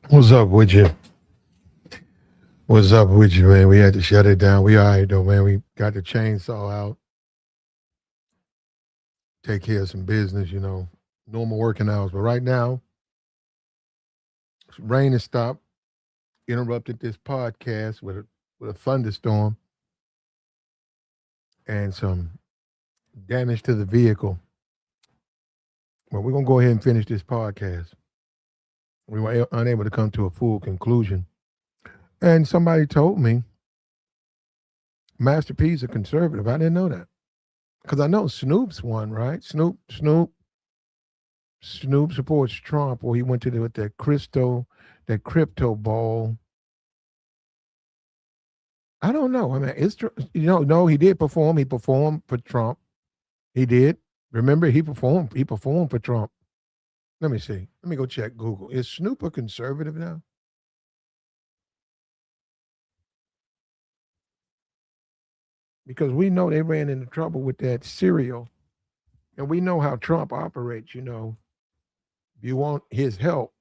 What's up with you? What's up with you, man? We had to shut it down. We all right though, man. We got the chainsaw out, take care of some business, normal working hours. But right now, rain has stopped, interrupted this podcast with a thunderstorm and some damage to the vehicle. Well, we're gonna go ahead and finish this podcast. We were unable to come to a full conclusion. And somebody told me Master P's a conservative. I didn't know that. Because I know Snoop's one, right? Snoop supports Trump, or he went to with that crypto ball. I don't know. I mean, no, he did perform. He performed for Trump. He did. Remember, he performed. He performed for Trump. Let me see. Let me go check Google. Is Snoop a conservative now? Because we know they ran into trouble with that cereal, and we know how Trump operates. If you want his help,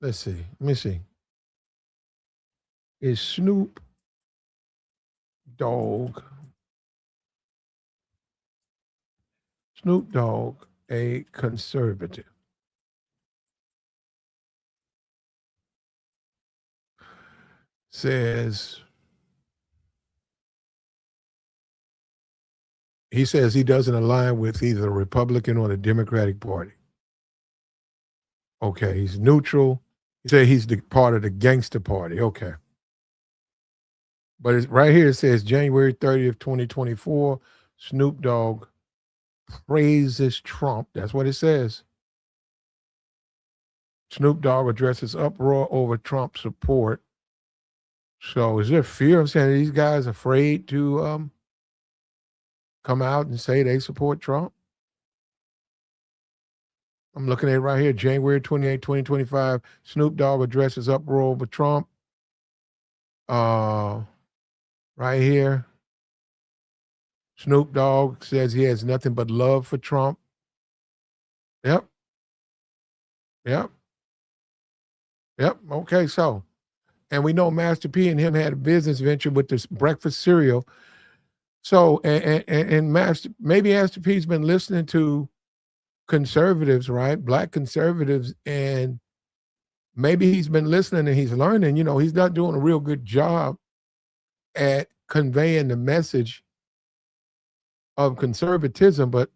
let's see. Let me see. Is Dogg Snoop Dogg a conservative? Says he says he doesn't align with either the Republican or the Democratic Party. Okay, he's neutral. He said he's the part of the gangster party. Okay. But it's right here it says January 30th, 2024, Snoop Dogg praises Trump. That's what it says. Snoop Dogg addresses uproar over Trump support. So is there fear? I'm saying these guys afraid to come out and say they support Trump? I'm looking at it right here, January 28, 2025. Snoop Dogg addresses uproar over Trump. Right here. Snoop Dogg says he has nothing but love for Trump. Yep. Yep. Yep. Okay, so. And we know Master P and him had a business venture with this breakfast cereal. So, and maybe Master P's been listening to conservatives, right? Black conservatives, and maybe he's been listening and he's learning. He's not doing a real good job at conveying the message of conservatism, but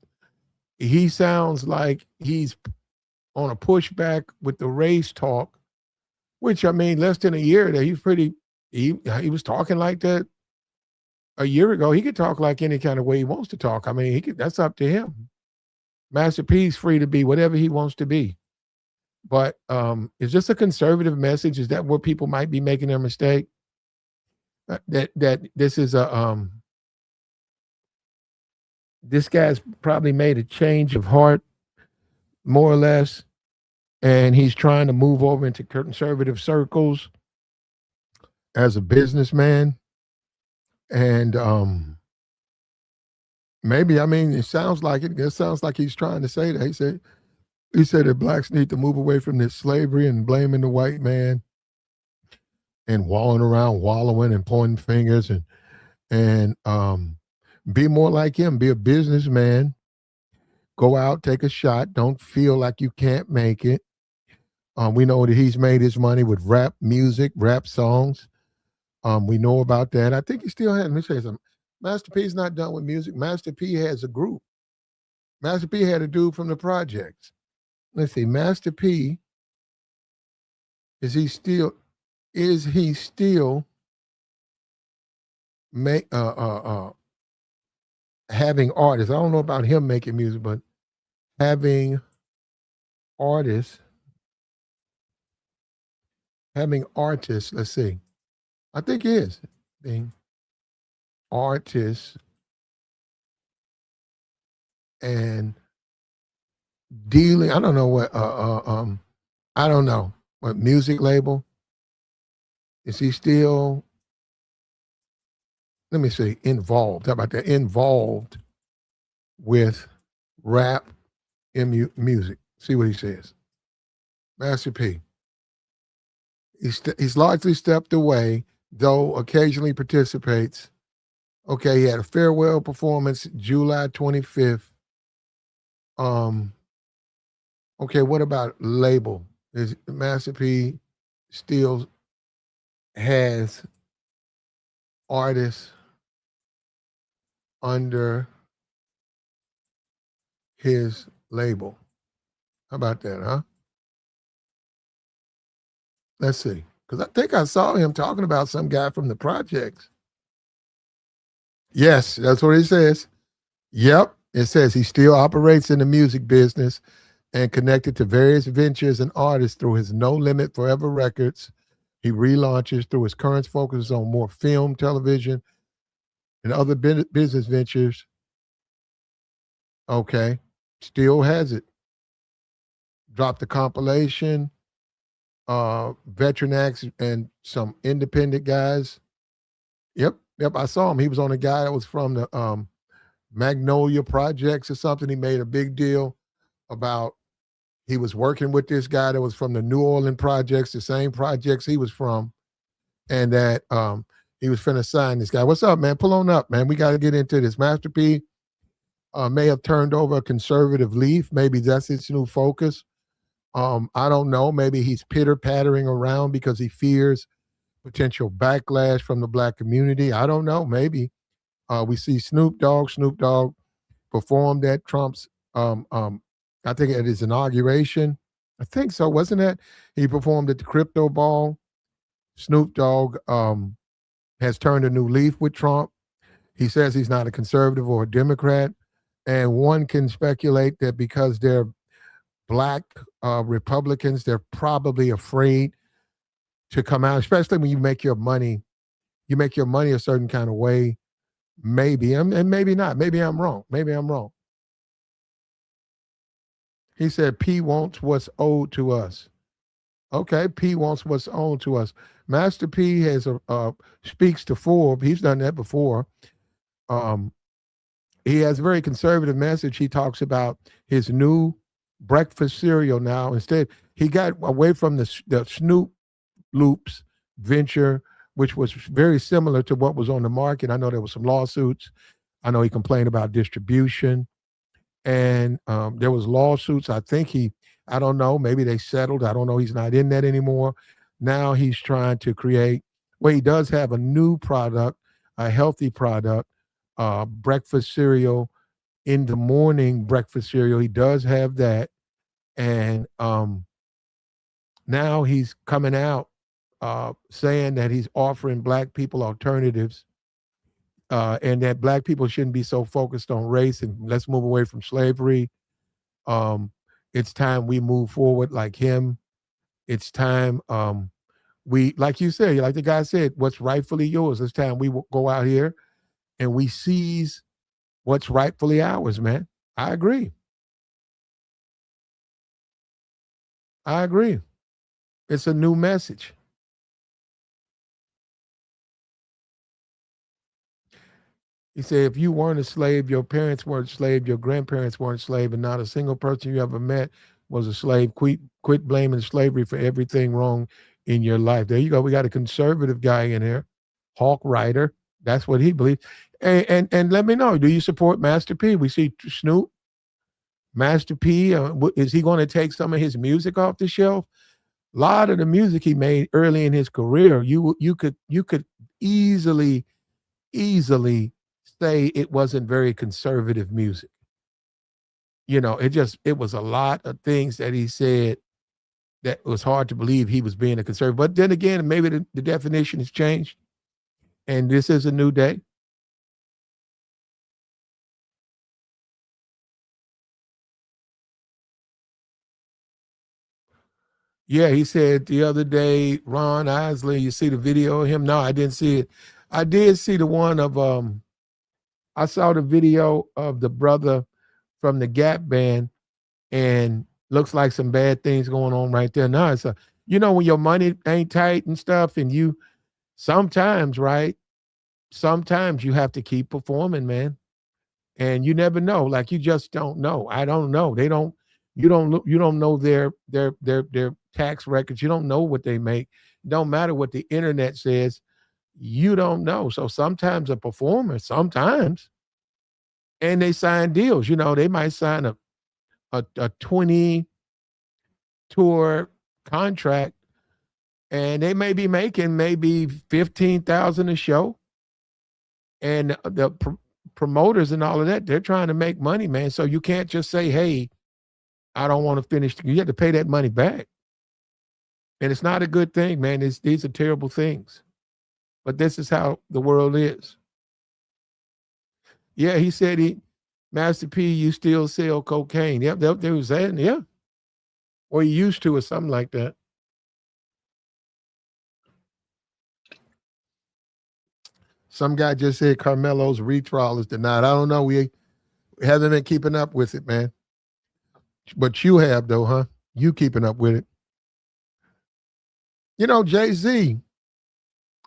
he sounds like he's on a pushback with the race talk, which I mean, less than a year that he was talking like that a year ago. He could talk like any kind of way he wants to talk. I mean, that's up to him. Master P's free to be whatever he wants to be. But it's just a conservative message. Is that where people might be making their mistake? That this is this guy's probably made a change of heart, more or less, and he's trying to move over into conservative circles as a businessman. And maybe, I mean, it sounds like it. It sounds like he's trying to say that. He said that blacks need to move away from this slavery and blaming the white man and wallowing and pointing fingers and be more like him. Be a businessman. Go out, take a shot. Don't feel like you can't make it. We know that he's made his money with rap music, rap songs. We know about that. I think he still has. Let me say something. Master P's not done with music. Master P has a group. Master P had a dude from the projects. Let's see. Master P, is he still make having artists? I don't know about him making music, but having artists, let's see. I think he is being artists and dealing. I don't know what I don't know what music label. Is he still, let me see, involved? How about that? Involved with rap and music. See what he says. Master P. He's largely stepped away, though occasionally participates. Okay, he had a farewell performance July 25th. Um, okay, what about label? Is Master P still has artists under his label? How about that, huh? Let's see. Because I think I saw him talking about some guy from the projects. Yes, that's what it says. Yep. It says he still operates in the music business and connected to various ventures and artists through his No Limit Forever Records. He relaunches through his current focus on more film, television, and other business ventures. Okay. Still has it. Dropped the compilation, veteran acts, and some independent guys. Yep. Yep. I saw him. He was on a guy that was from the Magnolia Projects or something. He made a big deal about he was working with this guy that was from the New Orleans projects, the same projects he was from, and that he was finna sign this guy. What's up, man? Pull on up, man. We got to get into this. Master P may have turned over a conservative leaf. Maybe that's his new focus. I don't know. Maybe he's pitter-pattering around because he fears potential backlash from the black community. I don't know. Maybe. We see Snoop Dogg. Snoop Dogg performed at Trump's, I think at his inauguration. I think so, wasn't it? He performed at the Crypto Ball. Snoop Dogg has turned a new leaf with Trump. He says he's not a conservative or a Democrat. And one can speculate that because they're black Republicans, they're probably afraid to come out, especially when you make your money a certain kind of way. Maybe, and maybe not. Maybe I'm wrong. Maybe I'm wrong. He said P wants what's owed to us. Okay, P wants what's owed to us. Master P has speaks to Forbes. He's done that before. Um, he has a very conservative message. He talks about his new breakfast cereal now. Instead, he got away from the Snoop Loops venture, which was very similar to what was on the market. I know there were some lawsuits. I know he complained about distribution, and there was lawsuits. I don't know, maybe they settled. I don't know. He's not in that anymore. Now he's trying to create. Well, he does have a new product, a healthy product, breakfast cereal in the morning. Breakfast cereal. He does have that, and now he's coming out saying that he's offering black people alternatives, and that black people shouldn't be so focused on race, and let's move away from slavery. Um, it's time we move forward like him. It's time we, like you said, like the guy said, what's rightfully yours. It's time we go out here and we seize what's rightfully ours, man. I agree. I agree. It's a new message. He said, if you weren't a slave, your parents weren't slave, your grandparents weren't slave, and not a single person you ever met was a slave. Quit blaming slavery for everything wrong in your life. There you go. We got a conservative guy in here, Hawk Rider. That's what he believes. And let me know, do you support Master P? We see Snoop, Master P. Is he going to take some of his music off the shelf? A lot of the music he made early in his career, you could easily say it wasn't very conservative music. It was a lot of things that he said that was hard to believe he was being a conservative. But then again, maybe the definition has changed, and this is a new day. Yeah, he said the other day, Ron Isley, you see the video of him? No, I didn't see it. I did see the one of I saw the video of the brother from the Gap band, and looks like some bad things going on right there. Now it's when your money ain't tight and stuff, and you sometimes, right? Sometimes you have to keep performing, man. And you never know. Like, you just don't know. I don't know. You don't know their tax records. You don't know what they make. Don't matter what the internet says. You don't know. So sometimes a performer, and they sign deals. They might sign a 20 tour contract, and they may be making maybe 15,000 a show, and the promoters and all of that, they're trying to make money, man. So you can't just say, hey, I don't want to finish. You have to pay that money back, and it's not a good thing, man. These are terrible things, but this is how the world is. Yeah, he said, Master P, you still sell cocaine. Yep, they were saying, yeah. Or you used to, or something like that. Some guy just said Carmelo's retrial is denied. I don't know. We haven't been keeping up with it, man. But you have, though, huh? You keeping up with it. Jay-Z.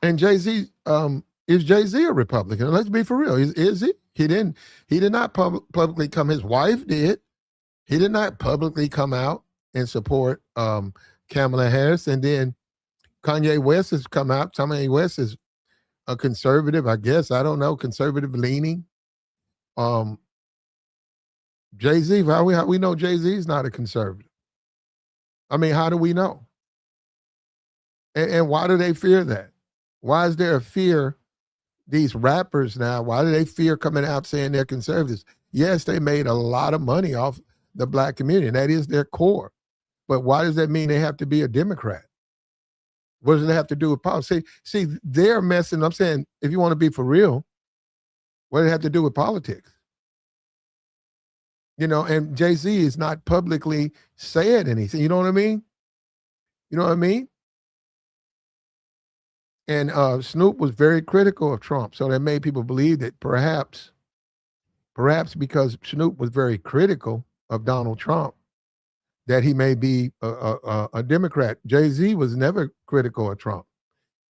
And Jay-Z, is Jay-Z a Republican? Let's be for real. Is he? He did not publicly come. His wife did. He did not publicly come out and support Kamala Harris. And then Kanye West has come out. Kanye West is a conservative, I guess. I don't know, conservative leaning. Jay-Z, how we know Jay-Z is not a conservative? I mean, how do we know? And why do they fear that? Why is there a fear? These rappers now, why do they fear coming out saying they're conservatives? Yes, they made a lot of money off the Black community, and that is their core. But why does that mean they have to be a Democrat? What does it have to do with politics? See, they're messing. I'm saying, if you want to be for real, what does it have to do with politics? And Jay-Z is not publicly saying anything. You know what I mean? And Snoop was very critical of Trump. So that made people believe that perhaps because Snoop was very critical of Donald Trump, that he may be a Democrat. Jay-Z was never critical of Trump.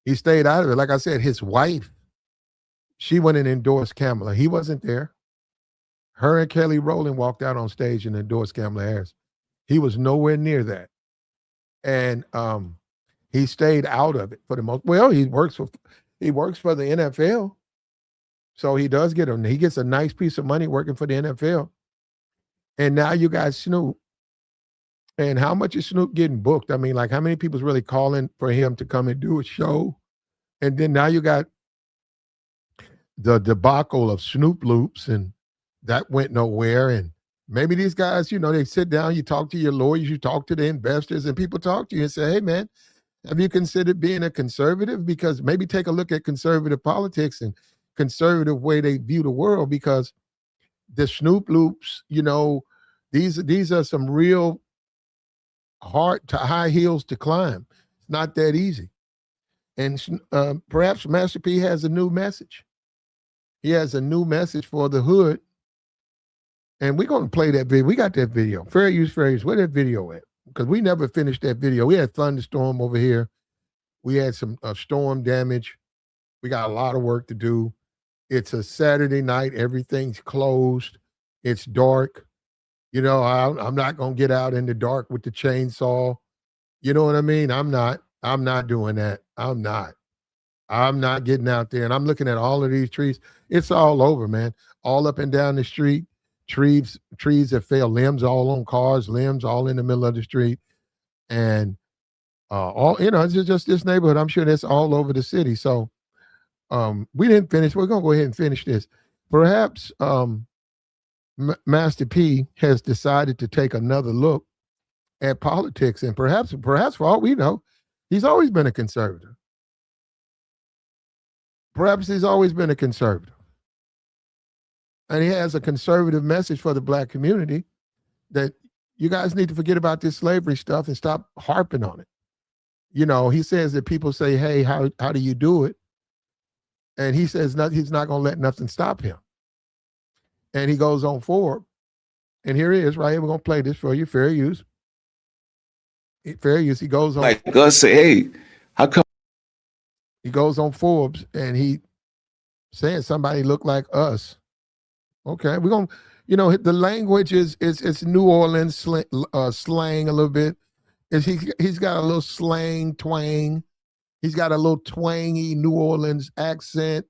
He stayed out of it. Like I said, his wife, she went and endorsed Kamala. He wasn't there. Her and Kelly Rowland walked out on stage and endorsed Kamala Harris. He was nowhere near that. And he stayed out of it for the most. Well, he works for the NFL. So he does he gets a nice piece of money working for the NFL. And now you got Snoop. And how much is Snoop getting booked? I mean, like, how many people's really calling for him to come and do a show? And then now you got the debacle of Snoop Loops, and that went nowhere. And maybe these guys, they sit down, you talk to your lawyers, you talk to the investors, and people talk to you and say, hey, man, have you considered being a conservative? Because maybe take a look at conservative politics and conservative way they view the world, because the Snoop Loops, these are some real hard to high hills to climb. It's not that easy. And perhaps Master P has a new message. He has a new message for the hood. And we're going to play that video. We got that video. Fair use. Where that video at? Because we never finished that video. We had thunderstorm over here. We had some storm damage. We got a lot of work to do. It's a Saturday night. Everything's closed. It's dark. I'm not going to get out in the dark with the chainsaw. You know what I mean? I'm not doing that. I'm not getting out there. And I'm looking at all of these trees. It's all over, man. All up and down the street. Trees that fell, limbs all on cars, limbs all in the middle of the street. And it's just this neighborhood. I'm sure that's all over the city. So we didn't finish. We're going to go ahead and finish this. Perhaps Master P has decided to take another look at politics, and perhaps for all we know, he's always been a conservative. Perhaps he's always been a conservative. And he has a conservative message for the Black community that you guys need to forget about this slavery stuff and stop harping on it. He says that people say, hey, how do you do it? And he says he's not going to let nothing stop him. And he goes on forward. And here he is right here. We're going to play this for you. Fair use. Fair use. He goes on. Like Gus say, hey, how come? He goes on Forbes and he saying somebody look like us. Okay, we're going to, the language is New Orleans slang a little bit. Is he's got a little slang twang. He's got a little twangy New Orleans accent.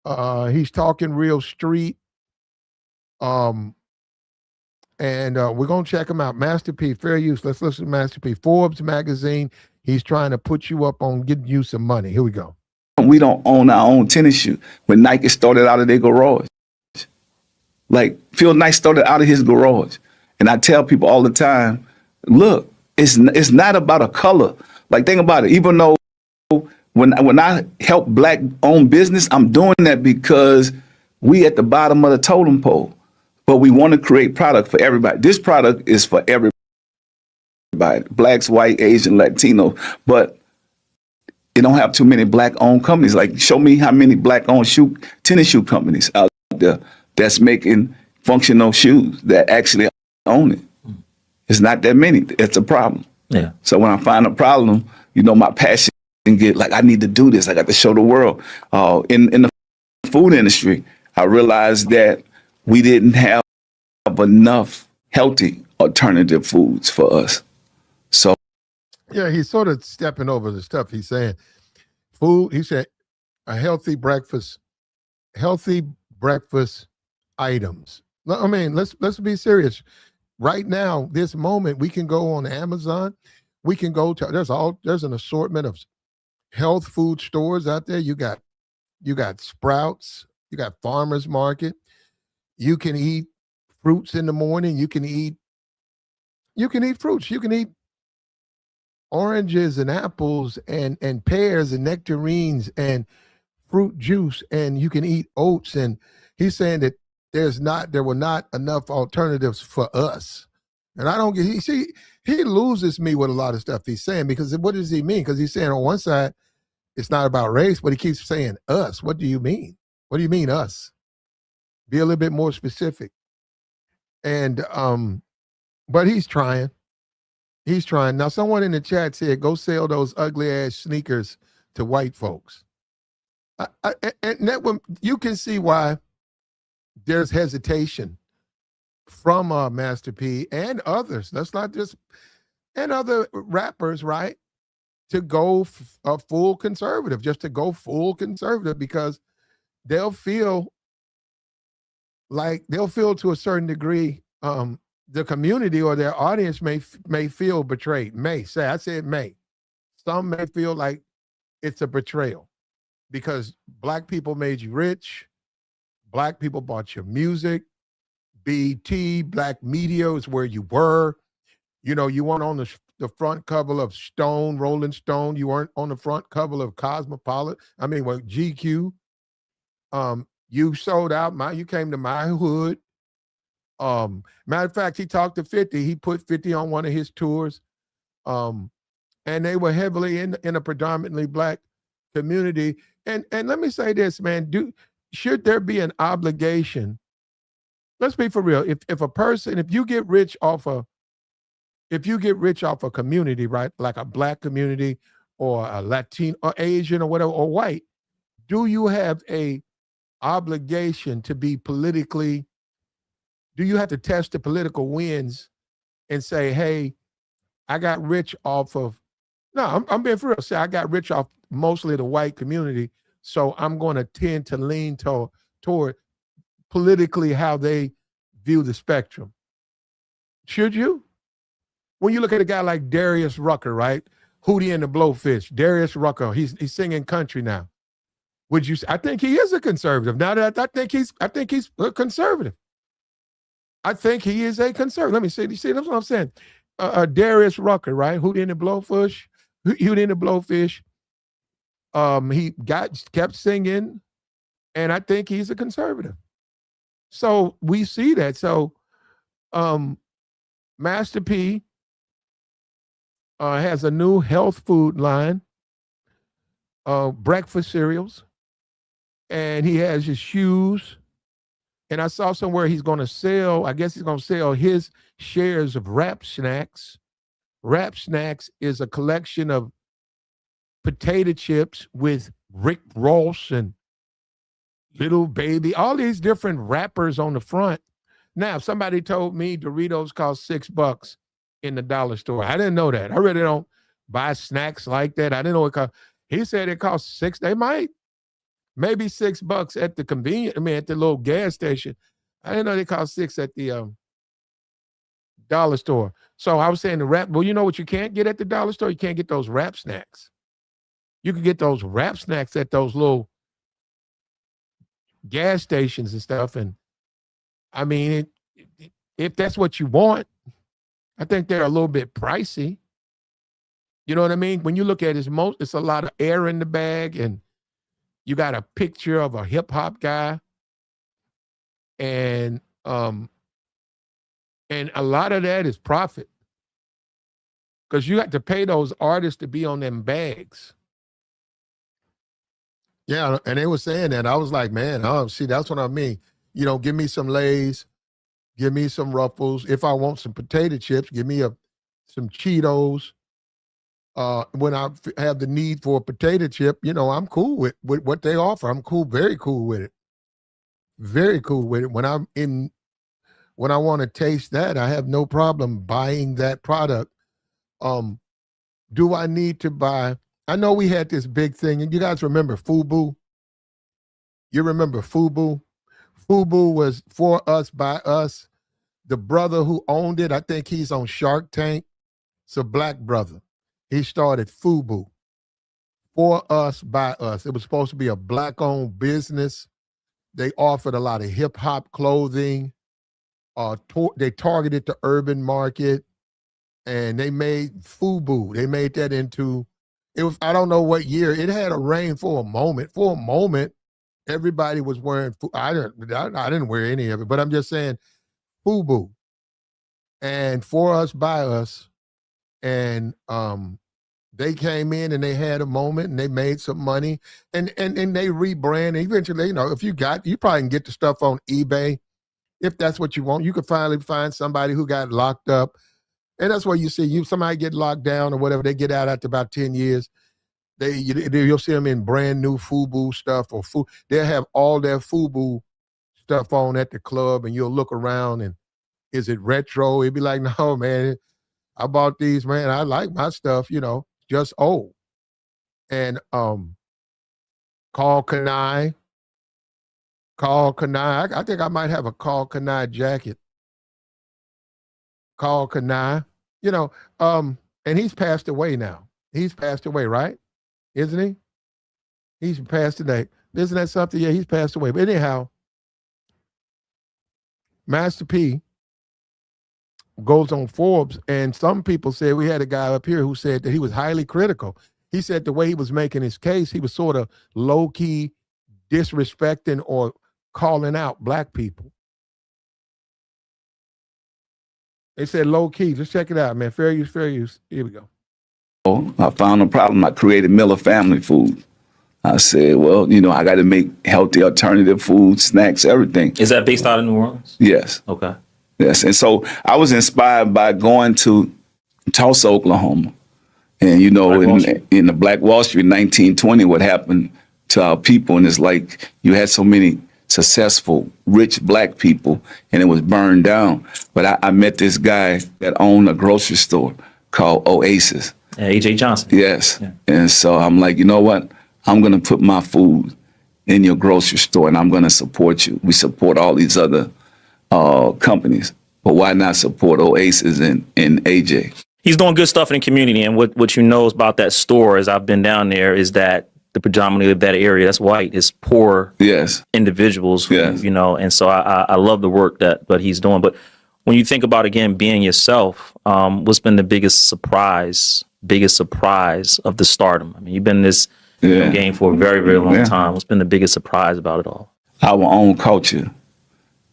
He's talking real street. And we're gonna check him out. Master P, fair use. Let's listen to Master P. Forbes magazine. He's trying to put you up on getting you some money. Here we go. We don't own our own tennis shoe. When Nike started out of their garage, like Phil Knight started out of his garage, and I tell people all the time, look, it's not about a color. Like think about it. Even though when I help black owned business, I'm doing that because we at the bottom of the totem pole. But we want to create product for everybody. This product is for everybody, blacks, white, Asian, Latino, but it don't have too many black-owned companies. Like, show me how many black-owned tennis shoe companies out there that's making functional shoes that actually own it. It's not that many. It's a problem. Yeah. So when I find a problem, my passion get like, I need to do this. I got to show the world. In the food industry, I realized that we didn't have enough healthy alternative foods for us. So yeah, he's sort of stepping over the stuff he's saying. Food, he said, healthy breakfast items. I mean, let's be serious. Right now, this moment, we can go on Amazon. We can go to there's an assortment of health food stores out there. You got Sprouts, you got Farmers Market. You can eat fruits in the morning. You can eat fruits. You can eat oranges and apples and pears and nectarines and fruit juice, and you can eat oats. And he's saying that there were not enough alternatives for us. And I don't get, he loses me with a lot of stuff he's saying, because what does he mean? Because he's saying on one side, it's not about race, but he keeps saying us. What do you mean? What do you mean us? Be a little bit more specific. And but he's trying. He's trying. Now, someone in the chat said, go sell those ugly ass sneakers to white folks. And that one, you can see why there's hesitation from Master P and others. That's not just, and other rappers, right? To go full conservative, just to go full conservative, because they'll feel to a certain degree, the community or their audience may feel betrayed. I said may. Some may feel like it's a betrayal because black people made you rich. Black people bought your music. BT, black media is where you were. You weren't on the front cover of Stone, Rolling Stone. You weren't on the front cover of Cosmopolitan. GQ. You sold out. You came to my hood. Matter of fact, he talked to 50. He put 50 on one of his tours. And they were heavily in a predominantly black community. And let me say this, man, should there be an obligation? Let's be for real. If you get rich off a community, right? Like a black community or a Latino or Asian or whatever, or white, do you have a obligation to be politically, do you have to test the political winds and say, hey, I got rich off of, no, I'm being for real. Say I got rich off mostly the white community, so I'm going to tend to lean toward politically how they view the spectrum. Should you? When you look at a guy like Darius Rucker, right? Hootie and the Blowfish, Darius Rucker, he's singing country now. Would you? I think he is a conservative. Now that I think he's a conservative. I think he is a conservative. Let me see. You see, that's what I'm saying. Darius Rucker, right? Hootie and the Blowfish. Hootie and the Blowfish. He kept singing, and I think he's a conservative. So we see that. So, Master P has a new health food line, breakfast cereals, and he has his shoes. And I saw somewhere he's going to sell, I guess he's going to sell his shares of Rap Snacks. Rap Snacks is a collection of potato chips with Rick Ross and Little Baby, all these different rappers on the front. Now, if somebody told me Doritos cost $6 in the dollar store. I didn't know that. I really don't buy snacks like that. I didn't know it cost. He said it costs $6. They might, maybe $6 at the convenience. I mean, at the little gas station. I didn't know they cost $6 at the dollar store. So I was saying the wrap. Well, you know what you can't get at the dollar store? You can't get those wrap snacks. You can get those wrap snacks at those little gas stations and stuff. And I mean, if that's what you want, I think they're a little bit pricey. You know what I mean? When you look at it, it's a lot of air in the bag, and you got a picture of a hip hop guy, and a lot of that is profit, because you got to pay those artists to be on them bags. Yeah, and they were saying that. I was like, man, see, that's what I mean. You know, give me some Lay's, give me some Ruffles. If I want some potato chips, give me some Cheetos. When I have the need for a potato chip, you know, I'm cool with what they offer. I'm cool, very cool with it. Very cool with it. When I want to taste that, I have no problem buying that product. Do I need to buy? I know we had this big thing, and you guys remember FUBU? You remember FUBU? FUBU was for us, by us. The brother who owned it, I think he's on Shark Tank. It's a black brother. He started FUBU, for us, by us. It was supposed to be a black-owned business. They offered a lot of hip-hop clothing. They targeted the urban market, and they made FUBU. They made that into, it was, I don't know what year. It had a reign for a moment. For a moment, everybody was wearing, I didn't wear any of it, but I'm just saying FUBU. And for us, by us. And they came in and they had a moment and they made some money, and they rebrand. Eventually, you know, if you probably can get the stuff on eBay. If that's what you want, you could finally find somebody who got locked up. And that's where you see somebody get locked down or whatever. They get out after about 10 years. You'll see them in brand new FUBU stuff, or they'll have all their FUBU stuff on at the club, and you'll look around and is it retro? It'd be like, no, man, I bought these, man. I like my stuff, you know, just old. And Carl Kanai. I think I might have a Carl Kanai jacket. Carl Kanai, you know, and he's passed away now. He's passed away, right? Isn't he? He's passed away. Isn't that something? Yeah, he's passed away. But anyhow, Master P goes on Forbes, and some people said, we had a guy up here who said that he was highly critical. He said the way he was making his case, he was sort of low-key disrespecting or calling out black people. They said low-key. Just check it out, man. Fair use, fair use. Here we go. I found a problem. I created Miller Family Food. I said, well, you know, I got to make healthy alternative food, snacks, everything. Is that based out of New Orleans? Yes. Okay. Yes. And so I was inspired by going to Tulsa, Oklahoma. And, you know, in the Black Wall Street, 1920, what happened to our people. And it's like you had so many successful, rich black people, and it was burned down. But I met this guy that owned a grocery store called Oasis. Yeah, A.J. Johnson. Yes. Yeah. And so I'm like, you know what? I'm going to put my food in your grocery store, and I'm going to support you. We support all these other companies, but why not support Oasis and AJ? He's doing good stuff in the community, and what you know about that store, as I've been down there, is that the predominantly of that area that's white is poor individuals, who, you know, and so I love the work that he's doing. But when you think about, again, being yourself, what's been the biggest surprise of the stardom? I mean, you've been in this game for a very, very long time. What's been the biggest surprise about it all? Our own culture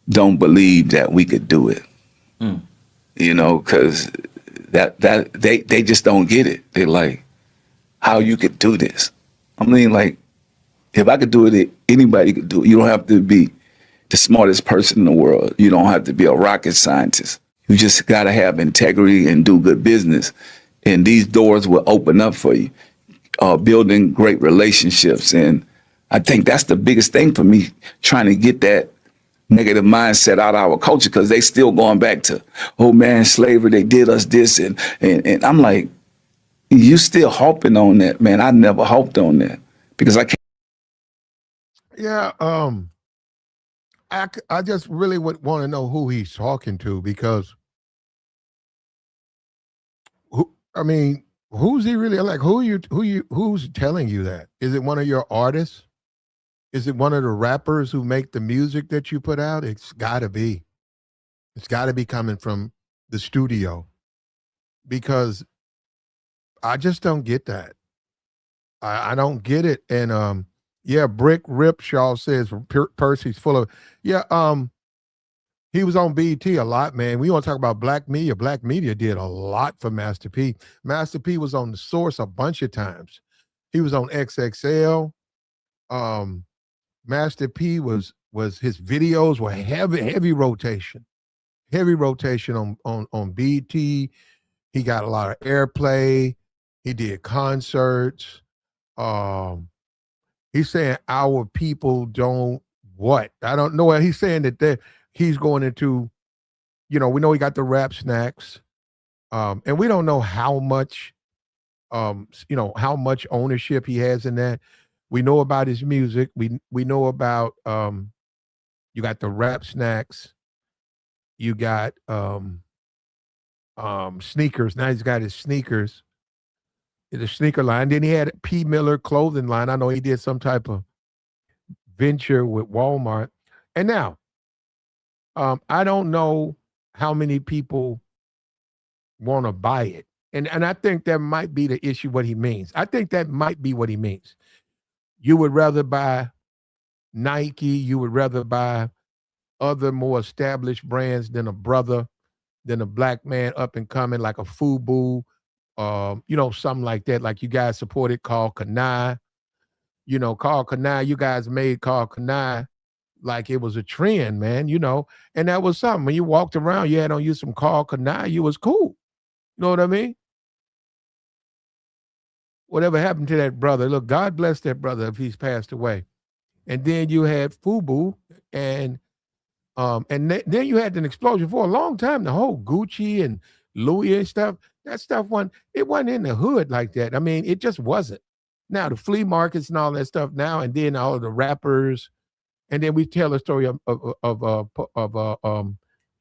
don't believe that we could do it, you know, because they just don't get it. They're like, how you could do this? I mean, like, if I could do it, anybody could do it. You don't have to be the smartest person in the world. You don't have to be a rocket scientist. You just got to have integrity and do good business. And these doors will open up for you, building great relationships. And I think that's the biggest thing for me, trying to get that negative mindset out of our culture because they still going back to, oh man, slavery, they did us this. And I'm like, you still hoping on that, man. I never hoped on that because I can't. Yeah. I just really would want to know who he's talking to because I mean, who's he really like? Who's telling you that? Is it one of your artists? Is it one of the rappers who make the music that you put out? It's gotta be. It's gotta be coming from the studio because I just don't get that. I don't get it. And yeah, Brick Ripshaw says Percy's full of he was on BET a lot, man. We want to talk about black media. Black media did a lot for Master P. Master P was on The Source a bunch of times. He was on XXL. Master P was his videos were heavy rotation. Heavy rotation on BET. He got a lot of airplay. He did concerts. He's saying our people don't what? I don't know. He's saying that he's going into, we know he got the rap snacks. And we don't know how much, how much ownership he has in that. We know about his music. We know about, you got the rap snacks. You got sneakers. Now he's got his sneakers. The sneaker line. Then he had P. Miller clothing line. I know he did some type of venture with Walmart. And now, I don't know how many people want to buy it. And I think that might be the issue, what he means. I think that might be what he means. You would rather buy Nike, you would rather buy other more established brands than a black man up and coming like a FUBU, something like that. Like you guys supported Carl Kanai. Carl Kanai, you guys made Carl Kanai like it was a trend, man, and that was something. When you walked around, you had on you some Carl Kanai, you was cool. You know what I mean? Whatever happened to that brother? Look, God bless that brother if he's passed away. And then you had FUBU and then you had an explosion for a long time. The whole Gucci and Louis and stuff, that stuff it wasn't in the hood like that. I mean, it just wasn't. Now the flea markets and all that stuff now, and then all of the rappers, and then we tell a story of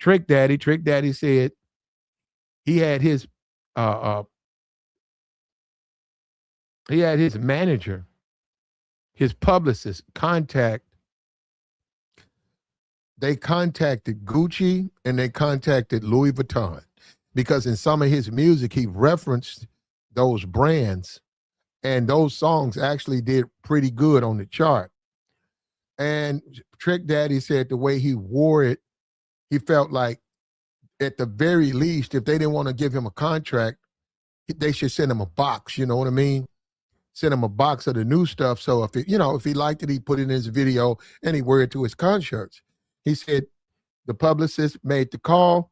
Trick Daddy. Trick Daddy said he had his manager, his publicist they contacted Gucci and they contacted Louis Vuitton because in some of his music, he referenced those brands and those songs actually did pretty good on the chart. And Trick Daddy said the way he wore it, he felt like at the very least, if they didn't want to give him a contract, they should send him a box, you know what I mean? Send him a box of the new stuff. So if he liked it, he put it in his video and he wore it to his concerts. He said the publicist made the call.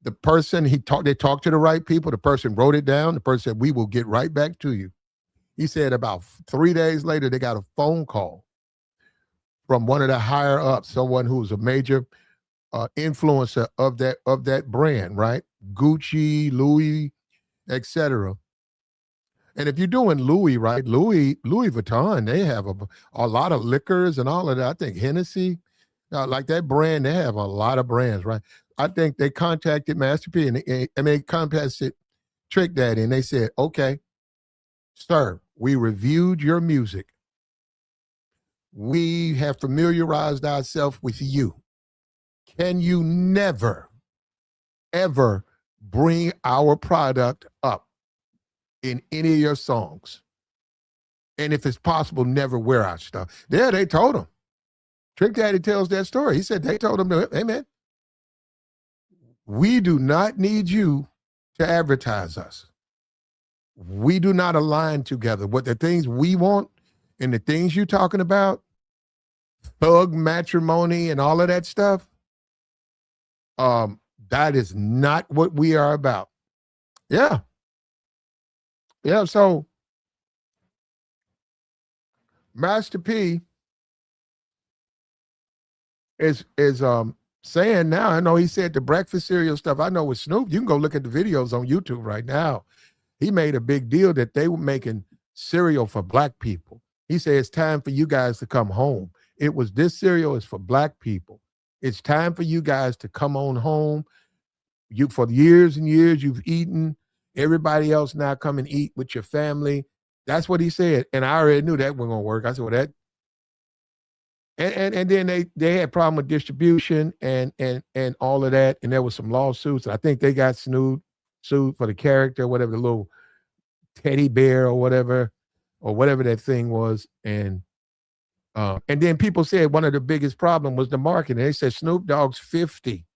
The person they talked to the right people. The person wrote it down. The person said, "We will get right back to you." He said about 3 days later, they got a phone call from one of the higher ups, someone who was a major influencer of that brand, right? Gucci, Louis, etc. And if you're doing Louis, right? Louis Vuitton, they have a lot of liquors and all of that. I think Hennessy. Like that brand, they have a lot of brands, right? I think they contacted Master P and they contacted Trick Daddy and they said, okay, sir, we reviewed your music. We have familiarized ourselves with you. Can you never, ever bring our product up in any of your songs? And if it's possible, never wear our stuff. There, they told him. Trick Daddy tells that story. He said they told him, hey, man, we do not need you to advertise us. We do not align together. What the things we want and the things you're talking about, thug matrimony and all of that stuff, that is not what we are about. Yeah. Yeah, so Master P is saying now. I know he said the breakfast cereal stuff. I know with Snoop, you can go look at the videos on YouTube right now. He made a big deal that they were making cereal for black people. He said it's time for you guys to come home. It was this cereal is for black people. It's time for you guys to come on home. You for years and years you've eaten. Everybody else now come and eat with your family. That's what he said. And I already knew that wasn't gonna work. I said, well, that and then they had problem with distribution and all of that. And there was some lawsuits. I think they got sued for the character, whatever, the little teddy bear or whatever that thing was. And then people said one of the biggest problem was the marketing. They said Snoop Dogg's 50.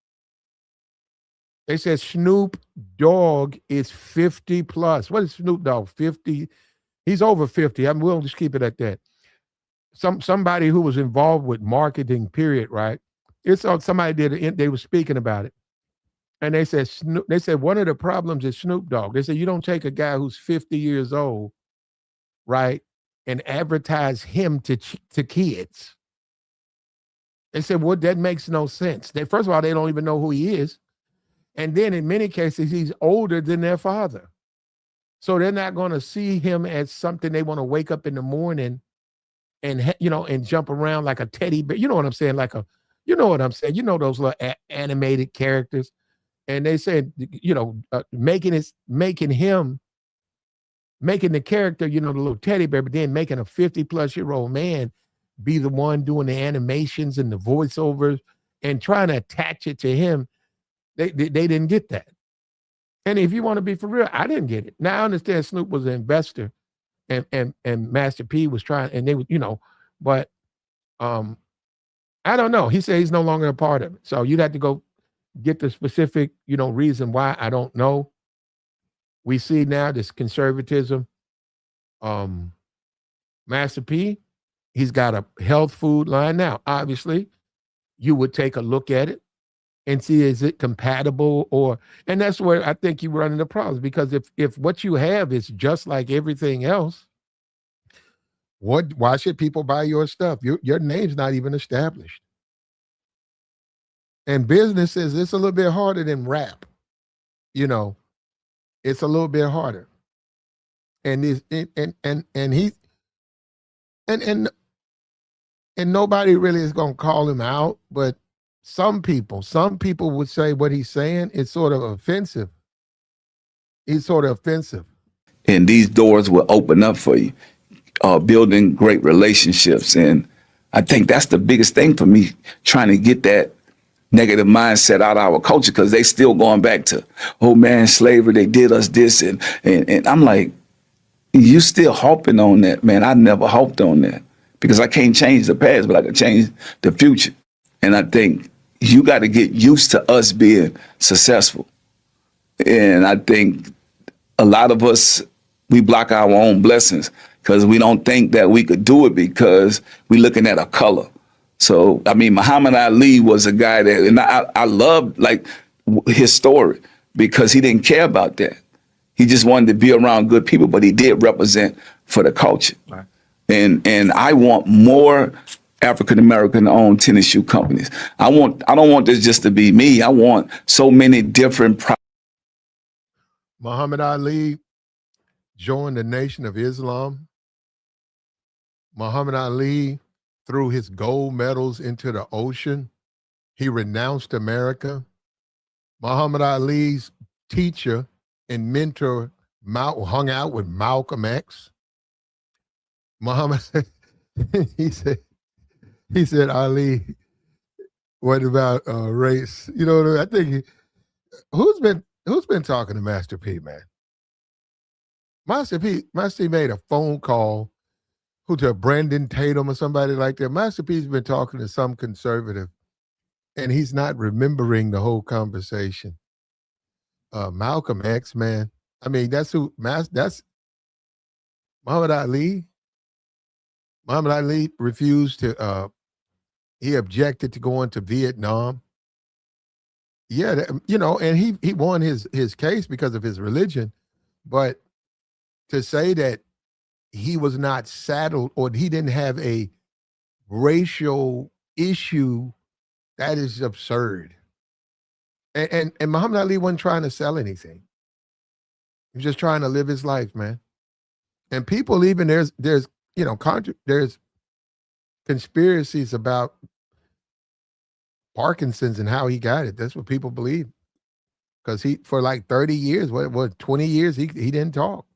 They said Snoop Dogg is 50 plus. What is Snoop Dogg? 50? He's over 50. I'm willing to just keep it at that. Somebody who was involved with marketing, period, right? It's somebody they were speaking about it. And they said one of the problems is Snoop Dogg. They said you don't take a guy who's 50 years old, right, and advertise him to kids. They said, well, that makes no sense. First of all, they don't even know who he is. And then in many cases, he's older than their father. So they're not going to see him as something they want to wake up in the morning and, and jump around like a teddy bear. You know what I'm saying? You know what I'm saying? You know those little animated characters. And they said, making the character, the little teddy bear, but then making a 50-plus-year-old man be the one doing the animations and the voiceovers and trying to attach it to him. They didn't get that. And if you want to be for real, I didn't get it. Now I understand Snoop was an investor and Master P was trying, and they would, but I don't know. He said he's no longer a part of it. So you'd have to go get the specific, reason why. I don't know. We see now this conservatism. Master P, he's got a health food line now. Obviously, you would take a look at it and see, is it compatible and that's where I think you run into problems, because if what you have is just like everything else, why should people buy your stuff? Your name's not even established. And businesses, it's a little bit harder than rap. It's a little bit harder. And nobody really is going to call him out, but some people would say what he's saying is sort of offensive. He's sort of offensive. And these doors will open up for you, building great relationships. And I think that's the biggest thing for me, trying to get that negative mindset out of our culture, because they still going back to, oh man, slavery, they did us this. And I'm like, you still harping on that, man. I never harped on that, because I can't change the past, but I can change the future. And I think you got to get used to us being successful. And I think a lot of us, we block our own blessings because we don't think that we could do it because we're looking at a color. So, I mean, Muhammad Ali was a guy that, and I loved his story, because he didn't care about that. He just wanted to be around good people, but he did represent for the culture. Right. And I want more African-American owned tennis shoe companies. I don't want this just to be me. I want so many different. Muhammad Ali joined the Nation of Islam. Muhammad Ali threw his gold medals into the ocean. He renounced America. Muhammad Ali's teacher and mentor hung out with Malcolm X. Muhammad, he said, Ali, what about race? I think who's been talking to Master P, man? Master P made a phone call to Brandon Tatum or somebody like that. Master P's been talking to some conservative, and he's not remembering the whole conversation. Malcolm X, man. I mean, that's Muhammad Ali. Muhammad Ali refused to, he objected to going to Vietnam. Yeah, and he won his case because of his religion. But to say that he was not saddled or he didn't have a racial issue That is absurd. And Muhammad Ali wasn't trying to sell anything. He was just trying to live his life, man. And people even there's there's conspiracies about Parkinson's and how he got it. That's what people believe. Because he for like 30 years, what 20 years, he didn't talk.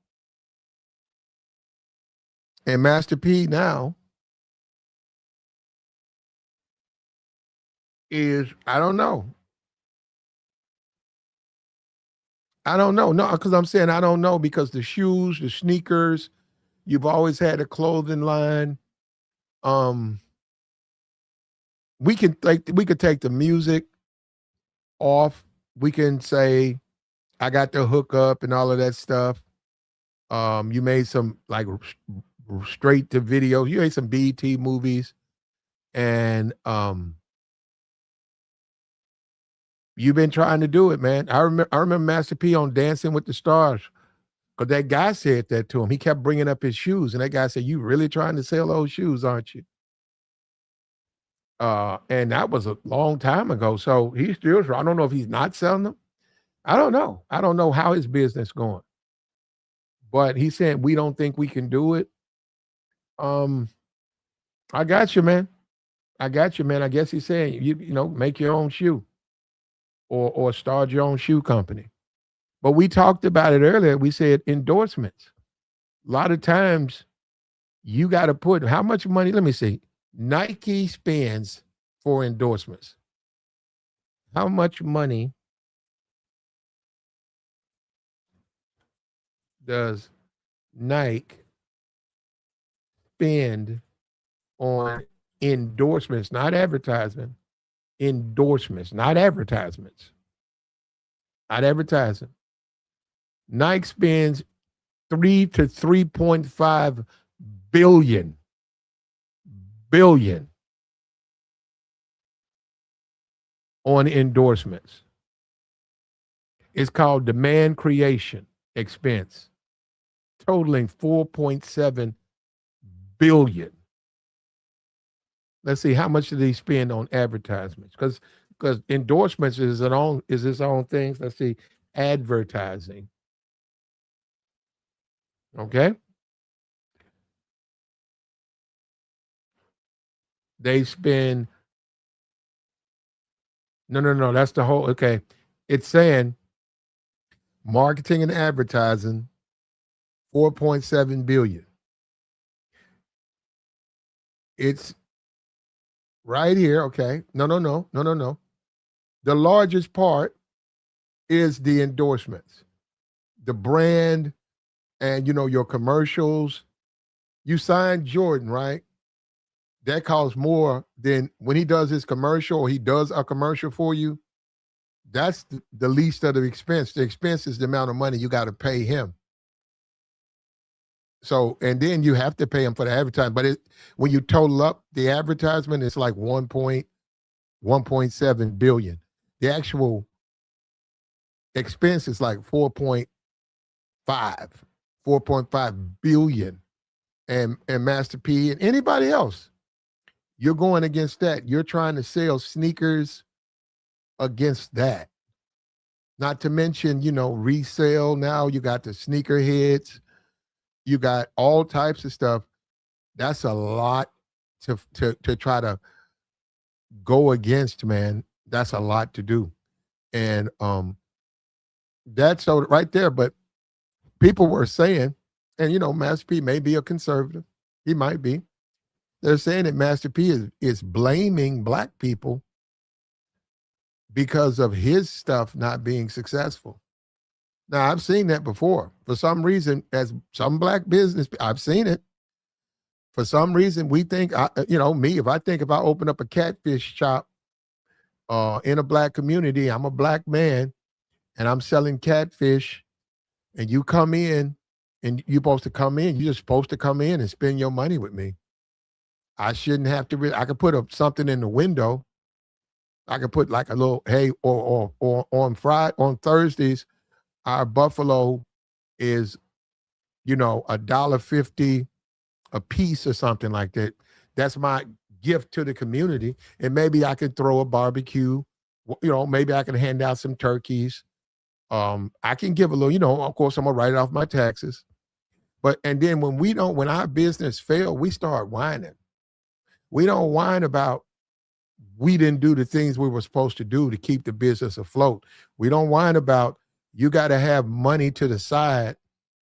And Master P now is, I don't know. No, because I'm saying I don't know, because the shoes, the sneakers, you've always had a clothing line. We could take the music off. We can say, I got the hookup and all of that stuff. You made some like straight to video. You made some BET movies, and you've been trying to do it, man. I remember Master P on Dancing with the Stars, because that guy said that to him. He kept bringing up his shoes, and that guy said, "You really trying to sell those shoes, aren't you?" And that was a long time ago. So he's still, I don't know if he's not selling them. I don't know. I don't know how his business going. But he said, we don't think we can do it. I got you, man. I guess he's saying, you make your own shoe or start your own shoe company. But we talked about it earlier. We said endorsements. A lot of times you got to put how much money, let me see. Nike spends for endorsements. How much money does Nike spend on endorsements, not advertisement, endorsements, not advertisements, not advertising? Nike spends 3 to 3.5 billion on endorsements. It's called demand creation expense, totaling 4.7 billion. Let's see, how much do they spend on advertisements? Because endorsements is its own thing. Let's see, advertising. Okay. They spend, no, that's the whole, okay. It's saying marketing and advertising, 4.7 billion. It's right here, okay. No. The largest part is the endorsements, the brand, and your commercials. You signed Jordan, right? That costs more than when he does his commercial, or he does a commercial for you. That's the least of the expense. The expense is the amount of money you got to pay him. So, and then you have to pay him for the advertising. But when you total up the advertisement, it's like 1.7 billion. The actual expense is like 4.5 billion. And Master P and anybody else, you're going against that. You're trying to sell sneakers against that. Not to mention, resale now. You got the sneaker heads. You got all types of stuff. That's a lot to try to go against, man. That's a lot to do. And that's so right there. But people were saying, and Master P may be a conservative. He might be. They're saying that Master P is blaming Black people because of his stuff not being successful. Now, I've seen that before. For some reason, as some Black business, I've seen it. For some reason, we think, if I open up a catfish shop in a Black community, I'm a Black man, and I'm selling catfish, and you come in, and you're supposed to come in. You're just supposed to come in and spend your money with me. I shouldn't have to. I could put something in the window. I could put like a little, hey, or on Thursdays, our buffalo is, $1.50 a piece or something like that. That's my gift to the community, and maybe I could throw a barbecue. Maybe I can hand out some turkeys. I can give a little. Of course, I'm gonna write it off my taxes. And then when our business fail, we start whining. We don't whine about we didn't do the things we were supposed to do to keep the business afloat. We don't whine about you got to have money to the side.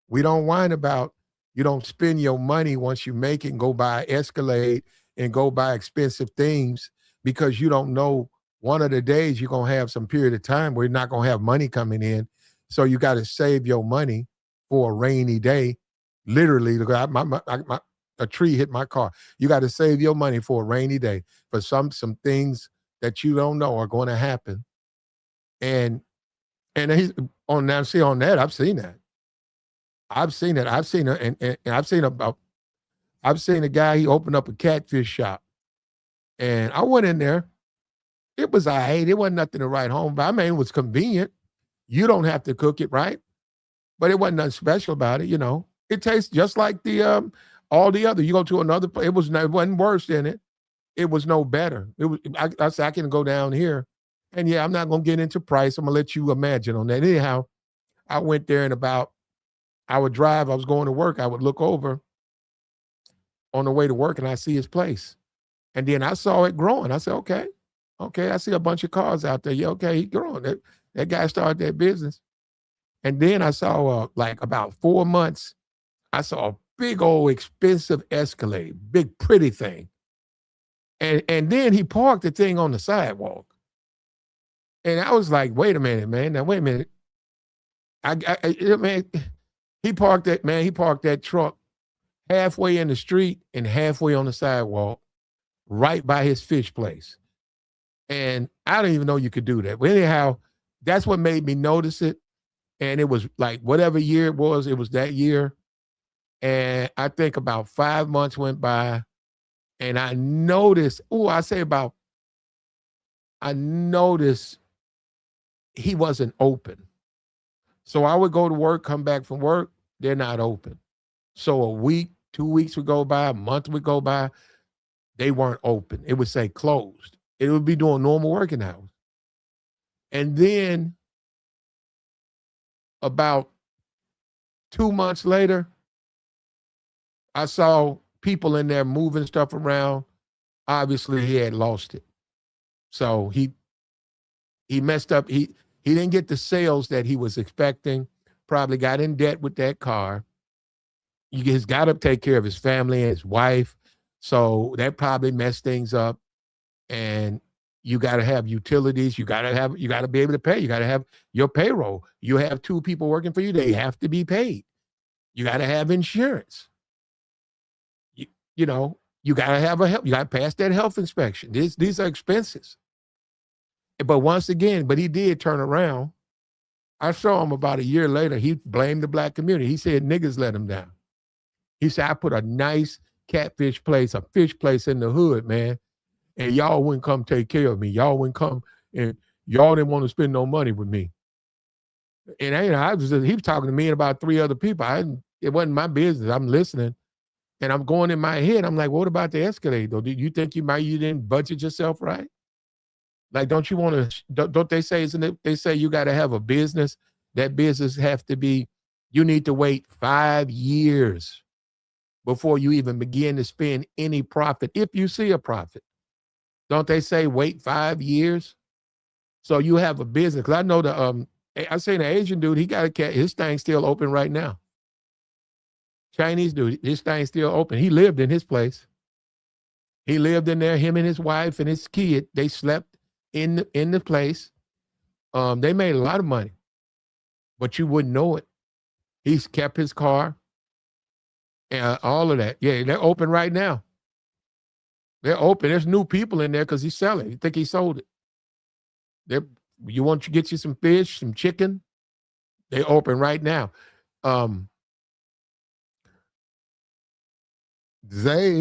We don't whine about you don't spend your money once you make it and go buy Escalade and go buy expensive things because you don't know one of the days you're going to have some period of time where you're not going to have money coming in. So you got to save your money for a rainy day. Literally, a tree hit my car. You got to save your money for a rainy day for some things that you don't know are going to happen. And he's on that. I've seen that. I've seen it. I've seen it, and I've seen a guy. He opened up a catfish shop, and I went in there. It was all right. It wasn't nothing to write home about. I mean, it was convenient. You don't have to cook it, right? But it wasn't nothing special about it. It tastes just like the all the other. You go to another place. It wasn't worse than it. It was no better. It was. I said I can go down here, and yeah, I'm not gonna get into price. I'm gonna let you imagine on that. Anyhow, I went there, and I would drive. I was going to work. I would look over on the way to work, and I see his place, and then I saw it growing. I said, okay. I see a bunch of cars out there. Yeah, okay, he's growing. That guy started that business, and then I saw like about 4 months. I saw a big old expensive Escalade, big pretty thing. And then he parked the thing on the sidewalk. And I was like, wait a minute, man. Now, wait a minute. Man, he parked that truck halfway in the street and halfway on the sidewalk right by his fish place. And I don't even know you could do that. But anyhow, that's what made me notice it. And it was like whatever year it was that year. And I think about 5 months went by, and I noticed, I noticed he wasn't open. So I would go to work, come back from work, they're not open. So a week, 2 weeks would go by, a month would go by, they weren't open. It would say closed. It would be doing normal working hours. And then about 2 months later, I saw people in there moving stuff around. Obviously, he had lost it. So he messed up. He didn't get the sales that he was expecting, probably got in debt with that car. He's got to take care of his family and his wife. So that probably messed things up. And you got to have utilities. You got to be able to pay. You got to have your payroll. You have 2 people working for you. They have to be paid. You got to have insurance. You got to have you got to pass that health inspection. These are expenses. But once again, he did turn around. I saw him about a year later. He blamed the black community. He said niggas let him down. He said, I put a nice catfish place, a fish place in the hood, man. And y'all wouldn't come take care of me. Y'all wouldn't come, and y'all didn't want to spend no money with me. And he was talking to me and about 3 other people. It wasn't my business. I'm listening. And I'm going in my head. I'm like, what about the Escalade though? Did you think you didn't budget yourself right? Like, don't you want to, don't they say, isn't it? They say you got to have a business. That business have to be, you need to wait 5 years before you even begin to spend any profit. If you see a profit, don't they say wait 5 years? So you have a business. Cause I know I seen an Asian dude, he got his thing still open right now. Chinese dude, his thing's still open. He lived in his place. He lived in there, him and his wife and his kid. They slept in the place. They made a lot of money, but you wouldn't know it. He's kept his car and all of that. Yeah, they're open right now. They're open. There's new people in there because he's selling. You think he sold it? You want to get you some fish, some chicken? They open right now.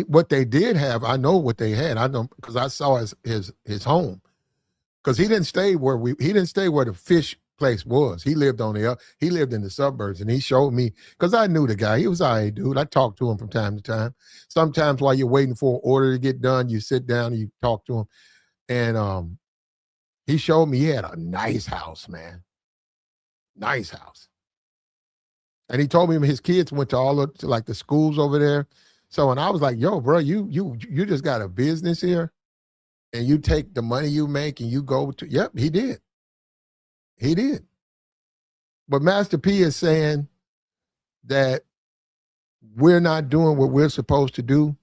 What they did have, I know what they had. I know because I saw his home. Because he didn't stay where the fish place was. He lived he lived in the suburbs, and he showed me, because I knew the guy. He was all right, dude. I talked to him from time to time. Sometimes while you're waiting for an order to get done, you sit down and you talk to him. And he showed me he had a nice house, man. Nice house. And he told me his kids went to like the schools over there. So, and I was like, yo, bro, you just got a business here, and you take the money you make and you go to, yep, he did. He did. But Master P is saying that we're not doing what we're supposed to do.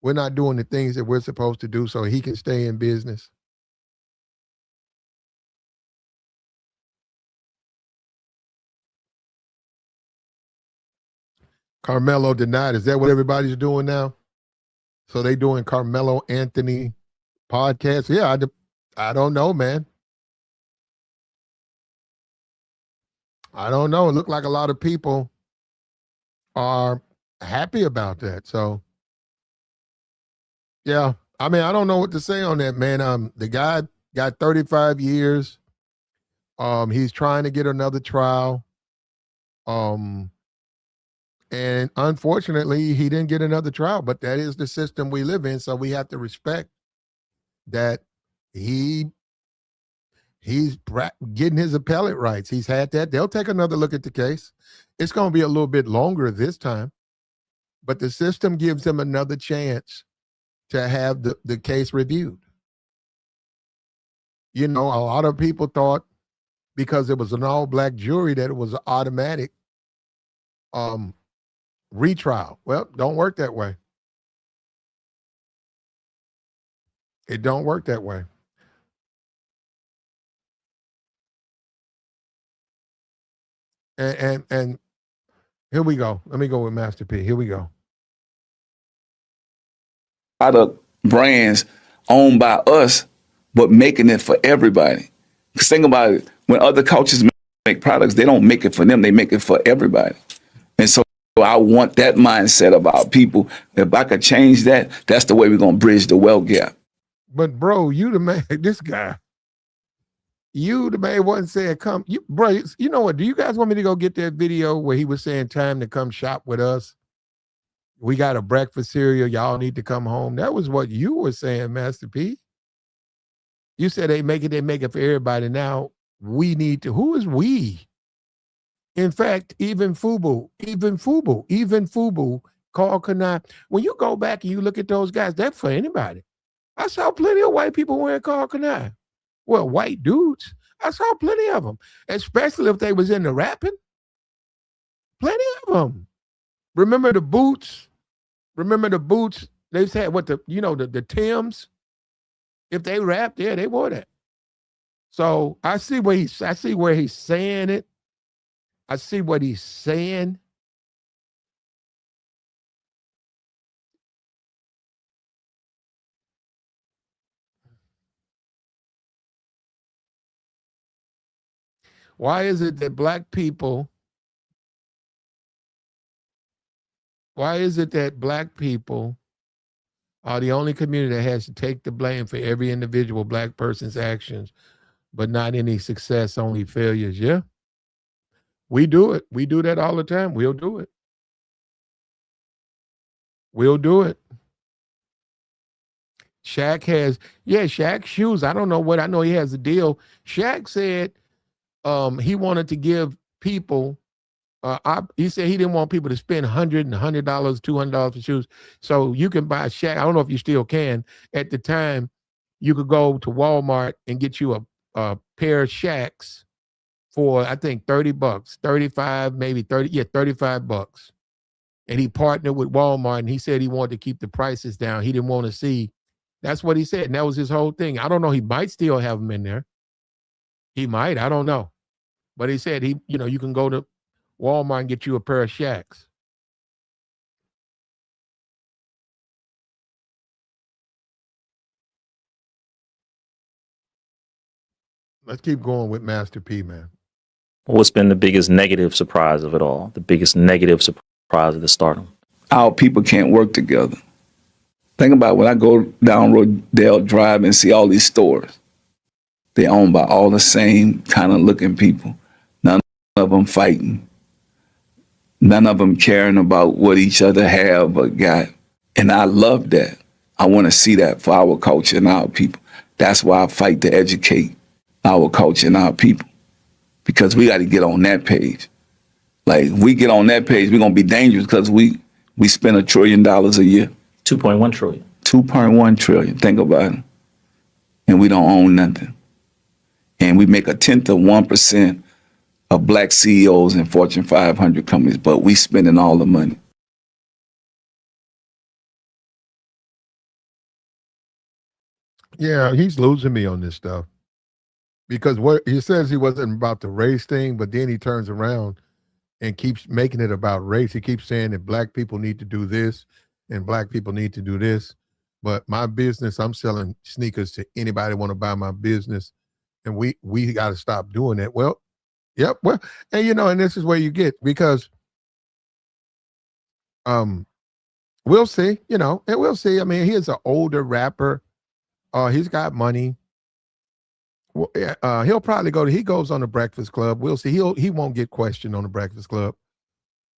We're not doing the things that we're supposed to do so he can stay in business. Carmelo denied. Is that what everybody's doing now? So they doing Carmelo Anthony podcast? Yeah, I don't know, man. I don't know. It looked like a lot of people are happy about that. So, yeah. I mean, I don't know what to say on that, man. The guy got 35 years. He's trying to get another trial. And unfortunately, he didn't get another trial, but that is the system we live in. So we have to respect that he's getting his appellate rights. He's had that. They'll take another look at the case. It's going to be a little bit longer this time, but the system gives him another chance to have the case reviewed. You know, a lot of people thought because it was an all-black jury that it was an automatic retrial. Well, don't work that way. It don't work that way. And here we go. Let me go with Master P. Here we go. A lot of brands owned by us, but making it for everybody. Because think about it, when other coaches make products, they don't make it for them, they make it for everybody. And so I want that mindset about people. If I could change that, that's the way we're going to bridge the wealth gap. But bro, you the man, this guy, you the man wasn't saying come, bro, you know what, do you guys want me to go get that video where he was saying time to come shop with us? We got a breakfast cereal, y'all need to come home. That was what you were saying, Master P. You said they make it for everybody. Now we need to, who is we? In fact, even Fubu, Carl Kanai. When you go back and you look at those guys, that's for anybody. I saw plenty of white people wearing Carl Kanai. Well, white dudes. I saw plenty of them, especially if they was into rapping. Plenty of them. Remember the boots? They said what the Timbs. If they rapped, yeah, they wore that. So I see where he's saying it. I see what he's saying. Why is it that black people are the only community that has to take the blame for every individual black person's actions, but not any success, only failures? Yeah. We do it. We do that all the time. We'll do it. Shaq shoes. I don't know what, I know he has a deal. Shaq said he wanted to give people, he said he didn't want people to spend $100, $200 for shoes. So you can buy Shaq. I don't know if you still can. At the time, you could go to Walmart and get you a pair of Shaqs for, I think, $30, 35, maybe 30, yeah, $35. And he partnered with Walmart, and he said he wanted to keep the prices down. He didn't want to see. That's what he said. And that was his whole thing. I don't know. He might still have them in there. He might. I don't know. But he said you can go to Walmart and get you a pair of Shaqs. Let's keep going with Master P, man. What's been the biggest negative surprise of it all? The biggest negative surprise of the stardom? Our people can't work together. Think about when I go down Rodale Drive and see all these stores. They owned by all the same kind of looking people. None of them fighting. None of them caring about what each other have or got. And I love that. I want to see that for our culture and our people. That's why I fight to educate our culture and our people. Because we got to get on that page. Like, if we get on that page, we're going to be dangerous because we spend $1 trillion a year. 2.1 trillion. 2.1 trillion. Think about it. And we don't own nothing. And we make 0.1% of black CEOs in Fortune 500 companies, but we spending all the money. Yeah, he's losing me on this stuff. Because what he says, he wasn't about the race thing, but then he turns around and keeps making it about race. He keeps saying that black people need to do this and black people need to do this. But my business, I'm selling sneakers to anybody want to buy my business. And we got to stop doing that. Well, yep. Well, and and this is where you get, because we'll see, and we'll see. I mean, he's an older rapper. He's got money. He'll probably he goes on the Breakfast Club. We'll see. He won't get questioned on the Breakfast Club.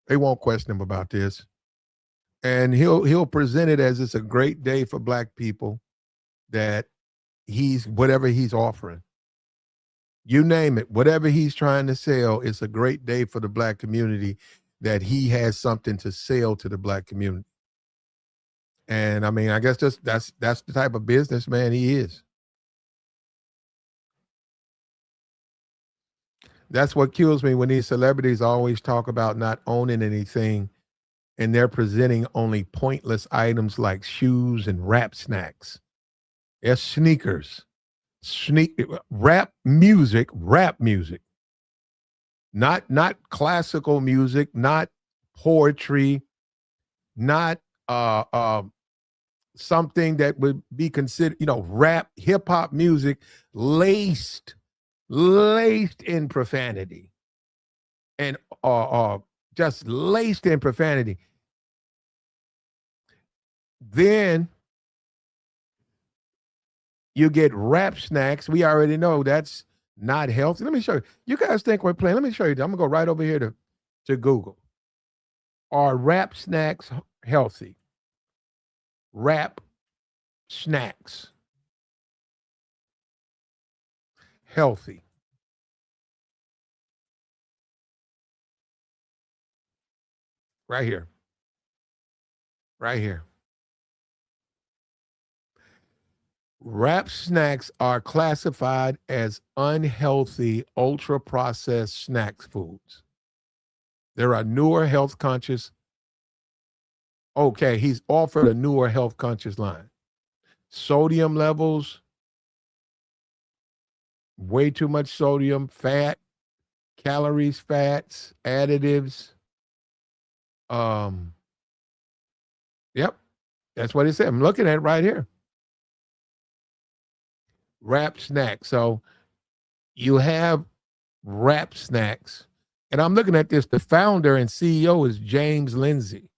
They won't question him about this. And he'll present it as it's a great day for black people, that whatever he's offering. You name it, whatever he's trying to sell, it's a great day for the black community, that he has something to sell to the black community. And I mean, I guess that's the type of businessman he is. That's what kills me, when these celebrities always talk about not owning anything, and they're presenting only pointless items like shoes and rap snacks. They're sneakers, rap music, not classical music, not poetry, not something that would be considered, rap, hip hop music laced in profanity, and just laced in profanity. Then you get rap snacks. We already know that's not healthy. Let me show you. You guys think we're playing? Let me show you. I'm gonna go right over here to Google. Are rap snacks healthy? Rap snacks healthy? Right here. Right here. Wrap snacks are classified as unhealthy, ultra-processed snacks foods. There are newer health conscious. Okay, he's offered a newer health conscious line. Sodium levels, way too much sodium, fat, calories, fats, additives. Yep, that's what it said. I'm looking at it right here. Wrap snacks. So you have wrap snacks, and I'm looking at this. The founder and CEO is James Lindsay.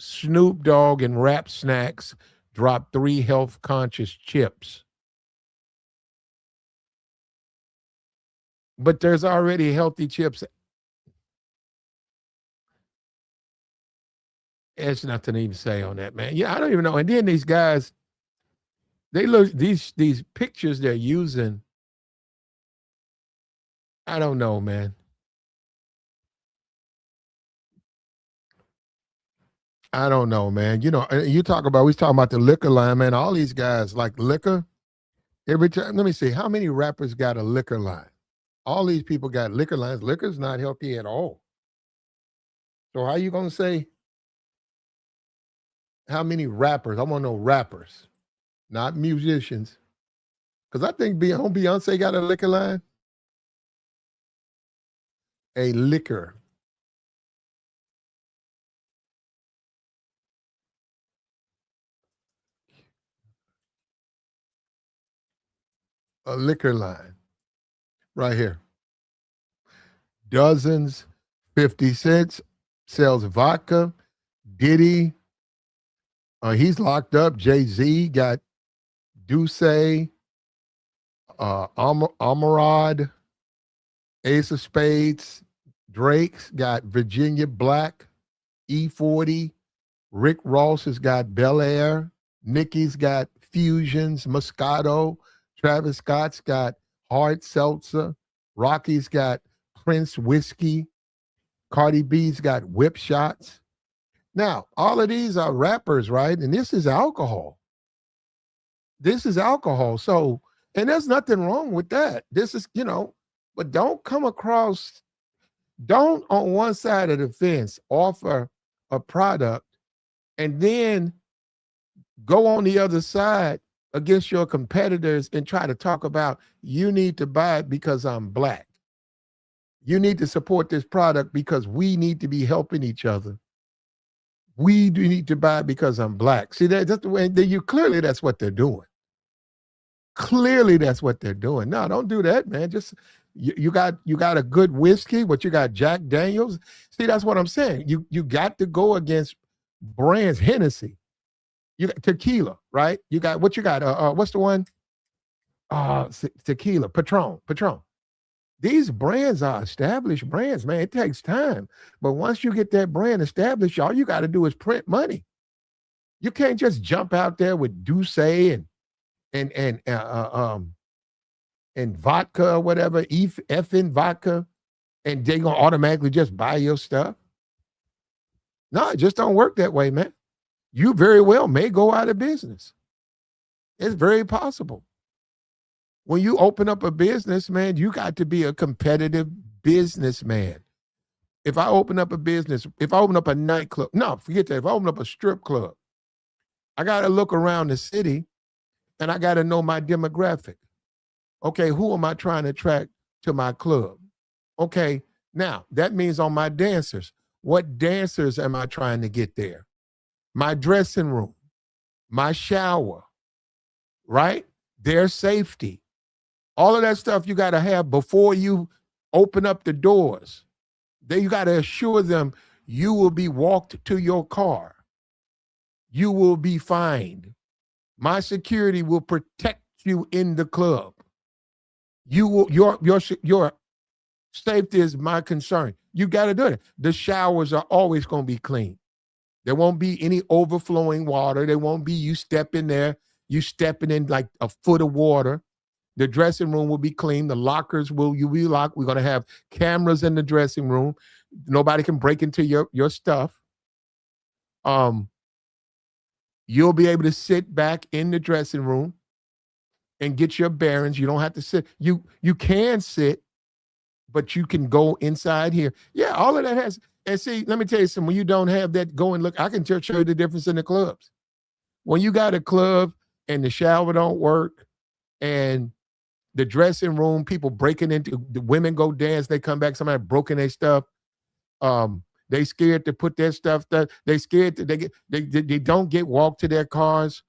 Snoop Dogg and Wrap Snacks dropped 3 health conscious chips. But there's already healthy chips. There's nothing to even say on that, man. Yeah, I don't even know. And then these guys, they look, these pictures they're using, I don't know, man. I don't know, man. You was talking about the liquor line, man. All these guys like liquor. Every time, let me see, how many rappers got a liquor line? All these people got liquor lines. Liquor's not healthy at all. So how you gonna say how many rappers? I want to know rappers, not musicians. Because I think Beyonce got a liquor line. A liquor. A liquor line. Right here. Dozens, 50 cents, sells vodka. Diddy, he's locked up. Jay-Z got Douce. Amarad, Ace of Spades. Drake's got Virginia Black, E40. Rick Ross has got Bel Air. Nicky's got Fusions, Moscato. Travis Scott's got Hard Seltzer. Rocky's got Prince Whiskey. Cardi B's got Whip Shots. Now, all of these are rappers, right? And this is alcohol. This is alcohol. So, and there's nothing wrong with that. This is, but don't come across, don't on one side of the fence offer a product and then go on the other side against your competitors and try to talk about, you need to buy it because I'm Black. You need to support this product because we need to be helping each other. We do need to buy it because I'm Black. See, that's the way clearly that's what they're doing. Clearly that's what they're doing. No, don't do that, man. Just you got a good whiskey, but you got Jack Daniels. See, that's what I'm saying. You got to go against brands. Hennessy. You got tequila, right? You got what you got? What's the one? Tequila, Patron. These brands are established brands, man. It takes time. But once you get that brand established, all you got to do is print money. You can't just jump out there with Douce and vodka or whatever, effing vodka, and they're going to automatically just buy your stuff. No, it just don't work that way, man. You very well may go out of business. It's very possible. When you open up a business, man, you got to be a competitive businessman. If I open up a business, if I open up a nightclub, no, forget that. If I open up a strip club, I got to look around the city and I got to know my demographic. Okay, who am I trying to attract to my club? Okay, now that means on my dancers. What dancers am I trying to get there? My dressing room, my shower, right? Their safety. All of that stuff you got to have before you open up the doors. Then you got to assure them you will be walked to your car. You will be fined. My security will protect you in the club. You will, your safety is my concern. You got to do it. The showers are always going to be clean. There won't be any overflowing water. There won't be you stepping there, you stepping in like a foot of water. The dressing room will be clean. The lockers will you be locked. We're going to have cameras in the dressing room. Nobody can break into your stuff. You'll be able to sit back in the dressing room and get your bearings. You don't have to sit. You can sit, but you can go inside here. Yeah, all of that has. And see, let me tell you something. When you don't have that, go and look. I can show you the difference in the clubs. When you got a club and the shower don't work and the dressing room, people breaking into, the women go dance, they come back, somebody broken their stuff. They scared to put their stuff there. They scared that they don't get walked to their cars.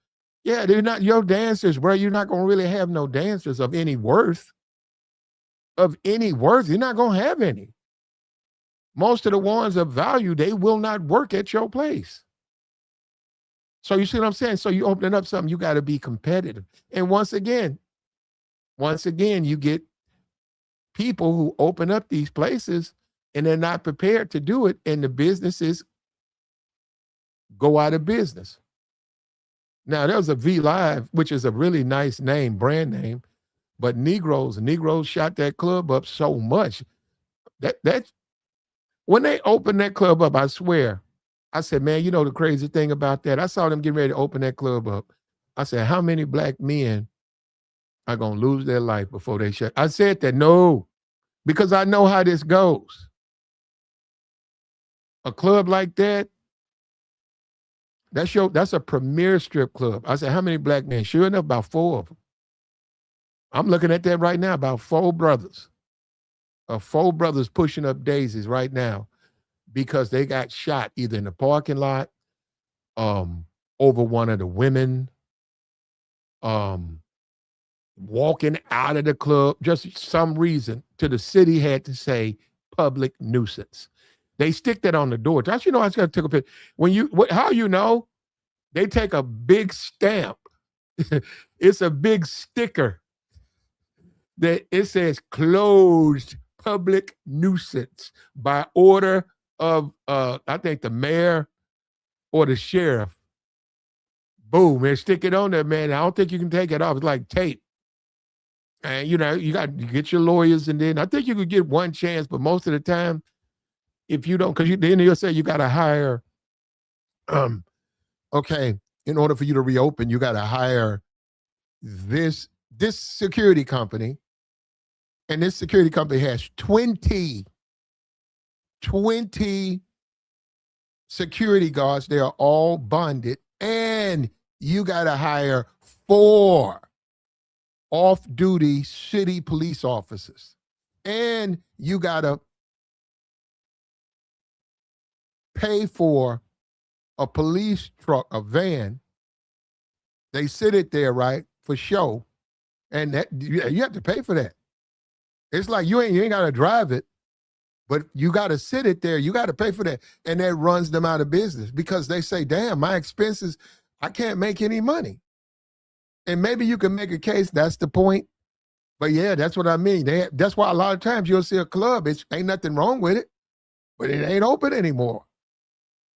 Yeah, they're not your dancers, bro. You're not going to really have no dancers of any worth. Of any worth, you're not going to have any. Most of the ones of value, they will not work at your place. So you see what I'm saying? So you opening up something, you got to be competitive. And once again, you get people who open up these places and they're not prepared to do it, and the businesses go out of business. Now, there's a V Live, which is a really nice name, brand name, but Negroes shot that club up so much that when they opened that club up, I swear, I said, man, you know the crazy thing about that? I saw them getting ready to open that club up. I said, how many Black men are going to lose their life before they shut? I said that, no, because I know how this goes. A club like that, that's a premier strip club. I said, how many Black men? Sure enough, about 4 of them. I'm looking at that right now, about 4 brothers. 4 brothers pushing up daisies right now because they got shot either in the parking lot, over one of the women, walking out of the club, just some reason to the city had to say public nuisance. They stick that on the door. Don't you know I was going to take a picture? How you know? They take a big stamp. It's a big sticker. that it says closed public nuisance by order of I think the mayor or the sheriff. Boom, and stick it on there, man. I don't think you can take it off. It's like tape. And you get your lawyers, and then I think you could get one chance, but most of the time, if you don't, because then you'll say you got to hire. Okay, in order for you to reopen, you got to hire this security company, and this security company has 20 security guards. They are all bonded, and you got to hire 4 off-duty city police officers, and you got to pay for a police truck, a van. They sit it there, right, for show, and that you have to pay for that. It's like you ain't got to drive it, but you got to sit it there. You got to pay for that, and that runs them out of business because they say, "Damn, my expenses, I can't make any money." And maybe you can make a case. That's the point. But yeah, that's what I mean. That's why a lot of times you'll see a club. It ain't nothing wrong with it, but it ain't open anymore.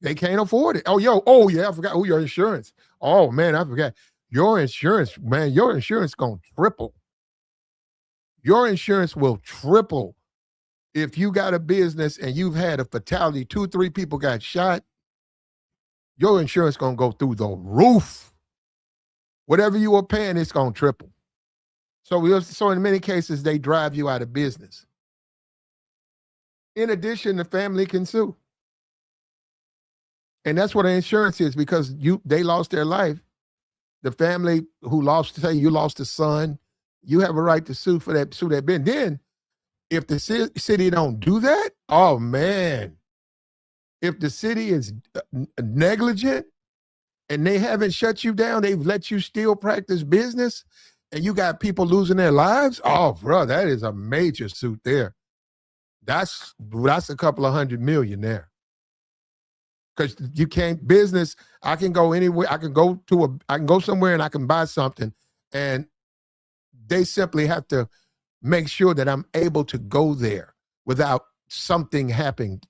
They can't afford it. Oh, yeah, I forgot. Oh, your insurance. Oh, man, I forgot. Your insurance, man, your insurance going to triple. Your insurance will triple if you got a business and you've had a fatality, 2, 3 people got shot. Your insurance going to go through the roof. Whatever you were paying, it's going to triple. So in many cases, they drive you out of business. In addition, the family can sue. And that's what an insurance is, because they lost their life. The family who lost, say you lost a son, you have a right to sue that bill. Then, if the city don't do that, oh man, if the city is negligent and they haven't shut you down, they've let you still practice business, and you got people losing their lives, oh bro, that is a major suit there. That's a couple of $100 million there. Because you can't business. I can go anywhere. I can go somewhere and I can buy something, and they simply have to make sure that I'm able to go there without something happening,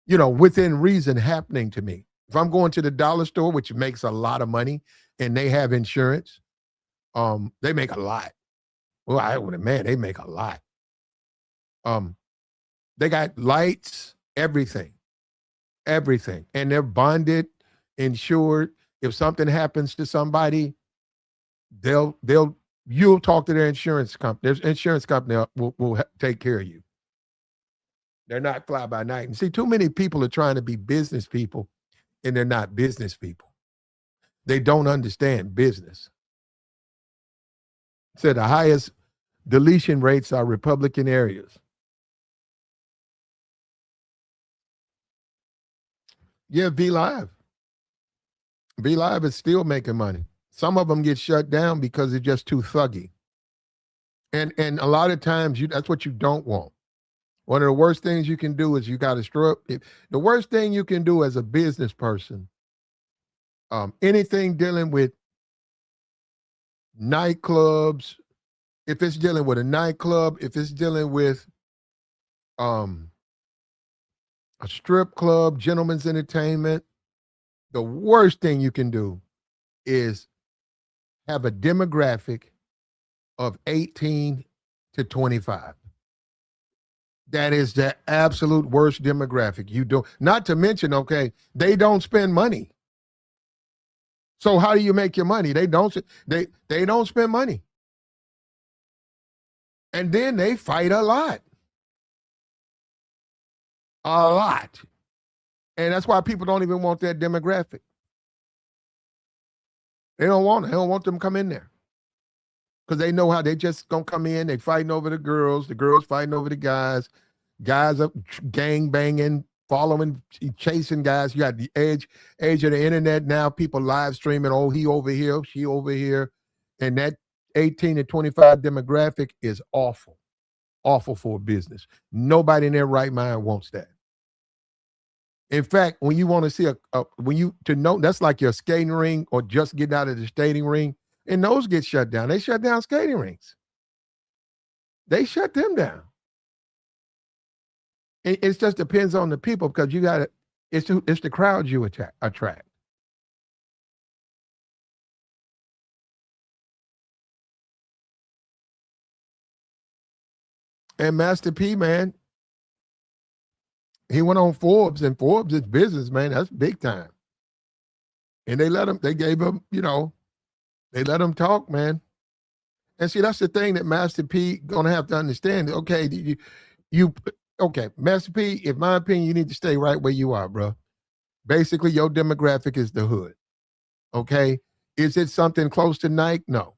within reason happening to me. If I'm going to the dollar store, which makes a lot of money, and they have insurance, they make a lot. Well, they make a lot. They got lights, everything. And they're bonded, insured. If something happens to somebody, you'll talk to their insurance company. Their insurance company will take care of you. They're not fly by night. And see, too many people are trying to be business people, and they're not business people. They don't understand business. So the highest deletion rates are Republican areas. Yeah, Be Live. Be Live is still making money. Some of them get shut down because they're just too thuggy. And a lot of times that's what you don't want. One of the worst things you can do is you got to the worst thing you can do as a business person, anything dealing with nightclubs, if it's dealing with a nightclub, if it's dealing with a strip club, gentlemen's entertainment, the worst thing you can do is have a demographic of 18 to 25. That is the absolute worst demographic. Not to mention, they don't spend money. So how do you make your money? They don't spend money. And then they fight a lot. A lot. And that's why people don't even want that demographic. They don't want it. They don't want them to come in there. Because they know how they just going to come in. They fighting over the girls fighting over the guys. Guys are gang banging, following, chasing guys. You got the age of the internet now. People live streaming. Oh, he over here, she over here. And that 18 to 25 demographic is awful. Awful for a business. Nobody in their right mind wants that. In fact, when you want to see that's like your skating ring or just getting out of the skating ring, and those get shut down. They shut down skating rings. They shut them down. It just depends on the people because you got to, it's the crowd you attract. And Master P, man, he went on Forbes, and Forbes is business, man. That's big time. And they gave him, they let him talk, man. And see, that's the thing that Master P gonna have to understand. Okay, okay, Master P, in my opinion, you need to stay right where you are, bro. Basically, your demographic is the hood. Okay, is it something close to Nike? No,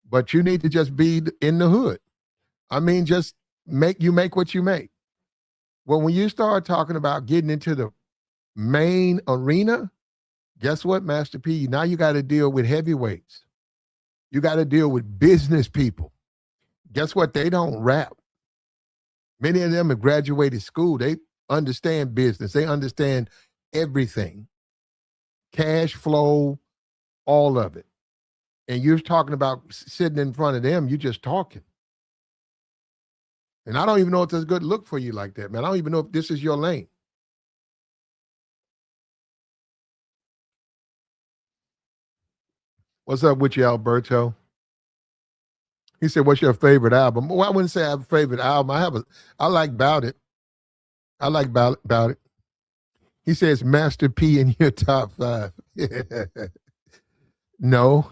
but you need to just be in the hood. I mean, just make what you make. Well, when you start talking about getting into the main arena, guess what, Master P? Now you got to deal with heavyweights. You got to deal with business people. Guess what? They don't rap. Many of them have graduated school. They understand business. They understand everything. Cash flow, all of it. And you're talking about sitting in front of them, you're just talking. And I don't even know if that's a good look for you like that, man. I don't even know if this is your lane. What's up with you, Alberto? He said, what's your favorite album? Well, I wouldn't say I have a favorite album. I like Bout It. I like Bout It. He says Master P in your top 5. No.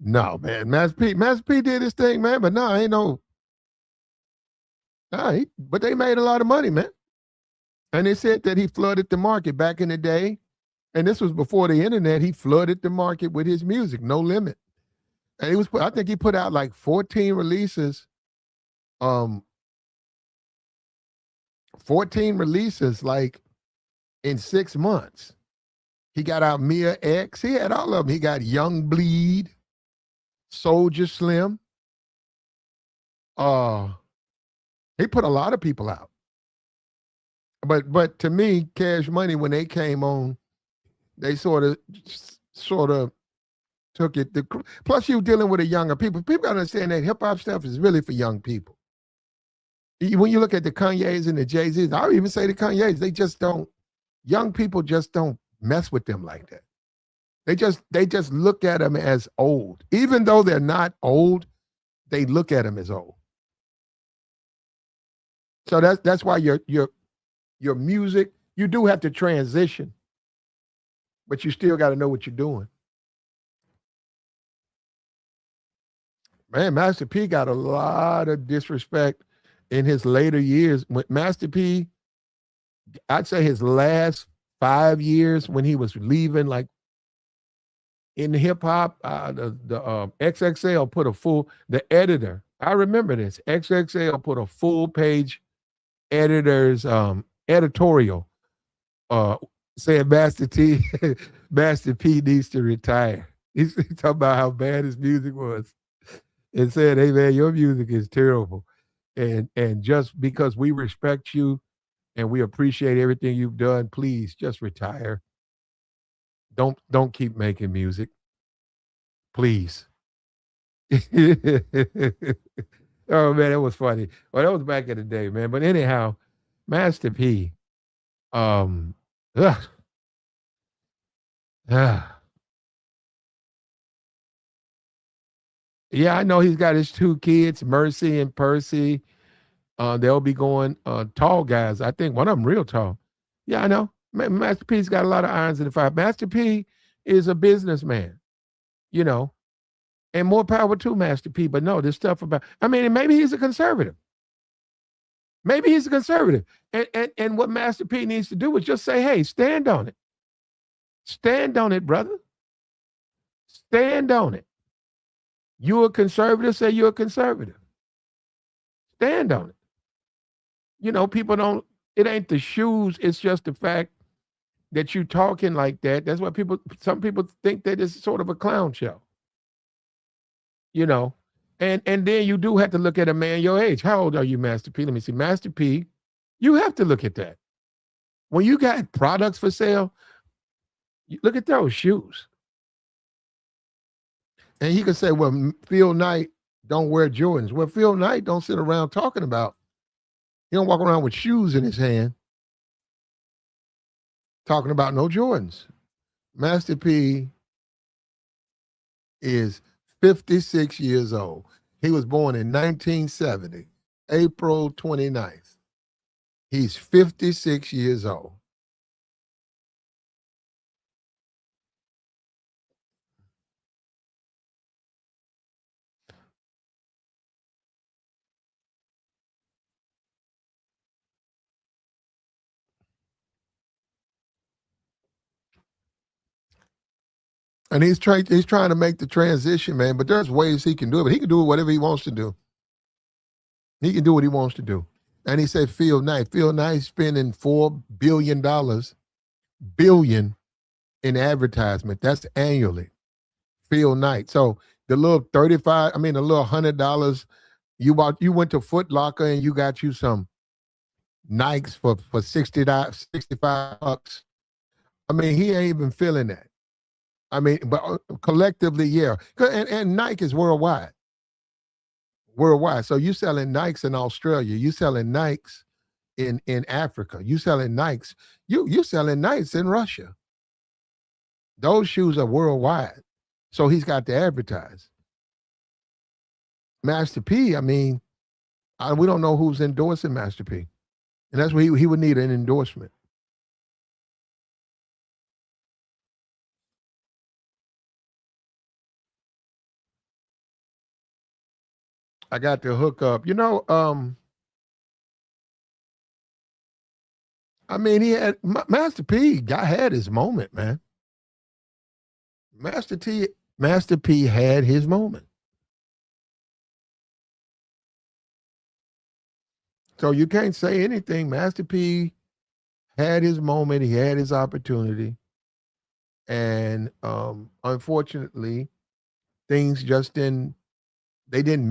No, man. Master P did his thing, man, but no, ain't no. But they made a lot of money, man. And they said that he flooded the market back in the day. And this was before the internet. He flooded the market with his music, No Limit. And I think he put out like 14 releases. 14 releases like in 6 months. He got out Mia X. He had all of them. He got Young Bleed, Soldier Slim. He put a lot of people out. But to me, Cash Money, when they came on, they sort of took it. Plus, you dealing with the younger people. People got to understand that hip hop stuff is really for young people. When you look at the Kanyes and the Jay-Z's, I would even say the Kanyes, they just don't. Young people just don't mess with them like that. They just look at them as old, even though they're not old. They look at them as old. So that's why your music, you do have to transition, but you still got to know what you're doing. Man, Master P got a lot of disrespect in his later years. Master P, I'd say his last 5 years when he was leaving, like in hip hop, the XXL put the editor, I remember this, XXL put a full page editor's editorial saying Master P needs to retire. He's talking about how bad his music was and said, hey man, your music is terrible. And just because we respect you and we appreciate everything you've done, please just retire. Don't keep making music. Please. Oh man, that was funny. Well, that was back in the day, man. But anyhow, Master P, yeah, I know he's got his 2 kids, Mercy and Percy. They'll be going tall guys. I think one of them real tall. Yeah, I know. Master P's got a lot of irons in the fire. Master P is a businessman, and more power to Master P. But no, this stuff about, maybe he's a conservative. Maybe he's a conservative. And what Master P needs to do is just say, hey, stand on it. Stand on it, brother. Stand on it. You a conservative, say you're a conservative. Stand on it. People don't, it ain't the shoes, it's just the fact that you talking like that. That's why some people think that it's sort of a clown show. And then you do have to look at a man your age. How old are you, Master P? Let me see. Master P, you have to look at that. When you got products for sale, look at those shoes. And he could say, well, Phil Knight don't wear Jordans. Well, Phil Knight don't sit around talking about, he don't walk around with shoes in his hand talking about no Jordans. Master P is 56 years old. He was born in 1970, April 29th. He's 56 years old. And he's trying to make the transition, man, but there's ways he can do it. But he can do whatever he wants to do. He can do what he wants to do. And he said Phil Knight spending $4 billion in advertisement. That's annually. Phil Knight. So the little $100, you went to Foot Locker and you got you some Nikes for $65. I mean, he ain't even feeling that. I mean, but collectively, yeah. And Nike is worldwide. Worldwide. So you selling Nikes in Australia, you selling Nikes in Africa, you selling Nikes, you selling Nikes in Russia. Those shoes are worldwide. So he's got to advertise. Master P, I mean, we don't know who's endorsing Master P. And that's where he would need an endorsement. I got to hook up. I mean, Master P had his moment, man. Master P had his moment. So you can't say anything. Master P had his moment. He had his opportunity. And unfortunately, things just didn't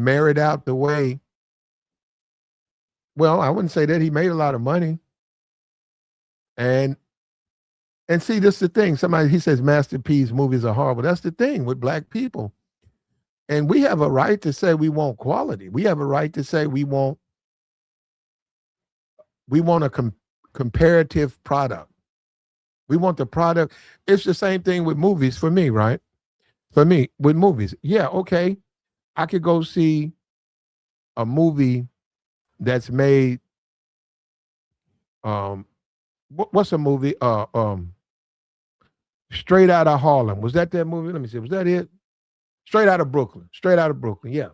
merit out the way. Well, I wouldn't say that. He made a lot of money. And see, this is the thing. He says Master P's movies are horrible. That's the thing with black people. And we have a right to say we want quality. We have a right to say we want a comparative product. We want the product. It's the same thing with movies for me, right? For me, with movies. Yeah, okay. I could go see a movie that's made, what's a movie? Straight Outta Harlem. Was that movie? Let me see. Was that it? Straight Outta Brooklyn. Straight Outta Brooklyn. Yeah.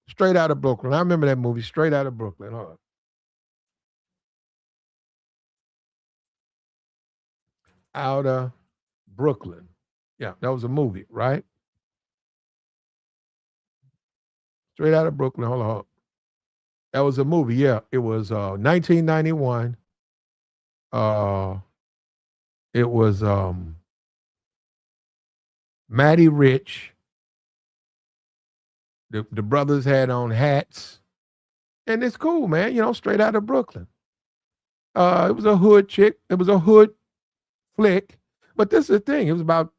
Straight Outta Brooklyn. I remember that movie, Straight Outta Brooklyn. Hold on. Outta Brooklyn. Yeah, that was a movie, right? Straight Outta Brooklyn. Hold on. That was a movie. Yeah, it was 1991. It was Matty Rich. The brothers had on hats. And it's cool, man. Straight out of Brooklyn. It was a hood chick. It was a hood flick. But this is the thing. It was about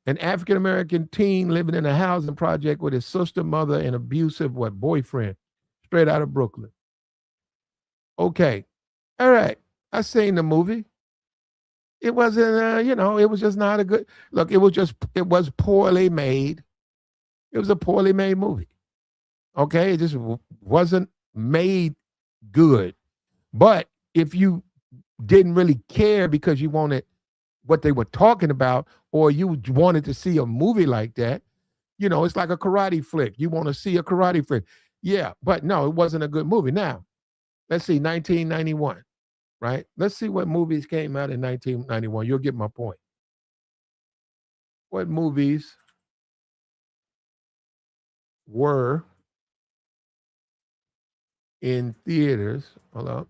an African-American teen living in a housing project with his sister, mother, and abusive boyfriend. Straight out of Brooklyn. Okay. All right. I seen the movie. It wasn't, it was just not a good look. It was poorly made. It was a poorly made movie. Okay. It just wasn't made good. But if you didn't really care because you wanted what they were talking about, or you wanted to see a movie like that, it's like a karate flick. You want to see a karate flick. Yeah. But no, it wasn't a good movie. Now, let's see, 1991. Right? Let's see what movies came out in 1991. You'll get my point. What movies were in theaters? Hold on.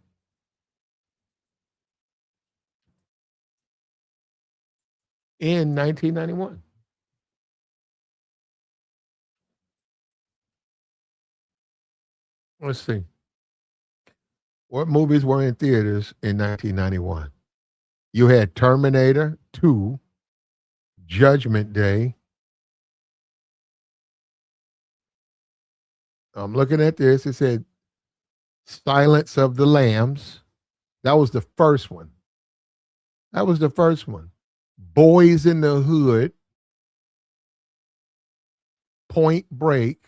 In 1991. Let's see. What movies were in theaters in 1991? You had Terminator 2, Judgment Day, I'm looking at this. It said Silence of the Lambs. That was the first one. That was the first one. Boys in the Hood. Point Break.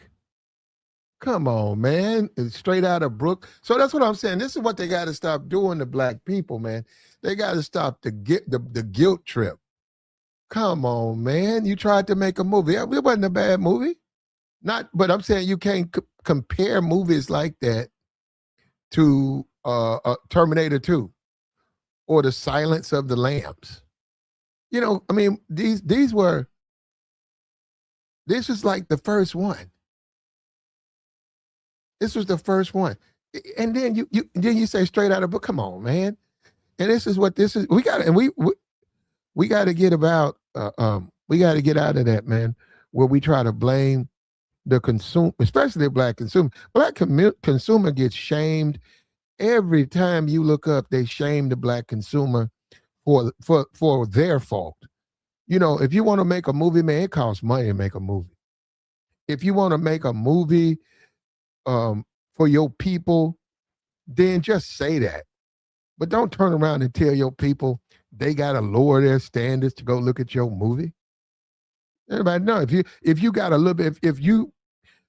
Come on, man. It's straight out of Brook. So that's what I'm saying. This is what they got to stop doing to black people, man. They got to stop the guilt trip. Come on, man. You tried to make a movie. It wasn't a bad movie. But I'm saying you can't compare movies like that to Terminator 2 or The Silence of the Lambs. You know, I mean, this is like the first one. This was the first one. And then you say straight out of book, come on, man. And this is what this is. We got to get about we got to get out of that, man, where we try to blame the consumer, especially the black consumer. Black consumer gets shamed every time you look up. They shame the black consumer for their fault. You know, if you want to make a movie, man, it costs money to make a movie. If you want to make a movie for your people, then just say that. But don't turn around and tell your people they gotta lower their standards to go look at your movie. Everybody know if you got a little bit, if you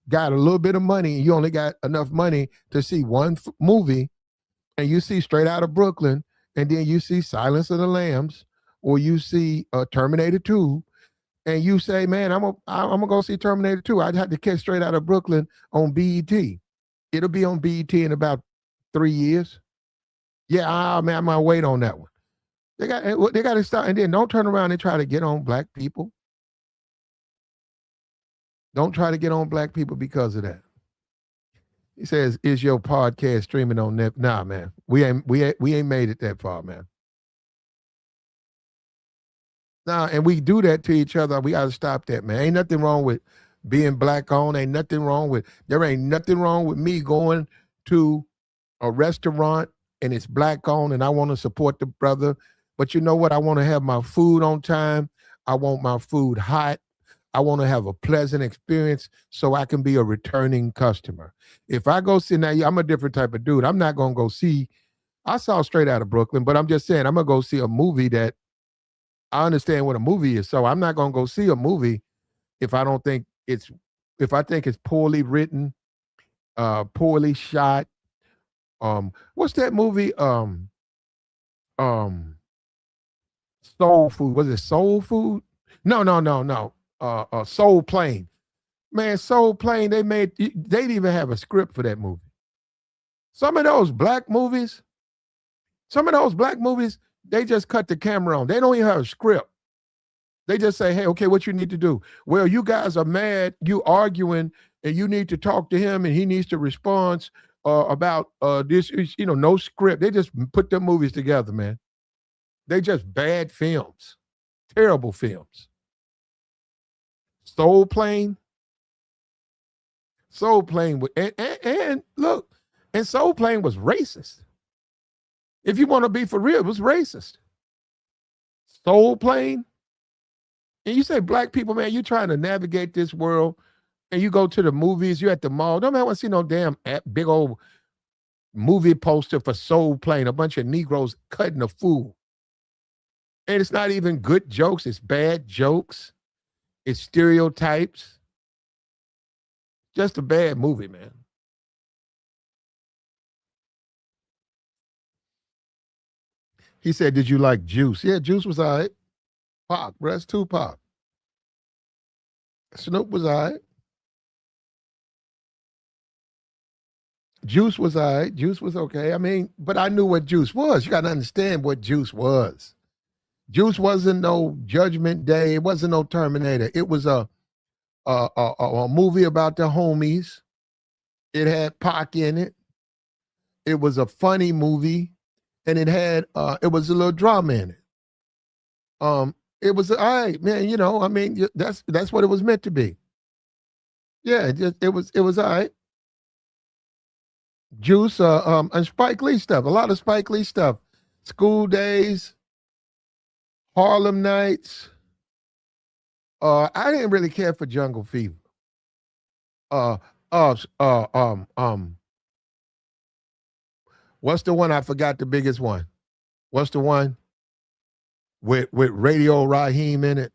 got a little bit of money, you only got enough money to see one movie, and you see Straight Outta Brooklyn, and then you see Silence of the Lambs, or you see Terminator 2, and you say, man, I'm gonna go see Terminator 2. I'd have to catch Straight Outta Brooklyn on BET. It'll be on BET in about 3 years. Yeah, man, I'm gonna wait on that one. They got to start, and then don't turn around and try to get on black people. Don't try to get on black people because of that. He says, "Is your podcast streaming on Net?" Nah, man, we ain't made it that far, man. Nah, and we do that to each other. We gotta stop that, man. Ain't nothing wrong with being black owned. There ain't nothing wrong with me going to a restaurant and it's black owned and I want to support the brother. But you know what? I want to have my food on time. I want my food hot. I want to have a pleasant experience so I can be a returning customer. If I go see, now I'm a different type of dude. I'm not going to go see, I saw Straight Outta Brooklyn, but I'm just saying I'm going to go see a movie that I understand what a movie is. So I'm not going to go see a movie if I think it's poorly written, poorly shot. What's that movie? Soul Food. Was it Soul Food? No. Soul Plane. Man, Soul Plane, they didn't even have a script for that movie. Some of those black movies, they just cut the camera on. They don't even have a script. They just say, hey, okay, what you need to do? Well, you guys are mad, you arguing, and you need to talk to him, and he needs to respond about this, no script. They just put their movies together, man. They just bad films, terrible films. Soul Plane, and look, and Soul Plane was racist. If you want to be for real, it was racist. Soul Plane. And you say black people, man, you trying to navigate this world and you go to the movies, you're at the mall. Don't want to see no damn big old movie poster for Soul Plane, a bunch of Negroes cutting a fool. And it's not even good jokes. It's bad jokes. It's stereotypes. Just a bad movie, man. He said, did you like Juice? Yeah, Juice was all right. Pac, bro, that's Tupac. Snoop was all right. Juice was all right. Juice was okay. I mean, but I knew what Juice was. You got to understand what Juice was. Juice wasn't no Judgment Day. It wasn't no Terminator. It was a movie about the homies. It had Pac in it. It was a funny movie, and it was a little drama in it. It was all right, man. I mean, that's what it was meant to be. Yeah, it was all right. Juice, and Spike Lee stuff. A lot of Spike Lee stuff. School Days, Harlem Nights. I didn't really care for Jungle Fever. uh, uh, um, um, what's the one? I forgot the biggest one. What's the one with Radio Raheem in it?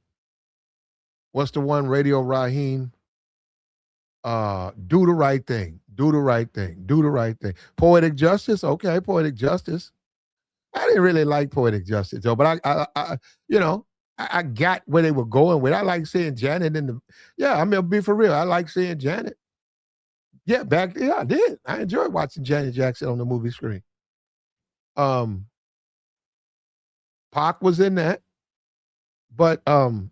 What's the one? Radio Raheem. Do the right thing. Do the right thing. Do the right thing. Poetic Justice. Okay, Poetic Justice. I didn't really like Poetic Justice though, but I you know, I got where they were going with. I like seeing Janet in the. Yeah, I'm gonna be for real. I like seeing Janet. Yeah, I did. I enjoyed watching Janet Jackson on the movie screen. Pac was in that, but Do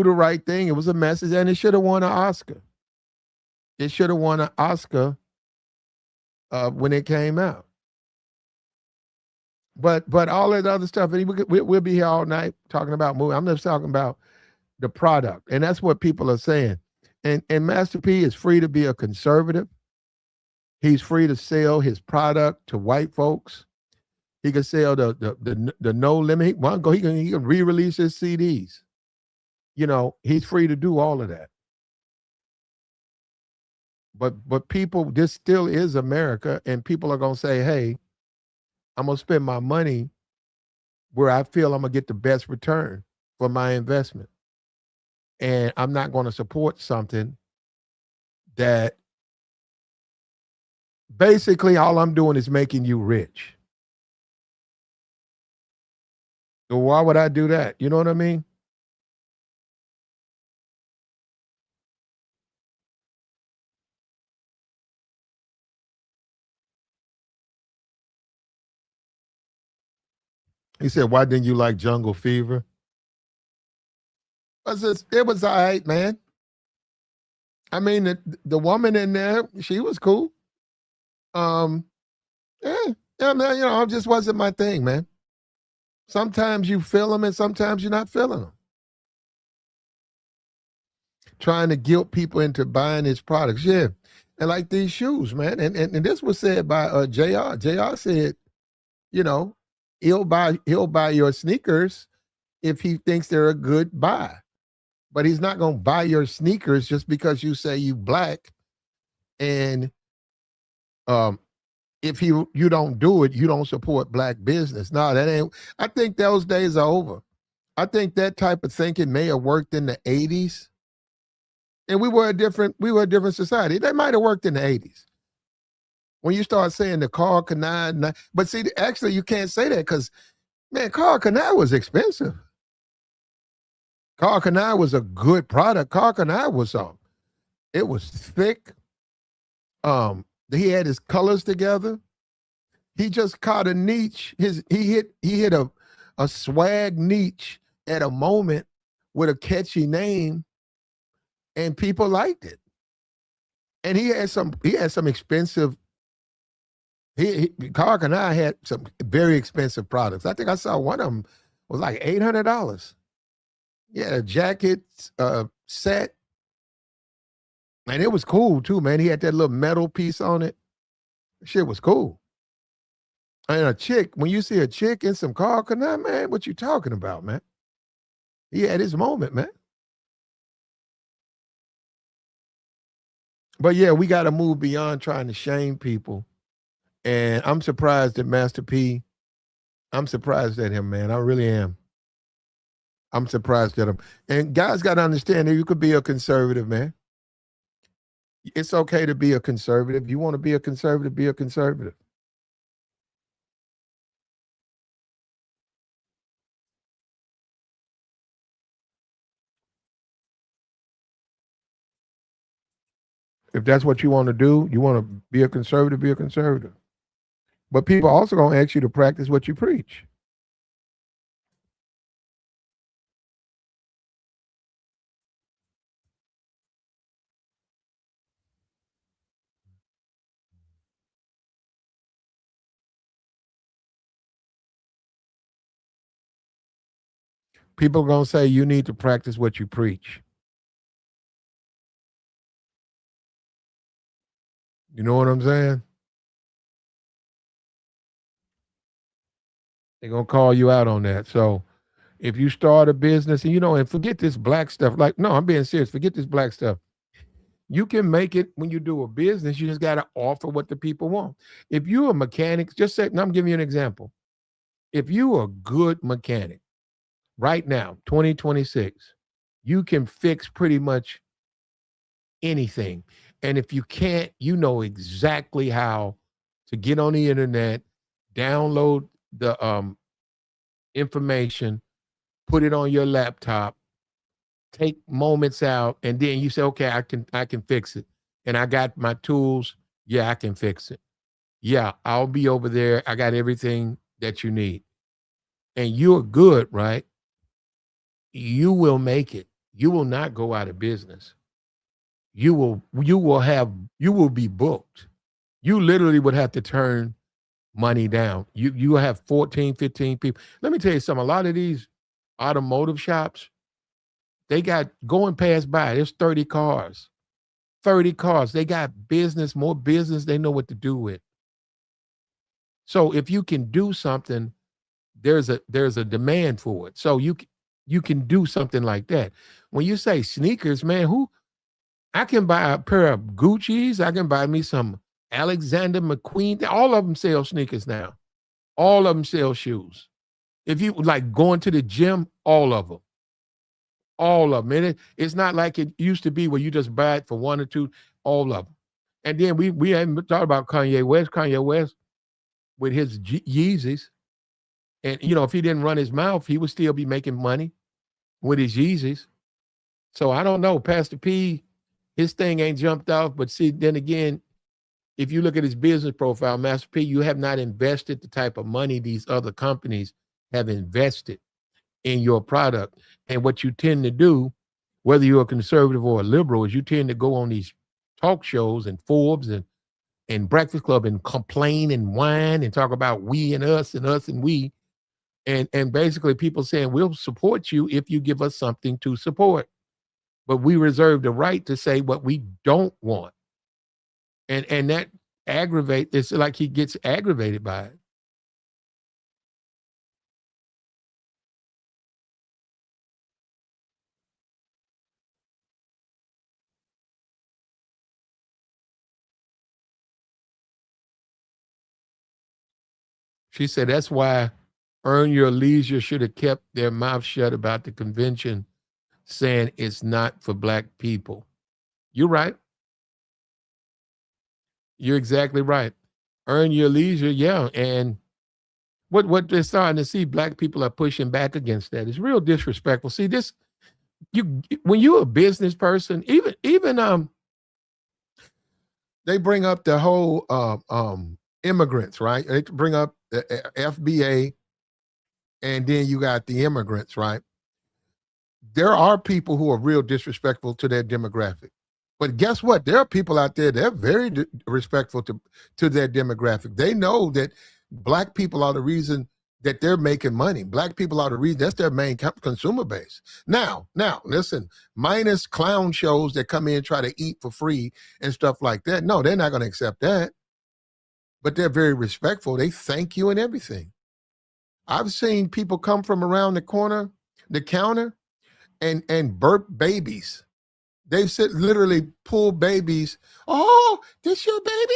the Right Thing. It was a message, and it should have won an Oscar. It should have won an Oscar when it came out. But all that other stuff, we'll be here all night talking about movie. I'm just talking about the product, and that's what people are saying. And Master P is free to be a conservative. He's free to sell his product to white folks. He can sell the No Limit. He can re-release his CDs. You know, he's free to do all of that. But people, this still is America, and people are gonna say, hey, I'm gonna spend my money where I feel I'm gonna get the best return for my investment. And I'm not gonna support something that basically all I'm doing is making you rich. So why would I do that? You know what I mean? He said, why didn't you like Jungle Fever? It was all right, man. I mean, the woman in there, she was cool. Yeah, man, you know, it just wasn't my thing, man. Sometimes you feel them and sometimes you're not feeling them. Trying to guilt people into buying his products. Yeah. And like these shoes, man. And this was said by JR. JR said, you know, he'll buy your sneakers if he thinks they're a good buy. But he's not gonna buy your sneakers just because you say you black. And if you don't do it, you don't support black business. No, that ain't. I think those days are over. I think that type of thinking may have worked in the 80s. And we were a different society. That might have worked in the 80s. When you start saying the Carl Kanai, but see, actually you can't say that because, man, Carl Kanai was expensive. Carl Kanai was a good product. Carl Kanai was it was thick. He had his colors together. He just caught a niche. He hit a swag niche at a moment with a catchy name, and people liked it. And he had some expensive. Carl Kanai had some very expensive products. I think I saw one of them was like $800. Yeah, a jacket set. And it was cool too, man. He had that little metal piece on it. Shit was cool. And a chick, when you see a chick in some Carl Kanai, man, what you talking about, man? He had his moment, man. But yeah, we got to move beyond trying to shame people. And I'm surprised at Master P. I'm surprised at him, man. I really am. I'm surprised at him. And guys got to understand that you could be a conservative, man. It's okay to be a conservative. You want to be a conservative, be a conservative. If that's what you want to do, you want to be a conservative, be a conservative. But people are also going to ask you to practice what you preach. People are going to say you need to practice what you preach. You know what I'm saying? They're going to call you out on that. So if you start a business and, and forget this black stuff, like, no, I'm being serious. Forget this black stuff. You can make it when you do a business. You just got to offer what the people want. If you're a mechanic, just say, I'm giving you an example. If you're a good mechanic right now, 2026, you can fix pretty much anything. And if you can't, you know exactly how to get on the internet, download the information, put it on your laptop, take moments out, and then you say, okay, I can fix it. And I got my tools. Yeah, I can fix it. Yeah, I'll be over there. I got everything that you need. And you're good, right? You will make it. You will not go out of business. You will be booked. You literally would have to turn money down. You will have 14, 15 people. Let me tell you something. A lot of these automotive shops, they got going past by. There's 30 cars. 30 cars. They got business, more business they know what to do with. So if you can do something, there's a demand for it. So you can do something like that. When you say sneakers, man, I can buy a pair of Gucci's, I can buy me some Alexander McQueen. All of them sell sneakers now. All of them sell shoes. If you like going to the gym, all of them. All of them. And it's not like it used to be where you just buy it for one or two, all of them. And then we haven't talked about Kanye West. Kanye West with his Yeezys. And, if he didn't run his mouth, he would still be making money with his Yeezys. So I don't know. Pastor P, his thing ain't jumped off. But see, then again, if you look at his business profile, Master P, you have not invested the type of money these other companies have invested in your product. And what you tend to do, whether you're a conservative or a liberal, is you tend to go on these talk shows and Forbes and Breakfast Club and complain and whine and talk about we and us and we. And basically people saying, we'll support you if you give us something to support. But we reserve the right to say what we don't want. And that it's like he gets aggravated by it. She said, that's why Earn Your Leisure should have kept their mouth shut about the convention, saying it's not for Black people. You're right. You're exactly right. Earn Your Leisure, yeah. And what they're starting to see, Black people are pushing back against that. It's real disrespectful. See, when you're a business person, even they bring up the whole immigrants, right? They bring up the FBA, and then you got the immigrants, right? There are people who are real disrespectful to their demographic. But guess what? There are people out there that are very respectful to their demographic. They know that Black people are the reason that they're making money. Black people are the reason. That's their main consumer base. Now, listen, minus clown shows that come in and try to eat for free and stuff like that. No, they're not going to accept that. But they're very respectful. They thank you and everything. I've seen people come from around the counter, and burp babies. They've literally pull babies. Oh, this your baby?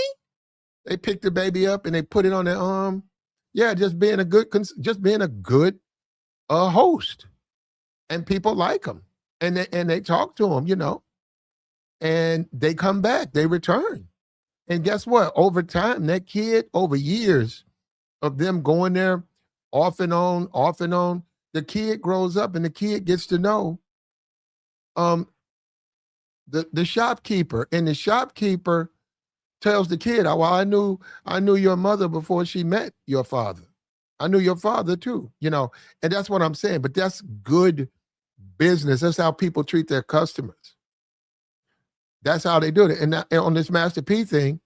They pick the baby up and they put it on their arm. Yeah, just being a good host, and people like them, and they talk to them, and they come back, they return, and guess what? Over time, that kid, over years of them going there, off and on, the kid grows up and the kid gets to know the shopkeeper, and the shopkeeper tells the kid, well, I knew your mother before she met your father. I knew your father too, and that's what I'm saying. But that's good business. That's how people treat their customers. That's how they do it. And on this Master P thing,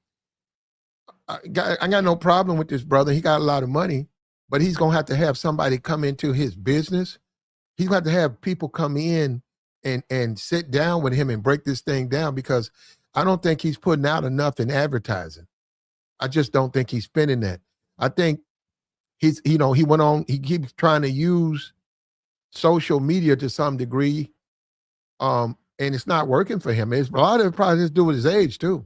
I got no problem with this brother. He got a lot of money, but he's going to have somebody come into his business. He's going to have people come in and sit down with him and break this thing down, because I don't think he's putting out enough in advertising. I just don't think he's spending that. I think he keeps trying to use social media to some degree and it's not working for him. It's a lot of it probably has to do with his age too.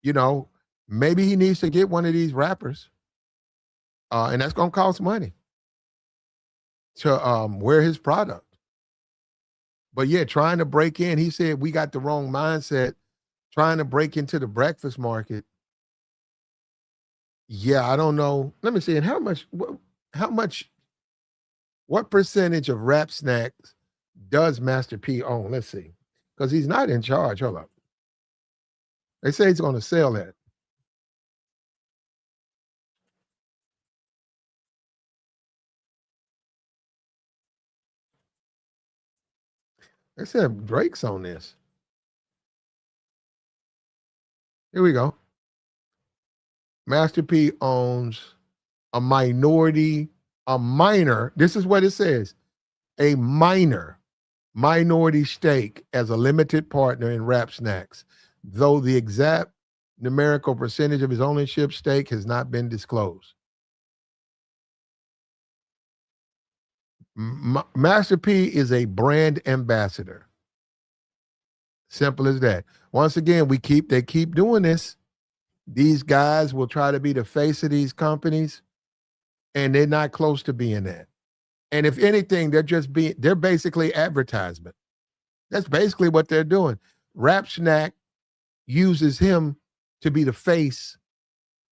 You know, maybe he needs to get one of these rappers, and that's gonna cost money to wear his product. But yeah, trying to break in, he said we got the wrong mindset, trying to break into the breakfast market. Yeah, I don't know. Let me see. And what percentage of Rap Snacks does Master P own? Let's see. Because he's not in charge. Hold up. They say he's going to sell that. They said Drake's on this. Here we go. Master P owns a minor. This is what it says. A minority stake as a limited partner in Rap Snacks, though the exact numerical percentage of his ownership stake has not been disclosed. Master P is a brand ambassador. Simple as that. Once again, they keep doing this. These guys will try to be the face of these companies, and they're not close to being that. And if anything, they're basically advertisement. That's basically what they're doing. Rap Snack uses him to be the face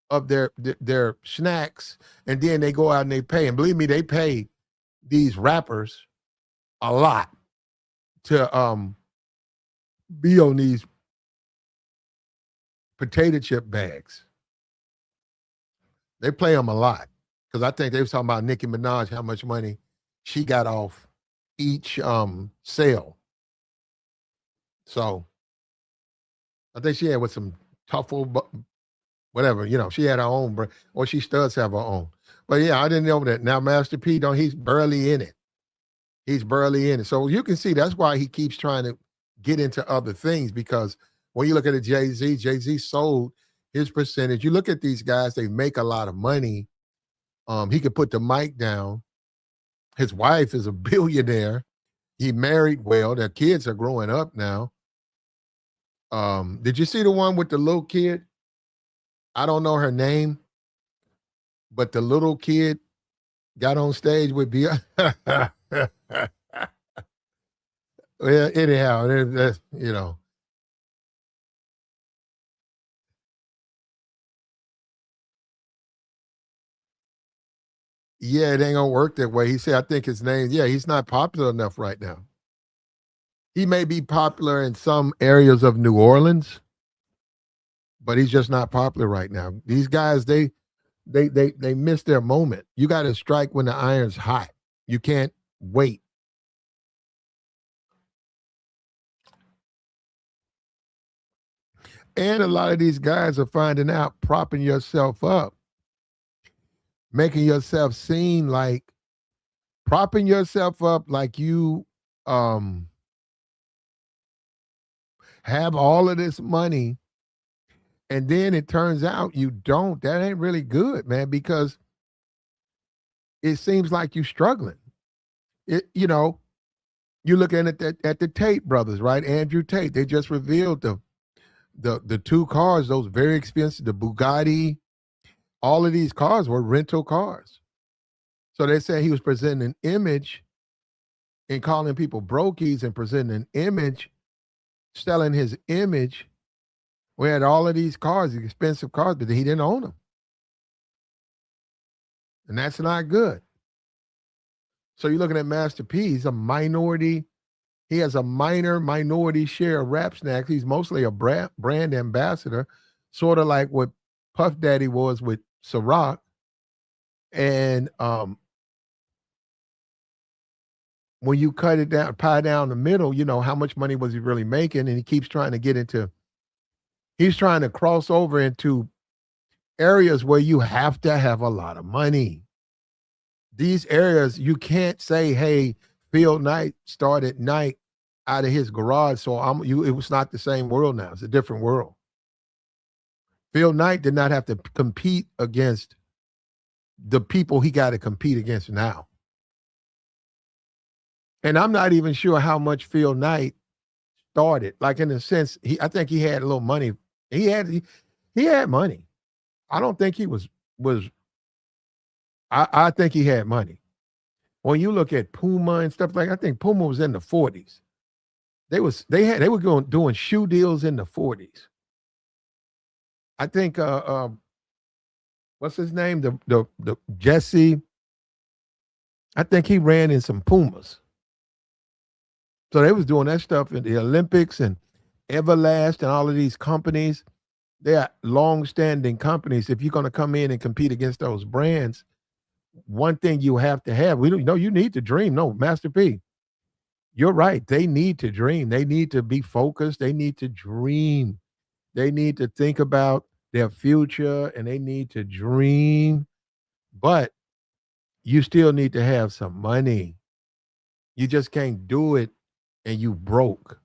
of their snacks, and then they go out and they pay. And believe me, they pay these rappers a lot to be on these potato chip bags. They play them a lot because I think they were talking about Nicki Minaj, how much money she got off each sale. So I think she had with some Tuffle, whatever, she had her own brand, or she does have her own. But yeah, I didn't know that. Now Master P, he's barely in it. He's barely in it. So you can see that's why he keeps trying to get into other things, because when you look at a Jay-Z sold his percentage. You look at these guys, they make a lot of money. He could put the mic down. His wife is a billionaire. He married well. Their kids are growing up now. Did you see the one with the little kid? I don't know her name, but the little kid got on stage with Beyonce. Well, anyhow, that's. Yeah, it ain't gonna work that way. He said, I think his name, he's not popular enough right now. He may be popular in some areas of New Orleans, but he's just not popular right now. These guys, they miss their moment. You got to strike when the iron's hot. You can't wait. And a lot of these guys are finding out propping yourself up, making yourself seem like propping yourself up like you have all of this money, and then it turns out you don't. That ain't really good, man, because it seems like you're struggling. You're looking at the Tate brothers, right? Andrew Tate. They just revealed the two cars, those very expensive, the Bugatti. All of these cars were rental cars. So they said he was presenting an image and calling people brokies and presenting an image, selling his image. We had all of these cars, expensive cars, but he didn't own them. And that's not good. So you're looking at Master P, he's a minority. He has a minority share of Rap Snacks. He's mostly a brand ambassador, sort of like what Puff Daddy was with Ciroc. And when you cut it down, pie down the middle, how much money was he really making? And he keeps trying to he's trying to cross over into areas where you have to have a lot of money. These areas, you can't say, hey, Phil Knight started Nike out of his garage, so it was not the same world now. It's a different world. Phil Knight did not have to compete against the people he got to compete against now. And I'm not even sure how much Phil Knight started. Like in a sense, I think he had a little money. He had money. I don't think he was I think he had money. When you look at Puma and stuff like, I think Puma was in the 40s. They were doing shoe deals in the 40s. I think what's his name? The Jesse. I think he ran in some Pumas. So they was doing that stuff in the Olympics and Everlast and all of these companies. They are long-standing companies. If you're going to come in and compete against those brands, one thing you have to have, we don't know, you need to dream. No, Master P, you're right. They need to dream. They need to be focused. They need to dream. They need to think about their future and they need to dream. But you still need to have some money. You just can't do it and you broke.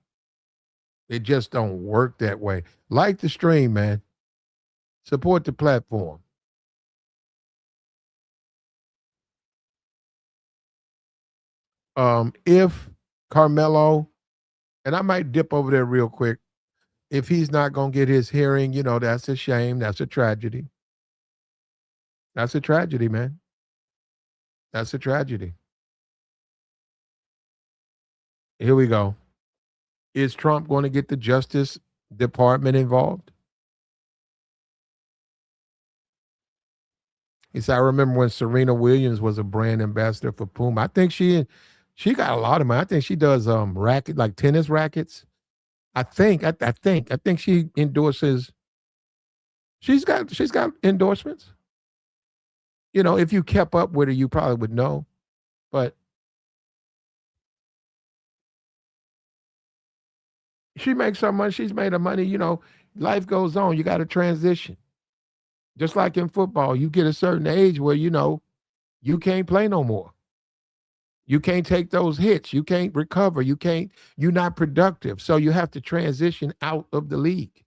It just don't work that way. Like the stream, man. Support the platform. If Carmelo, and I might dip over there real quick, if he's not going to get his hearing, that's a shame. That's a tragedy. That's a tragedy, man. That's a tragedy. Here we go. Is Trump going to get the Justice Department involved? He said, I remember when Serena Williams was a brand ambassador for Puma. I think she got a lot of money. I think she does like tennis rackets. I think she endorses. She's got endorsements. If you kept up with her, you probably would know. But she makes some money. She's made her money. Life goes on. You got to transition. Just like in football, you get a certain age where, you can't play no more. You can't take those hits. You can't recover. You're not productive. So you have to transition out of the league.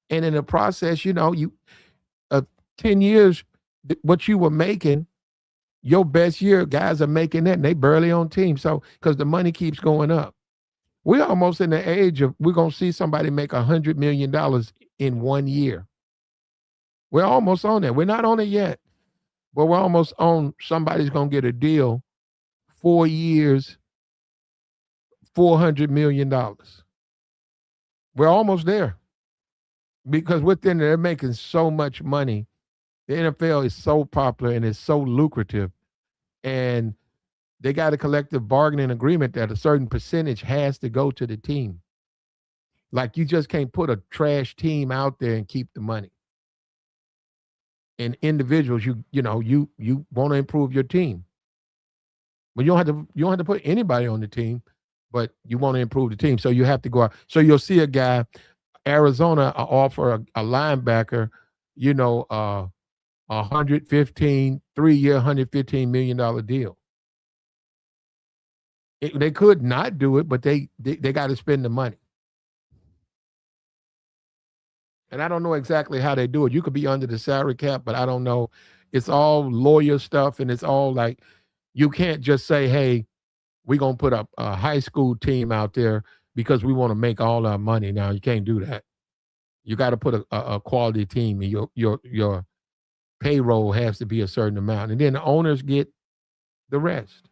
And in the process, 10 years, what you were making, your best year, guys are making that and they barely on team. So, because the money keeps going up. We're almost in the age of, we're going to see somebody make $100 million in 1 year. We're almost on that. We're not on it yet, but we're almost on. Somebody's going to get a deal, 4 years, $400 million. We're almost there because within they're making so much money. The NFL is so popular and it's so lucrative, and they got a collective bargaining agreement that a certain percentage has to go to the team. Like you just can't put a trash team out there and keep the money. And individuals, you want to improve your team. But you don't have to put anybody on the team, but you want to improve the team. So you have to go out. So you'll see a guy, Arizona offer a linebacker, 3-year, $115 million deal. They could not do it, but they got to spend the money. And I don't know exactly how they do it. You could be under the salary cap, but I don't know. It's all lawyer stuff, and it's all like, you can't just say, hey, we're going to put a high school team out there because we want to make all our money. Now, you can't do that. You got to put a quality team, and your payroll has to be a certain amount. And then the owners get the rest.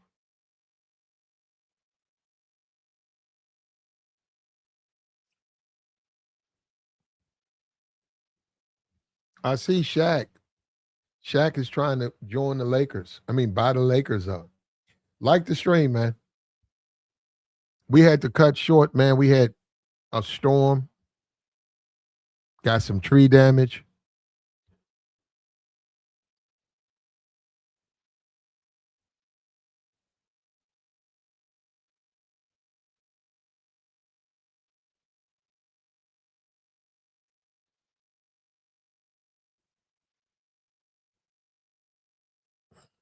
I see Shaq. Shaq is trying to join the Lakers. Buy the Lakers up. Like the stream, man. We had to cut short, man. We had a storm. Got some tree damage.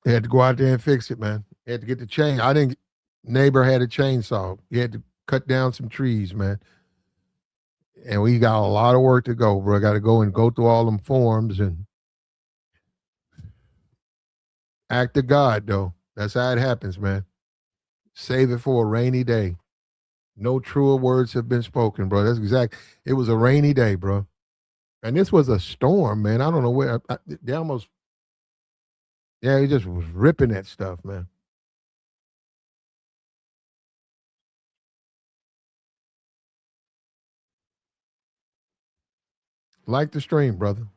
They had to go out there and fix it, man. They had to get the chain. Neighbor had a chainsaw. He had to cut down some trees, man. And we got a lot of work to go, bro. Got to go through all them forms and act of God, though. That's how it happens, man. Save it for a rainy day. No truer words have been spoken, bro. That's exact. It was a rainy day, bro. And this was a storm, man. I don't know where they almost, yeah, he just was ripping that stuff, man. Like the stream, brother.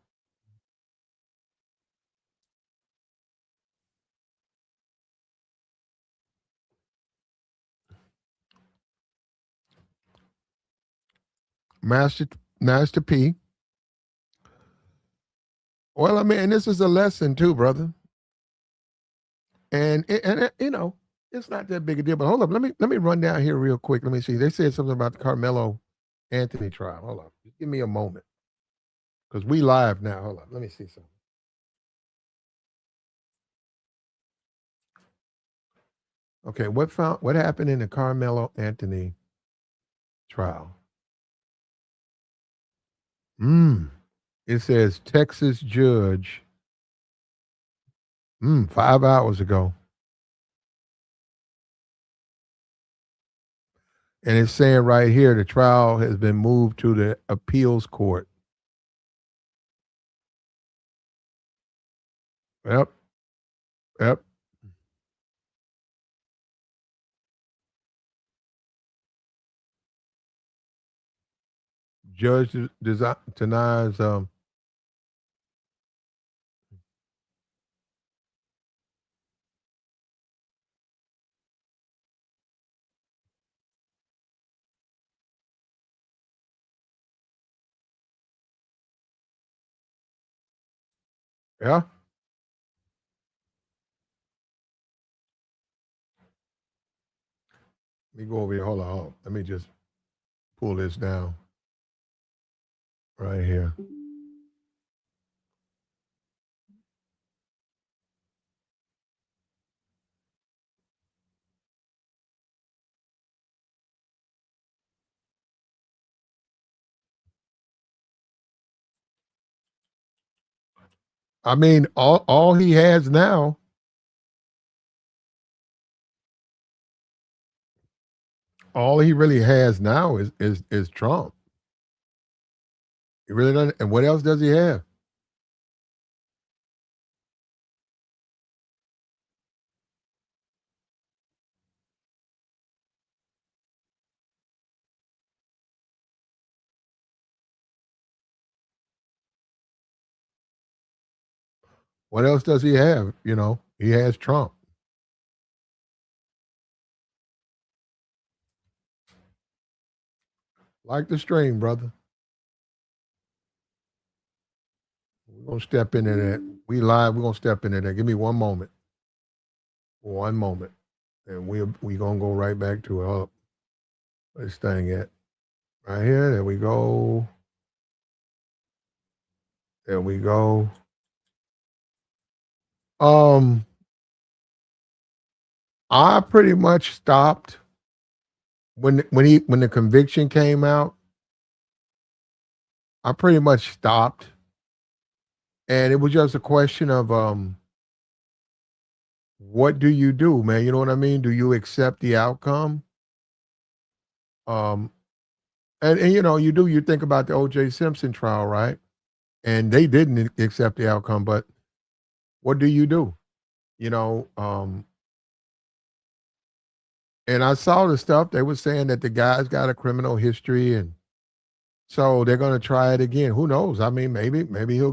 Master Master P. Well, I mean, and this is a lesson too, brother. And you know, it's not that big a deal. But hold up, let me run down here real quick. Let me see. They said something about the Carmelo Anthony trial. Hold up, just give me a moment because we live now. Hold up, let me see something. Okay, what happened in the Carmelo Anthony trial? It says Texas judge. 5 hours ago, and it's saying right here the trial has been moved to the appeals court. Yep, yep. Judge denies. Yeah. Let me go over here. Hold on. Let me just pull this down right here. I mean, all he has now, all he really has now is Trump. He really doesn't. And what else does he have? What else does he have? You know, he has Trump. Like the stream, brother. We're gonna step into that. We live. We're gonna step into that. Give me one moment. One moment, and we gonna go right back to it. Up this thing at right here. There we go. There we go. Um, I pretty much stopped when the conviction came out. I pretty much stopped, and it was just a question of what do you do, man? You know what I mean? Do you accept the outcome? Um, and you know, you think about the O.J. Simpson trial, right? And they didn't accept the outcome, but what do you do? You know, and I saw the stuff they were saying that the guy's got a criminal history, and so they're going to try it again. Who knows? I mean, maybe maybe he'll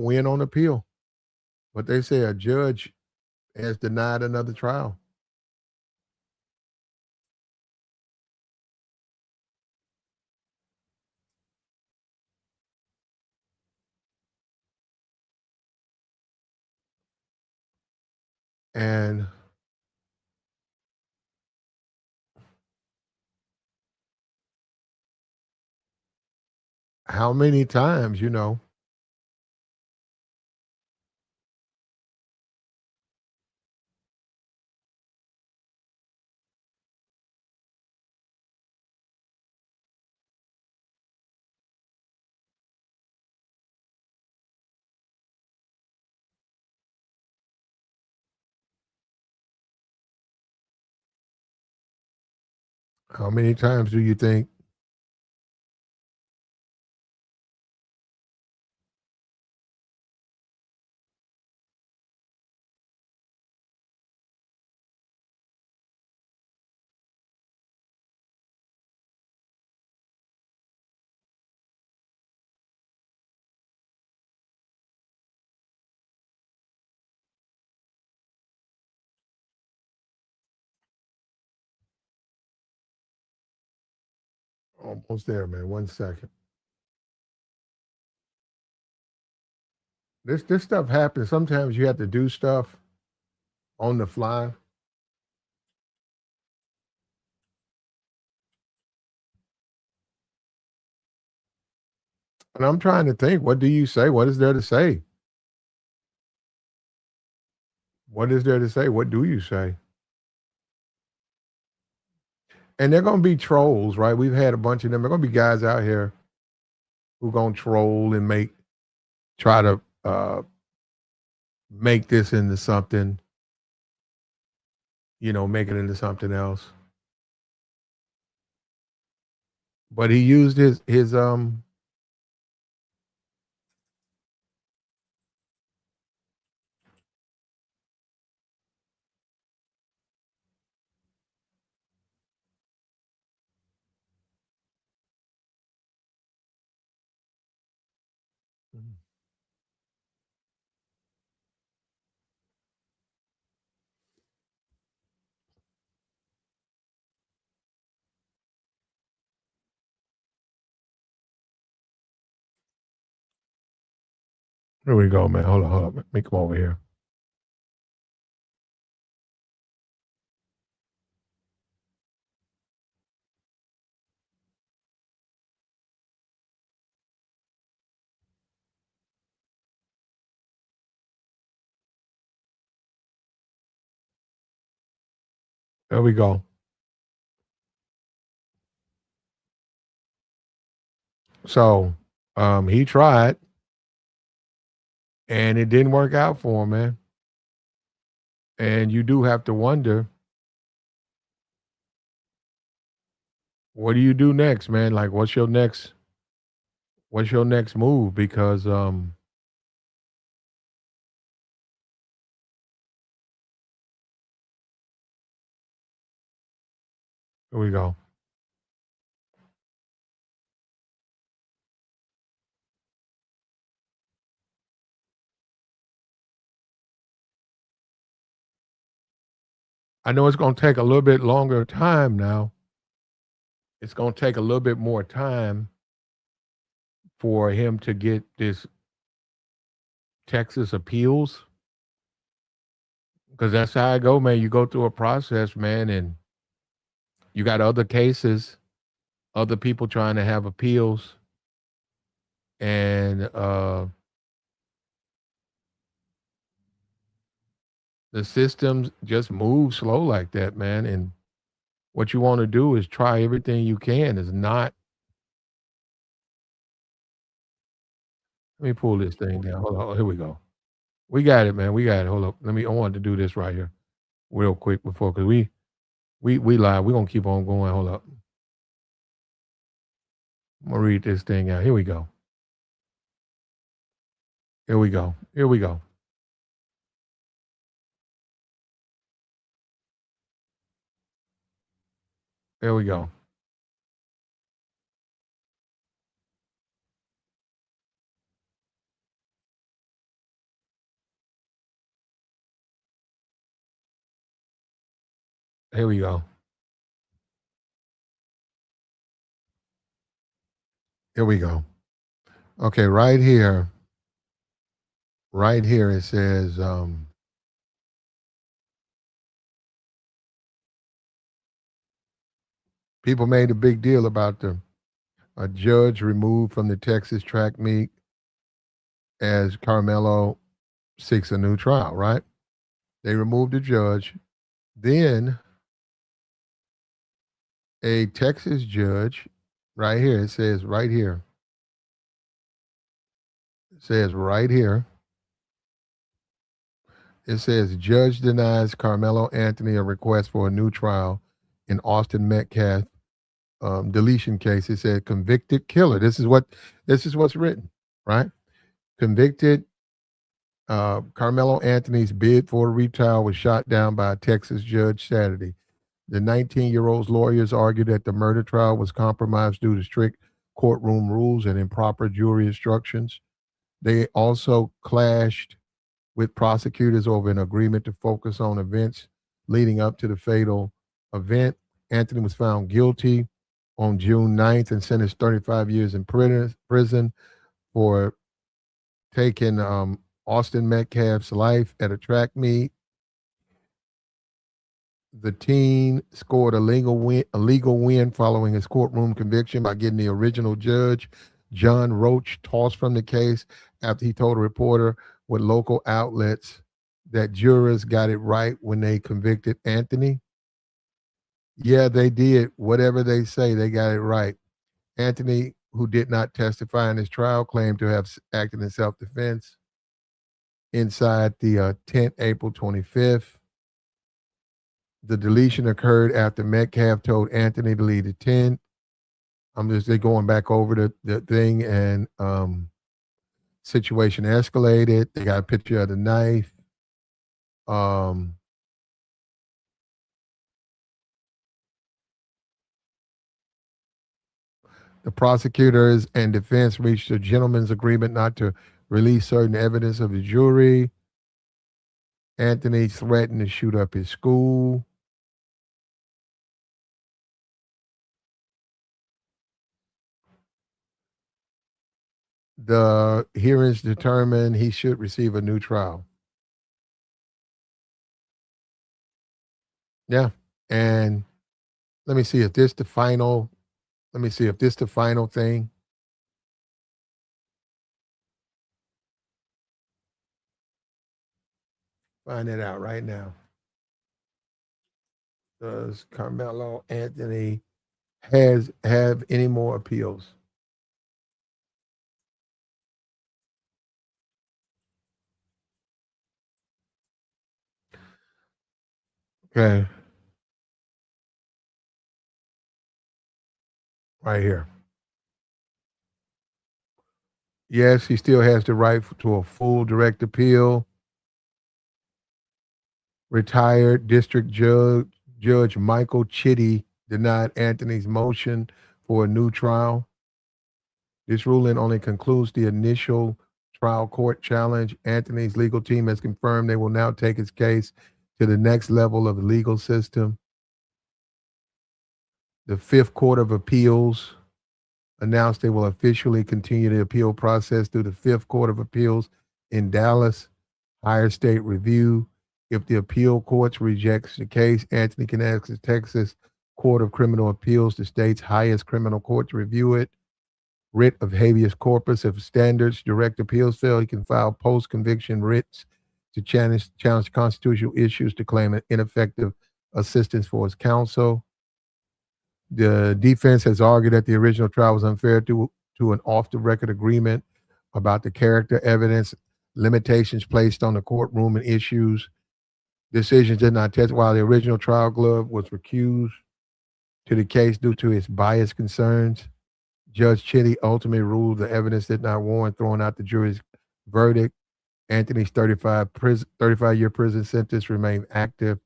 win on appeal. But they say a judge has denied another trial. And how many times, you know, How many times do you think? Almost there, man. 1 second. This stuff happens. Sometimes you have to do stuff on the fly. And I'm trying to think, what do you say? What is there to say? What is there to say? What do you say? And they're going to be trolls, right? We've had a bunch of them. There are going to be guys out here who going to troll and try to make this into something, make it into something else. But he used his here we go, man. Hold on. Let me come over here. There we go. So he tried and it didn't work out for him, man. And you do have to wonder, what do you do next, man? Like what's your next move? Because here we go. I know it's going to take a little bit longer time now. It's going to take a little bit more time for him to get this Texas appeals, because that's how I go, man. You go through a process, man, and you got other cases, other people trying to have appeals, and the systems just move slow like that, man. And what you want to do is try everything you can. Is not. Let me pull this thing down. Hold on. Here we go. We got it, man. We got it. Hold up. I wanted to do this right here, real quick before, because we live. We're gonna keep on going. Hold up. I'm gonna read this thing out. Here we go. Here we go. Here we go. Here we go. Here we go. Here we go. Okay, right here. Right here it says people made a big deal about a judge removed from the Texas track meet as Carmelo seeks a new trial, right? They removed the judge. Then a Texas judge, right here, it says right here. It says right here. It says judge denies Carmelo Anthony a request for a new trial in Austin Metcalf deletion case. It said convicted killer. This is what's written, right? Convicted Carmelo Anthony's bid for a retrial was shot down by a Texas judge Saturday. The 19-year-old's lawyers argued that the murder trial was compromised due to strict courtroom rules and improper jury instructions. They also clashed with prosecutors over an agreement to focus on events leading up to the fatal event. Anthony was found guilty on June 9th and sentenced 35 years in prison for taking Austin Metcalf's life at a track meet. The teen scored a legal win following his courtroom conviction by getting the original judge, John Roach, tossed from the case after he told a reporter with local outlets that jurors got it right when they convicted Anthony. Yeah, they did. Whatever they say, they got it right. Anthony, who did not testify in his trial, claimed to have acted in self-defense inside the tent April 25th. The deletion occurred after Metcalf told Anthony to leave the tent. They're going back over the thing, and situation escalated. They got a picture of the knife. The prosecutors and defense reached a gentleman's agreement not to release certain evidence of the jury. Anthony threatened to shoot up his school. The hearings determined he should receive a new trial. Yeah. And let me see if this the final thing. Find it out right now. Does Carmelo Anthony have any more appeals? Okay. Right here. Yes, he still has the right to a full direct appeal. Retired District Judge Michael Chitty denied Anthony's motion for a new trial. This ruling only concludes the initial trial court challenge. Anthony's legal team has confirmed they will now take his case to the next level of the legal system. The Fifth Court of Appeals announced they will officially continue the appeal process through the Fifth Court of Appeals in Dallas, higher state review. If the appeal court rejects the case, Anthony can ask the Texas Court of Criminal Appeals, the state's highest criminal court, to review it. Writ of habeas corpus. If standards direct appeals fail, he can file post-conviction writs to challenge constitutional issues to claim an ineffective assistance for his counsel. The defense has argued that the original trial was unfair to an off-the-record agreement about the character evidence, limitations placed on the courtroom, and issues. Decisions did not test while the original trial glove was recused to the case due to his bias concerns. Judge Chitty ultimately ruled the evidence did not warrant throwing out the jury's verdict. Anthony's 35-year prison sentence remained active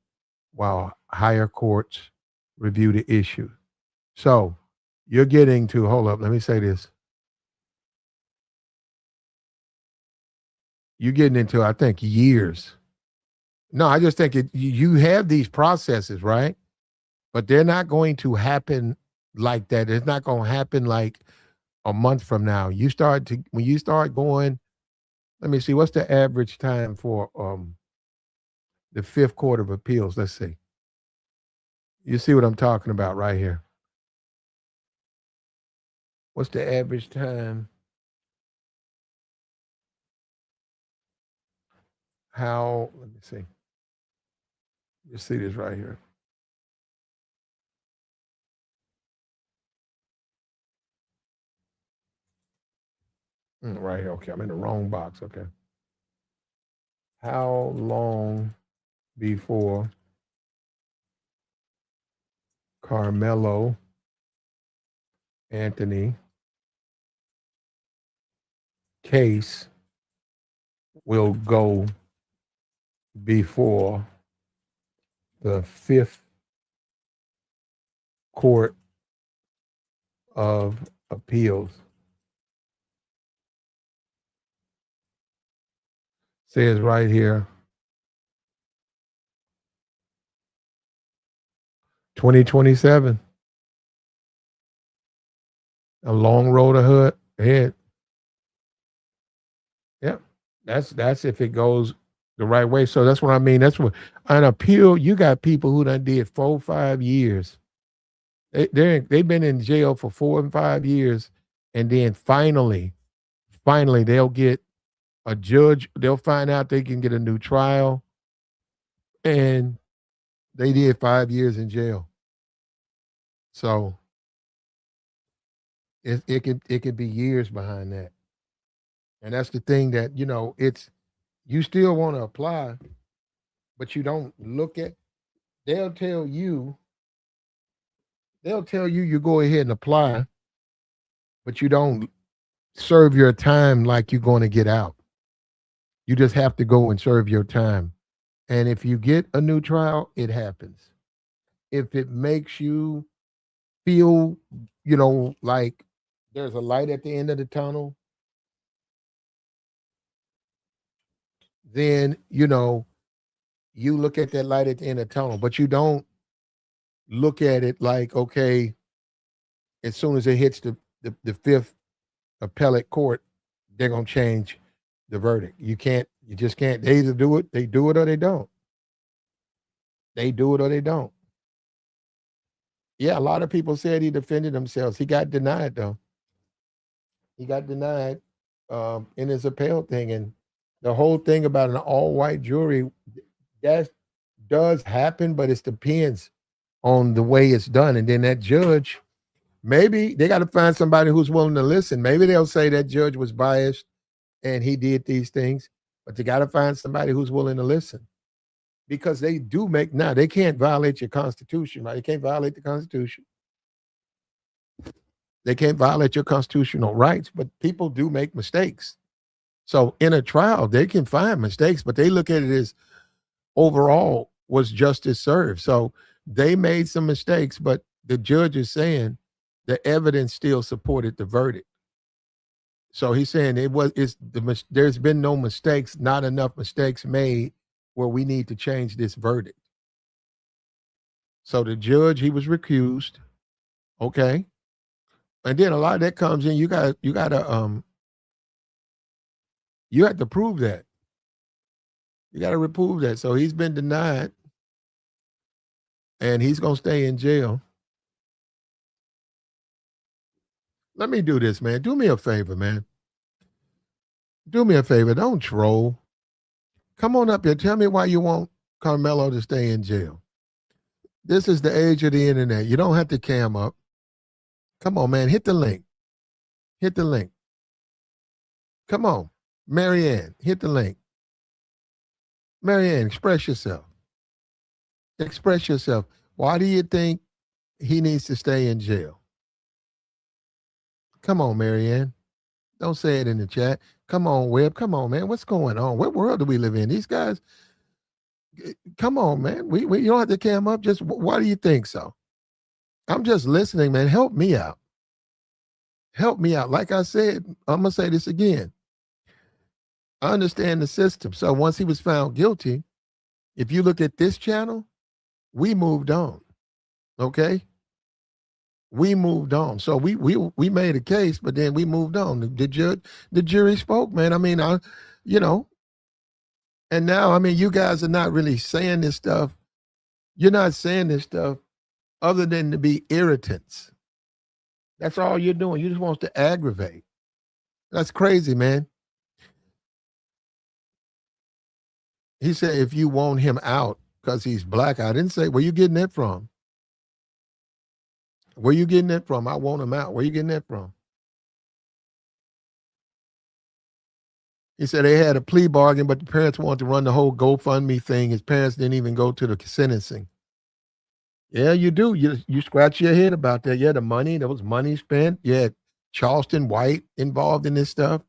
while higher courts review the issue. So you're getting to, hold up, let me say this. You're getting into, I think, years. No, I just think you have these processes, right? But they're not going to happen like that. It's not going to happen like a month from now. When you start going, let me see, what's the average time for the Fifth Court of Appeals? Let's see. You see what I'm talking about right here. What's the average time? Let me see. You see this right here. Right here. Okay, I'm in the wrong box. Okay. How long before Carmelo Anthony case will go before the Fifth Court of Appeals. Says right here, 2027. A long road ahead. Yep. That's if it goes the right way. So that's what I mean. That's what an appeal. You got people who done did 4, 5 years. They've been in jail for 4 and 5 years, and then finally they'll get a judge. They'll find out they can get a new trial, and they did 5 years in jail. So it could be years behind that. And that's the thing that, it's you still want to apply, but you don't look at, they'll tell you you go ahead and apply, but you don't serve your time like you're going to get out. You just have to go and serve your time. And if you get a new trial, it happens. If it makes you feel, like there's a light at the end of the tunnel, then, you look at that light at the end of the tunnel, but you don't look at it like, okay, as soon as it hits the Fifth Appellate Court, they're going to change the verdict. You just can't. They either do it or they don't. They do it or they don't. Yeah, a lot of people said he defended himself. He got denied, though. He got denied in his appeal thing. And the whole thing about an all-white jury, that does happen, but it depends on the way it's done. And then that judge, maybe they got to find somebody who's willing to listen. Maybe they'll say that judge was biased and he did these things, but they got to find somebody who's willing to listen. Because they do they can't violate your Constitution, right? They can't violate the Constitution. They can't violate your constitutional rights, but people do make mistakes. So in a trial, they can find mistakes, but they look at it as overall was justice served. So they made some mistakes, but the judge is saying the evidence still supported the verdict. So he's saying there's been no mistakes, not enough mistakes made where we need to change this verdict. So the judge, he was recused. Okay. And then a lot of that comes in, you have to prove that. You got to prove that. So he's been denied and he's going to stay in jail. Let me do this, man. Do me a favor, man. Do me a favor. Don't troll. Come on up here. Tell me why you want Carmelo to stay in jail. This is the age of the internet. You don't have to cam up. Come on, man. Hit the link. Hit the link. Come on. Marianne, hit the link. Marianne, express yourself. Express yourself. Why do you think he needs to stay in jail? Come on, Marianne. Don't say it in the chat. Come on, Webb. Come on, man. What's going on? What world do we live in? These guys, come on, man. We you don't have to cam up. Just why do you think so? I'm just listening, man. Help me out. Help me out. Like I said, I'm going to say this again. I understand the system. So once he was found guilty, if you look at this channel, we moved on. Okay? We moved on. So we made a case, but then we moved on. The jury spoke, man. I mean, and now, I mean, you guys are not really saying this stuff. You're not saying this stuff other than to be irritants. That's all you're doing. You just want to aggravate. That's crazy, man. He said, if you want him out because he's black, I didn't say, where you getting that from? Where you getting that from? I want him out. Where you getting that from? He said they had a plea bargain, but the parents wanted to run the whole GoFundMe thing. His parents didn't even go to the sentencing. Yeah, you do. You scratch your head about that. Yeah, the money, there was money spent. Yeah, Charleston White involved in this stuff.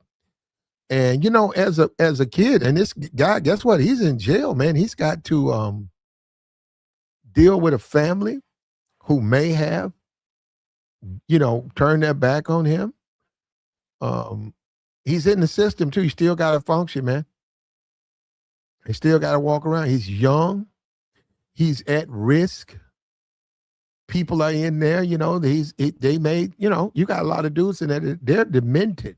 And as a kid, and this guy, guess what? He's in jail, man. He's got to deal with a family who may have, turned their back on him. He's in the system too. He still got to function, man. He still got to walk around. He's young. He's at risk. People are in there, they made, you got a lot of dudes in there, they're demented.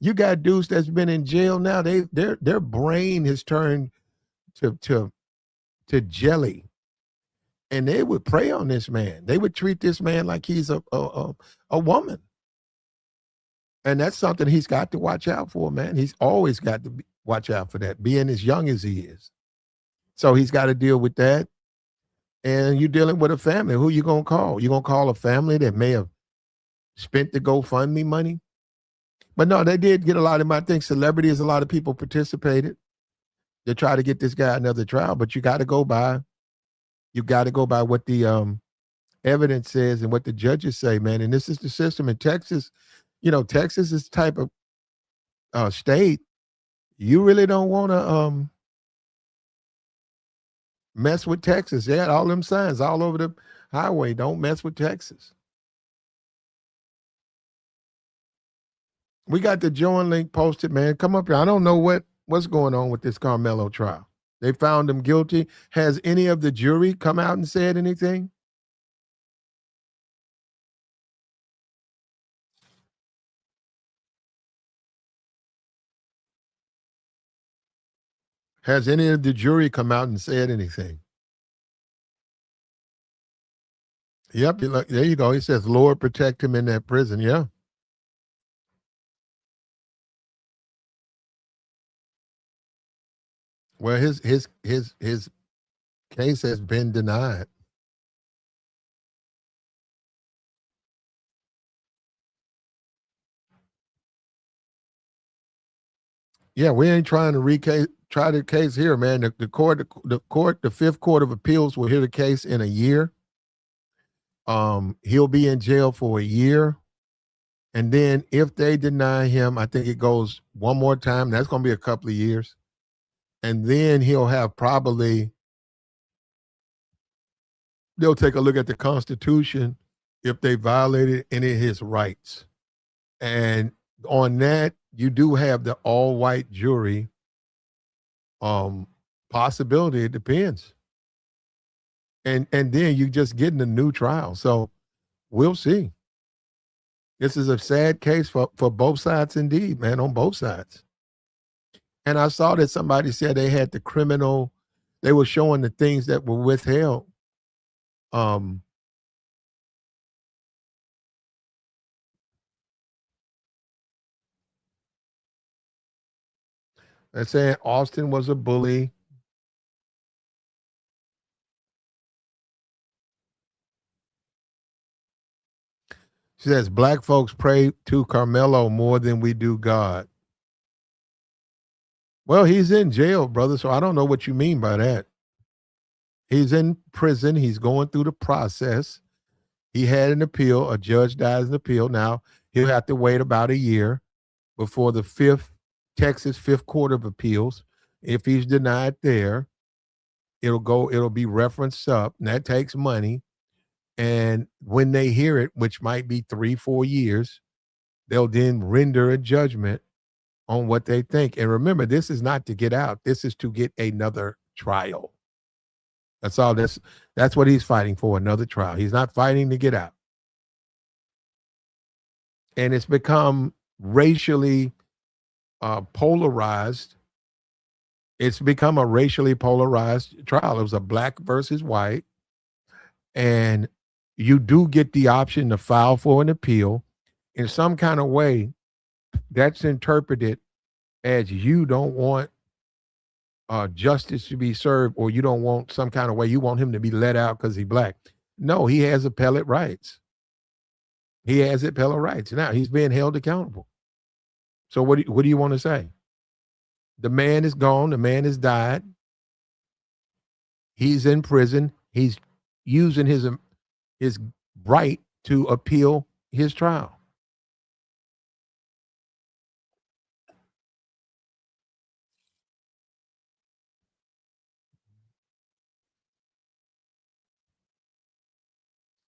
You got dudes that's been in jail now. Their brain has turned to jelly. And they would prey on this man. They would treat this man like he's a woman. And that's something he's got to watch out for, man. He's always got to watch out for that, being as young as he is. So he's got to deal with that. And you're dealing with a family. Who you going to call? You going to call a family that may have spent the GoFundMe money? But no, they did get a lot of them. I think celebrities, a lot of people participated to try to get this guy another trial. But you got to go by what the evidence says and what the judges say, man. And this is the system in Texas. Texas is the type of state you really don't want to mess with Texas. They had all them signs all over the highway. Don't mess with Texas. We got the join link posted, man. Come up here. I don't know what's going on with this Carmelo trial. They found him guilty. Has any of the jury come out and said anything? Has any of the jury come out and said anything? Yep, there you go. He says, Lord, protect him in that prison. Yeah. Well, his case has been denied. Yeah, we ain't trying to try the case here, man. The Fifth Court of Appeals will hear the case in a year. He'll be in jail for a year. And then if they deny him, I think it goes one more time. That's going to be a couple of years. And then he'll have they'll take a look at the Constitution if they violated any of his rights. And on that, you do have the all-white jury possibility. It depends. And then you just getting a new trial. So we'll see. This is a sad case for both sides indeed, man, on both sides. And I saw that somebody said they had they were showing the things that were withheld. They're saying Austin was a bully. She says, black folks pray to Carmelo more than we do God. Well, he's in jail, brother, so I don't know what you mean by that. He's in prison. He's going through the process. He had an appeal. A judge dies an appeal. Now, he'll have to wait about a year before the Texas Fifth Court of Appeals. If he's denied there, it'll be referenced up, and that takes money. And when they hear it, which might be 3-4 years, they'll then render a judgment on what they think. And remember, this is not to get out. This is to get another trial. That's all. That's what he's fighting for, another trial. He's not fighting to get out. And it's become racially polarized. It's become a racially polarized trial. It was a black versus white. And you do get the option to file for an appeal. In some kind of way, that's interpreted as you don't want justice to be served, or you don't want some kind of way, you want him to be let out because he's black. No, he has appellate rights. He has appellate rights. Now he's being held accountable. So what do you want to say? The man is gone. The man has died. He's in prison. He's using his right to appeal his trial.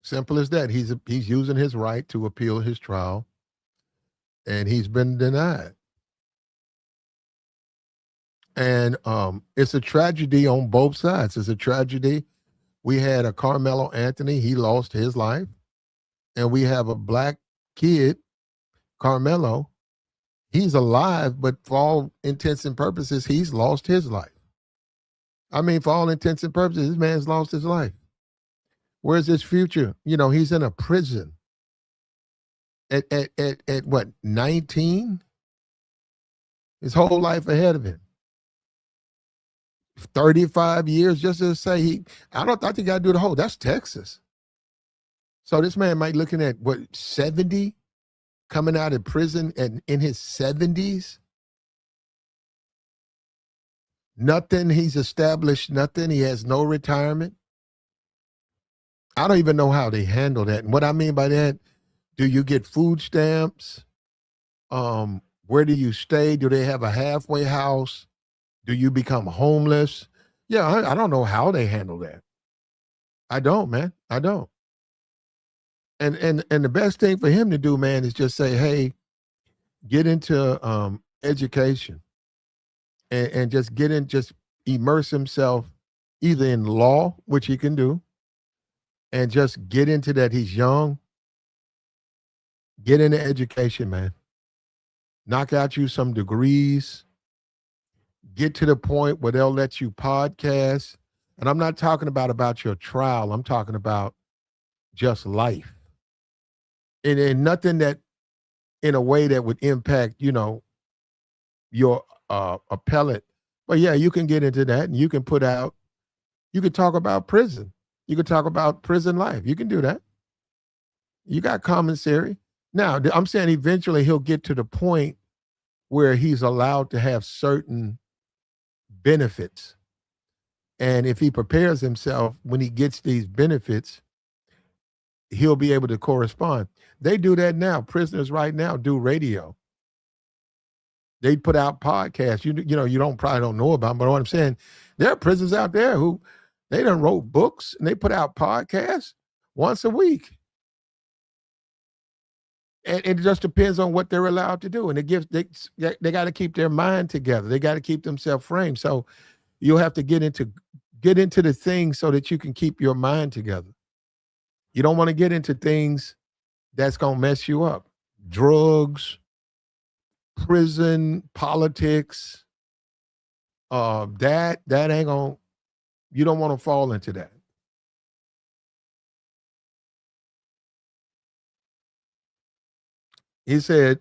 Simple as that. He's using his right to appeal his trial, and he's been denied. And it's a tragedy on both sides. It's a tragedy. We had a Carmelo Anthony, he lost his life. And we have a black kid, Carmelo. He's alive, but for all intents and purposes, he's lost his life. I mean, for all intents and purposes, this man's lost his life. Where's his future? You know, he's in a prison. At what, 19? His whole life ahead of him. 35 years, just to say I think you got to do the whole. That's Texas. So this man might looking at what, 70, coming out of prison and in his 70s. Nothing. He's established nothing. He has no retirement. I don't even know how they handle that. And what I mean by that, do you get food stamps? Where do you stay? Do they have a halfway house? Do you become homeless? Yeah, I don't know how they handle that. I don't, man. I don't. And the best thing for him to do, man, is just say, hey, get into education and just immerse himself either in law, which he can do, and just get into that. He's young. Get into education, man. Knock out you some degrees. Get to the point where they'll let you podcast. And I'm not talking about your trial. I'm talking about just life. And nothing that in a way that would impact, your appellate. But yeah, you can get into that and you can talk about prison. You can talk about prison life. You can do that. You got commissary. Now, I'm saying eventually he'll get to the point where he's allowed to have certain benefits. And if he prepares himself when he gets these benefits, he'll be able to correspond. They do that now. Prisoners right now do radio. They put out podcasts. You probably don't know about them, but what I'm saying, there are prisoners out there who they done wrote books and they put out podcasts once a week. And it just depends on what they're allowed to do. And they got to keep their mind together. They got to keep themselves framed. So you'll have to get into the things so that you can keep your mind together. You don't want to get into things that's going to mess you up. Drugs, prison, politics, that ain't going, you don't want to fall into that. He said,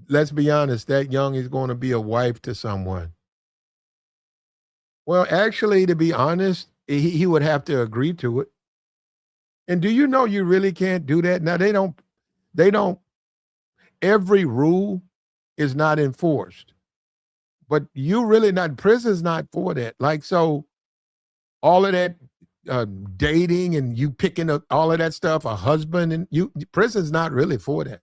let's be honest, that young is going to be a wife to someone. Well, actually, to be honest, he would have to agree to it. And do you know you really can't do that? Now, they don't, every rule is not enforced. But you really not, prison's not for that. Like, so all of that dating and you picking up all of that stuff, a husband, and prison's not really for that.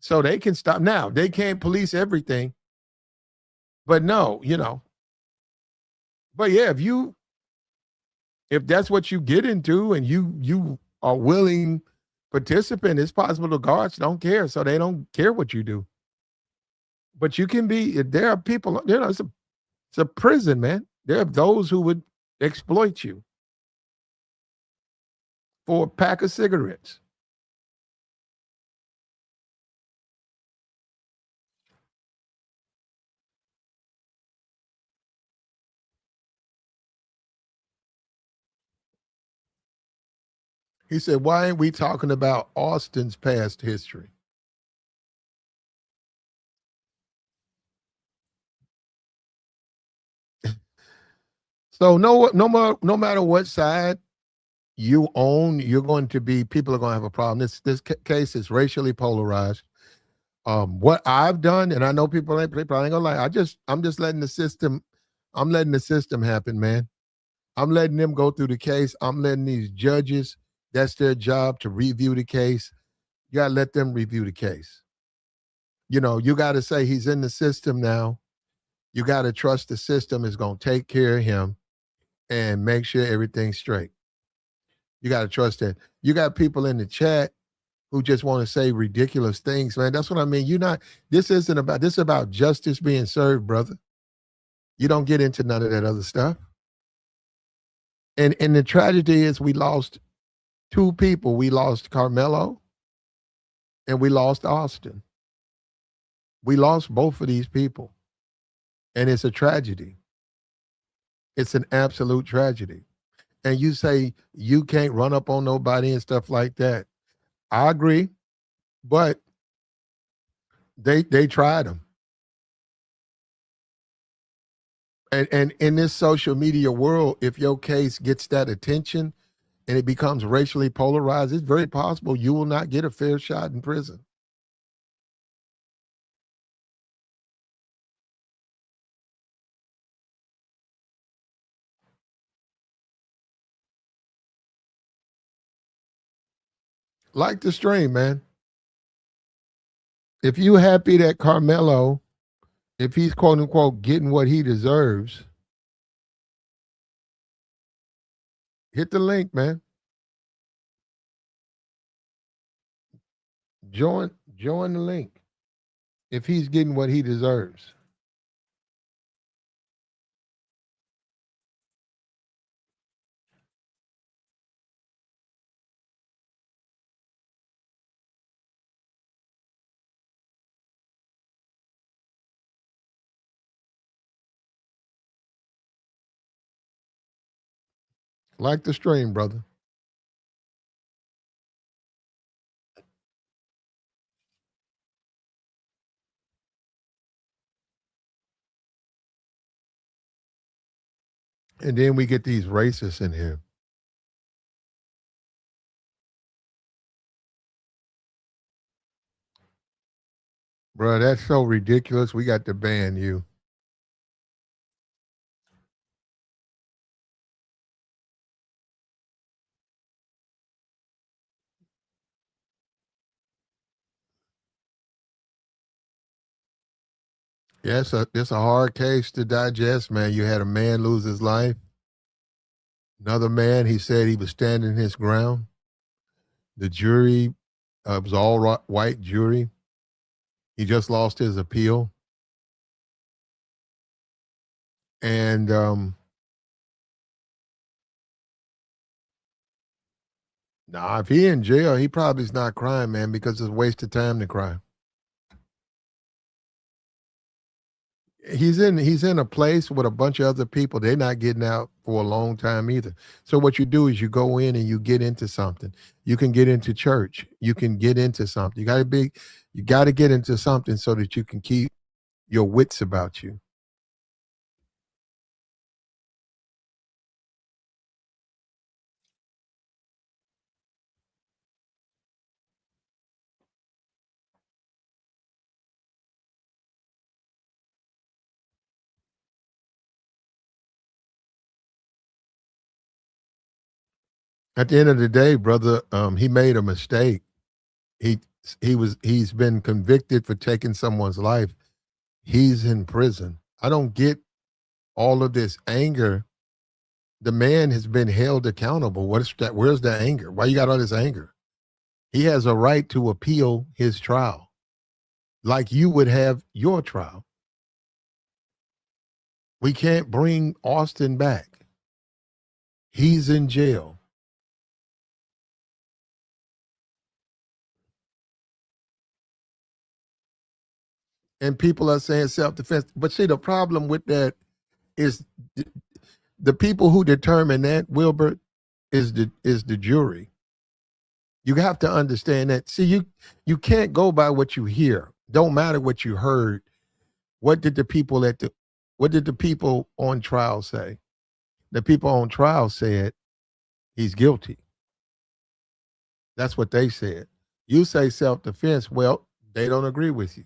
So they can stop. Now, they can't police everything. But no, But yeah, if that's what you get into and you are willing participant, it's possible the guards don't care, so they don't care what you do. But you can be, there are people, it's a prison, man. There are those who would exploit you for a pack of cigarettes. He said, why ain't we talking about Austin's past history? So no matter what side you own, people are going to have a problem. This case is racially polarized. What I've done, and I know people ain't gonna lie, I'm just letting the system happen, man. I'm letting them go through the case. I'm letting these judges, that's their job to review the case. You got to let them review the case. You know, you got to say he's in the system now. You got to trust the system is going to take care of him and make sure everything's straight. You got to trust that. You got people in the chat who just want to say ridiculous things, man. That's what I mean. This is about justice being served, brother. You don't get into none of that other stuff. And the tragedy is we lost two people. We lost Carmelo and we lost Austin. We lost both of these people. And it's a tragedy. It's an absolute tragedy. And you say you can't run up on nobody and stuff like that. I agree, but they tried them. And in this social media world, if your case gets that attention and it becomes racially polarized, it's very possible you will not get a fair shot in prison. Like the stream, man. If you happy that Carmelo, if he's quote unquote getting what he deserves, hit the link, man. Join the link. If he's getting what he deserves. Like the stream, brother. And then we get these racists in here. Bro, that's so ridiculous. We got to ban you. Yeah, it's a hard case to digest, man. You had a man lose his life. Another man, he said he was standing his ground. The jury was all white jury. He just lost his appeal. And if he in jail, he probably is not crying, man, because it's a waste of time to cry. He's in a place with a bunch of other people. They're not getting out for a long time either. So what you do is you go in and you get into something. You can get into church. You can get into something. You got to get into something so that you can keep your wits about you. At the end of the day, brother, he made a mistake. He's been convicted for taking someone's life. He's in prison. I don't get all of this anger. The man has been held accountable. What's that? Where's the anger? Why you got all this anger? He has a right to appeal his trial, like you would have your trial. We can't bring Austin back. He's in jail. And people are saying self-defense. But see, the problem with that is the people who determine that, Wilbert, is the jury. You have to understand that. See, you can't go by what you hear. Don't matter what you heard. What did the people on trial say? The people on trial said he's guilty. That's what they said. You say self-defense. Well, they don't agree with you.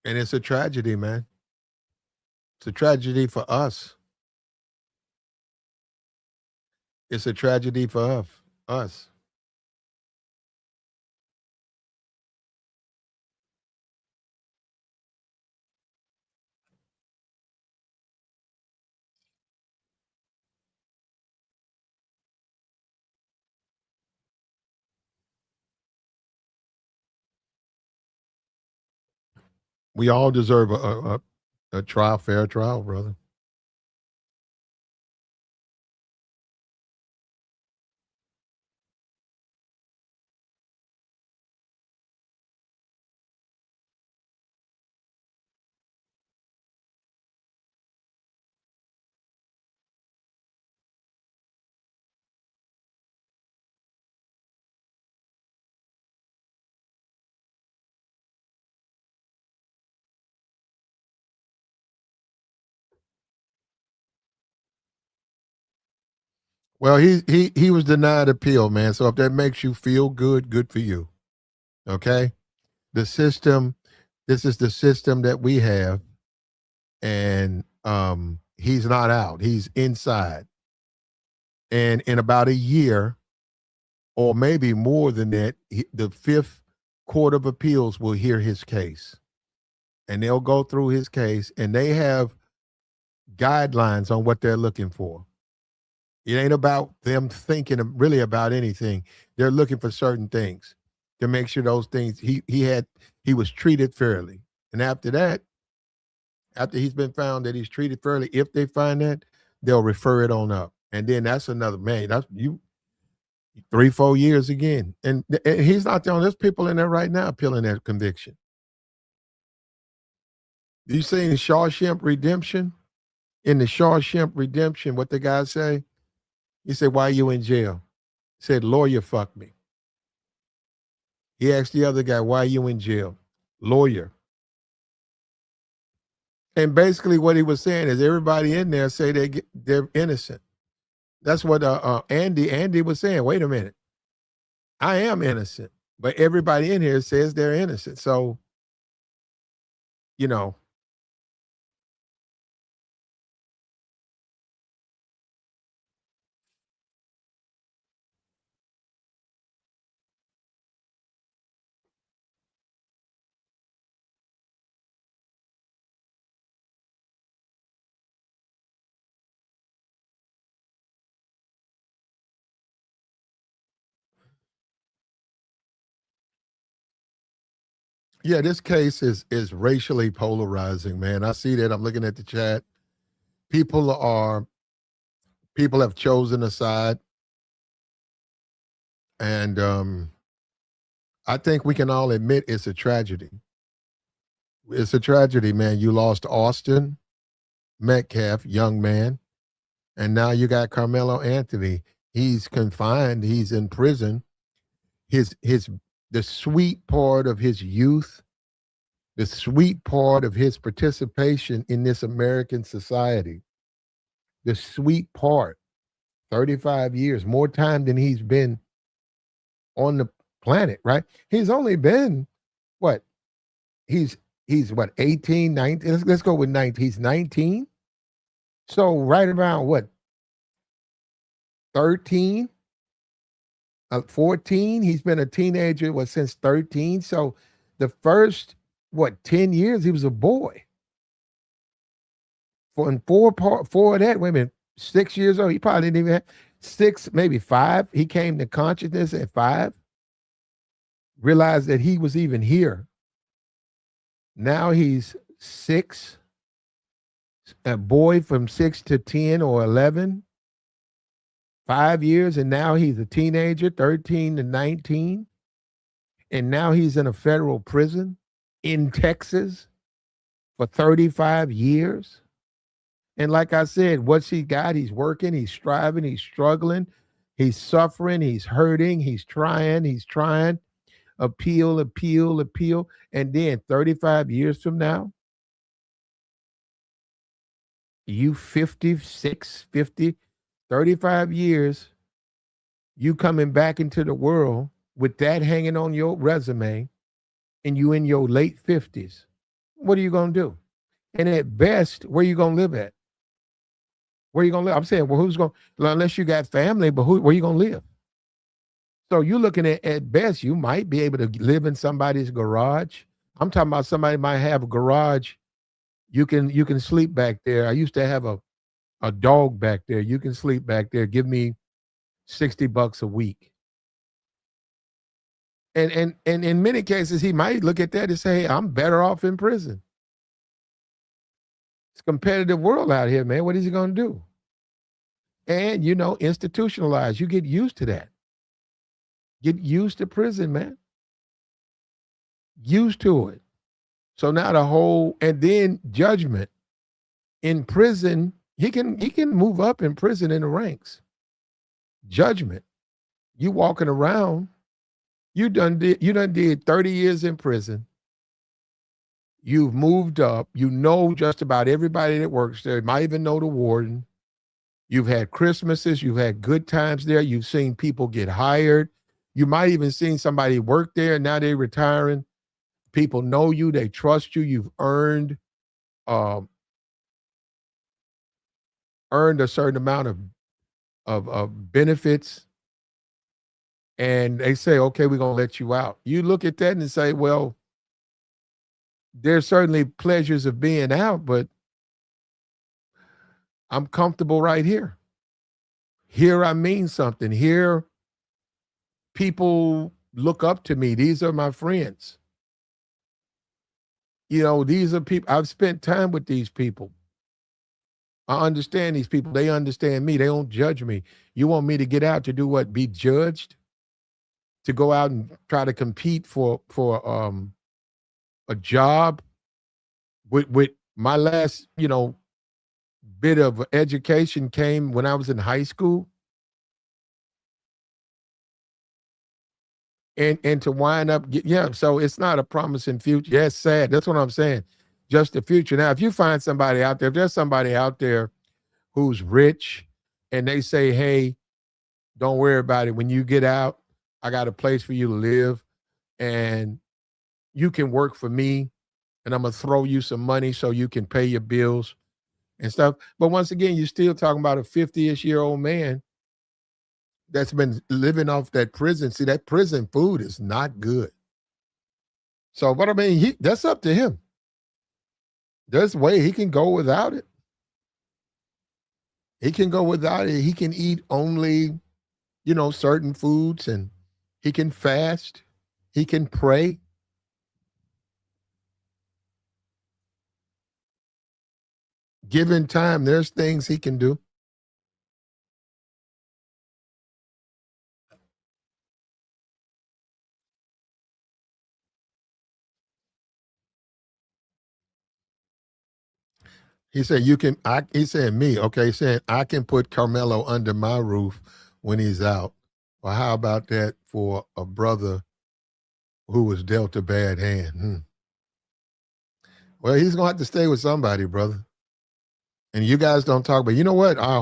And it's a tragedy, man. It's a tragedy for us. It's a tragedy for us. We all deserve a trial, fair trial, brother. Well, he was denied appeal, man. So if that makes you feel good, good for you. Okay? The system, this is the system that we have, and he's not out. He's inside. And in about a year, or maybe more than that, the Fifth Court of Appeals will hear his case. And they'll go through his case, and they have guidelines on what they're looking for. It ain't about them thinking really about anything. They're looking for certain things to make sure those things he was treated fairly. And after that, after he's been found that he's treated fairly, if they find that, they'll refer it on up. And then that's another, man, that's you 3-4 years again. And he's not the only, there's people in there right now appealing that conviction. You seen Shawshank Redemption? In the Shawshank Redemption, what the guy say? He said, "Why are you in jail?" He said, "Lawyer fucked me." He asked the other guy, "Why are you in jail?" "Lawyer." And basically what he was saying is everybody in there say they're innocent. That's what Andy was saying. Wait a minute. I am innocent, but everybody in here says they're innocent. So, you know, yeah, this case is racially polarizing, man. I see that. I'm looking at the chat. People have chosen a side, and I think we can all admit it's a tragedy. It's a tragedy, man. You lost Austin Metcalf, young man, and now you got Carmelo Anthony. He's confined. He's in prison. The sweet part of his youth, the sweet part of his participation in this American society, the sweet part, 35 years, more time than he's been on the planet, right? He's only been what? He's what, 18, 19? Let's go with 19. He's 19. So right around what? 13, 14. He's been a teenager since 13. So the first 10 years he was a boy. Four of that, wait a minute, 6 years old. He probably didn't even have 6, maybe 5. He came to consciousness at 5. Realized that he was even here. Now he's 6. A boy from 6 to 10 or 11. 5 years, and now he's a teenager, 13 to 19. And now he's in a federal prison in Texas for 35 years. And like I said, what's he got? He's working, he's striving, he's struggling, he's suffering, he's hurting, he's trying. Appeal. And then 35 years from now, you 56, 50, 35 years, you coming back into the world with that hanging on your resume, and you in your late 50s. What are you going to do? And at best, where you going to live at? Where you going to live? I'm saying, well, who's going to, unless you got family, but where you going to live? So you're looking at best, you might be able to live in somebody's garage. I'm talking about somebody might have a garage. You can sleep back there. I used to have a dog back there. You can sleep back there. Give me $60 a week. And in many cases, he might look at that and say, hey, I'm better off in prison. It's a competitive world out here, man. What is he going to do? And, institutionalized. You get used to that. Get used to prison, man. Used to it. So now and then judgment. In prison, he can move up in prison in the ranks. Judgment. You walking around, you done did 30 years in prison. You've moved up. You know just about everybody that works there. You might even know the warden. You've had Christmases. You've had good times there. You've seen people get hired. You might even seen somebody work there and now they're retiring. People know you. They trust you. You've earned a certain amount of benefits. And they say, okay, we're going to let you out. You look at that and say, well, there's certainly pleasures of being out, but I'm comfortable right here. Here I mean something. Here people look up to me. These are my friends. These are people, I've spent time with these people. I understand these people. They understand me. They don't judge me. You want me to get out to do what? Be judged? To go out and try to compete for a job? With my last, bit of education came when I was in high school. And to wind up, so it's not a promising future. Yeah, it's sad. That's what I'm saying. Just the future. Now, if you find somebody out there, if there's somebody out there who's rich and they say, hey, don't worry about it. When you get out, I got a place for you to live and you can work for me and I'm going to throw you some money so you can pay your bills and stuff. But once again, you're still talking about a 50-ish-year-old man that's been living off that prison. See, that prison food is not good. So, but I mean, that's up to him. There's a way he can go without it. He can go without it. He can eat only, certain foods and he can fast. He can pray. Given time, there's things he can do. He said, he said me, okay, saying I can put Carmelo under my roof when he's out. Well, how about that for a brother who was dealt a bad hand? Well, he's going to have to stay with somebody, brother. And you guys don't talk, but you know what? A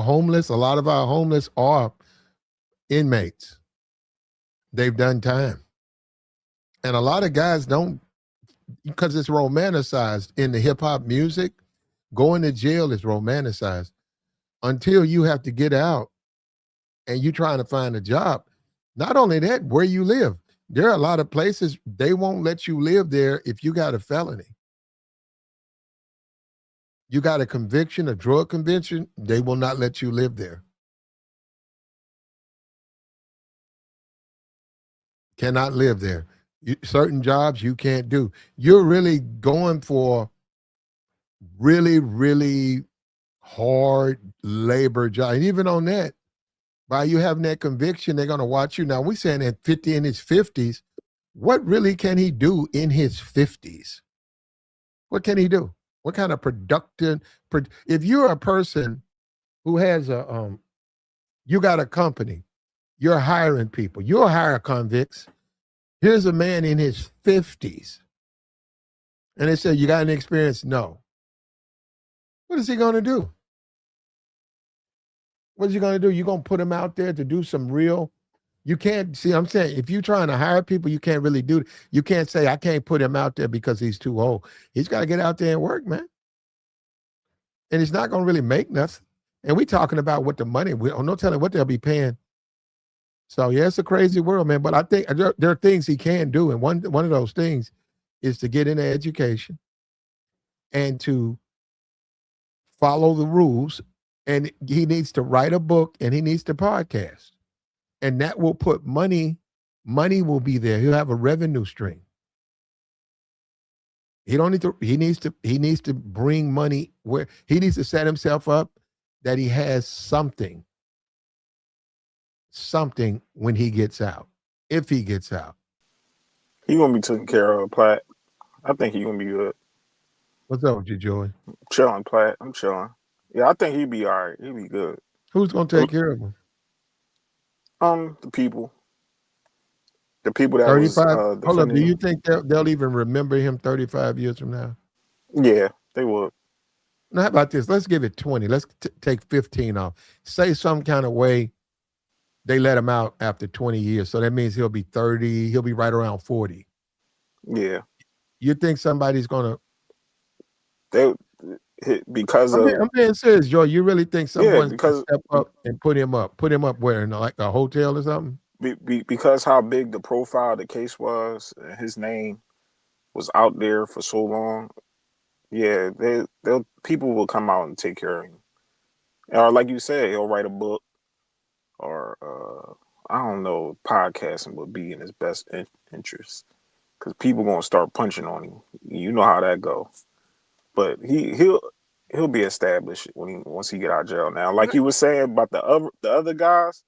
lot of our homeless are inmates. They've done time. And a lot of guys don't, because it's romanticized in the hip hop music. Going to jail is romanticized until you have to get out and you're trying to find a job. Not only that, where you live. There are a lot of places they won't let you live there if you got a felony. You got a conviction, a drug conviction, they will not let you live there. Cannot live there. Certain jobs you can't do. You're really going for really, really hard labor job. And even on that, by you having that conviction, they're going to watch you. Now, we're saying at 50 in his 50s, what really can he do in his 50s? What can he do? What kind of productive, if you're a person who has you got a company, you're hiring people, you'll hire convicts. Here's a man in his 50s. And they say, you got any experience? No. What is he going to do? What is he going to do? You're going to put him out there to do some real You can't see. I'm saying if you're trying to hire people, you can't really do. You can't say I can't put him out there because he's too old. He's got to get out there and work, man. And he's not going to really make nothing. And we talking about what the money. We don't no telling what they'll be paying. So yeah, it's a crazy world, man. But I think there are things he can do, and one of those things is to get into education and to follow the rules. And he needs to write a book and he needs to podcast. And that will put money will be there. He'll have a revenue stream. He needs to bring money where he needs to set himself up that he has something when he gets out. If he gets out. He gonna be taken care of, Platt. I think he gonna be good. What's up with you, Joey? Chilling, Platt. I'm chilling. Yeah, I think he'd be all right. He'd be good. Who's gonna take care of him? The people. The people that 35. was Hold up. Do you think they'll even remember him 35 years from now? Yeah, they would. Now, how about this? Let's give it 20. Let's take 15 off. Say some kind of way they let him out after 20 years. So that means he'll be 30. He'll be right around 40. Yeah. You think somebody's gonna? Because I'm being serious, Joe. You really think someone's gonna step up and put him up where, in like a hotel or something? Because how big the profile of the case was, his name was out there for so long. Yeah, people will come out and take care of him. Or like you said, he'll write a book, or I don't know, podcasting would be in his best interest, because people gonna start punching on him. You know how that go. But he'll be established once he get out of jail. Now, like you were saying about the other guys,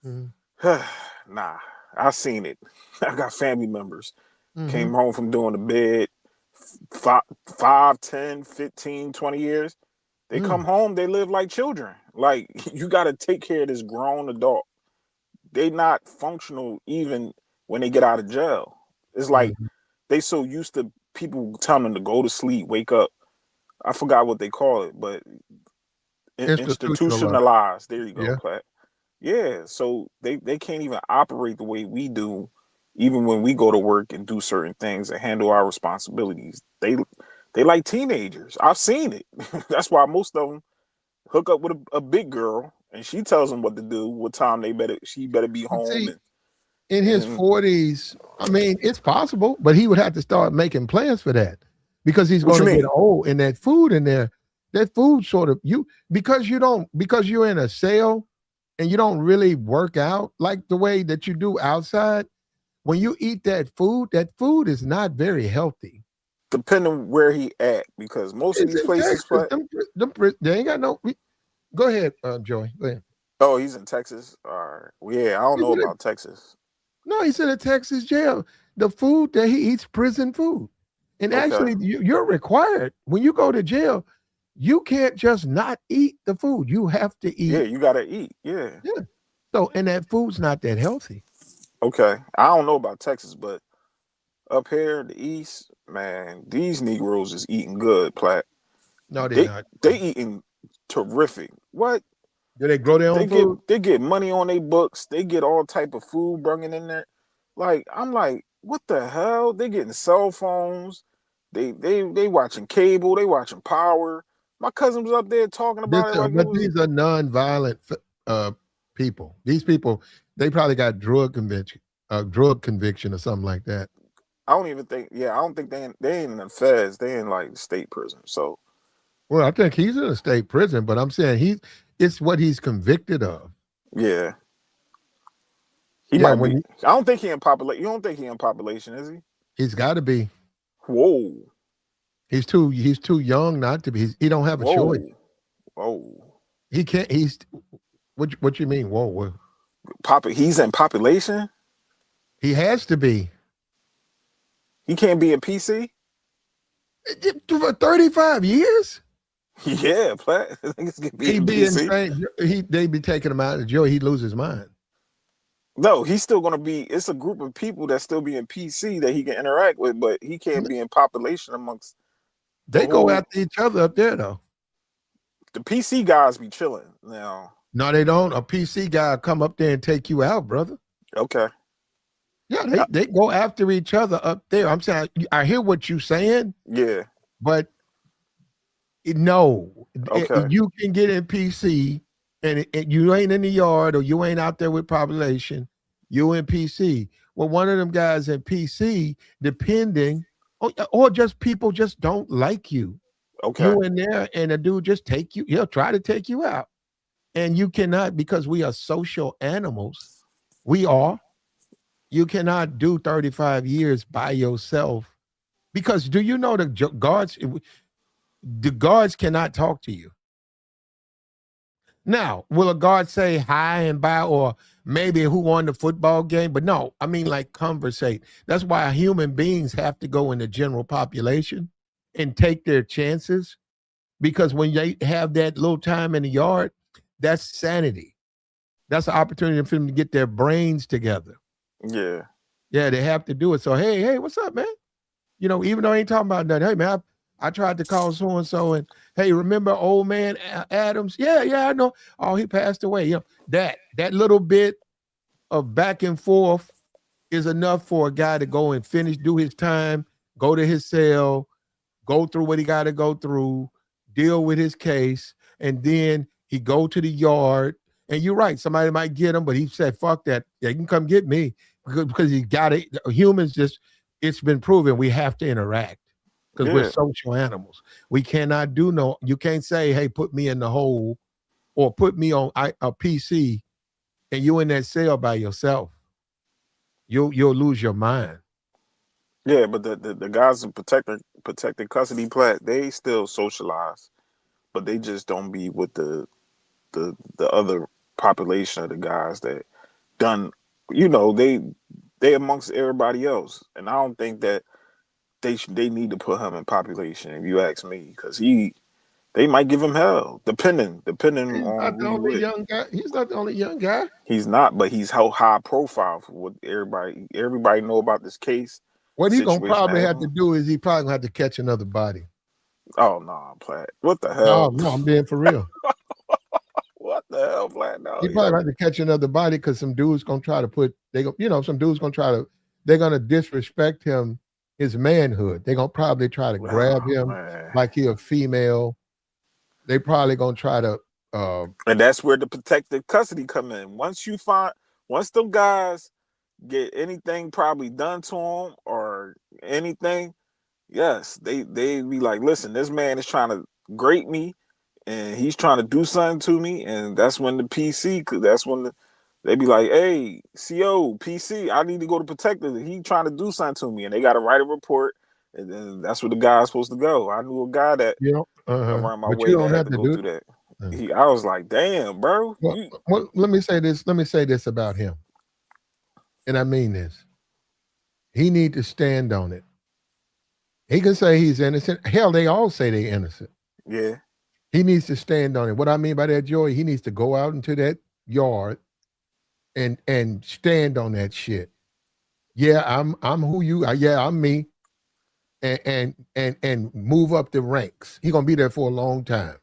nah, I seen it. I got family members came home from doing the bid 5, 10, 15, 20 years. They come home, they live like children. Like, you got to take care of this grown adult. They not functional even when they get out of jail. It's like they so used to people telling them to go to sleep, wake up. I forgot what they call it, but institutionalized. There you go, Platt. Yeah, so they can't even operate the way we do, even when we go to work and do certain things and handle our responsibilities. They like teenagers. I've seen it. That's why most of them hook up with a big girl, and she tells them what to do, what time she better be home. See, in his 40s, I mean, it's possible, but he would have to start making plans for that, because he's going to get old, and that food in there, that food sort of because you're in a cell and you don't really work out like the way that you do outside. When you eat that food is not very healthy. Depending where he at, because most of these places, they ain't got no. Go ahead, Joey. Go ahead. Oh, he's in Texas. All right. Well, yeah, I don't know about Texas. No, he's in a Texas jail. The food that he eats, prison food. And actually, you're required when you go to jail. You can't just not eat the food. You have to eat. Yeah, you got to eat. Yeah. So, and that food's not that healthy. Okay. I don't know about Texas, but up here, the East, man, these Negroes is eating good, Platt. No, they're not. They eating terrific. What? Do they grow their own food? They get money on their books. They get all type of food bringing in there. Like, I'm like, what the hell? They getting cell phones. They watching cable. They watching Power. My cousin was up there talking about it. But these are non-violent people. These people, they probably got drug conviction or something like that. I don't even think. Yeah, I don't think they ain't in the feds. They in like state prison. So, well, I think he's in a state prison, but I'm saying it's what he's convicted of. Yeah, he might be. I don't think he in population. You don't think he in population, is he? He's got to be. Whoa. He's too young not to be. He don't have a choice. Whoa. He can't. What you mean? Whoa. He's in population. He has to be. He can't be in PC for 35 years. Yeah, Platt. He'd be insane. They'd be taking him out of jail. He'd lose his mind. No, he's still gonna be. It's a group of people that still be in PC that he can interact with, but he can't be in population amongst. They go after each other up there, though. The PC guys be chilling now. No, they don't. A PC guy come up there and take you out, brother. Okay. Yeah, they go after each other up there. I'm saying I hear what you're saying. Yeah. But no, Okay. you can get in PC and you ain't in the yard or you ain't out there with population. You in PC. Well, one of them guys in PC, depending, or just people just don't like you. Okay. You in there and a dude just take you, he'll try to take you out. And you cannot, because we are social animals. We are. You cannot do 35 years by yourself. Because do you know the guards cannot talk to you? Now, will a guard say hi and bye or maybe who won the football game? But no, I mean like conversate. That's why human beings have to go in the general population and take their chances, because when they have that little time in the yard, that's sanity. That's an opportunity for them to get their brains together. Yeah. Yeah, they have to do it. So, hey, what's up, man? You know, even though I ain't talking about nothing, hey, man, I tried to call so-and-so and, hey, remember old man Adams? Yeah, I know. Oh, he passed away. You know, that little bit of back and forth is enough for a guy to go and finish, do his time, go to his cell, go through what he got to go through, deal with his case, and then he go to the yard. And you're right, somebody might get him, but he said, fuck that. They can come get me because he got it. Humans just, it's been proven we have to interact because we're social animals. We cannot do you can't say, hey, put me in the hole or put me on a PC and you in that cell by yourself. You'll lose your mind. Yeah, but the guys in protected custody plat, they still socialize, but they just don't be with the other population of the guys that done, you know, they amongst everybody else. And I don't think that they need to put him in population, if you ask me, because they might give him hell, depending He's on not who the you only with. young guy. He's not the only young guy. He's not, but he's high profile for what everybody know about this case. What he's gonna Situation probably that have to happened. do is he probably gonna have to catch another body. Oh no, Platt. What the No, hell? I'm being for real. What the hell, Platt? No, He probably have to catch another body because some dude's gonna try to some dude's gonna try to, they're gonna disrespect him, his manhood. They're gonna probably try to grab him like he a female. They probably gonna try to and that's where the protective custody come in. Once them guys get anything probably done to them or anything, yes, they be like, listen, this man is trying to grate me and he's trying to do something to me. And that's when they be like, hey, CO, PC, I need to go to protective. He trying to do something to me. And they got to write a report. And then that's where the guy's supposed to go. I knew a guy that around my but you way that don't had have to to go do through that. I was like, damn, bro. Well, let me say this about him. And I mean this. He need to stand on it. He can say he's innocent. Hell, they all say they're innocent. Yeah. He needs to stand on it. What I mean by that, Joey, he needs to go out into that yard and stand on that shit. Yeah, I'm who you are. Yeah, I'm me. And move up the ranks. He's gonna be there for a long time.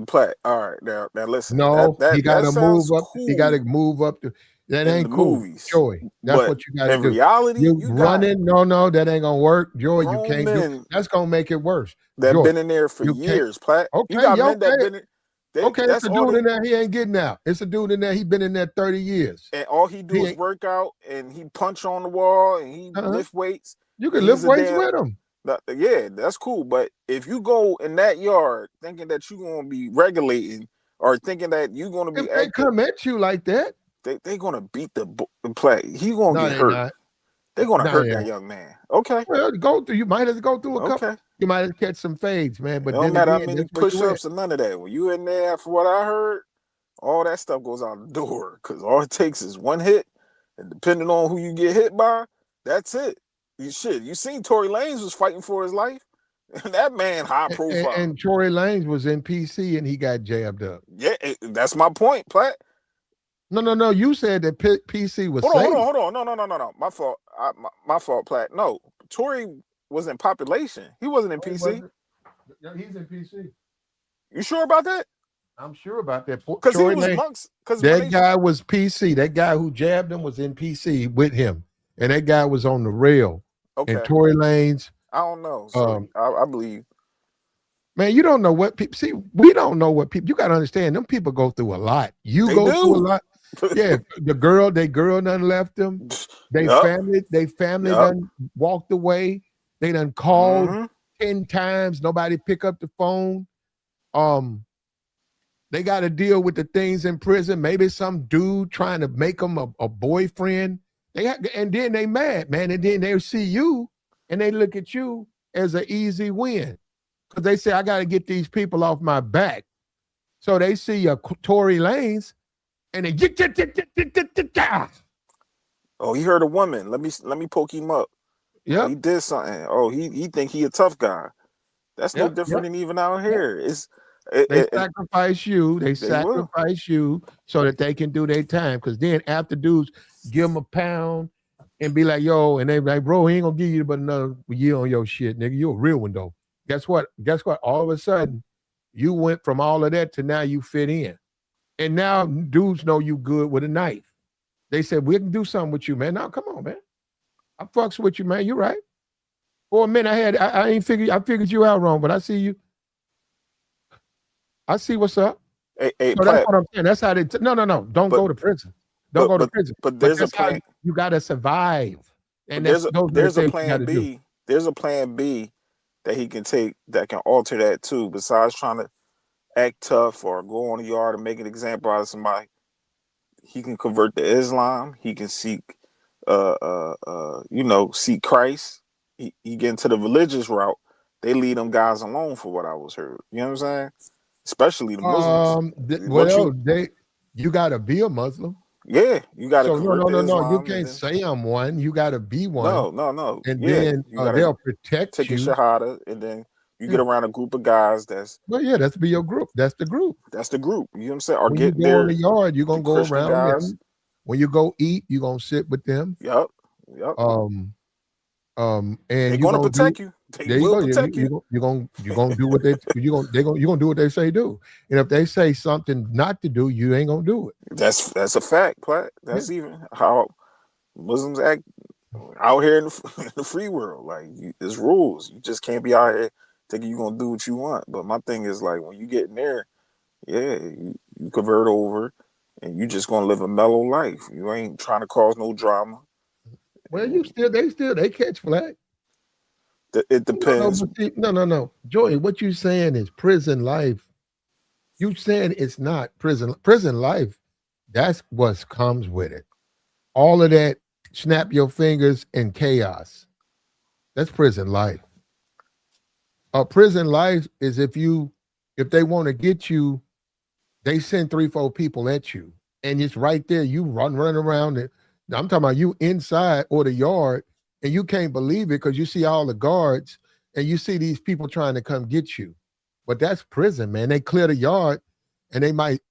Platt. All right, now listen. No, he That gotta sounds move up. cool. He gotta move up to that in ain't the cool. movies, Joey, that's but what you gotta in do. reality, You you got running, no, that ain't gonna work. Joey, you grown can't do men that's gonna make it worse. that Joey, been in there for you can't. years, Platt. You Okay, got yeah, men that okay. been in, Okay, it's that's a all dude they, in there. He ain't getting out. It's a dude in there. He been in there 30 years. and all he do He is work out and he punch on the wall and he lift weights. You can lift weights with him. Yeah, that's cool. But if you go in that yard thinking that you're gonna be regulating or thinking that you're gonna be If they come at you like that, they gonna beat the play. He gonna get they hurt. not. They're gonna hurt Yeah. that young man. Okay. Well, you might have to go through a couple. Okay. You might have to catch some fades, man. It But don't then matter how again, many that's where you at. push-ups or none of that. When you in there, for what I heard, all that stuff goes out the door. Cause all it takes is one hit. And depending on who you get hit by, that's it. You seen Tory Lanez was fighting for his life. That man high profile. And Tory Lanez was in PC and he got jabbed up. Yeah, that's my point, Platt. No. You said that PC was Hold safe. on. No. My fault. My fault, Platt. No, Tory was in population. He wasn't in PC. He's in PC. You sure about that? I'm sure about that. Because he Tory was Lane, monks. Because when that they guy was PC. That guy who jabbed him was in PC with him, and that guy was on the rail. And okay, Tory Lane's, I don't know. So I believe. man, you don't know what people see. We don't know what people. You got to understand. Them people go through a lot. You They go through a do. lot. Yeah, their girl done left them. They Yup. family Yup. done walked away. They done called Mm-hmm. 10 times. Nobody pick up the phone. They got to deal with the things in prison. Maybe some dude trying to make them a boyfriend. And then they mad, man. And then they see you and they look at you as an easy win. Because they say, I got to get these people off my back. So they see a Tory Lanez and they get. Oh, he heard a woman. Let me poke him up. Yeah. Oh, he did something. Oh, he think he a tough guy. That's no different than even out here. They sacrifice you. They will. sacrifice you so that they can do their time. Because then after dudes give them a pound and be like, yo, and they like, bro, he ain't gonna give you but another year on your shit, nigga. You a real one though. Guess what? All of a sudden, you went from all of that to now you fit in. And now dudes know you good with a knife. They said, we can do something with you, man. Now come on, man. I fucks with you, man. You're right. For a minute, I figured you out wrong, but I see you. I see what's up. Hey, so that's what I'm saying. That's how they. No. Don't go to prison. Don't go to prison. But there's a plan. You got to survive. And there's a plan B. There's a plan B that he can take that can alter that too. Besides trying to act tough or go on the yard and make an example out of somebody, he can convert to Islam. He can seek, seek Christ. He get into the religious route. They leave them guys alone for what I was heard. You know what I'm saying? Especially the Muslims. You gotta be a Muslim. Yeah, you gotta. So no. You can't say I'm one. You gotta be one. No. And then they'll protect take you. Take your shahada, and then you get around a group of guys that's. Well, yeah, that's be your group. That's the group. That's the group. You know what I'm saying? Or when get you go in the yard, you're gonna go around guys. them. When you go eat, you're gonna sit with them. Yep. And they're gonna protect you. They will protect you. You're gonna do what they're gonna do what they say do. And if they say something not to do, you ain't gonna do it. That's a fact, Platt. That's even how Muslims act out here in the free world. Like there's rules. You just can't be out here thinking you're gonna do what you want. But my thing is like when you get in there, you convert over and you just gonna live a mellow life. You ain't trying to cause no drama. Well, they catch flag. It depends. No. Joey, what you saying is prison life. You saying it's not prison life. That's what comes with it. All of that snap your fingers and chaos. That's prison life. Prison life is if they want to get you, they send 3-4 people at you. And it's right there. You run around it. I'm talking about you inside or the yard, and you can't believe it because you see all the guards and you see these people trying to come get you. But that's prison, man. They clear the yard and they might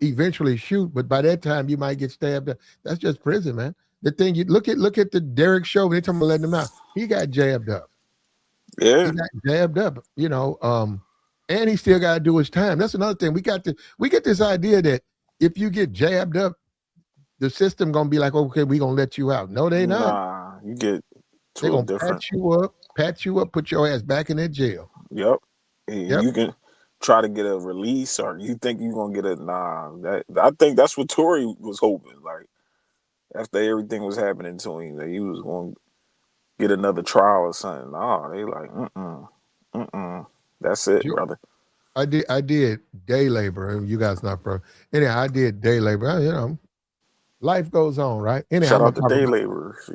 eventually shoot, but by that time you might get stabbed. That's just prison, man. The thing you look at the Derek show, they talking about letting him out. He got jabbed up. Yeah. He got jabbed up, and he still got to do his time. That's another thing. We get this idea that if you get jabbed up, the system gonna be like, okay, we gonna let you out. No, they not. Nah, you get they gonna patch you up, put your ass back in that jail. Yep. You can try to get a release, or you think you're gonna get a I think that's what Tory was hoping. Like after everything was happening to him, that he was gonna get another trial or something. Nah, they like, that's it, brother. I did day labor. You guys not pro. Anyhow, I did day labor. Life goes on, right? Anyhow, shout out to day laborers.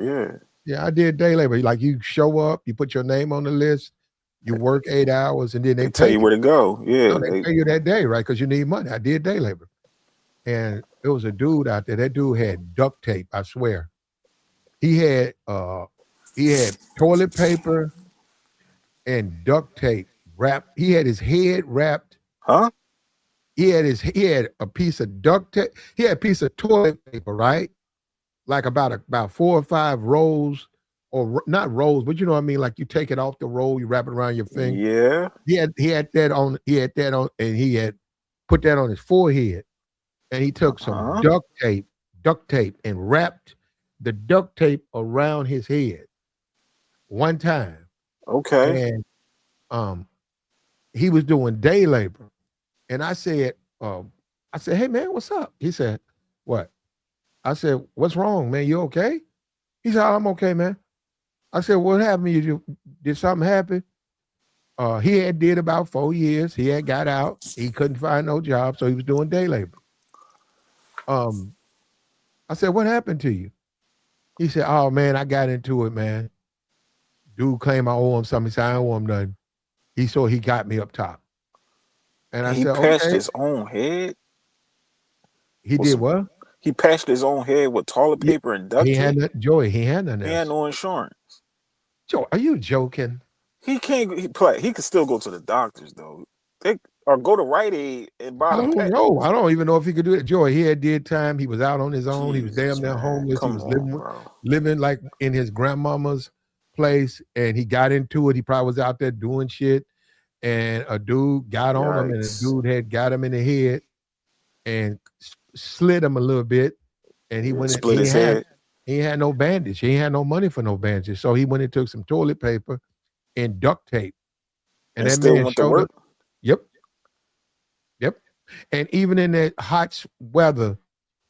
Yeah, I did day labor. Like you show up, you put your name on the list, you work 8 hours, and then they tell you where to go. Yeah, they pay you that day, right? Because you need money. I did day labor, and there was a dude out there. That dude had duct tape. I swear, he had toilet paper and duct tape wrapped. He had his head wrapped. Huh? He had a piece of duct tape. He had a piece of toilet paper, right? Like about 4 or 5 rolls, or not rolls, but you know what I mean. Like you take it off the roll, you wrap it around your finger. Yeah. He had that on. He had that on, and he had put that on his forehead, and he took some duct tape, and wrapped the duct tape around his head one time. Okay. And he was doing day labor. And I said, hey man, what's up? He said, what? I said, what's wrong, man? You okay? He said, I'm okay, man. I said, what happened? Did something happen? He had did about 4 years. He had got out. He couldn't find no job, so he was doing day labor. I said, what happened to you? He said, oh man, I got into it, man. Dude claimed I owe him something. He said, I don't owe him nothing. He got me up top. And he patched his own head. He did what? He patched his own head with toilet paper and duct tape. He had nothing, Joey. He had nothing. He had no insurance. Joe, are you joking? He can't. He could still go to the doctors though. Or go to Rite Aid and buy. I don't know. I don't even know if he could do it. Joey, he had did time. He was out on his own. He was damn near homeless. He was living like in his grandmama's place, and he got into it. He probably was out there doing shit, and a dude got on him, and the dude had got him in the head and slid him a little bit, and he went split his head. He had no bandage. He had no money for no bandages, so he went and took some toilet paper and duct tape, and that man showed up. Yep. And even in that hot weather,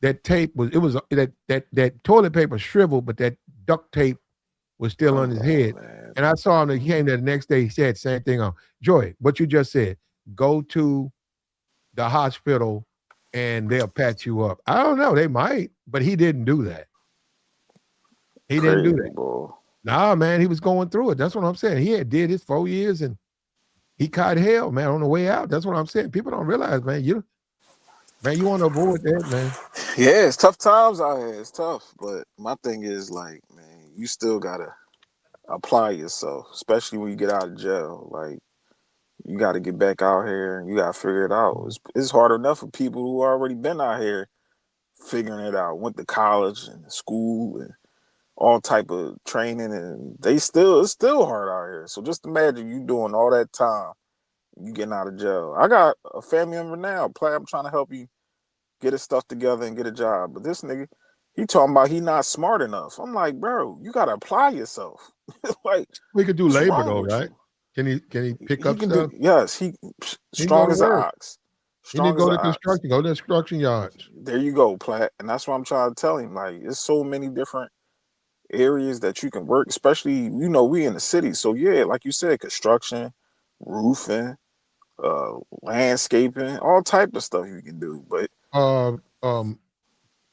that tape that toilet paper shriveled, but that duct tape was still on his head. Man. And I saw him. He came there the next day. He said same thing on Joy. What you just said. Go to the hospital and they'll patch you up. I don't know. They might, but he didn't do that. He didn't do that. Boy. Nah, man. He was going through it. That's what I'm saying. He had did his 4 years and he caught hell, man, on the way out. That's what I'm saying. People don't realize, man. You want to avoid that, man. Yeah, it's tough times out here. It's tough. But my thing is, like, man, you still got to apply yourself, especially when you get out of jail. Like, you got to get back out here and you got to figure it out. It's hard enough for people who already been out here figuring it out, went to college and school and all type of training, and it's still hard out here. So just imagine you doing all that time, you getting out of jail. I got a family member now, I'm trying to help you get his stuff together and get a job. But this nigga, he talking about he not smart enough. I'm like, bro, you gotta apply yourself. Like, we could do labor though, right? Can he pick up stuff? Yes, he strong as an ox. He need to go to construction, go to construction yards. There you go, Platt. And that's what I'm trying to tell him. Like, there's so many different areas that you can work, especially, we in the city. So yeah, like you said, construction, roofing, landscaping, all type of stuff you can do. But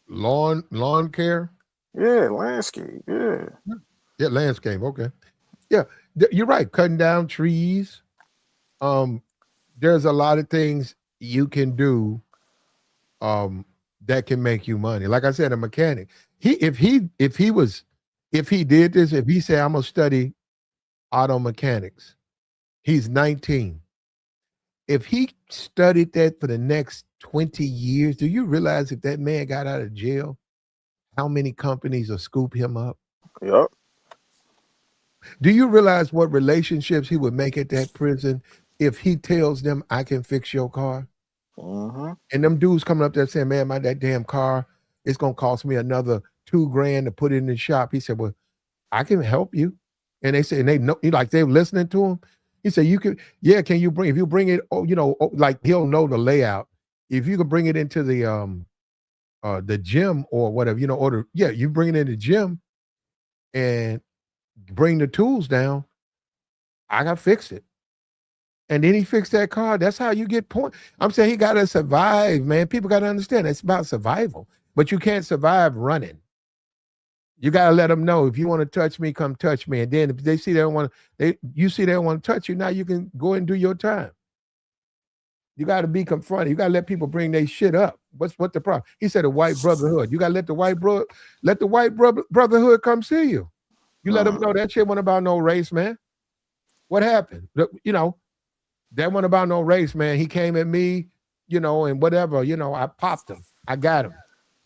lawn care. Yeah, landscape. Yeah, landscape. Okay. Yeah, you're right. Cutting down trees. There's a lot of things you can do that can make you money. Like I said, a mechanic. If he did this, if he said, I'm gonna study auto mechanics, he's 19. If he studied that for the next 20 years, do you realize if that man got out of jail, how many companies will scoop him up? Yep. Do you realize what relationships he would make at that prison if he tells them, I can fix your car? Mm-hmm. And them dudes coming up there saying, man, that damn car, it's going to cost me another $2,000 to put it in the shop. He said, well, I can help you. And they said, and they know, like they were listening to him. He said, you can, if you bring it, like he'll know the layout. If you can bring it into the gym or whatever, you bring it in the gym and bring the tools down, I got to fix it. And then he fixed that car. That's how you get points. I'm saying he got to survive, man. People got to understand it's about survival, but you can't survive running. You got to let them know, if you want to touch me, come touch me. And then if they see they don't want to touch you, now you can go and do your time. You got to be confronted. You got to let people bring their shit up. What's the problem? He said a white brotherhood. You got to let the white brotherhood come see you. You let them know that shit wasn't about no race, man. What happened? That wasn't about no race, man. He came at me, and whatever, I popped him. I got him.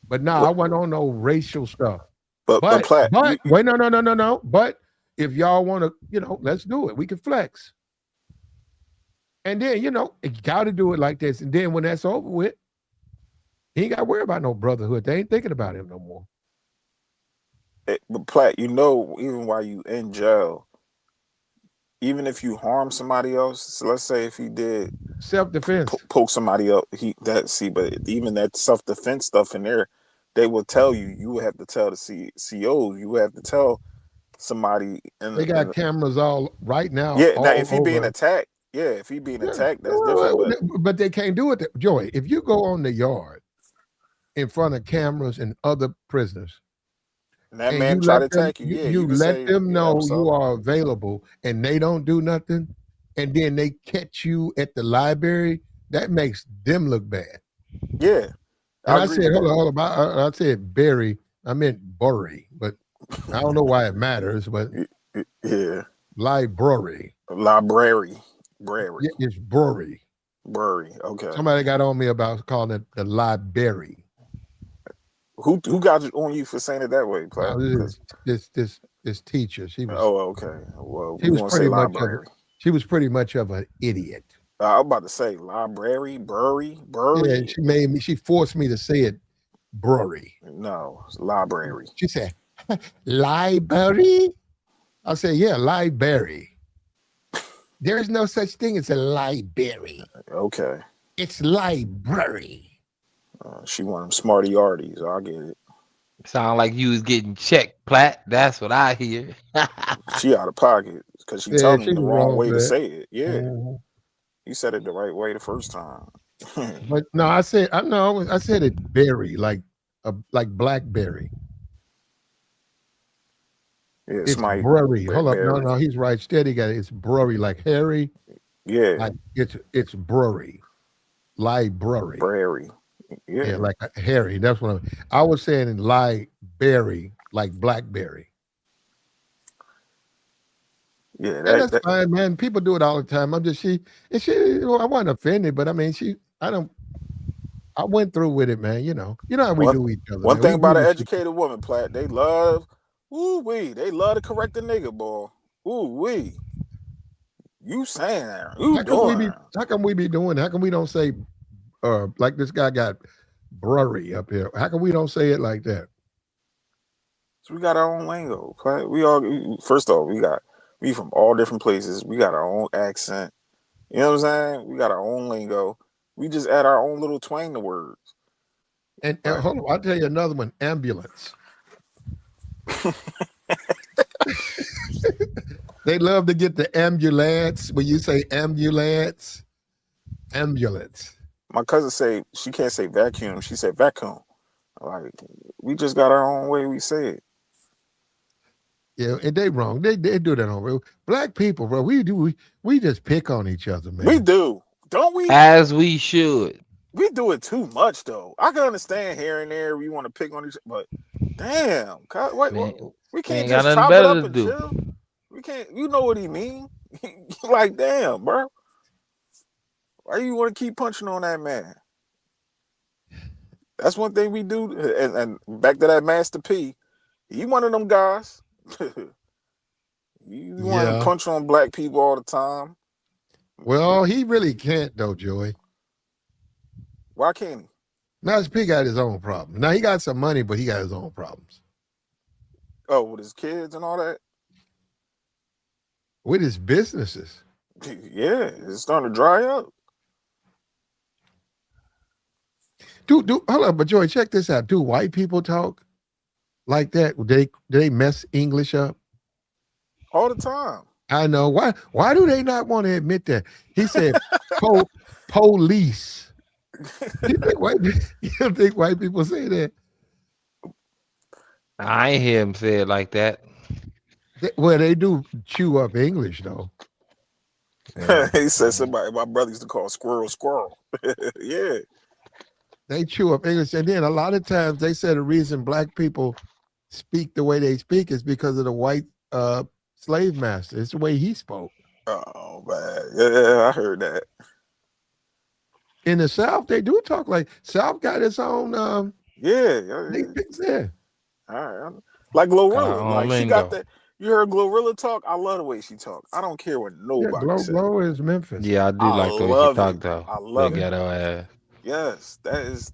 But no, I wasn't on no racial stuff. But wait, no. But if y'all want to, let's do it. We can flex. And then, you got to do it like this. And then when that's over with, he ain't got to worry about no brotherhood. They ain't thinking about him no more. But Platt, even while you in jail, even if you harm somebody else, so let's say if he did self-defense, poke somebody up, but even that self-defense stuff in there, they will tell you. You would have to tell the COs. You would have to tell somebody. They got cameras all right now. Yeah. Now, all if he being attacked, that's different. But they can't do it. Joy, if you go on the yard in front of cameras and other prisoners, and that man try to attack you, you let them know you are available, and they don't do nothing, and then they catch you at the library. That makes them look bad. Yeah. And I said, hold on. I said Barry. I meant Bury, but I don't know why it matters. But yeah, library. Yeah, it's Bury. Okay. Somebody got on me about calling it the library. Who got on you for saying it that way, Platt? This teacher. She was. Oh, okay. Well, we gonna say library. She was pretty much of an idiot. I was about to say library, bury. Yeah, she forced me to say it, brewery. No, it's library. She said, library? I said, yeah, library. There is no such thing as a library. Okay. It's library. She one of them smarty arties. I get it. Sound like you was getting checked, Platt. That's what I hear. She out of pocket because she told me the wrong way to say it. Yeah. Mm-hmm. You said it the right way the first time. But no, I said it berry, like blackberry. Yeah, it's brewery. Hold up, no, he's right. Steady, got it. It's brewery, like Harry. Yeah, like it's brewery, library. Brewery. Yeah, like Harry. That's what I was saying. In library, like blackberry. Yeah, that's fine, man. People do it all the time. I'm just I wasn't offended, but I mean, I went through with it, man. You know how we do each other. One thing about an educated woman, Platt, they love, they love to correct the nigga, boy. You saying that? How come we be doing? How come we don't say, like this guy got brewery up here? How come we don't say it like that? So we got our own lingo, Platt. We from all different places. We got our own accent. You know what I'm saying? We got our own lingo. We just add our own little twang to words. And hold on, I'll tell you another one. Ambulance. They love to get the ambulance. When you say ambulance. My cousin say she can't say vacuum. She said vacuum. Like, we just got our own way we say it. Yeah, and they wrong. They do that on black people, bro. We just pick on each other, man. We do, don't we? As we should. We do it too much, though. I can understand here and there we want to pick on each other, but damn, we can't just chop it up and chill. We can't. You know what he mean? Like, damn, bro. Why you want to keep punching on that man? That's one thing we do. And back to that Master P. He one of them guys. You want to punch on black people all the time? Well, he really can't though, Joey. Why can't he? Master P got his own problem. Now he got some money, but he got his own problems. Oh, with his kids and all that? With his businesses. Yeah, it's starting to dry up. Hold on, but Joey, check this out. Do white people talk like that? Do they mess English up? All the time. I know. Why do they not want to admit that? He said police. You don't think white people say that? I ain't hear him say it like that. Well, they do chew up English though. Yeah. He said my brother used to call squirrel. Yeah. They chew up English. And then a lot of times they say the reason black people speak the way they speak is because of the white slave master. It's the way he spoke. Oh, man. Yeah, I heard that. In the South, they do talk like South got its own. Yeah. They fix that. All right. Like Glorilla. Like she got that. You heard Glorilla talk? I love the way she talk. I don't care what Yeah, nobody said. Glow is Memphis. Yeah, I do I like the way she love it. talk though. I That love it. ghetto ass. Yes, that is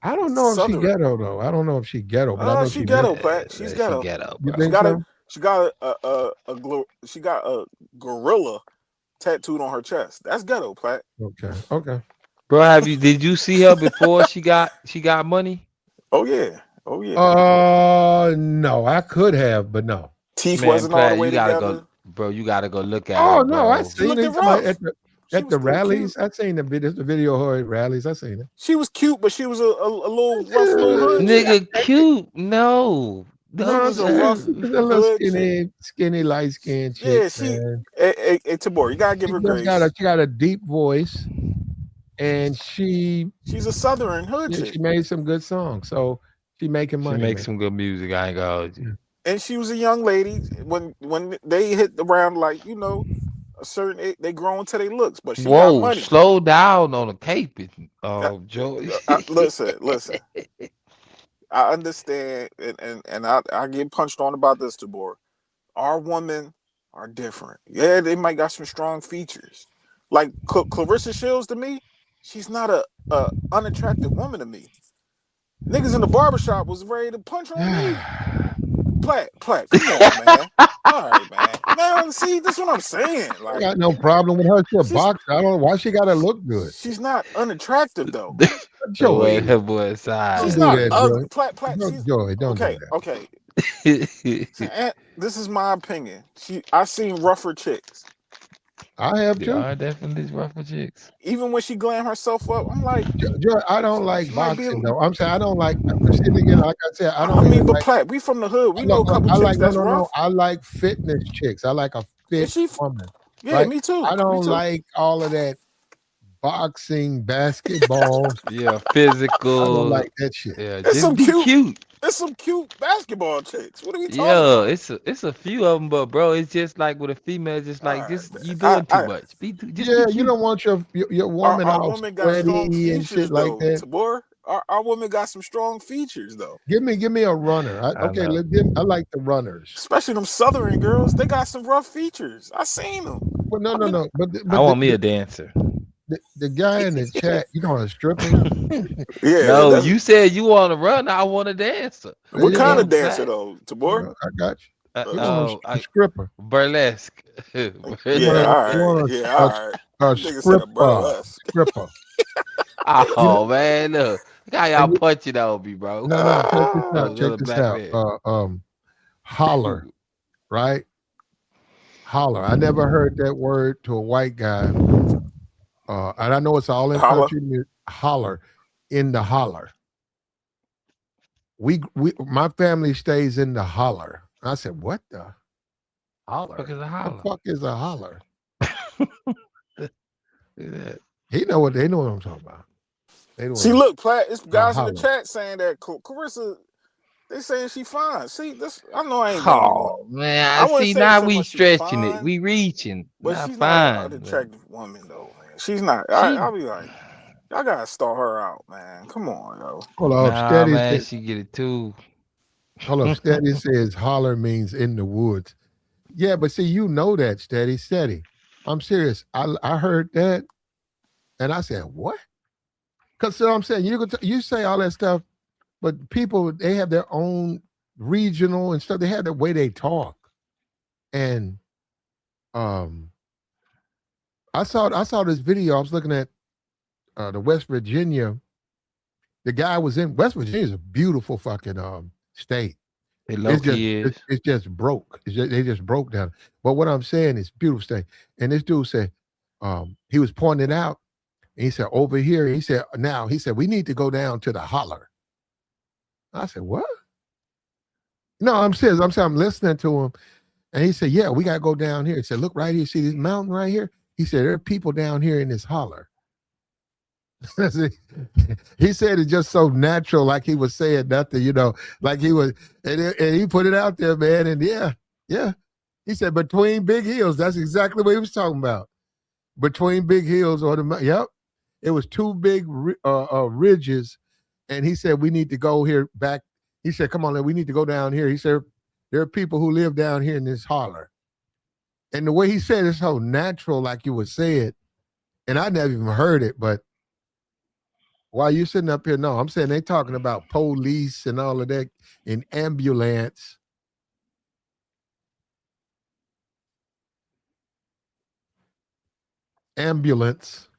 I don't know if she Southern. ghetto though. I don't know if she ghetto, but I know She she ghetto, Memphis. Pat. She's She ghetto. ghetto, You bro. think so? She got a gorilla tattooed on her chest. That's ghetto, Pat. Okay. Okay. Bro, did you see her before she got money? Oh yeah. Oh yeah. No, I could have, but no. Teeth Man, wasn't all the Platt, way you gotta together. go, bro. You gotta go look at Oh her, no, I bro. She seen looked it rough. at She the was still rallies. cute. I seen the video of her at rallies. I seen it. She was cute, but she was a little rough little hood chick. Nigga, cute? No. She was a rough She's a little hood chick. skinny, light skinned chick. Yeah, she. Man. Hey, Tabor, you gotta give She her just grace. got a deep voice, and She's a Southern hood chick. she made some good songs. So she making money. She makes some good music. I ain't gonna hold you. And she was a young lady when they hit around like a certain age, they grow into their looks, but she got money. Slow down on the cape, Joey. Listen. I understand, and I get punched on about this, Tabor. Our women are different. Yeah, they might got some strong features. Like Clarissa Shields to me, she's not a unattractive woman to me. Niggas in the barbershop was ready to punch on me. Platt, come on, man. All right, man. Man, see, this is what I'm saying. Like, I got no problem with her. She's a boxer. I don't know why she gotta look good. She's not unattractive though. Joey, her boy side. She's don't not do that, ugly. Joey. Platt. Joey, don't do that. Okay. This is my opinion. I seen rougher chicks. I have There too. are definitely rougher chicks. Even when she glam herself up, I'm like, Joey, I don't like boxing though. I'm saying I don't like. Again, like I said, I don't. but like, Platt, we from the hood. We know a couple chicks that's rough. I like fitness chicks. I like a fit woman. Yeah, right? me too. I don't like all of that boxing, basketball. Yeah, physical. I don't like that shit. Yeah, It's just be cute. It's some cute basketball chicks. What are we talking about? It's a few of them, but bro, it's just like with a female, just like you doing too much. Be cute. You don't want your woman all sweaty and shit like that. Tabor, our woman got some strong features though. Give me a runner. I like the runners, especially them Southern girls. They got some rough features. I seen them. Well, no. But I want me a dancer. The guy in the chat, a stripper? Yeah. No, you said you want to run. I want a dancer. What kind of dancer though, Tabor? I got you. A stripper. Burlesque. All right. A stripper. Oh man, look how y'all punching on me, bro. No, check this out. Holler, right? Holler. I never heard that word to a white guy. And I know it's all in country music. Holler, in the holler. My family stays in the holler. I said, what the holler? What the fuck is a holler? They know what I'm talking about. See, look, Platt, it's guys in the chat saying that Clarissa, they saying she fine. See, this I know I ain't. Oh man, I see now we stretching it, we reaching. But she's not an attractive woman though, man. She's not. I'll be like, y'all gotta start her out, man. Come on, yo. Hold up, Steady man, she get it too. Hold up, Steady says holler means in the woods. Yeah, but see, you know that, Steady. I'm serious. I heard that, and I said, what? Because I'm saying you say all that stuff, but people, they have their own regional and stuff. They have the way they talk, and I saw this video. I was looking at the West Virginia. The guy was in West Virginia. Is a beautiful fucking state. It's just broke. They just broke down. But what I'm saying is beautiful state. And this dude said, he was pointing it out. And he said, over here, he said, we need to go down to the holler. I said, what? No, I'm serious. I'm listening to him. And he said, yeah, we got to go down here. He said, look right here. See this mountain right here? He said, there are people down here in this holler. He said it just so natural, like he was saying nothing, like he was, and he put it out there, man. And yeah. He said, between big hills. That's exactly what he was talking about. Between big hills yep. It was two big ridges. And he said, we need to go here back. He said, come on, we need to go down here. He said, There are people who live down here in this holler. And the way he said it's so natural, like you would say it, and I never even heard it, but while you sitting up here, no, I'm saying they talking about police and all of that in ambulance. Ambulance.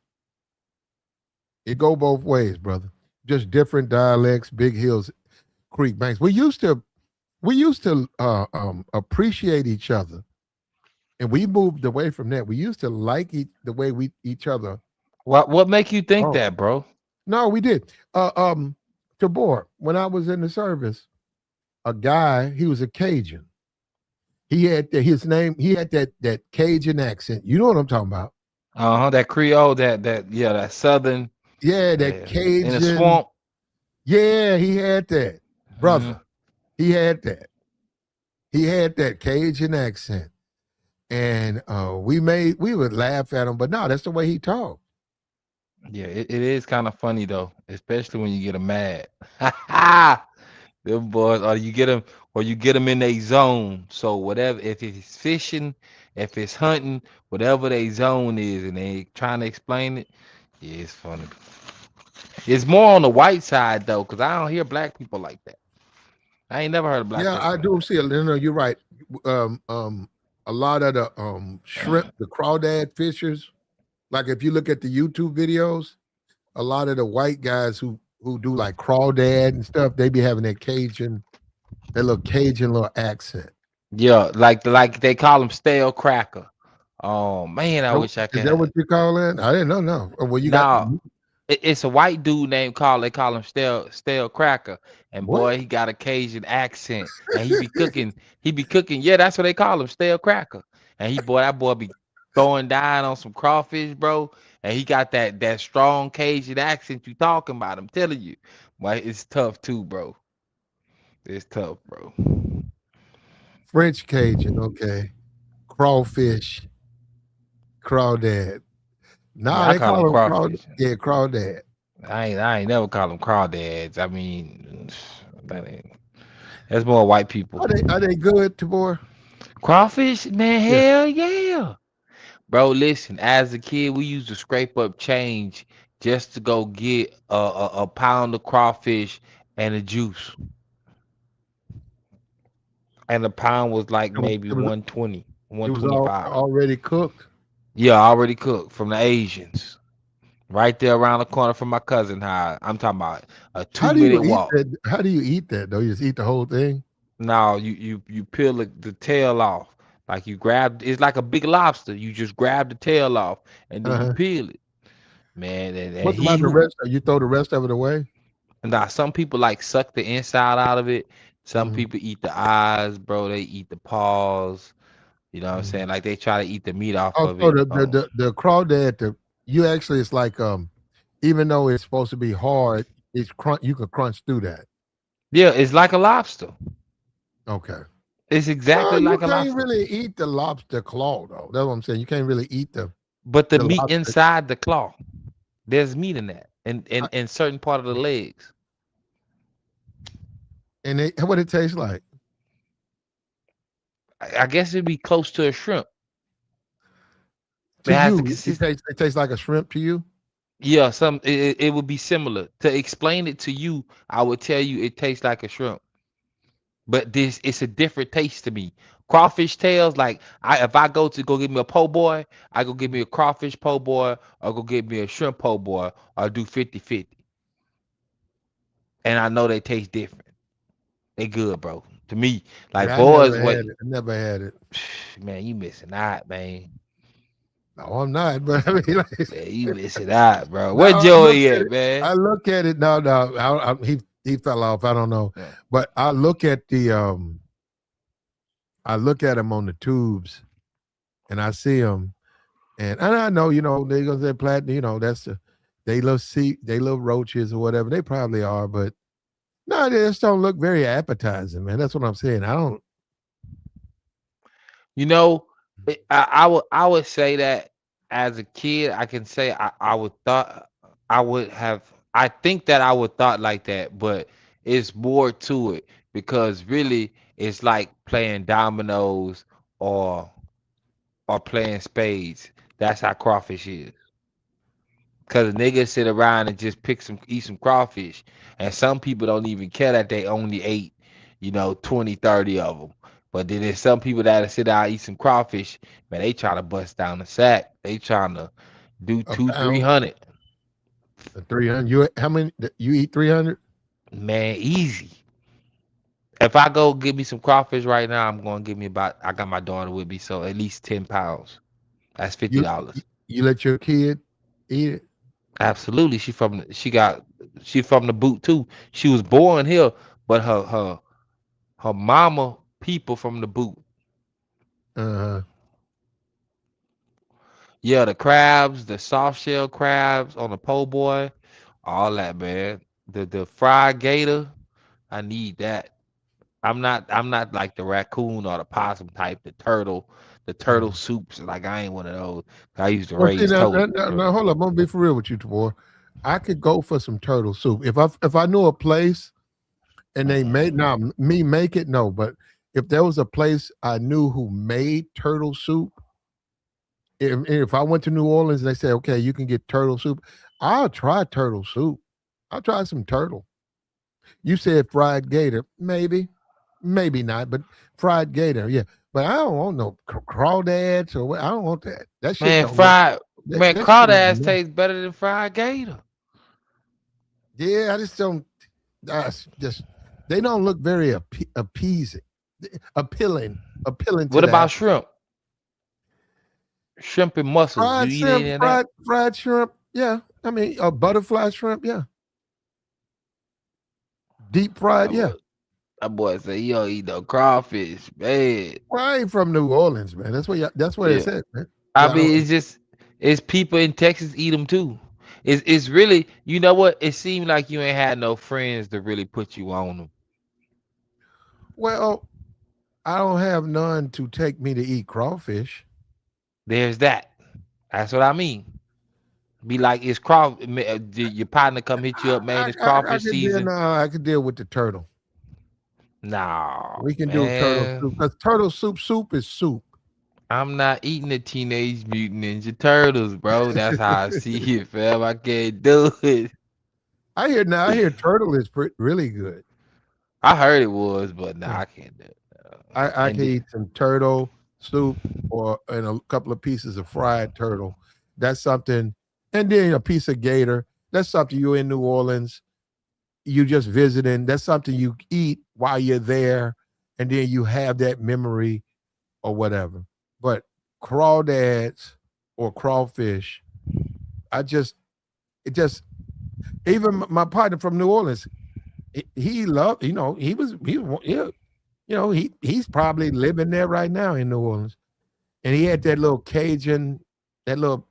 It go both ways, brother. Just different dialects, Big Hills, Creek Banks. We used to appreciate each other, and we moved away from that. We used to like the way we each other. What make you think that, bro? No, we did. Tabor, when I was in the service, a guy, he was a Cajun. He had his name. He had that Cajun accent. You know what I'm talking about? That Creole, that Southern. Yeah, that Cajun. In the swamp. Yeah, he had that, brother. He had that. He had that Cajun accent, and we would laugh at him, but no, that's the way he talked. Yeah, it is kind of funny though, especially when you get them mad. Them boys, or you get them in a zone. So whatever, if it's fishing, if it's hunting, whatever they zone is, and they trying to explain it, yeah, it's funny. It's more on the white side though, because I don't hear black people like that. I ain't never heard of black people. Yeah, I do see it. No, you're right. A lot of the shrimp, the crawdad fishers, like if you look at the YouTube videos, a lot of the white guys who do like crawdad and stuff, they be having that little Cajun little accent. Yeah, like they call them stale cracker. Oh man, I wish I could. Is that what you call it? I didn't know. No. Well, you got. It's a white dude named they call him stale cracker, and What? boy, he got a Cajun accent, and he be cooking. Yeah, that's what they call him, stale cracker. And that boy be throwing down on some crawfish, bro. And he got that strong Cajun accent you talking about. I'm telling you, boy, it's tough too, bro. It's tough, bro. French Cajun, okay. Crawfish, crawdad. Nah, yeah, they call them crawfish. Yeah, crawdad. I ain't never call them crawdads. I mean, that's more white people. Are they good, Tabor? Crawfish, man, hell yeah. Bro, listen, as a kid, we used to scrape up change just to go get a pound of crawfish and a juice. And the pound was like maybe 120, 125. It was already cooked? Yeah, already cooked from the Asians. Right there around the corner from my cousin house. I'm talking about a 2-minute walk. How do you eat that though? You just eat the whole thing? No, you peel the tail off. Like it's like a big lobster. You just grab the tail off and then you peel it. Man, and what about the rest? You throw the rest of it away? Nah, some people like suck the inside out of it. Some people eat the eyes, bro. They eat the paws. You know what I'm saying? Like they try to eat the meat off of it. The crawdad, it's like even though it's supposed to be hard, you can crunch through that. Yeah, it's like a lobster. Okay. It's exactly like a lobster. You can't really eat the lobster claw though. That's what I'm saying. You can't really eat the meat lobster inside the claw. There's meat in that, and in certain part of the legs. And what it tastes like? I guess it'd be close to a shrimp. It tastes like a shrimp to you? Yeah, it would be similar. To explain it to you, I would tell you it tastes like a shrimp. But it's a different taste to me. Crawfish tails, like if I go get me a po' boy, I go get me a crawfish po' boy, or go get me a shrimp po' boy, or do 50-50. And I know they taste different. They good, bro. To me, like boys, I never had it. Man, you missing out, man. No, I'm not, but I mean, like, man, you missing out, bro. Where Joey at, man? I look at it now. He fell off. I don't know, but I look at I look at him on the tubes, and I see him, and I know, they're gonna say platinum. That's they love roaches or whatever. They probably are, but no, they just don't look very appetizing, man. That's what I'm saying. I don't. I would say that as a kid, I can say I would think that I would thought like that, but it's more to it because really it's like playing dominoes or playing spades. That's how crawfish is. Cause niggas sit around and just eat some crawfish, and some people don't even care that they only ate, 20, 30 of them. But then there's some people that sit down and eat some crawfish, man. They trying to bust down the sack. They trying to do A two, pound, 300. 300. How many? You eat 300? Man, easy. If I go get me some crawfish right now, I'm going to give me about. I got my daughter with me, so at least 10 pounds. That's You $50. you let your kid eat it? Absolutely. She from the boot too. She was born here, but her mama people from the boot. Uh-huh. Yeah, the crabs, the soft shell crabs on the po' boy, all that, man. The fried gator, I need that. I'm not like the raccoon or the possum type, the turtle soups. Like I ain't one of those. I used to Well, see, raise now, now, now, turtle. now, hold up. I'm gonna be for real with you, boy. I could go for some turtle soup if I knew a place and they made now me make it no, but if there was a place I knew who made turtle soup, if I went to New Orleans and they said, okay, you can get turtle soup, I'll try turtle soup. I'll try some turtle. You said fried gator, maybe, maybe not, but fried gator, yeah. But I don't want no crawdads or what. I don't want that. That shit Man, don't look. That shit look crawdads nasty. tastes better than fried gator. Yeah, I just don't. Just they don't look very appeasing, appealing to What the about appetite. shrimp? Shrimp and mussels. You Fried eat any shrimp, of that? fried shrimp. Yeah, I mean, butterfly shrimp. Yeah, deep fried. That Yeah. boy, that boy say you don't eat no crawfish, man. Well, I ain't from New Orleans, man. That's what it Yeah. said, man. I Yeah, I mean, don't. it's people in Texas eat them too. It's really, you know what? It seemed like you ain't had no friends to really put you on them. Well, I don't have none to take me to eat crawfish. There's that. That's what I mean. Be like, it's craw. Did your partner come hit you up, man? It's I crawfish could deal. season. No, I could deal with the turtle. No, We can do turtle soup man. because turtle soup is soup. I'm not eating the Teenage Mutant Ninja Turtles, bro. That's how I see it, fam. I can't do it. I hear now. I hear turtle is really good. I heard it was, but nah, Yeah. I can't do it. I And can eat some turtle soup or and a couple of pieces of fried turtle. That's something, and then a piece of gator. That's something you're in New Orleans. You just visiting. That's something you eat while you're there, and then you have that memory or whatever. But crawdads or crawfish, I just it just even my partner from New Orleans, he loved. Yeah, he's probably living there right now in New Orleans, and he had that little Cajun, that little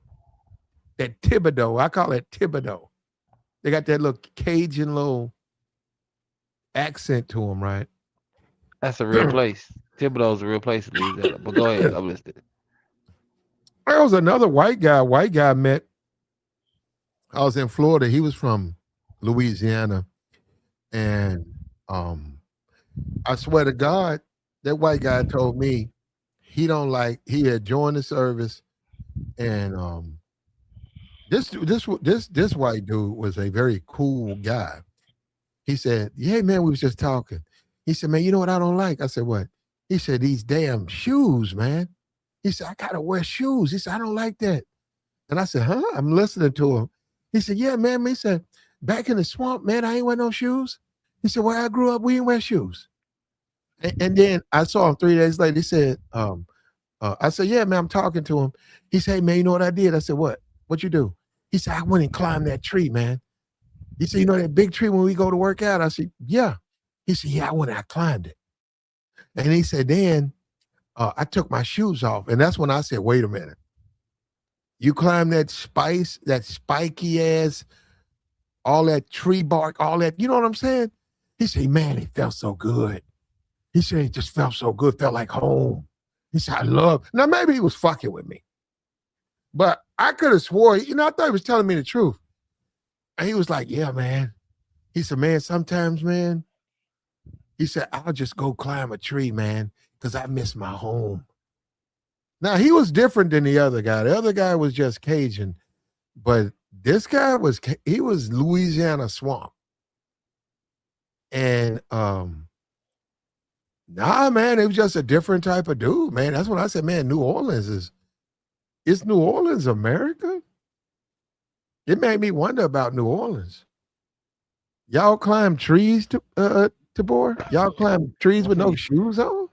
that Thibodeau. I call it Thibodeau. They got that little Cajun little accent to him, right? that's a real place. Thibodeau's a real place, Louisiana. But go ahead, I'm listening. There was another white guy. White guy met. I was in Florida. He was from Louisiana, and I swear to God, that white guy told me he don't like. He had joined the service, and this white dude was a very cool guy. He said, "Yeah, man, we was just talking." He said, "Man, you know what I don't like?" I said, "What?" He said, "These damn shoes, man." He said, "I gotta wear shoes." He said, "I don't like that." And I said, "Huh?" I'm listening to him. He said, "Yeah, man." He said, "Back in the swamp, man, I ain't wear no shoes." He said, "Where I grew up, we didn't wear shoes." And then I saw him 3 days later. He said, I said, "Yeah, man, I'm talking to him." He said, "Hey, man, you know what I did?" I said, "What? What you do?" He said, "I went and climbed that tree, man." He said, "You know that big tree when we go to work out?" I said, "Yeah." He said, "Yeah, I went and I climbed it." And he said, then I took my shoes off. And that's when I said, "Wait a minute. You climb that spiky ass, all that tree bark, all that, you know what I'm saying?" He said, "Man, it felt so good." He said, "It just felt so good, felt like home." He said, "I love." Now, maybe he was fucking with me, but I could have swore, I thought he was telling me the truth. And he was like, "Yeah, man." He said, "Man, sometimes, man," He said, "I'll just go climb a tree, man, because I miss my home." Now he was different than the other guy. The other guy was just Cajun, but this guy was Louisiana swamp. And nah, man, it was just a different type of dude, man. That's when I said, man, New Orleans is New Orleans America? It made me wonder about New Orleans. Y'all climb trees Tabor? Y'all climb trees with no shoes on?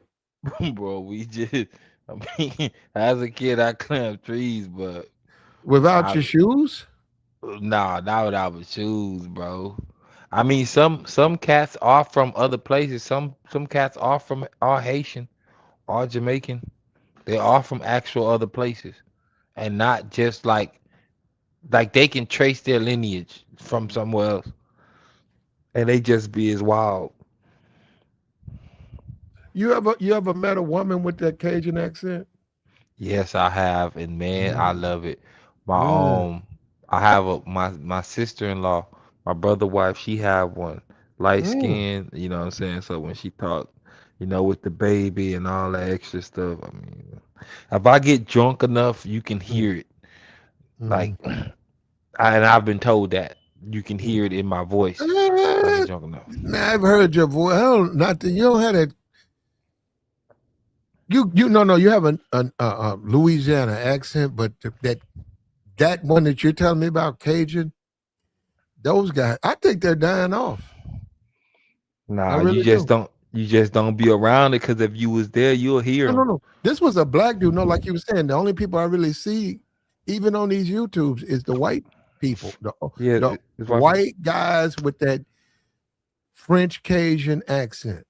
Bro, we just, I mean, as a kid, I climbed trees, but Without your shoes? nah, not without my shoes, bro. I mean, some cats are from other places. Some cats are Haitian, are Jamaican. They are from actual other places, and not just like they can trace their lineage from somewhere else, and they just be as wild. You ever met a woman with that Cajun accent? Yes, I have, and man, I Mm, love it. My mm, I have my sister-in-law, my brother wife. She have one light mm, skin. You know what I'm saying? So when she talk, with the baby and all that extra stuff, I mean, if I get drunk enough, you can mm, hear it. Like, mm, and I've been told that you can mm. hear it in my voice if I get Eh, drunk enough. man, I've heard your voice. You don't have that. No, you have a Louisiana accent, but that one that you're telling me about, Cajun, those guys, I think they're dying off. I Nah, really do. you just don't be around it because if you was there, you'll hear No, them. no, no. This was a black dude. No, like you were saying, the only people I really see, even on these YouTubes, is the white people, Yeah, the it's white people. white guys with that French Cajun accent.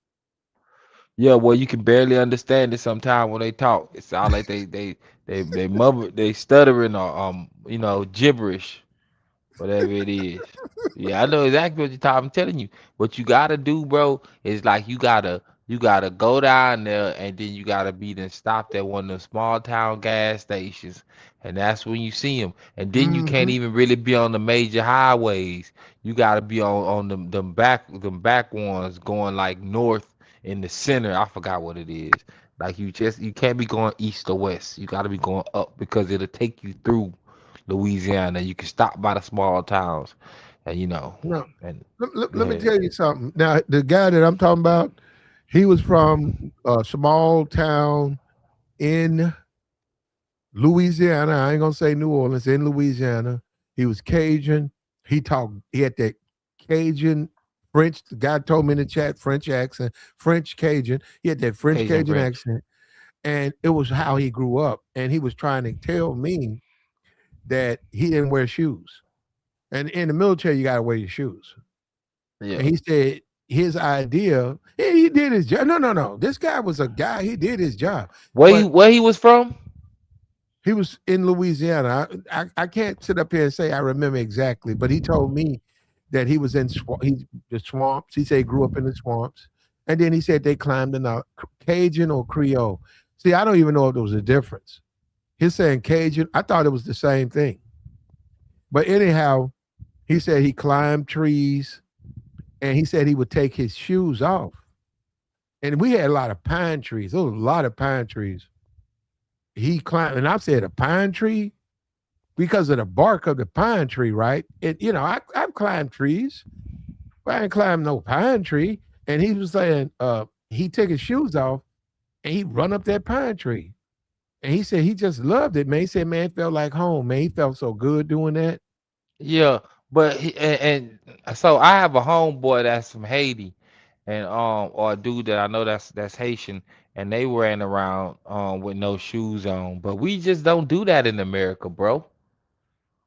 Yeah, well, you can barely understand it sometimes when they talk. It sounds like they stuttering or gibberish, whatever it is. Yeah, I know exactly what you're talking. I'm telling you, what you gotta do, bro, is like you gotta go down there and then you gotta be then stopped at one of the small town gas stations, and that's when you see them. And then you can't Hmm. even really be on the major highways. You gotta be on them back ones going like north in the center. I forgot what it is. Like you can't be going east or west. You gotta be going up because it'll take you through Louisiana. You can stop by the small towns, and No, and go let me ahead. tell you something. Now, the guy that I'm talking about, he was from a small town in Louisiana. I ain't gonna say New Orleans, in Louisiana. He was Cajun. He had that Cajun French. The guy told me in the chat, French accent, French Cajun. He had that French Cajun Cajun French. accent. And it was how he grew up. And he was trying to tell me that he didn't wear shoes. And in the military, you gotta wear your shoes. Yeah. And he said his idea, he did his job. No, no, no. This guy was a guy, he did his job. But Where he was from? he was in Louisiana. I can't sit up here and say I remember exactly, but he told me that he was in the swamps. He said he grew up in the swamps. And then he said they climbed in a Cajun or Creole. See, I don't even know if there was a difference. He's saying Cajun. I thought it was the same thing. But anyhow, he said he climbed trees and he said he would take his shoes off. And we had a lot of pine trees. There was a lot of pine trees. He climbed, and I said, a pine tree? Because of the bark of the pine tree, right? I've climbed trees, but I ain't climbed no pine tree. And he was saying, he took his shoes off and he run up that pine tree. And he said he just loved it, man. He said, man, it felt like home, man. He felt so good doing that. Yeah, but so I have a homeboy that's from Haiti, and or a dude that I know that's Haitian, and they ran around with no shoes on. But we just don't do that in America, bro.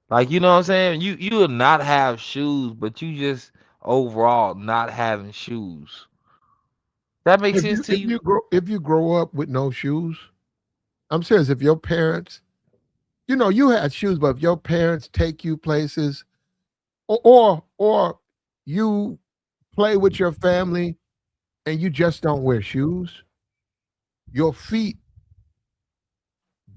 Like, you know what I'm saying? You will not have shoes, but you just overall not having shoes. That makes If sense you to if you? you grow up with no shoes, I'm serious. If your parents, you had shoes, but if your parents take you places, or you play with your family and you just don't wear shoes, your feet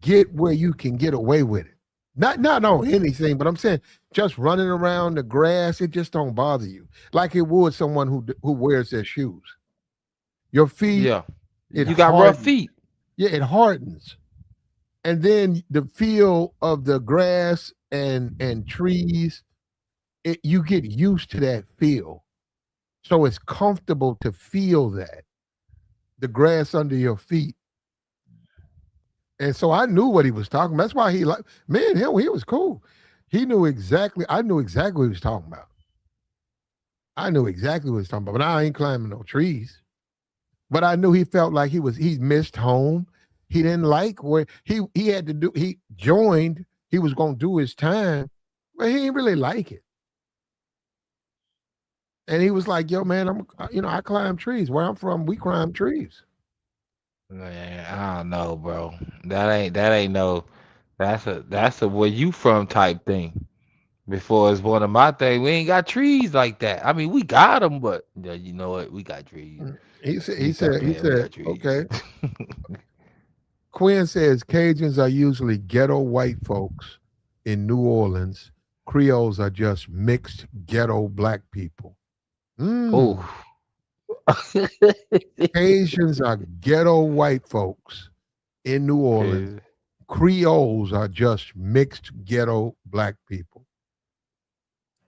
get where you can get away with it. Not on anything, but I'm saying just running around the grass, it just don't bother you like it would someone who wears their shoes. Your feet, Yeah. it You got rough hardens. feet. Yeah, it hardens. And then the feel of the grass and trees, you get used to that feel. So it's comfortable to feel that the grass under your feet. And so I knew what he was talking about. That's why he like man, he was cool. He knew exactly. I knew exactly what he was talking about. I knew exactly what he was talking about. But I ain't climbing no trees. But I knew he felt like he missed home. He didn't like where he had to do. He joined. He was going to do his time, but he didn't really like it. And he was like, "Yo, man, I climb trees. Where I'm from, we climb trees." Man, I don't know, bro. That ain't no. That's a where you from type thing. Before it's one of my things, we ain't got trees like that. I mean, we got them, but yeah, you know what? We got trees. He said. Let me stop He playing. We said. got trees. Okay. Quinn says Cajuns are usually ghetto white folks in New Orleans. Creoles are just mixed ghetto black people. Oh, Cajuns are ghetto white folks in New Orleans. okay. Creoles are just mixed ghetto black people.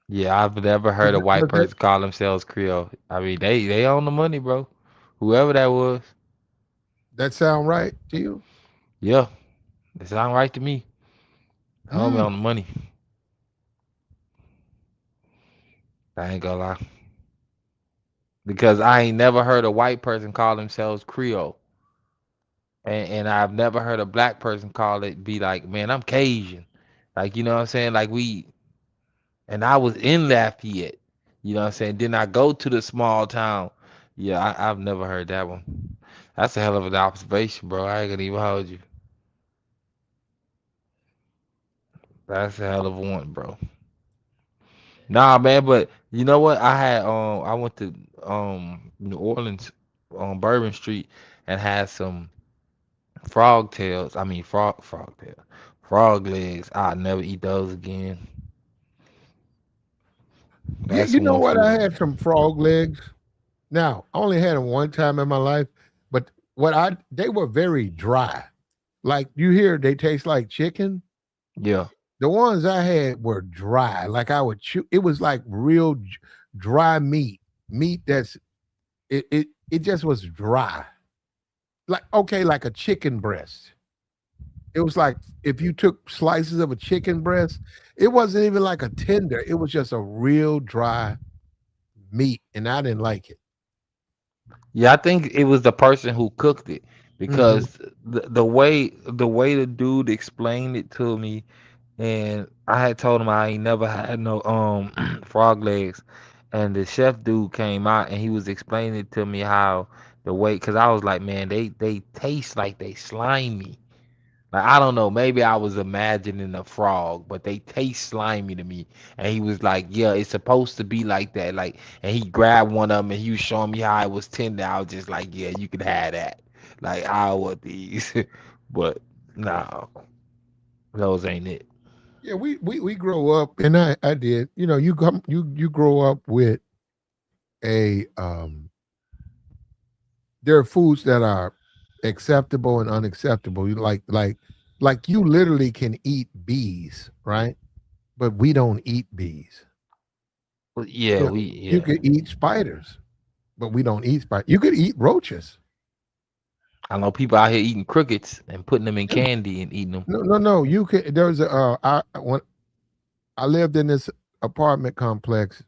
Yeah, I've never heard a white person call themselves Creole. I mean, they own the money, bro. Whoever that was. That sound right to you? Yeah, it sound right to me. Homie on the money. I ain't gonna lie. Because I ain't never heard a white person call themselves Creole. And I've never heard a black person call it be like, man, I'm Cajun. Like, you know what I'm saying? Like and I was in Lafayette. You know what I'm saying? Then I go to the small town. Yeah, I've never heard that one. That's a hell of an observation, bro. I ain't gonna even hold you. That's a hell of a one, bro. Nah, man, but you know what? I went to New Orleans on Bourbon Street and had some frog tails. I mean frog tail. Frog legs. I'll never eat those again. Yeah, That's you some know one what? food. I had some frog legs. Now, I only had them one time in my life, but they were very dry. Like you hear they taste like chicken. Yeah. The ones I had were dry. Like I would chew. It was like real dry meat. Meat that's it just was dry. Like okay, like a chicken breast. It was like if you took slices of a chicken breast, it wasn't even like a tender. It was just a real dry meat, and I didn't like it. Yeah, I think it was the person who cooked it Mhm. because the way the dude explained it to me, and I had told him I ain't never had no frog legs, and the chef dude came out and he was explaining it to me how the way because I was like, man, they taste like they slimy. Like I don't know, maybe I was imagining a frog, but they taste slimy to me. And he was like, "Yeah, it's supposed to be like that." Like, and he grabbed one of them and he was showing me how it was tender. I was just like, "Yeah, you can have that." Like, I want these, but no, those ain't it. Yeah, we grow up, and I did. You know, you grow up with a there are foods that are acceptable and unacceptable. You like you literally can eat bees, right? But we don't eat bees. But yeah, Yeah, you yeah. could eat spiders, but we don't eat spiders. You could eat roaches. I know people out here eating crickets and putting them in Yeah. candy and eating them. No. You could. There's a when I lived in this apartment complex,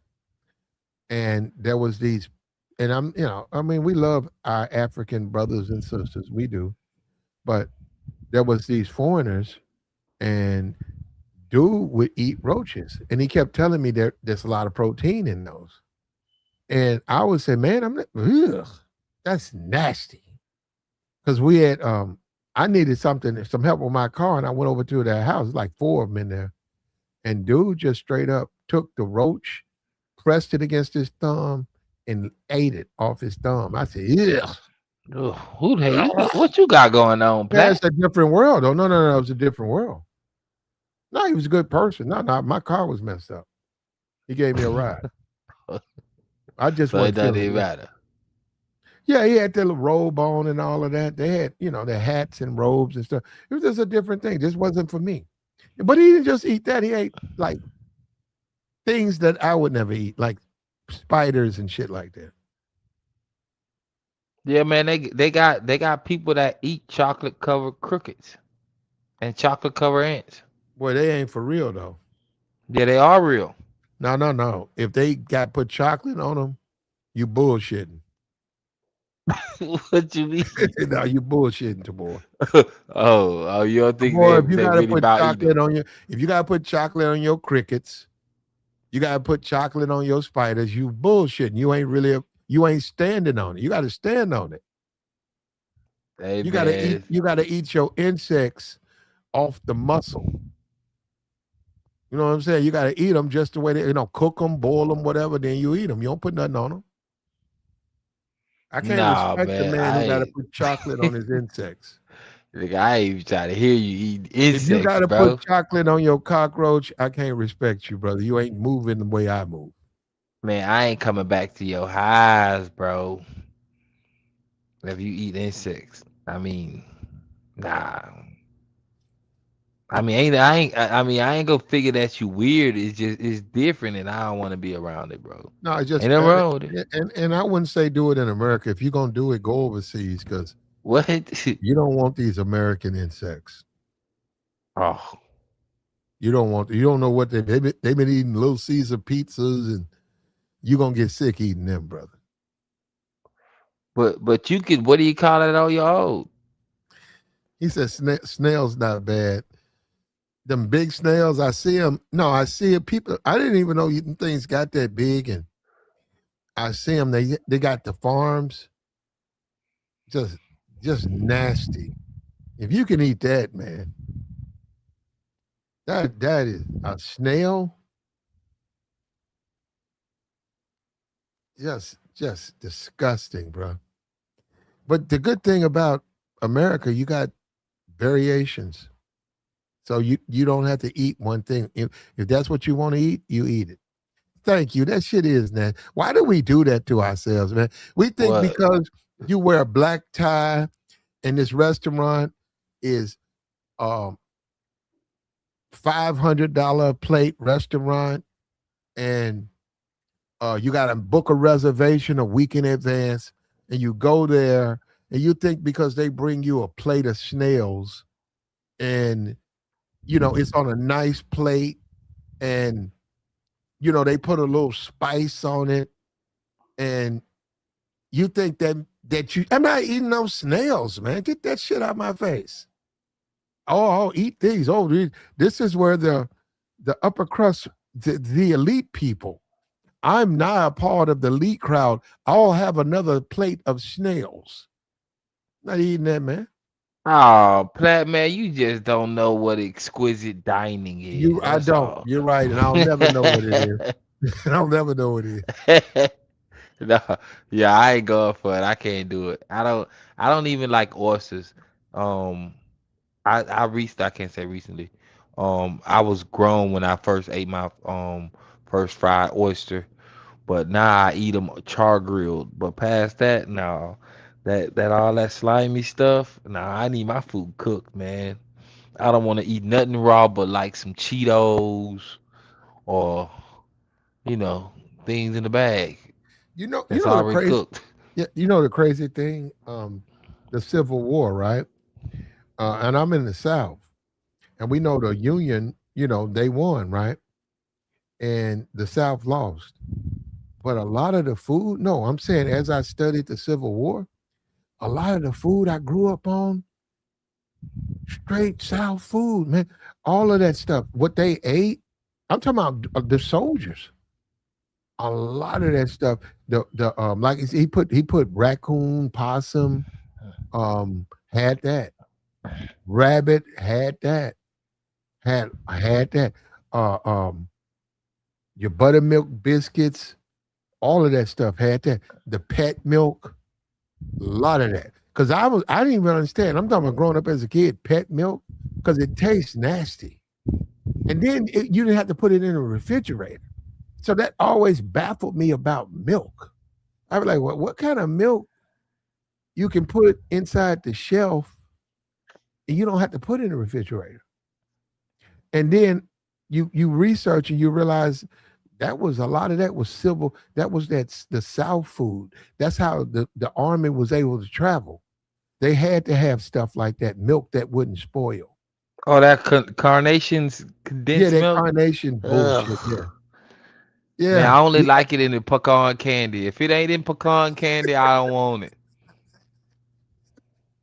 and there was these, and I mean, we love our African brothers and sisters, we do, but there was these foreigners, and dude would eat roaches, and he kept telling me there's a lot of protein in those, and I would say, man, I'm not, ugh, that's nasty, because we had I needed some help with my car, and I went over to their house, like four of them in there, and dude just straight up took the roach, pressed it against his thumb, and ate it off his thumb. I said, "Yeah, Ugh, who the hell? What you got going on, man, it's Plat? a different world." Oh no, it was a different world. No, he was a good person. No, my car was messed up. He gave me a ride. I just So it wasn't doesn't feeling even good. matter. Yeah, he had the little robe on and all of that. They had, their hats and robes and stuff. It was just a different thing. This wasn't for me. But he didn't just eat that. He ate like things that I would never eat, like spiders and shit like that. Yeah, man, they got people that eat chocolate covered crickets and chocolate covered ants. Boy, they ain't for real though. Yeah, they are real. No. If they got put chocolate on them, you bullshitting. What you mean? No, you bullshitting, to boy. Oh, you don't think Boy, if you they gotta really put about eating chocolate them? on if you gotta put chocolate on your crickets, you gotta put chocolate on your spiders, you bullshitting. You ain't standing on it. You gotta stand on it. Hey You gotta man, eat your insects off the muscle. You know what I'm saying? You gotta eat them just the way they, cook them, boil them, whatever. Then you eat them. You don't put nothing on them. I can't nah, respect the man, man who gotta put chocolate on his insects. Nigga, I ain't even trying to hear you eat If you insects, gotta put bro. chocolate on your cockroach, I can't respect you, brother. You ain't moving the way I move. Man, I ain't coming back to your highs, bro. If you eat insects, I mean, nah. I mean, I ain't gonna figure that you weird. It's different, and I don't want to be around it, bro. No, I just Ain't nothing wrong with it. and I wouldn't say do it in America. If you're gonna do it, go overseas because What? you don't want these American insects. Oh, You don't know what they've been eating Little Caesar pizzas and you're gonna get sick eating them, brother. but you could. What do you call it on your own? He said snails not bad. Them big snails, I see them. No, I see it. People, I didn't even know things got that big, and I see them. They got the farms, just nasty. If you can eat that, man, that is a snail. Just disgusting, bro. But the good thing about America, you got variations. So you don't have to eat one thing. If that's what you want to eat, you eat it. Thank you. That shit is nasty. Why do we do that to ourselves, man? We think What? because you wear a black tie and this restaurant is $500 a plate restaurant and you got to book a reservation a week in advance and you go there and you think because they bring you a plate of snails and it's on a nice plate and they put a little spice on it and you think that I'm not eating those snails, man. Get that shit out of my face. Oh, I'll eat these. Oh, this is where the upper crust, the elite people. I'm not a part of the elite crowd. I'll have another plate of snails. Not eating that, man. Oh, Plat man, you just don't know what exquisite dining is. I That's don't. all. You're right, and I'll never know what it is. I'll never know what it is. No, yeah, I ain't going for it. I can't do it. I don't even like oysters. Um, I can't say recently. I was grown when I first ate my first fried oyster, but now I eat them char grilled. But past that, no, that all that slimy stuff. Nah, I need my food cooked, man. I don't want to eat nothing raw, but like some Cheetos or you know things in the bag You that's know the already crazy. cooked. Yeah, the crazy thing. The Civil War, right? And I'm in the South, and we know the Union. They won, right? And the South lost. But a lot of the food, no, I'm saying as I studied the Civil War, a lot of the food I grew up on, straight South food, man. All of that stuff, what they ate, I'm talking about the soldiers. A lot of that stuff, like he put raccoon, possum, had that. Rabbit had that. Had that. Uh, um, your buttermilk biscuits, all of that stuff had that. The pet milk, a lot of that. Because I didn't even understand. I'm talking about growing up as a kid, pet milk, because it tastes nasty. And then you didn't have to put it in a refrigerator. So that always baffled me about milk. I was like, what kind of milk you can put inside the shelf, and you don't have to put it in the refrigerator. And then you research and you realize that was a lot of that was civil. That was the South food. That's how the army was able to travel. They had to have stuff like that, milk that wouldn't spoil. Oh, that carnations Yeah, condensed that milk. carnation bullshit. Yeah, Ugh. Man, yeah. I only like it in the pecan candy. If it ain't in pecan candy, I don't want it.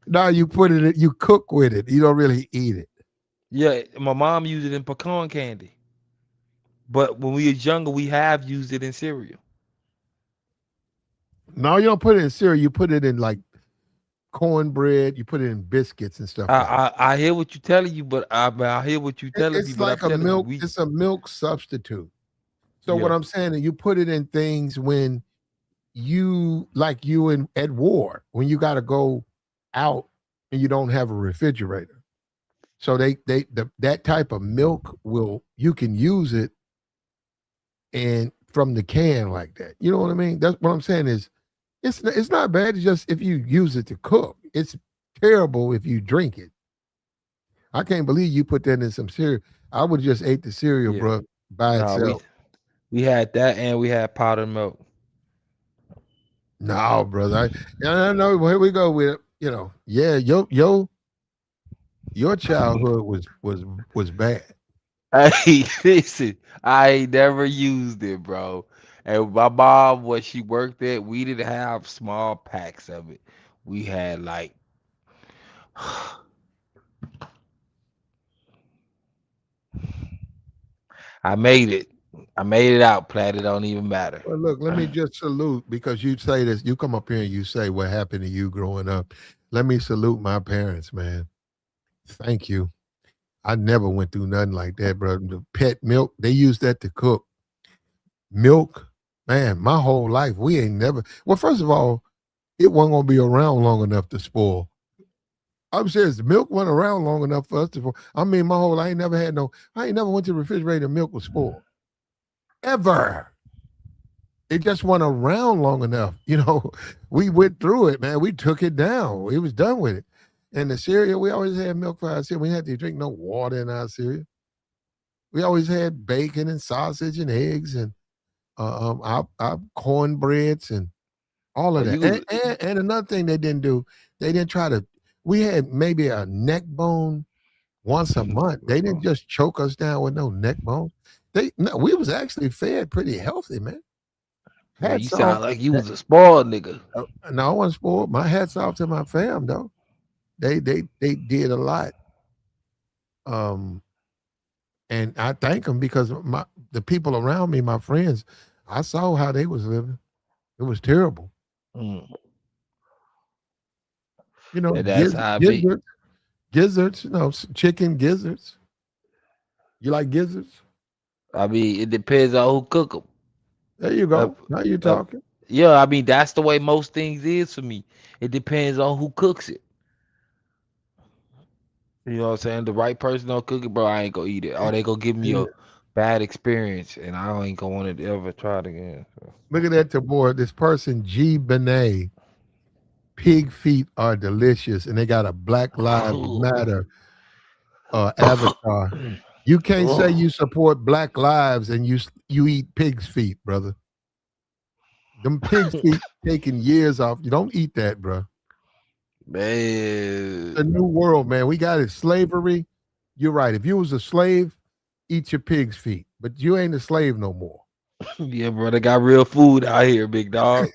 Now you put it, you cook with it. You don't really eat it. Yeah, my mom used it in pecan candy. But when we was younger, we have used it in cereal. No, you don't put it in cereal. You put it in like cornbread. You put it in biscuits and stuff like that. I hear what you're telling you, but I hear what you're telling me, It's but I'm like a telling you, milk. we It's a milk substitute. So what yeah. I'm saying is, you put it in things when you like you in at war when you got to go out and you don't have a refrigerator. So that type of milk will you can use it and from the can like that. You know what I mean? That's what I'm saying is it's not bad. It's just if you use it to cook, it's terrible if you drink it. I can't believe you put that in some cereal. I would just ate the cereal, Yeah. bro, by No, itself. we had that and we had powdered milk. No, brother. I know. Here we go with yeah. Your childhood was bad. Hey, listen, I ain't never used it, bro. And my mom, when she worked there, we didn't have small packs of it. We had like I made it. I made it out, Platt. It don't even matter. Well, look, let me just salute because you say this. You come up here and you say what happened to you growing up. Let me salute my parents, man. Thank you. I never went through nothing like that, bro. The pet milk, they use that to cook milk. Man, my whole life, we ain't never. Well, first of all, it wasn't gonna be around long enough to spoil. I'm serious. The milk wasn't around long enough for us to. I mean, my whole I ain't never had no. I ain't never went to the refrigerator. And milk was spoiled ever. It just wasn't around long enough. We went through it, man. We took it down. We was done with it. And the cereal, we always had milk for our cereal. We had to drink no water in our cereal. We always had bacon and sausage and eggs and our cornbreads and all Oh, of that. you was And another thing they didn't do, they didn't try to. We had maybe a neck bone once a month. They didn't just choke us down with no neck bone. No, we was actually fed pretty healthy, man. man, you Hats off. sound like you was a spoiled nigga. No, I wasn't spoiled. My hats off to my fam, though. They did a lot. Um, and I thank them because the people around me, my friends, I saw how they was living. It was terrible. Mm. And that's Giz, how I be. gizzards, gizzards, chicken gizzards. You like gizzards? I mean, it depends on who cook them. There you Uh, go. Now you uh, talking. yeah, I mean that's the way most things is for me. It depends on who cooks it. You know what I'm saying? The right person don't cook it, bro. I ain't gonna eat it. Or they gonna give me a bad experience, and I ain't gonna want to ever try it again. So. Look at that, boy. This person, G. Benet. Pig feet are delicious, and they got a Black Lives Matter avatar. You can't say you support Black lives and you eat pig's feet, brother. Them pig's feet taking years off. You don't eat that, bro. Man, The new world, man. We got it. Slavery. You're right. If you was a slave, eat your pig's feet. But you ain't a slave no more. yeah, bro. They got real food out here, big dog.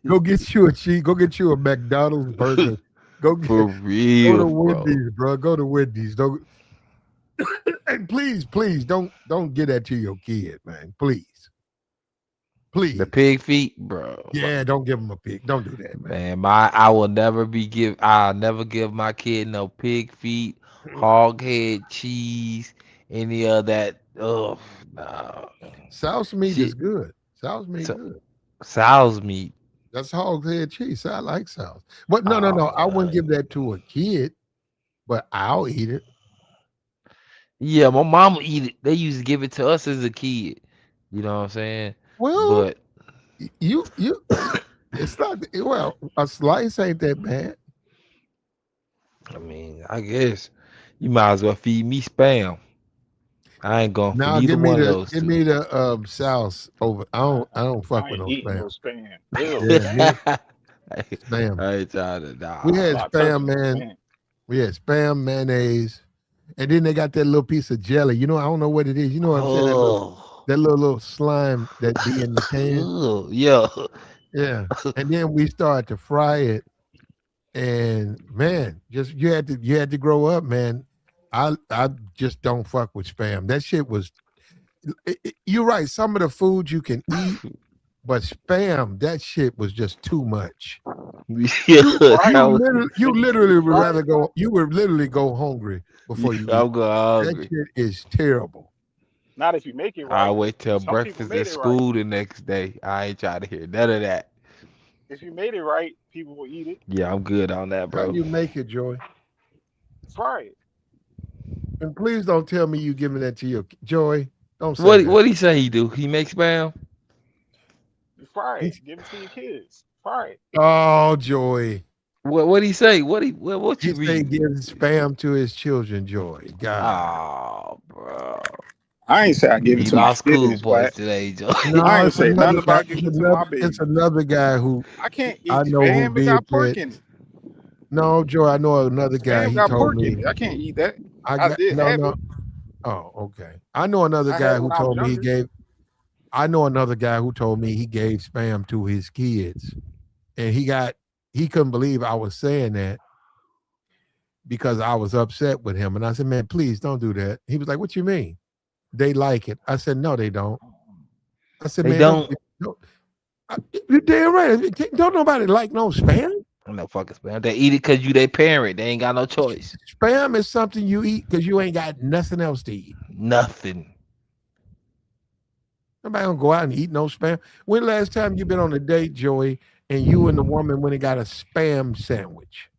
Go get you a cheese. Go get you a McDonald's burger. Go For go real, to bro. Wendy's, bro. Go to Wendy's. Don't and please don't get that to your kid, man. Please. The Please. pig feet, bro. Yeah, don't give them a pig. Don't do that, man. Man, I'll never give my kid no pig feet, hog head cheese, any of that. Oh, no. Sow's meat is Shit. good. Sow's meat So, good. sow's meat. That's hog head cheese. I like Sow's. But no. I wouldn't Uh, give that to a kid, but I'll eat it. yeah, my mama eat it. They used to give it to us as a kid. You know what I'm saying? Well, But you It's not well. A slice ain't that bad. I mean, I guess you might as well feed me spam. I ain't going for Now neither one of those give two. me the sauce over. I don't fuck I with ain't no eating spam. no spam. Ew, Yeah, me spam. spam. I ain't trying to We nah. I'm had not spam, touching no man. spam. We had spam, mayonnaise, and then they got that little piece of jelly. You know, I don't know what it is. You know what I'm saying? Oh, That little slime that be in the can. yeah. Yeah, and then we started to fry it, and man, just you had to grow up, man. I just don't fuck with spam. That shit was. You're right. Some of the foods you can eat, but spam, that shit was just too much. Yeah, If you fry it, You if you literally would fry rather it right, go. You would literally go hungry before you eat. I'm going That hungry. shit is terrible. not if you make it I right. wait till Some people breakfast made at it right. school the next day. I ain't trying to hear none of that. If you made it right, people will eat it. Yeah, I'm good on that, How bro. you make it, Joy? Fry it. And please don't tell me you giving that to your Joy. Don't say that. What he say he do? He make spam? You fry He's, it. Give it to your kids. Fry it. oh, Joy. What he say? What He you say reading? gives spam to his children, Joy. God. Oh, bro. I ain't say I give it He to my lost school kids, points but today, Joe. I No, ain't it's say another nothing guy. about giving it to my It's baby. another guy who I can't I eat know who spam. It did got pork that. in it. No, Joy, I know another guy. Spam He got told pork in me it. I can't eat that. I I got did no, have no. it. Oh, okay. I know another I had guy it who when I was told me he younger. gave. I know another guy who told me he gave spam to his kids, and he couldn't believe I was saying that because I was upset with him. And I said, "Man, please don't do that." He was like, "What you mean? They like it?" I said, "No, they don't." I said, They "Man, don't. don't you're damn right. Don't nobody like no spam. No fucking spam. They eat it because you their parent. They ain't got no choice. Spam is something you eat because you ain't got nothing else to eat. Nothing. Nobody gonna go out and eat no spam. When last time you been on a date, Joey, and you and the woman went and got a spam sandwich?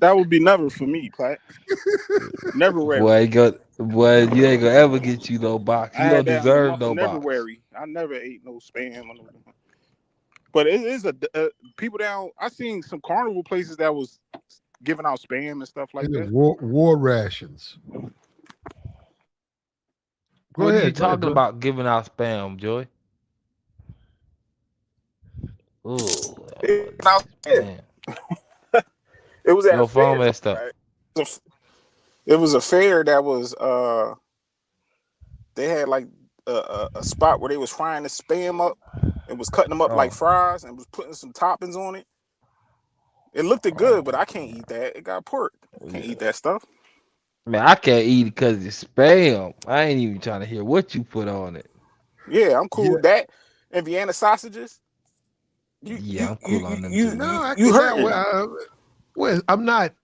That would be never for me, Platt. Never Boy, worry. you ain't gonna ever get you no box. I You had don't that in the deserve month of no box. February. I never ate no spam. But it is people down. I seen some carnival places that was giving out spam and stuff like And the that. war rations. What are you Go ahead, talking Joey. about giving out spam, Joy? Oh, It, was out there. spam. It was at a Your phone fair, messed up. right? It was a fair that was they had like a spot where they was frying the spam up and was cutting them up like Oh, fries and was putting some toppings on it. It looked good, but I can't eat that. It got pork. Can't yeah. eat that stuff. Man, I can't eat it because it's spam. I ain't even trying to hear what you put on it. Yeah, I'm cool Yeah. with that. And Vienna sausages. You Yeah, you I'm you cool on you them you too. No, you, I you can now. hurting. Well, I'm not.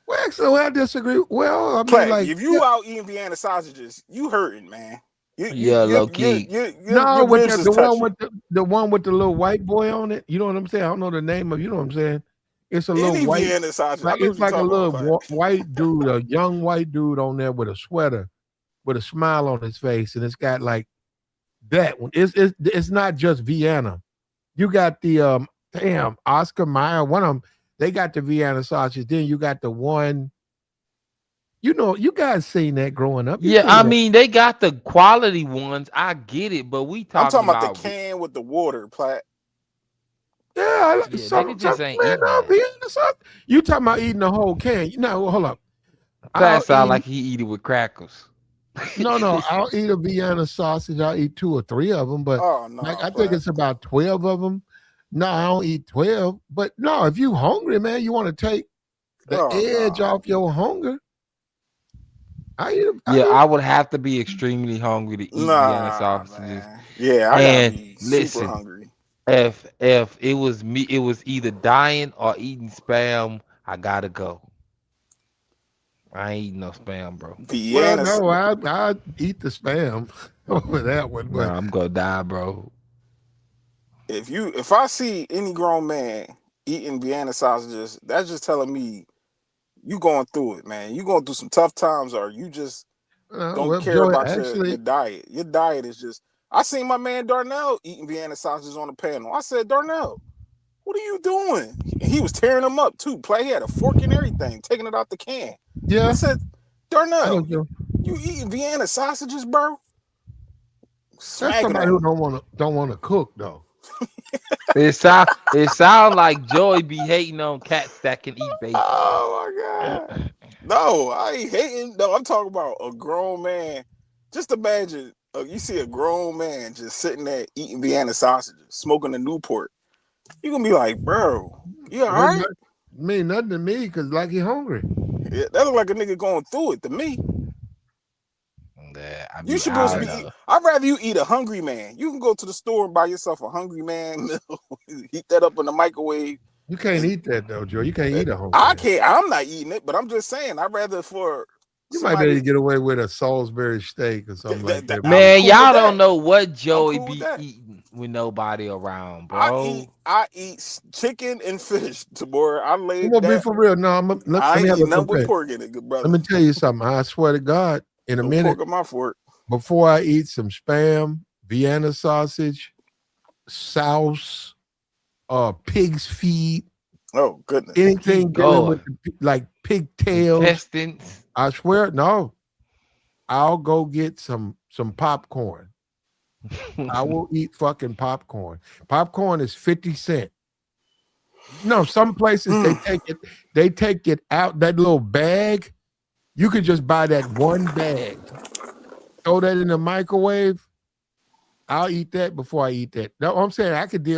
Well, actually, I disagree. Well, I mean, Play. like, If yeah, you out eating Vienna sausages, you hurting, man. Yeah, low key. no, Your with ribs is the touching. one with the little white boy on it. You know what I'm saying? I don't know the name of. You know what I'm saying? It's a little Any white. Vienna sausage. I Like know what it's you're like a talking about, little Play. white dude, a young white dude on there with a sweater, with a smile on his face, and it's got like that one. It's not just Vienna. You got the damn Oscar Mayer. One of them. They got the Vienna sausage. Then you got the one. You know, you guys seen that growing up. You Yeah, seen I that. mean they got the quality ones. I get it, but we I'm talking talking about the about can with the water, Platt. Yeah, yeah, nigga just ain't man, eating no, that. Vienna sausage. You talking about eating the whole can? You know, hold up. That I'll sound eat like he eat it with crackers. no. I'll eat a Vienna sausage. I'll eat 2 or 3 of them, but Oh like no, I think Platt. it's about 12 of them. No, I don't eat 12. But no, if you hungry, man, you want to take the Oh edge no. off your hunger. I eat. Yeah, I eat. I would have to be extremely hungry to eat Vienna Nah, sausages. man. Yeah, I gotta And be super listen, hungry. if it was me, it was either dying or eating spam. I gotta go. I ain't eating no spam, bro. Well, Vienna. no, I eat the spam over that one, but Nah, I'm gonna die, bro. If I see any grown man eating Vienna sausages, that's just telling me you going through it, man. You going through some tough times, or you just don't well, care Joey, about your actually, diet. Your diet is just I seen my man Darnell eating Vienna sausages on the panel. I said, Darnell, what are you doing? He was tearing them up too. He had a fork and everything, taking it out the can. Yeah. I said, Darnell, you eating Vienna sausages, bro? That's Smacking somebody on who don't want to cook though. It sound like Joey be hating on cats that can eat bacon. Oh my God. No, I ain't hating. No, I'm talking about a grown man. Just imagine you see a grown man just sitting there eating Vienna sausages, smoking a Newport. You gonna be like, bro, you all right? Mean nothing to me because like he hungry. Yeah, that look like a nigga going through it to me. Yeah, You supposed to be. I'd rather you eat a hungry man. You can go to the store and buy yourself a hungry man meal. Heat that up in the microwave. You can't eat that though, Joe. You can't eat a hungry. I can't. I'm not eating it, but I'm just saying. I'd rather for. You might be able to get away with a Salisbury steak or something like that. Man, y'all don't know what Joey be eating with nobody around, bro. I eat chicken and fish, Tabor. I laid I'm gonna be for real. No, I ain't eat nothing with pork in it, good brother. Let me tell you something. I swear to God, in a minute, pork on my fork. Before I eat some Spam, Vienna sausage, sauce, pig's feet. Oh goodness! Anything dealing with like pigtails, intestines. I swear, no. I'll go get some popcorn. I will eat fucking popcorn. Popcorn is 50 cents. No, some places they take it out that little bag. You could just buy that one bag, throw that in the microwave. I'll eat that before I eat that. No, I'm saying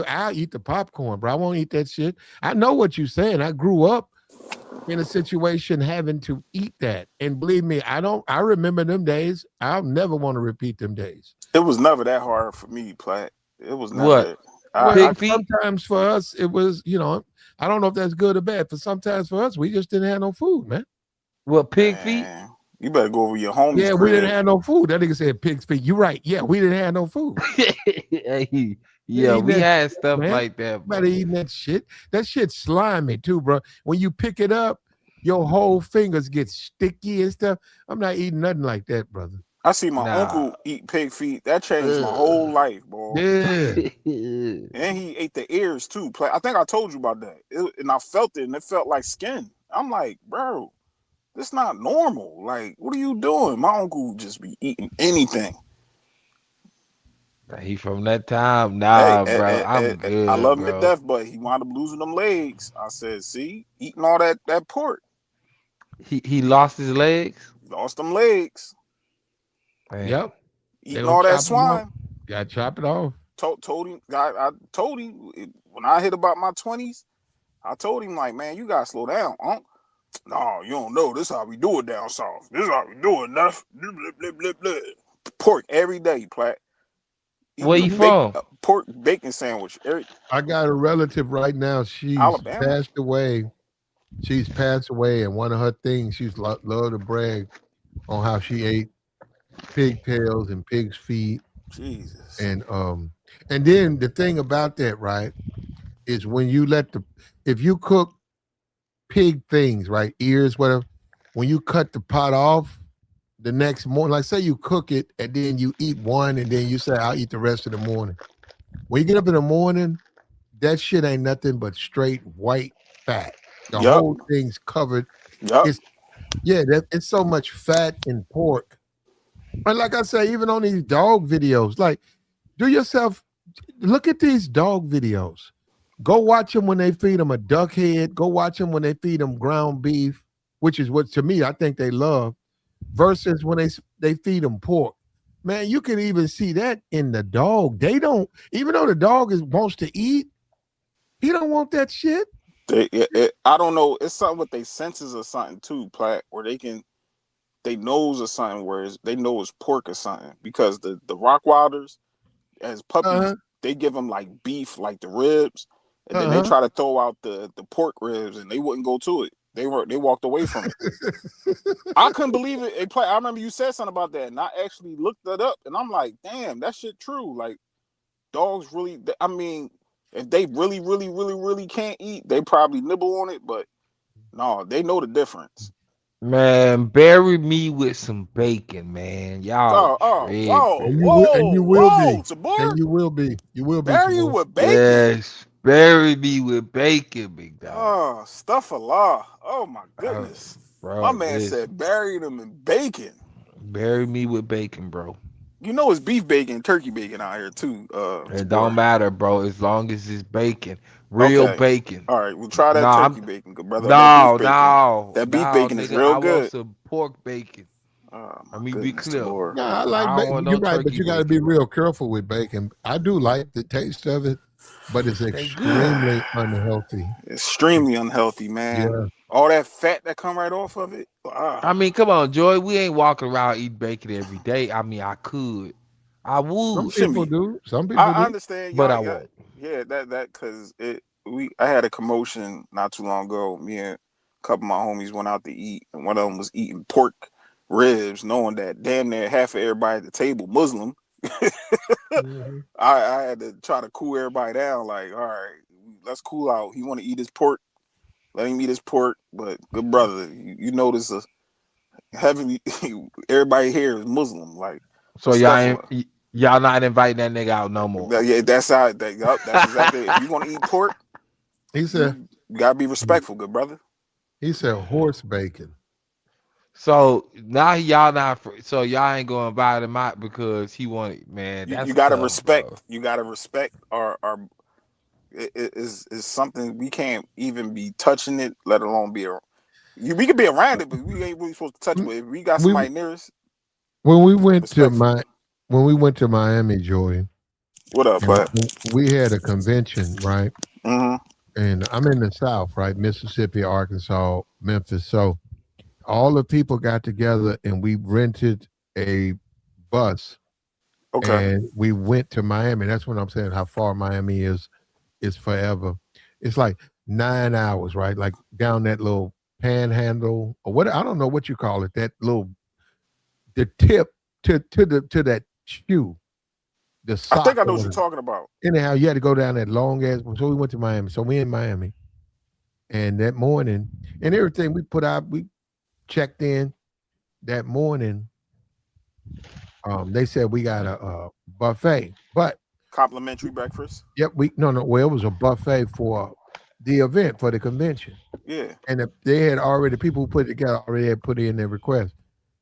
I'll eat the popcorn, but I won't eat that shit. I know what you're saying. I grew up in a situation having to eat that. And believe me, I remember them days. I'll never want to repeat them days. It was never that hard for me, Platt. It was never. Sometimes for us, it was, I don't know if that's good or bad, but sometimes for us, we just didn't have no food, man. What, pig feet? You better go over your homies. Yeah, we didn't have no food. That nigga said pig's feet. You're right. Yeah, we didn't have no food. Yeah, we had stuff like that. Better eating that shit. That shit's slimy too, bro. When you pick it up, your whole fingers get sticky and stuff. I'm not eating nothing like that, brother. I see my uncle eat pig feet. That changed my whole life, bro. Yeah. And he ate the ears too. I think I told you about that. And I felt it, and it felt like skin. I'm like, bro, this not normal. Like, what are you doing? My uncle just be eating anything. He from that time. Nah, bro. I'm good. I love him to death, but he wound up losing them legs. I said, see, eating all that pork. He lost his legs? Lost them legs. Man. Yep. Eating all that swine. Gotta chop it off. Told him, I told him when I hit about my 20s, I told him, like, man, you gotta slow down. No, you don't know. This is how we do it down south. This is how we do it. Enough. Pork every day, Platt. Where you from? Pork bacon sandwich. I got a relative right now. She's passed away. She's passed away, and one of her things, she's loved to brag on how she ate pigtails and pig's feet. Jesus. And then the thing about that, right, is when you if you cook pig things, right, ears, whatever, when you cut the pot off the next morning, like say you cook it and then you eat one and then you say, I'll eat the rest of the morning. When you get up in the morning, that shit ain't nothing but straight white fat. The whole thing's covered. It's so much fat in pork. And like I say, even on these dog videos, like look at these dog videos. Go watch them when they feed them a duck head. Go watch them when they feed them ground beef, which is what, to me, I think they love, versus when they feed them pork. Man, you can even see that in the dog. They don't, even though the dog wants to eat, he don't want that shit. I don't know. It's something with their senses or something too, Platt, where they knows or something, where they know it's pork or something. Because the Rockwilders, as puppies, they give them like beef, like the ribs, and then they try to throw out the pork ribs, and they wouldn't go to it. They walked away from it. I couldn't believe it. I remember you said something about that, and I actually looked that up, and I'm like, damn, that shit true. Like, dogs really, I mean, if they really, really, really, really can't eat, they probably nibble on it, but no, they know the difference. Man, bury me with some bacon, man. Y'all tripping. And you will be. And Tabor. you will be. You will be Bury you tomorrow. with bacon. Yes, bury me with bacon, big dog. Oh, stuff Allah. Oh my Oh, goodness. My bro, man listen, said bury them in bacon. bury me with bacon, bro. You know it's beef bacon, turkey bacon out here too, It don't Tabor. matter, bro. As long as it's bacon, real Okay. bacon. All right, we'll try that Nah, turkey bacon, good brother. That beef no, bacon. no, That no, beef bacon is nigga. real I want good. some pork bacon. Oh my Let me be goodness, clear. Tabor. No, I like I don't bacon. want You're no right, but turkey you got to be bacon, bro. real careful with bacon. I do like the taste of it, but it's They good. extremely unhealthy. Extremely unhealthy, man. Yeah. All that fat that come right off of it. I mean, come on, Joy. We ain't walking around eating bacon every day. I mean, I could, I Some You would, shouldn't people be. do. Some people I do. understand but I y'all. won't. Yeah, that because I had a commotion not too long ago. Me and a couple of my homies went out to eat, and one of them was eating pork ribs, knowing that damn near half of everybody at the table Muslim. Mhm. I had to try to cool everybody down. Like, all right, let's cool out. He want to eat his pork. Let him eat his pork. But good brother, you notice a heavy. Everybody here is Muslim. Like, So stuff. y'all not inviting that nigga out no more. Yeah, that's how. That's exactly. If you want to eat pork, He said, you gotta be respectful, good brother. he said horse bacon. So now y'all not. So y'all ain't going to invite him out because he wanted. Man, You that's gotta tough, bro. respect. You gotta respect our. It is something we can't even be touching it, let alone be around. We could be around it, but we ain't really supposed to touch it. We, But if we got we somebody near us, when we went to respectfully. my when we went to Miami, Joy, What up, and bud? we had a convention, right? Mm-hmm. And I'm in the South, right? Mississippi, Arkansas, Memphis. So all the people got together and we rented a bus Okay. and we went to Miami. That's what I'm saying. How far Miami is forever. It's like 9 hours, right? Like down that little panhandle or what I don't know what you call it. That little the tip to that shoe, the I think sock I know or what you're whatever. talking about. Anyhow, you had to go down that long ass. So we went to Miami. So we in Miami, and that morning and everything we put out, we checked in that morning. They said we got a buffet, but Complimentary breakfast. yep, we no. Well, it was a buffet for the event for the convention, Yeah. and they had already people who put it together already had put in their request.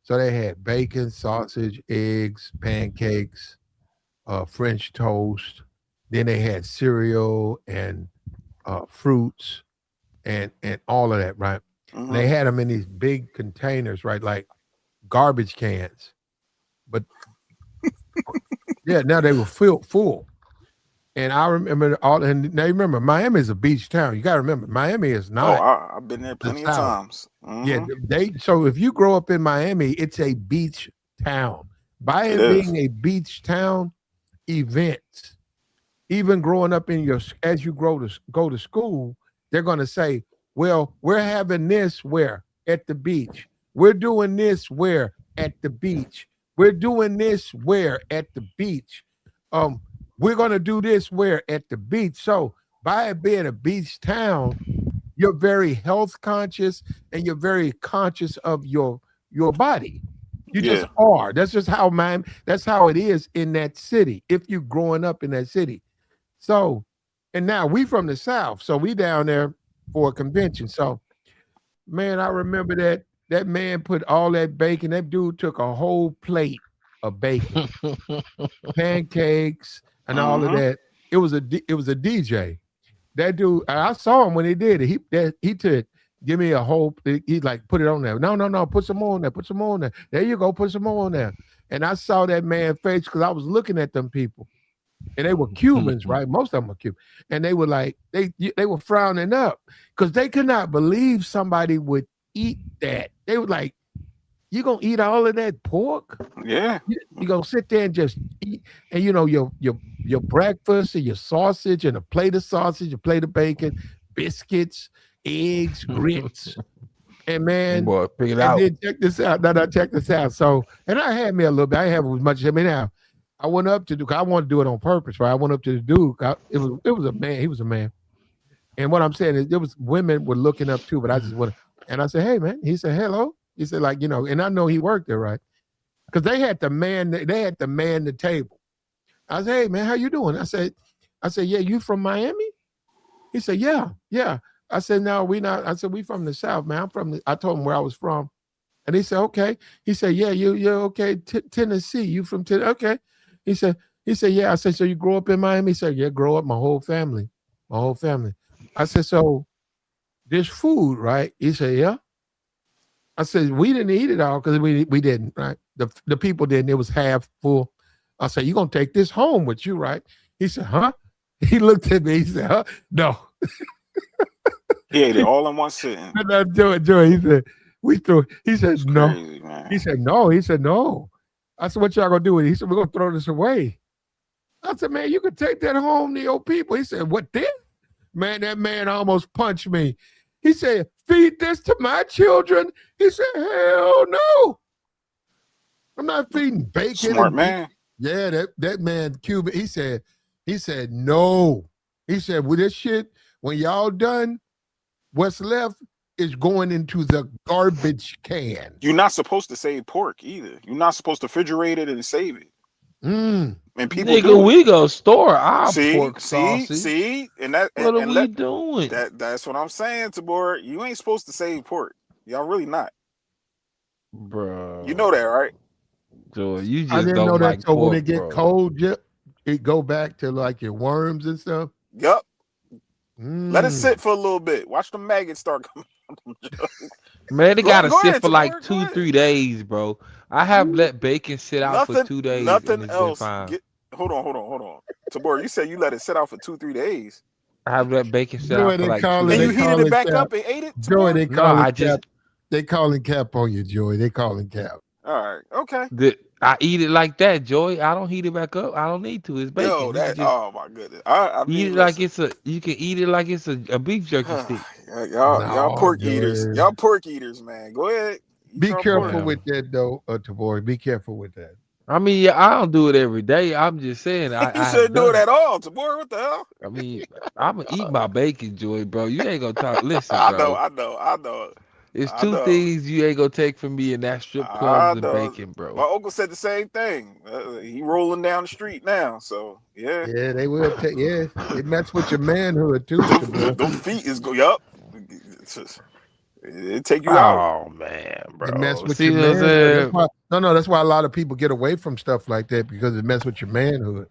So they had bacon, sausage, eggs, pancakes, French toast. Then they had cereal and fruits and all of that, right? And Mm-hmm. they had them in these big containers, right, like garbage cans. But yeah, now they were filled full. And I remember all, and now you remember Miami is a beach town. You got to remember Miami is Oh, not I've been there the plenty of South. times. Yeah, Mm-hmm. they so if you grow up in Miami, it's a beach town. By It it is. being a beach town, events, even growing up in your as you go to school, they're going to say, "Well, we're having this where at the beach. We're doing this where at the beach. We're doing this where at the beach. Um, we're going to do this where at the beach." So, by it being a beach town, you're very health conscious and you're very conscious of your body. You just Yeah. are. That's just how man. That's how it is in that city. If you're growing up in that city, so, and now we from the South, so we down there for a convention. So, man, I remember that man put all that bacon. That dude took a whole plate of bacon, pancakes, and all of Mm-hmm. that. It was a DJ. That dude, I saw him when he did it. He took give me a whole. He like put it on there. No, no, no. Put some more on there. Put some more on there. There you go. Put some more on there. And I saw that man face because I was looking at them people and they were Cubans, right? Most of them were Cuban, and they were like they were frowning up because they could not believe somebody would eat that. They were like, "You gonna eat all of that pork? Yeah. You gonna sit there and just eat?" And you know your breakfast and your sausage and a plate of sausage, a plate of bacon, biscuits, eggs, grits, and man. Boy, pick it And out. then check this out. Now, check this out. So, and I had me a little bit. I didn't have as much. I mean, now I went up to Duke. I wanted to do it on purpose, right? I went up to the Duke. It was a man. He was a man. And what I'm saying is, there was women were looking up too, but I just went and I said, "Hey, man." He said, "Hello." He said, like, and I know he worked there, right? Because they had to man the table. I said, hey man, how you doing? I said, yeah, you from Miami? He said, yeah. I said, no, we not. I said, we from the South, man. I told him where I was from. And he said, okay. He said, yeah, you're okay. Tennessee. You from Tennessee? Okay. He said, yeah. I said, so you grew up in Miami? He said, yeah, grow up, my whole family. I said, so this food, right? He said, yeah. I said, we didn't eat it all because we didn't, right? The people didn't. It was half full. I said, you're going to take this home with you, right? He said, huh? He looked at me. He said, huh? No. He ate it all in one sitting. Joey, he said, we threw it. He said, It's no. crazy, man. He said, no. He said, no. I said, what y'all going to do with it? He said, we're going to throw this away. I said, man, you could take that home to your people. He said, what then? Man, that man almost punched me. He said, feed this to my children. He said, hell no. I'm not feeding bacon. Smart man. Yeah, that man, Cuban, he said, no. He said, with this shit, when y'all done, what's left is going into the garbage can. You're not supposed to save pork either. You're not supposed to refrigerate it and save it. And people nigga, we go store our pork sausage. See, and that what and are we doing? That's what I'm saying, Tabor. You ain't supposed to save pork. Y'all really not, bro. You know that, right? So you just I didn't don't know that. like So pork, when it get cold, it go back to like your worms and stuff. Yup. Let it sit for a little bit. Watch the maggots start coming. Man, they gotta sit ahead, for like Tabor, 2-3 days, bro. I have let bacon sit out for 2 days. Nothing and else. Hold on. Tabor, you said you let it sit out for 2-3 days. I have let bacon sit out for like 2 days. And you heated it back up and ate it, Tabor? Joey, they calling cap on you, Joey. They calling cap. All right, okay. I eat it like that, Joey. I don't heat it back up. I don't need to. It's bacon. Oh my goodness. I mean, eat it like you can eat it like it's a beef jerky stick. Y'all pork eaters. Y'all pork eaters, man. Go ahead. Be careful with that though, Tabor. Be careful with that. I mean, yeah, I don't do it every day. I'm just saying. You shouldn't do it at all, Tabor. What the hell? I mean, I'm gonna eat my bacon, Joey, bro. You ain't gonna talk. Listen, bro. I know. It's two things you ain't gonna take from me, and that's strip clubs and bacon, bro. My uncle said the same thing. He rolling down the street now, so yeah. Yeah, they will take. Yeah, it mess with your manhood too. Those feet is go. Yup. It take you out. Oh man, bro. It mess with your manhood. That's why a lot of people get away from stuff like that because it mess with your manhood.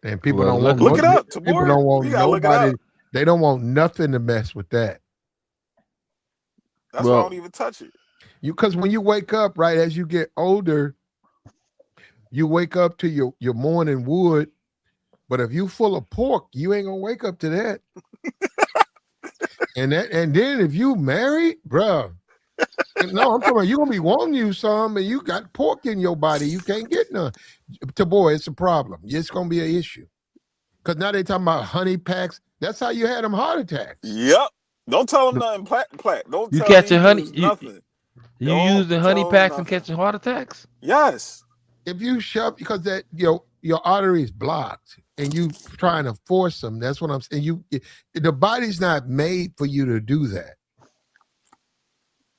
And people don't want look it up. People don't want nobody. They don't want nothing to mess with that. That's why I don't even touch it. Because when you wake up, right, as you get older, you wake up to your morning wood. But if you full of pork, you ain't gonna wake up to that. and then if you married, bro, no, I'm talking about you gonna be wanting you some, and you got pork in your body. You can't get none. Boy, it's a problem. It's gonna be an issue. Because now they talking about honey packs. That's how you had them heart attacks. Yep. Don't tell them nothing, Plat. Don't you tell catching honey. Nothing. You using honey packs and catching heart attacks? Yes. If you shove because that your artery is blocked and you trying to force them, that's what I'm saying. The body's not made for you to do that.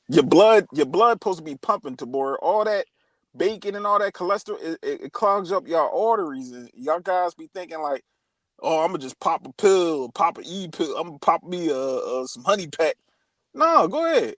Your blood supposed to be pumping, Tabor. All that bacon and all that cholesterol, it clogs up your arteries, and y'all guys be thinking like, oh, I'm gonna just pop a pill, pop an E pill. I'm gonna pop me some honey pack. No, go ahead.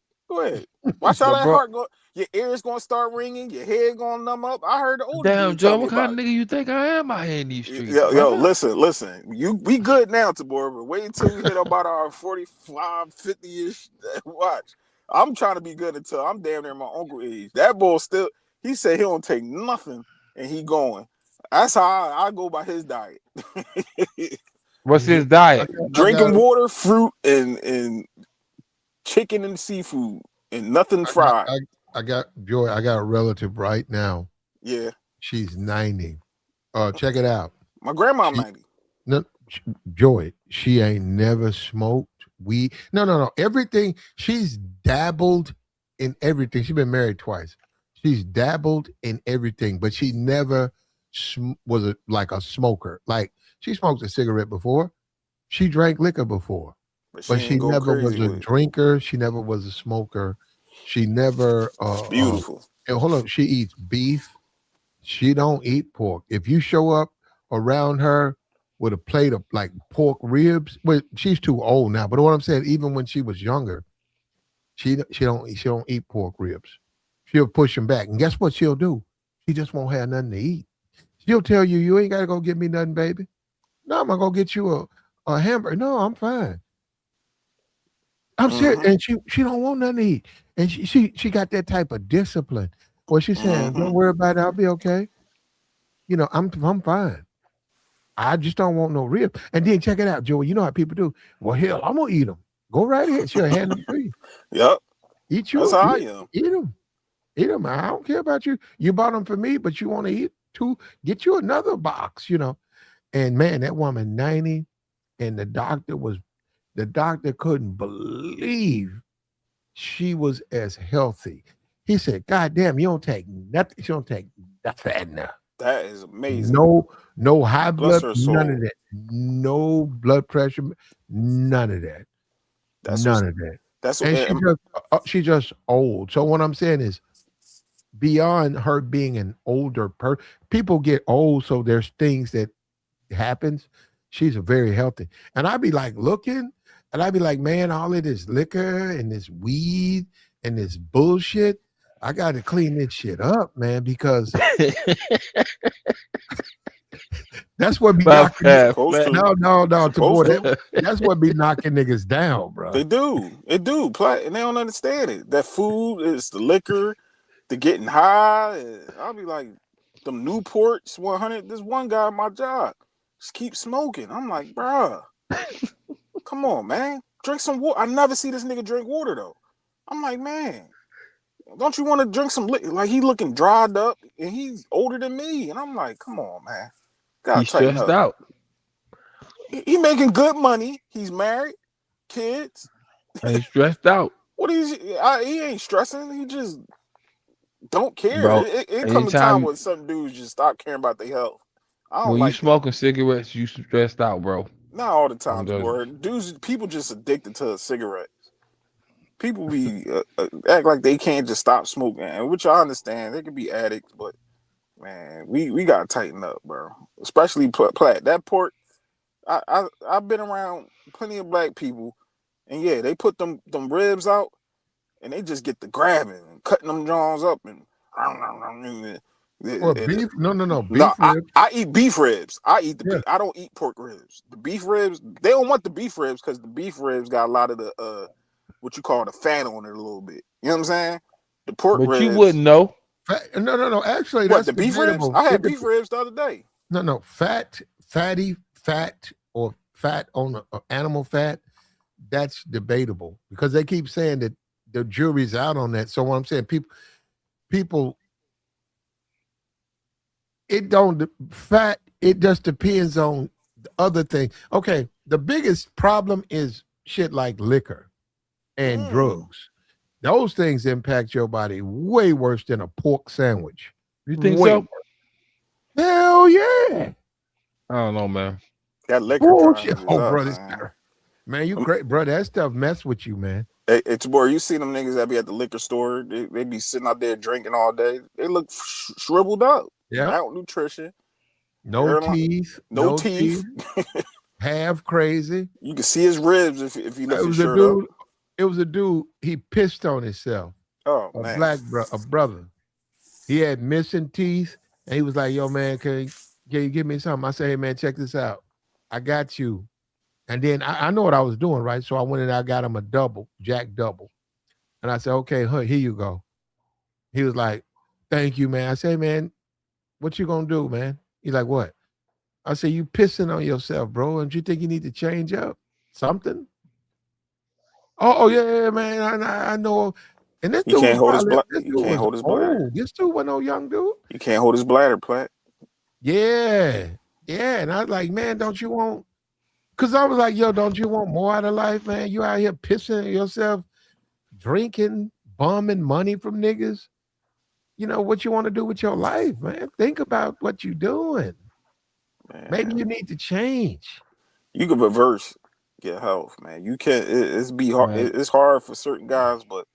Watch how that heart go. Your ears gonna start ringing. Your head gonna numb up. I heard the older damn Joe. What kind of nigga you think I am out here in these streets? Yo, listen. We good now, Tabor, but wait until we hit about our 45, 50-ish. Watch. I'm trying to be good until I'm damn near my uncle age. That boy still. He said he don't take nothing, and he going. That's how I go by his diet. What's his diet? Drinking water, fruit, and chicken and seafood, and nothing fried. I got Joy. I got a relative right now. Yeah. She's 90. Check it out. My grandma 90. No, Joy, she ain't never smoked weed. No. Everything. She's dabbled in everything. She's been married twice. She's dabbled in everything, but she never was like a smoker. Like she smoked a cigarette before. She drank liquor before. But she never was a drinker. She never was a smoker. She never Beautiful. and hold up, she eats beef. She don't eat pork. If you show up around her with a plate of like pork ribs, well, she's too old now. But what I'm saying, even when she was younger, she don't eat pork ribs. She'll push them back, and guess what she'll do? She just won't have nothing to eat. She'll tell you, "You ain't got to go get me nothing, baby. No, I'm gonna go get you a hamburger. No, I'm fine. I'm serious." And she don't want nothing to eat, and she got that type of discipline. Well, she's saying, "Don't worry about it. I'll be okay. You know, I'm fine. I just don't want no rib." And then check it out, Joey. You know how people do. Well, hell, I'm gonna eat them. Go right ahead. She'll hand them to you. Yep. Eat you. That's how I am. Eat them. Eat them. I don't care about you. You bought them for me, but you want to eat two. Get you another box. You know. And man, that woman 90, and the doctor couldn't believe she was as healthy. He said, "God damn, you don't take nothing. She don't take nothing now. That is amazing. No high Bless blood, her none soul. of that. No blood pressure, none of that. None of that. That's And she just old. So what I'm saying is, beyond her being an older person, people get old, so there's things that happens. She's a very healthy. And I'd be like looking, and I'd be like, man, all of this liquor and this weed and this bullshit, I got to clean this shit up, man, because that's what be knocking. No, that's what be knocking niggas down, bro. They do, and they don't understand it. That food is the liquor, the getting high. And I'll be like, them Newports 100. This one guy at my job just keep smoking. I'm like, bruh, come on, man, drink some water. I never see this nigga drink water though. I'm like, man, don't you want to drink some liquor? Like, he looking dried up, and he's older than me, and I'm like, come on, man, He's stressed out. He making good money. He's married, kids. He's stressed out. What is he ain't stressing. He just don't care. Bro, it comes a time when some dudes just stop caring about their health. I don't when like you smoking cigarettes, you stressed out, bro. Not all the time, bro. People just addicted to cigarettes. People be act like they can't just stop smoking, and which I understand. They could be addicts, but man, we gotta tighten up, bro. Especially Platt. That pork. I've been around plenty of black people, and yeah, they put them ribs out, and they just get the grabbing and cutting them jaws up and. Beef? No. Beef ribs. I eat beef ribs. I eat the beef. I don't eat pork ribs. The beef ribs, they don't want the beef ribs because the beef ribs got a lot of the what you call the fat on it a little bit. You know what I'm saying? The pork ribs. But you wouldn't know. No. Actually, what, the beef ribs? I had beef ribs the other day. No. Fat or fat on animal fat, that's debatable because they keep saying that the jury's out on that. So what I'm saying, people, it just depends on the other thing. Okay, the biggest problem is shit like liquor and drugs. Those things impact your body way worse than a pork sandwich. You think so? Hell yeah. I don't know, man. That liquor. Brother, man, you great, bro. That stuff mess with you, man. It's boy. You see them niggas that be at the liquor store? They be sitting out there drinking all day. They look shriveled up. Yeah, malnutrition. No teeth. No teeth. Half crazy. You can see his ribs if he left his shirt up. It was a dude. He pissed on himself. Oh man, a brother. He had missing teeth, and he was like, "Yo, man, can you give me something?" I said, "Hey, man, check this out. I got you." And then I know what I was doing, right? So I went and I got him a Jack double. And I said, "Okay, here you go." He was like, "Thank you, man." I said, "Man, what you gonna do, man?" He's like, "What?" I said, "You pissing on yourself, bro. And you think you need to change up something?" Oh yeah, man. I know. And this dude can't hold his bladder. This dude wasn't no young dude. You can't hold his bladder, Platt. Yeah. And I was like, man, don't you want? Because I was like, yo, don't you want more out of life, man? You out here pissing yourself, drinking, bumming money from niggas. You know what you want to do with your life, man? Think about what you're doing. Man. Maybe you need to change. You can reverse your health, man. You can't. It's hard. It's hard for certain guys, but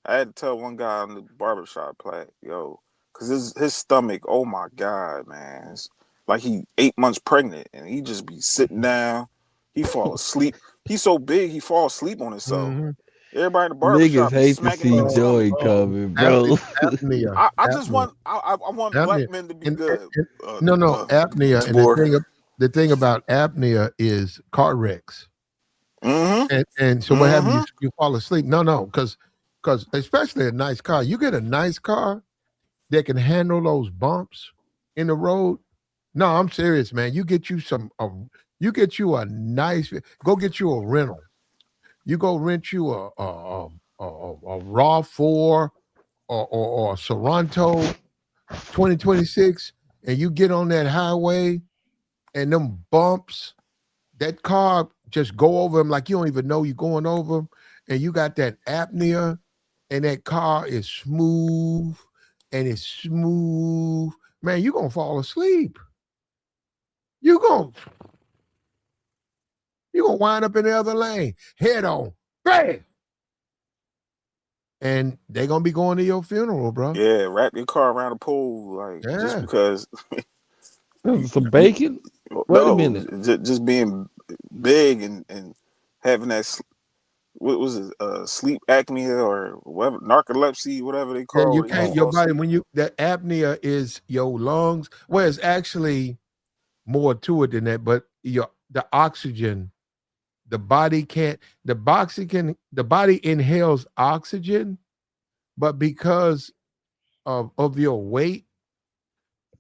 I had to tell one guy in the barbershop, like, yo, because his stomach, oh my God, man. It's like he 8 months pregnant and he just be sitting down. He fall asleep. He's so big, he fall asleep on himself. Mm-hmm. Everybody in the Niggas barbershop be hate to smacking him in see the stomach. joy coming, bro. Apnea, I just apnea, want I want black apnea. men to be And, good. no, apnea. And Tabor. the thing about apnea is car wrecks. Mm-hmm. And so what happens? Mm-hmm. You fall asleep. No, because especially a nice car, you get a nice car that can handle those bumps in the road. No, I'm serious, man. You get you you get you a nice. Go get you a rental. You go rent you a RAV4 or a Sorento 2026, and you get on that highway, and them bumps, that car just go over them like you don't even know you're going over them, and you got that apnea, and that car is smooth, and it's smooth. Man, you're gonna fall asleep. You're gonna wind up in the other lane, head on, bam, and they're gonna be going to your funeral, bro. Yeah, wrap your car around a pole, like just because. Some bacon. Wait a minute. Just being big and having that. What was it? Sleep apnea or whatever, narcolepsy, whatever they Yeah, call you it. can't. Your body that apnea is your lungs. Well, it's actually more to it than that, but the oxygen, the body can't. The body inhales oxygen, but because of your weight,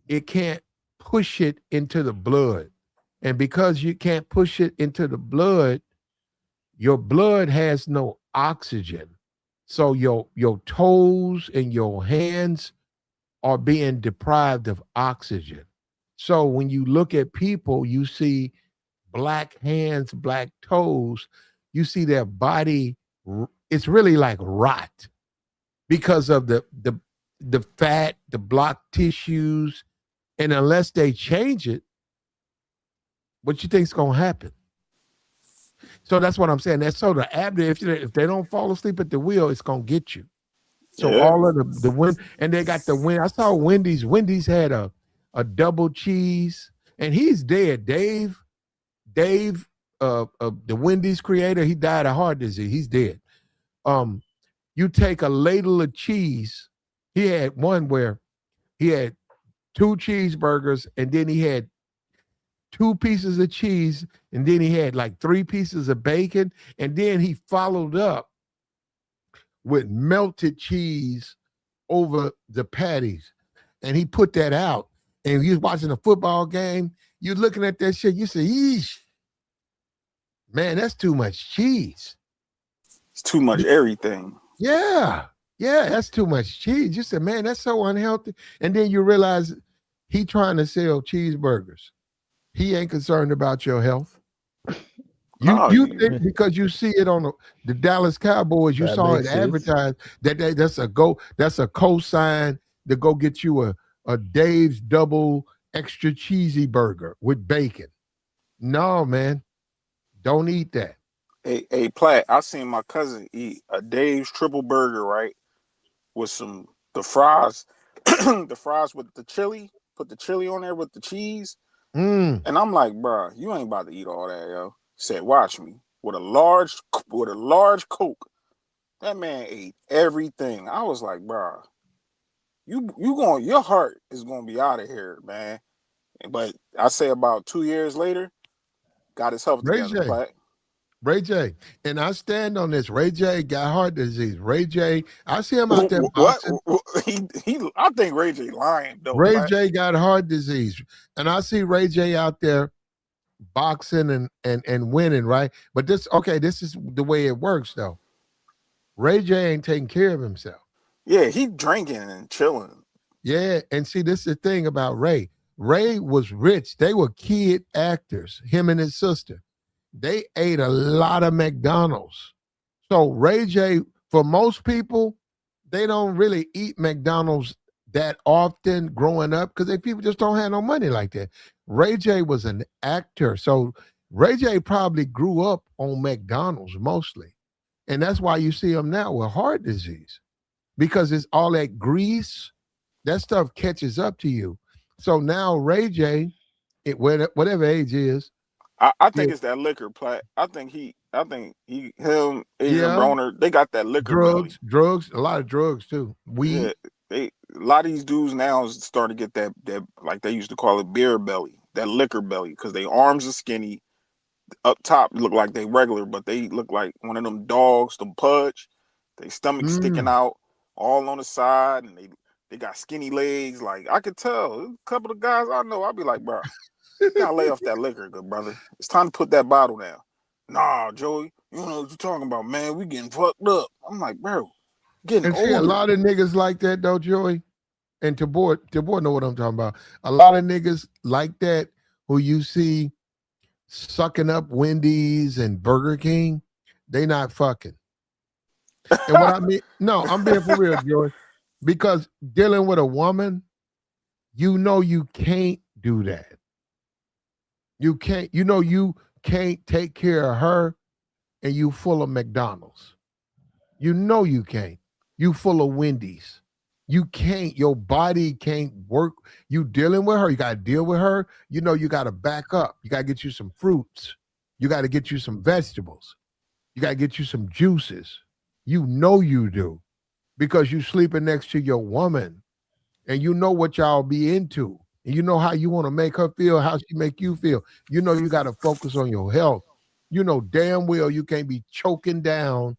it can't push it into the blood, and because you can't push it into the blood, your blood has no oxygen. So your toes and your hands are being deprived of oxygen. So when you look at people, you see black hands, black toes, you see their body, it's really like rot because of the fat, the block tissues, and unless they change it, what you think's gonna happen? So that's what I'm saying. That's so the apnea, if they don't fall asleep at the wheel, it's gonna get you. So all of the wind, and they got the wind. I saw Wendy's. Wendy's had a double cheese, and he's dead. Dave, the Wendy's creator, he died of heart disease. He's dead. You take a ladle of cheese. He had one where he had 2 cheeseburgers, and then he had 2 pieces of cheese, and then he had like 3 pieces of bacon, and then he followed up with melted cheese over the patties, and he put that out. And he was watching a football game. You're looking at that shit. You say, "Yeesh, man, that's too much cheese. It's too much everything." Yeah, that's too much cheese. You said, "Man, that's so unhealthy." And then you realize he trying to sell cheeseburgers. He ain't concerned about your health. You think because you see it on the Dallas Cowboys, you saw it advertised that's a cosign to go get you a Dave's double extra cheesy burger with bacon. No, man, don't eat that. Hey, Platt, I seen my cousin eat a Dave's triple burger, right? With the fries, the fries with the chili, put the chili on there with the cheese. And I'm like, bro, you ain't about to eat all that, yo. He said, watch me. With a large Coke. That man ate everything. I was like, bro, your heart is gonna be out of here, man. But I say about 2 years later, got his health together, Platt. Ray J, and I stand on this. Ray J got heart disease. Ray J, I see him out there boxing. I think Ray J lying though. Ray J got heart disease, and I see Ray J out there boxing and winning, right? But this is the way it works though. Ray J ain't taking care of himself. Yeah, he drinking and chilling. Yeah, and see, this is the thing about Ray. Ray was rich. They were kid actors, him and his sister. They ate a lot of McDonald's. So Ray J, for most people, they don't really eat McDonald's that often growing up because people just don't have no money like that. Ray J was an actor. So Ray J probably grew up on McDonald's mostly. And that's why you see him now with heart disease. because it's all that grease. That stuff catches up to you. So now Ray J, whatever age is, I think it's that liquor, Plat. I think him, Adrian yeah, Broner, they got that liquor belly. drugs, a lot of drugs too. Weed. Yeah, a lot of these dudes now is starting to get that like they used to call it beer belly, that liquor belly, because their arms are skinny. Up top look like they regular, but they look like one of them dogs, them pudge. They stomach sticking out all on the side, and they got skinny legs. Like I could tell a couple of guys I know, I'd be like, bro, you gotta lay off that liquor, good brother. It's time to put that bottle down. Nah, Joey, you don't know what you're talking about, man. We getting fucked up. I'm like, bro, getting and see, older. a lot of niggas like that though, Joey. And Tabor know what I'm talking about. A lot of niggas like that who you see sucking up Wendy's and Burger King, they not fucking. And what I mean, no, I'm being for real, Joey. Because dealing with a woman, you know you can't do that. You can't, you can't take care of her and you full of McDonald's. You know you can't. You full of Wendy's. You can't, your body can't work. You dealing with her, you gotta deal with her. You know you gotta back up. You gotta get you some fruits. You gotta get you some vegetables. You gotta get you some juices. You know you do. Because you sleeping next to your woman. And you know what y'all be into. And you know how you want to make her feel, how she make you feel. You know you gotta focus on your health. You know damn well you can't be choking down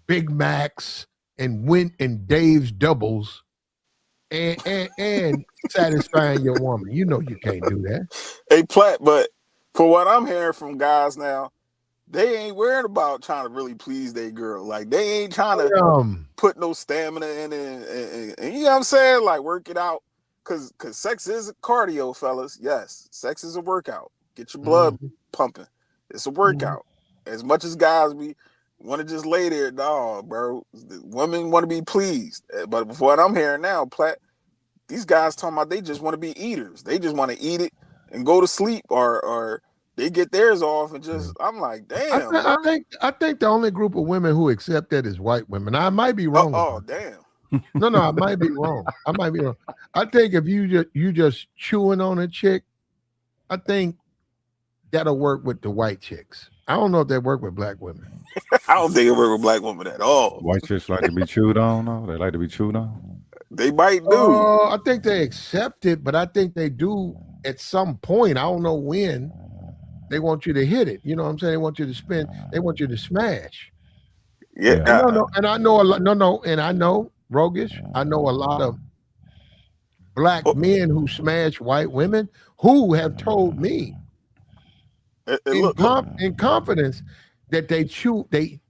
Big Macs and Dave's doubles and satisfying your woman. You know you can't do that. Hey, Platt, but for what I'm hearing from guys now, they ain't worried about trying to really please their girl. Like they ain't trying to put no stamina in it, and you know what I'm saying? Like work it out. Cause sex is a cardio, fellas. Yes, sex is a workout. Get your blood pumping. It's a workout. As much as guys want to just lay there, dog, bro. Women want to be pleased. But for what I'm hearing now, Platt, these guys talking about they just want to be eaters. They just want to eat it and go to sleep, or they get theirs off and just. I'm like, damn. I think the only group of women who accept that is white women. I might be wrong. Oh damn. No, I might be wrong. I think if you just chewing on a chick, I think that'll work with the white chicks. I don't know if they work with black women. I don't think it work with black women at all. White chicks like to be chewed on, though. They like to be chewed on. They might do. I think they accept it, but I think they do at some point. I don't know when. They want you to hit it. You know what I'm saying? They want you to spin. They want you to smash. Yeah. And I know a lot. And I know Rogish. I know a lot of black men who smash white women who have told me in confidence that they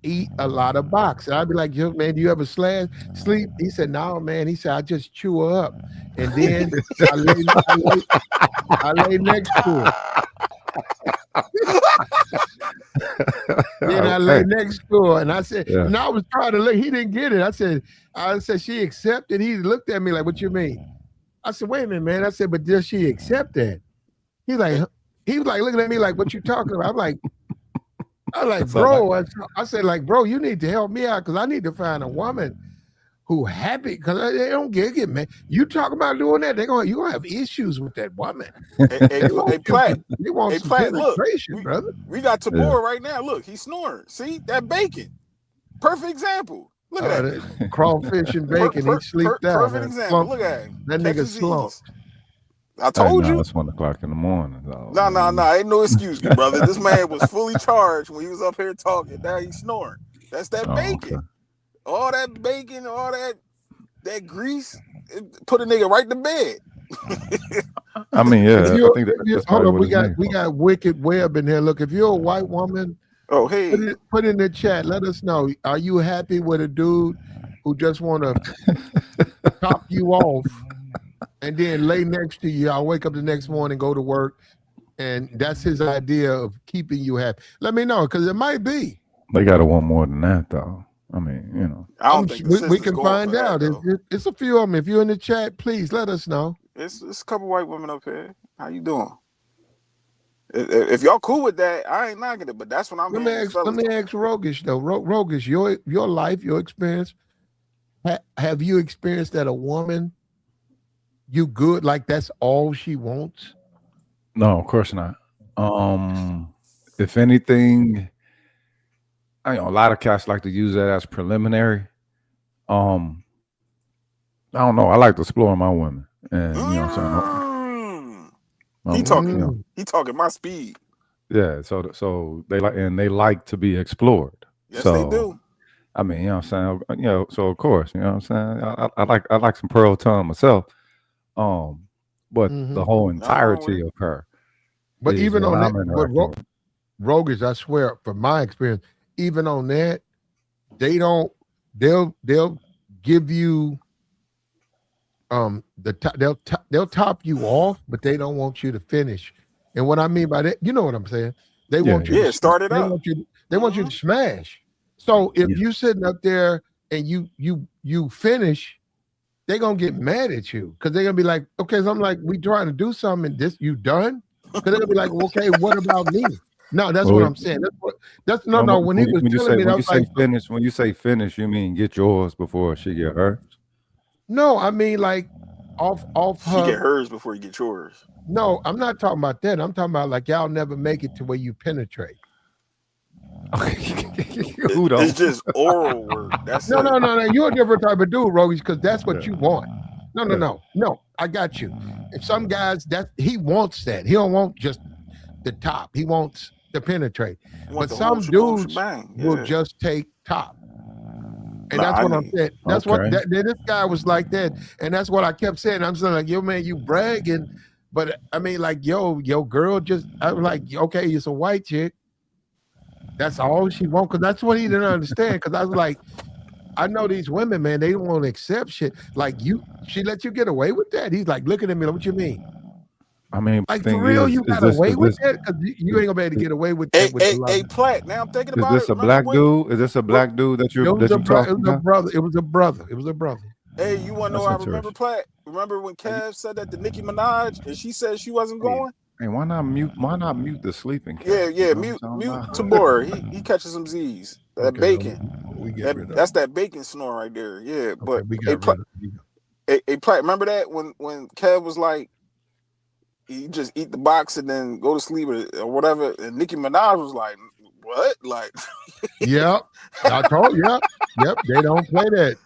eat a lot of box. And I'd be like, yo, man, do you ever sleep? He said, no, man. He said, I just chew her up. And then I lay next to her. Then I lay next to her, and I said, and I was trying to look. He didn't get it. I said, she accepted. He looked at me like, what you mean? I said, wait a minute, man. I said, but does she accept that? He was like looking at me like, what you talking about? I'm like, bro. I said, like, bro, you need to help me out because I need to find a woman who happy because they don't get it, man. You talk about doing that, you're gonna have issues with that woman. Hey, Platt, look, brother. We got Tabor right now. Look, he's snoring. See that bacon? Perfect example. Look at that. Crawfish and bacon. He sleeped out. Perfect example. Look at him. That nigga slumped. I told you. It's 1 o'clock in the morning. No. Ain't no excuse, brother. This man was fully charged when he was up here talking. Now he's snoring. That's that bacon. Okay. All that bacon, all that grease, put a nigga right to bed. I mean, yeah. I think that's hold on, we got Wicked Web in here. Look, if you're a white woman, hey, put in the chat. Let us know. Are you happy with a dude who just want to top you off and then lay next to you? I'll wake up the next morning, go to work, and that's his idea of keeping you happy. Let me know because it might be. They gotta want more than that, though. I mean, you know, I don't think we can find out. It's a few of them. If you're in the chat, please let us know. It's a couple white women up here. How you doing? If y'all cool with that, I ain't knocking it. But that's what I'm. Let me ask Rogish though. Rogish, your life, your experience. have you experienced that a woman, you good, like that's all she wants? No, of course not. If anything, I know a lot of cats like to use that as preliminary. Um, I don't know. I like to explore my women, and you know what I'm saying. He talking my speed. Yeah, so they like to be explored. Yes, so, they do. I mean, you know what I'm saying. You know, so of course, you know what I'm saying. I like some pearl tongue myself. But the whole entirety of her. But even on that, but interacting Rogues, I swear, from my experience, even on that, they'll give you they'll top you off, but they don't want you to finish. And what I mean by that, you know what I'm saying? They want you to start it up. Want you to smash. So if you sitting up there and you finish, they're gonna get mad at you because they're gonna be like, okay, so I'm like, we trying to do something, and this you done? Because they're gonna be like, well, okay, what about me? No, that's what I'm saying. That's no. When he was telling me, when you say finish, you mean get yours before she get hers? No, I mean like off her. She get hers before you get yours. No, I'm not talking about that. I'm talking about like y'all never make it to where you penetrate. It's just oral work. That's no. You're a different type of dude, Rogies, because that's what you want. No. I got you. And some guys he wants that. He don't want just the top. He wants to penetrate. But some dudes will just take top. And that's what I'm saying. That's what this guy was like that. And that's what I kept saying. I'm saying like, yo, man, you bragging. But I mean, like, yo, girl just, I was like, okay, it's a white chick. That's all she wants. Because that's what he didn't understand. Because I was like, I know these women, man, they don't want to accept shit. Like she let you get away with that. He's like looking at me like, what you mean? I mean, like for real, you got away with that? Because you ain't gonna be able to get away with that. Hey, Platt. Now I'm thinking about it. Is this a black dude? Is this a black dude that you're talking about? It was a brother. Hey, you want to know? I remember Platt. Remember when Kev said that to Nicki Minaj, and she said she wasn't going? Hey, why not mute the sleeping cat? Yeah. Mute Tabor. He catches some Z's. That bacon. That's that bacon snore right there. Yeah, but hey, Platt. Remember that when Kev was like, you just eat the box and then go to sleep or whatever. And Nicki Minaj was like, what? Like, yep. I told you. Yep. They don't play that.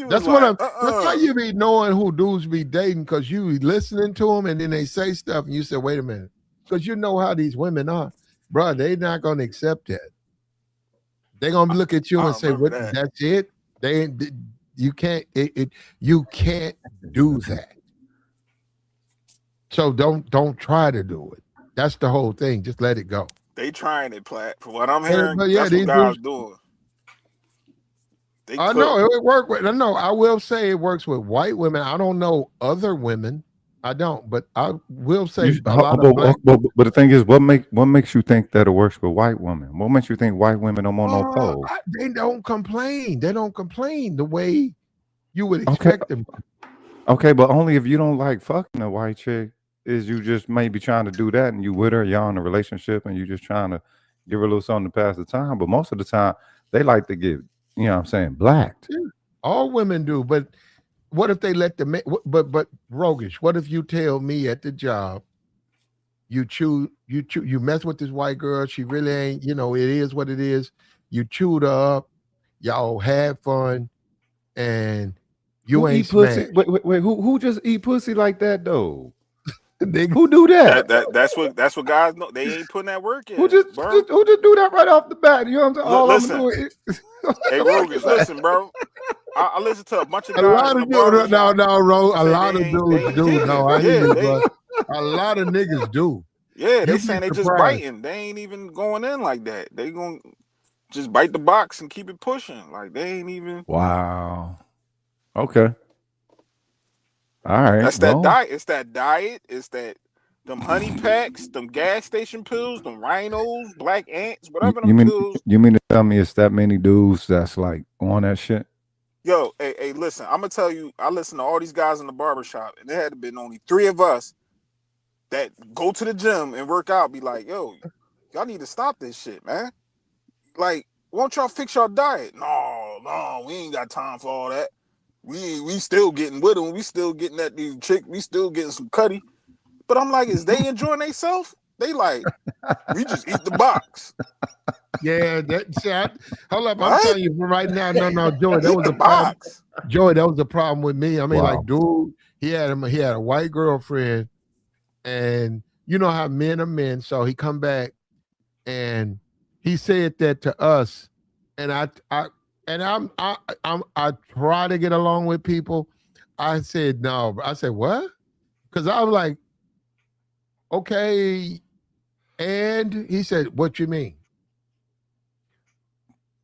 That's like, that's how you be knowing who dudes be dating, because you be listening to them and then they say stuff and you say, wait a minute. Because you know how these women are. Bro, they're not going to accept that. They're going to look at you and say, what, that's it? You can't do that. So don't try to do it. That's the whole thing. Just let it go. They trying it, Platt. From what I'm hearing, that's what guys doing. I know it works with. I know. I will say it works with white women. I don't know other women. I don't, but I will say a lot of black. But the thing is, what makes you think that it works with white women? What makes you think white women don't want no pole? They don't complain. They don't complain the way you would expect them. Okay, but only if you don't like fucking a white chick. Is you just maybe trying to do that and you with her, y'all in a relationship and you just trying to give her a little something to pass the time. But most of the time, they like to get, you know what I'm saying, blacked. Yeah, all women do. But what if they let the but Rogish, what if you tell me at the job, you mess with this white girl, she really ain't, it is what it is. You chewed her up, y'all had fun, and you ain't pussy. Wait, who just eat pussy like that though? Who do that? That's what guys know. They ain't putting that work in. Who just do that right off the bat? You know what I'm saying? All listen, I'm doing is hey, Rogish, listen, bro. I listen to a bunch of guys. A lot of dudes, no, a lot of dudes do. No, I hear you, but a lot of niggas do. Yeah, they saying they just biting. They ain't even going in like that. They gonna just bite the box and keep it pushing. Like they ain't even. Wow. Okay. All right. That's that diet. It's that diet. It's that them honey packs, them gas station pills, them rhinos, black ants, whatever them pills. You mean to tell me it's that many dudes that's like on that shit? Yo, hey, listen, I'm gonna tell you, I listen to all these guys in the barbershop, and there had been only 3 of us that go to the gym and work out, be like, yo, y'all need to stop this shit, man. Like, won't y'all fix your diet? No, no, we ain't got time for all that. We still getting with them. We still getting at these chick. We still getting some cutty. But I'm like, is they enjoying themselves? They like, we just eat the box. Yeah, hold up. What? I'm telling you right now. No, Joey, that was a problem. Box. Joey, that was a problem with me. I mean, like, dude, he had a white girlfriend, and you know how men are men. So he come back, and he said that to us, and I try to get along with people. I said no. I said what? Because I was like, okay, and he said, what you mean?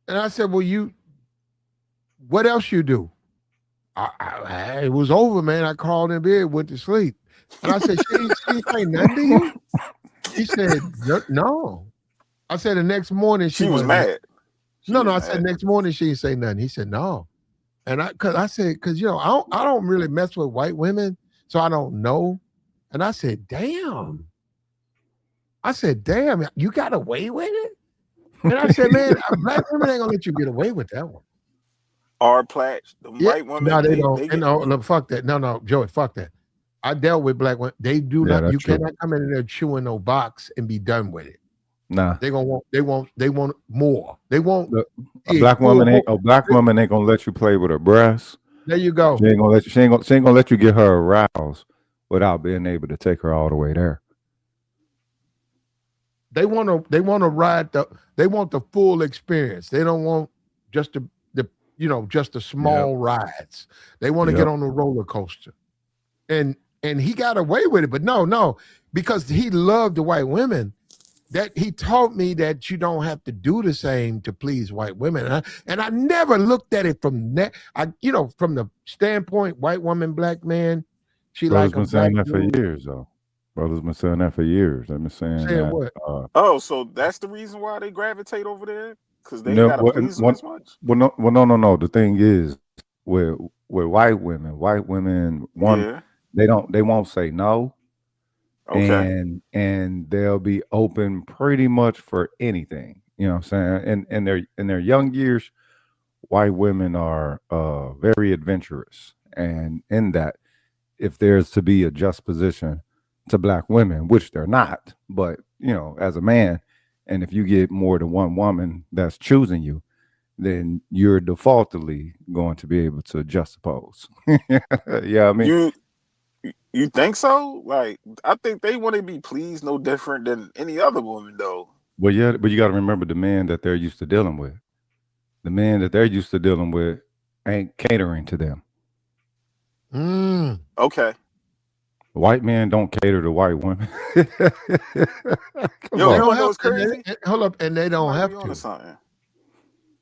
And I said, well, what else you do? It was over, man. I crawled in bed, went to sleep. And I said, she ain't say nothing to you? He said, no. I said, the next morning she was mad. I said, next morning she didn't say nothing. He said, no. And I said, you know, I don't really mess with white women, so I don't know. And I said, damn. You got away with it? And I said, man, black women ain't gonna let you get away with that one. Our plats, the white women. No, they don't. No, fuck that. No, Joey, fuck that. I dealt with black women. They do not. You cannot come in there chewing no box and be done with it. Nah, they want more. They want a black woman ain't gonna let you play with her breasts. There you go. She ain't gonna let you get her aroused without being able to take her all the way there. They want to ride they want the full experience. They don't want just the small rides. They want to get on the roller coaster. And he got away with it, but no, because he loved the white women, that he taught me that you don't have to do the same to please white women. And I never looked at it from that. From the standpoint, white woman, black man, she Brothers like been saying that for years, though. Brothers been saying that for years. They've been saying that. What? So that's the reason why they gravitate over there, because they gotta please them as much. Well, no. The thing is, with white women, they won't say no. Okay. And they'll be open pretty much for anything. You know what I'm saying? And in their young years, white women are very adventurous. And in that, if there's to be a juxtaposition to black women, which they're not, but as a man, and if you get more than one woman that's choosing you, then you're defaultly going to be able to juxtapose. Yeah, I mean, you think so? Like, I think they want to be pleased no different than any other woman, though. Well, yeah, but you got to remember the men that they're used to dealing with. The men that they're used to dealing with ain't catering to them. Okay. White men don't cater to white women. Yo, you don't know what's crazy? Hold up, and they don't have to.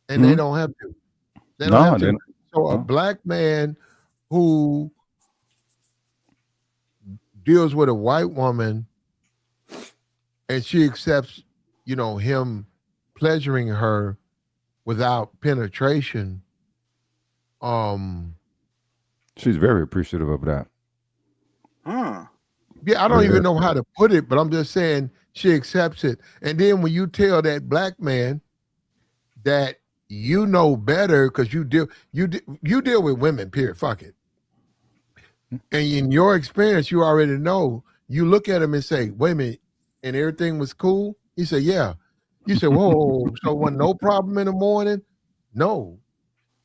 And they don't have to. They don't have to. So a black man who deals with a white woman and she accepts, him pleasuring her without penetration. She's very appreciative of that. Yeah, I don't even know how to put it, but I'm just saying she accepts it. And then when you tell that black man that you know better, because you deal with women, period. Fuck it. And in your experience, you already know. You look at him and say, "Wait a minute," and everything was cool. He said, "Yeah." You say, "Whoa, so was no problem in the morning?" No.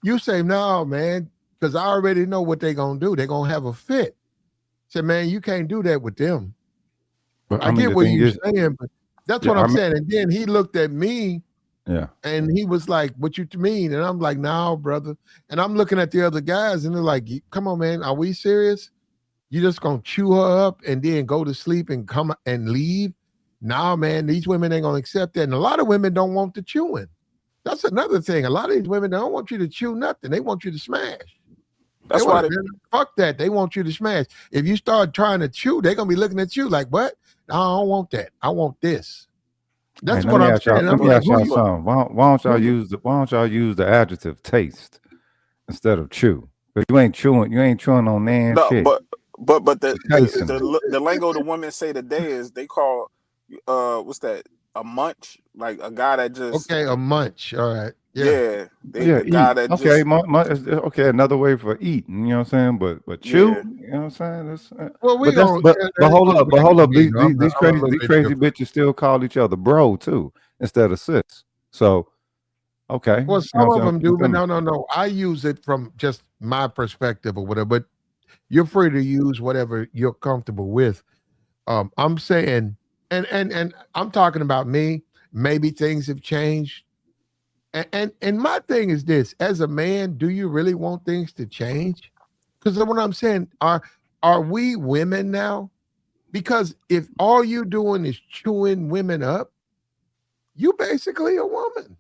You say, "No, man," because I already know what they're gonna do. They're gonna have a fit. Said, "Man, you can't do that with them." But I get what you're saying, but that's what I'm saying. And then he looked at me, and he was like, "What you mean?" And I'm like, "No, brother." And I'm looking at the other guys, and they're like, "Come on, man, are we serious? You just gonna chew her up and then go to sleep and come and leave?" Nah, man, these women ain't gonna accept that. And a lot of women don't want the chewing. That's another thing. A lot of these women don't want you to chew nothing. They want you to smash. That's why fuck that. They want you to smash. If you start trying to chew, they're gonna be looking at you like, "What? No, I don't want that. I want this." That's what I'm saying. Let me ask y'all something. Why don't y'all use the adjective taste instead of chew? Because you ain't chewing on man shit. But the lingo the women say today is they call what's that? a munch, like a guy that just Okay, a munch. All right. yeah, Yeah, the guy eat. that Okay, just okay, another way for eating. You know what I'm saying? But chew. yeah. You know what I'm saying? That's, Well, we but that's gonna but hold you up, but black hold to up. me. Though. I'm a little These bit crazy different. bitches still call each other bro too instead of sis. So okay, you Well, know what some I'm of saying? them do, but no. I use it from just my perspective or whatever. But you're free to use whatever you're comfortable with. I'm saying, and I'm talking about me. Maybe things have changed. And my thing is this: as a man, do you really want things to change? Because what I'm saying, are we women now? Because if all you doing is chewing women up, you basically a woman.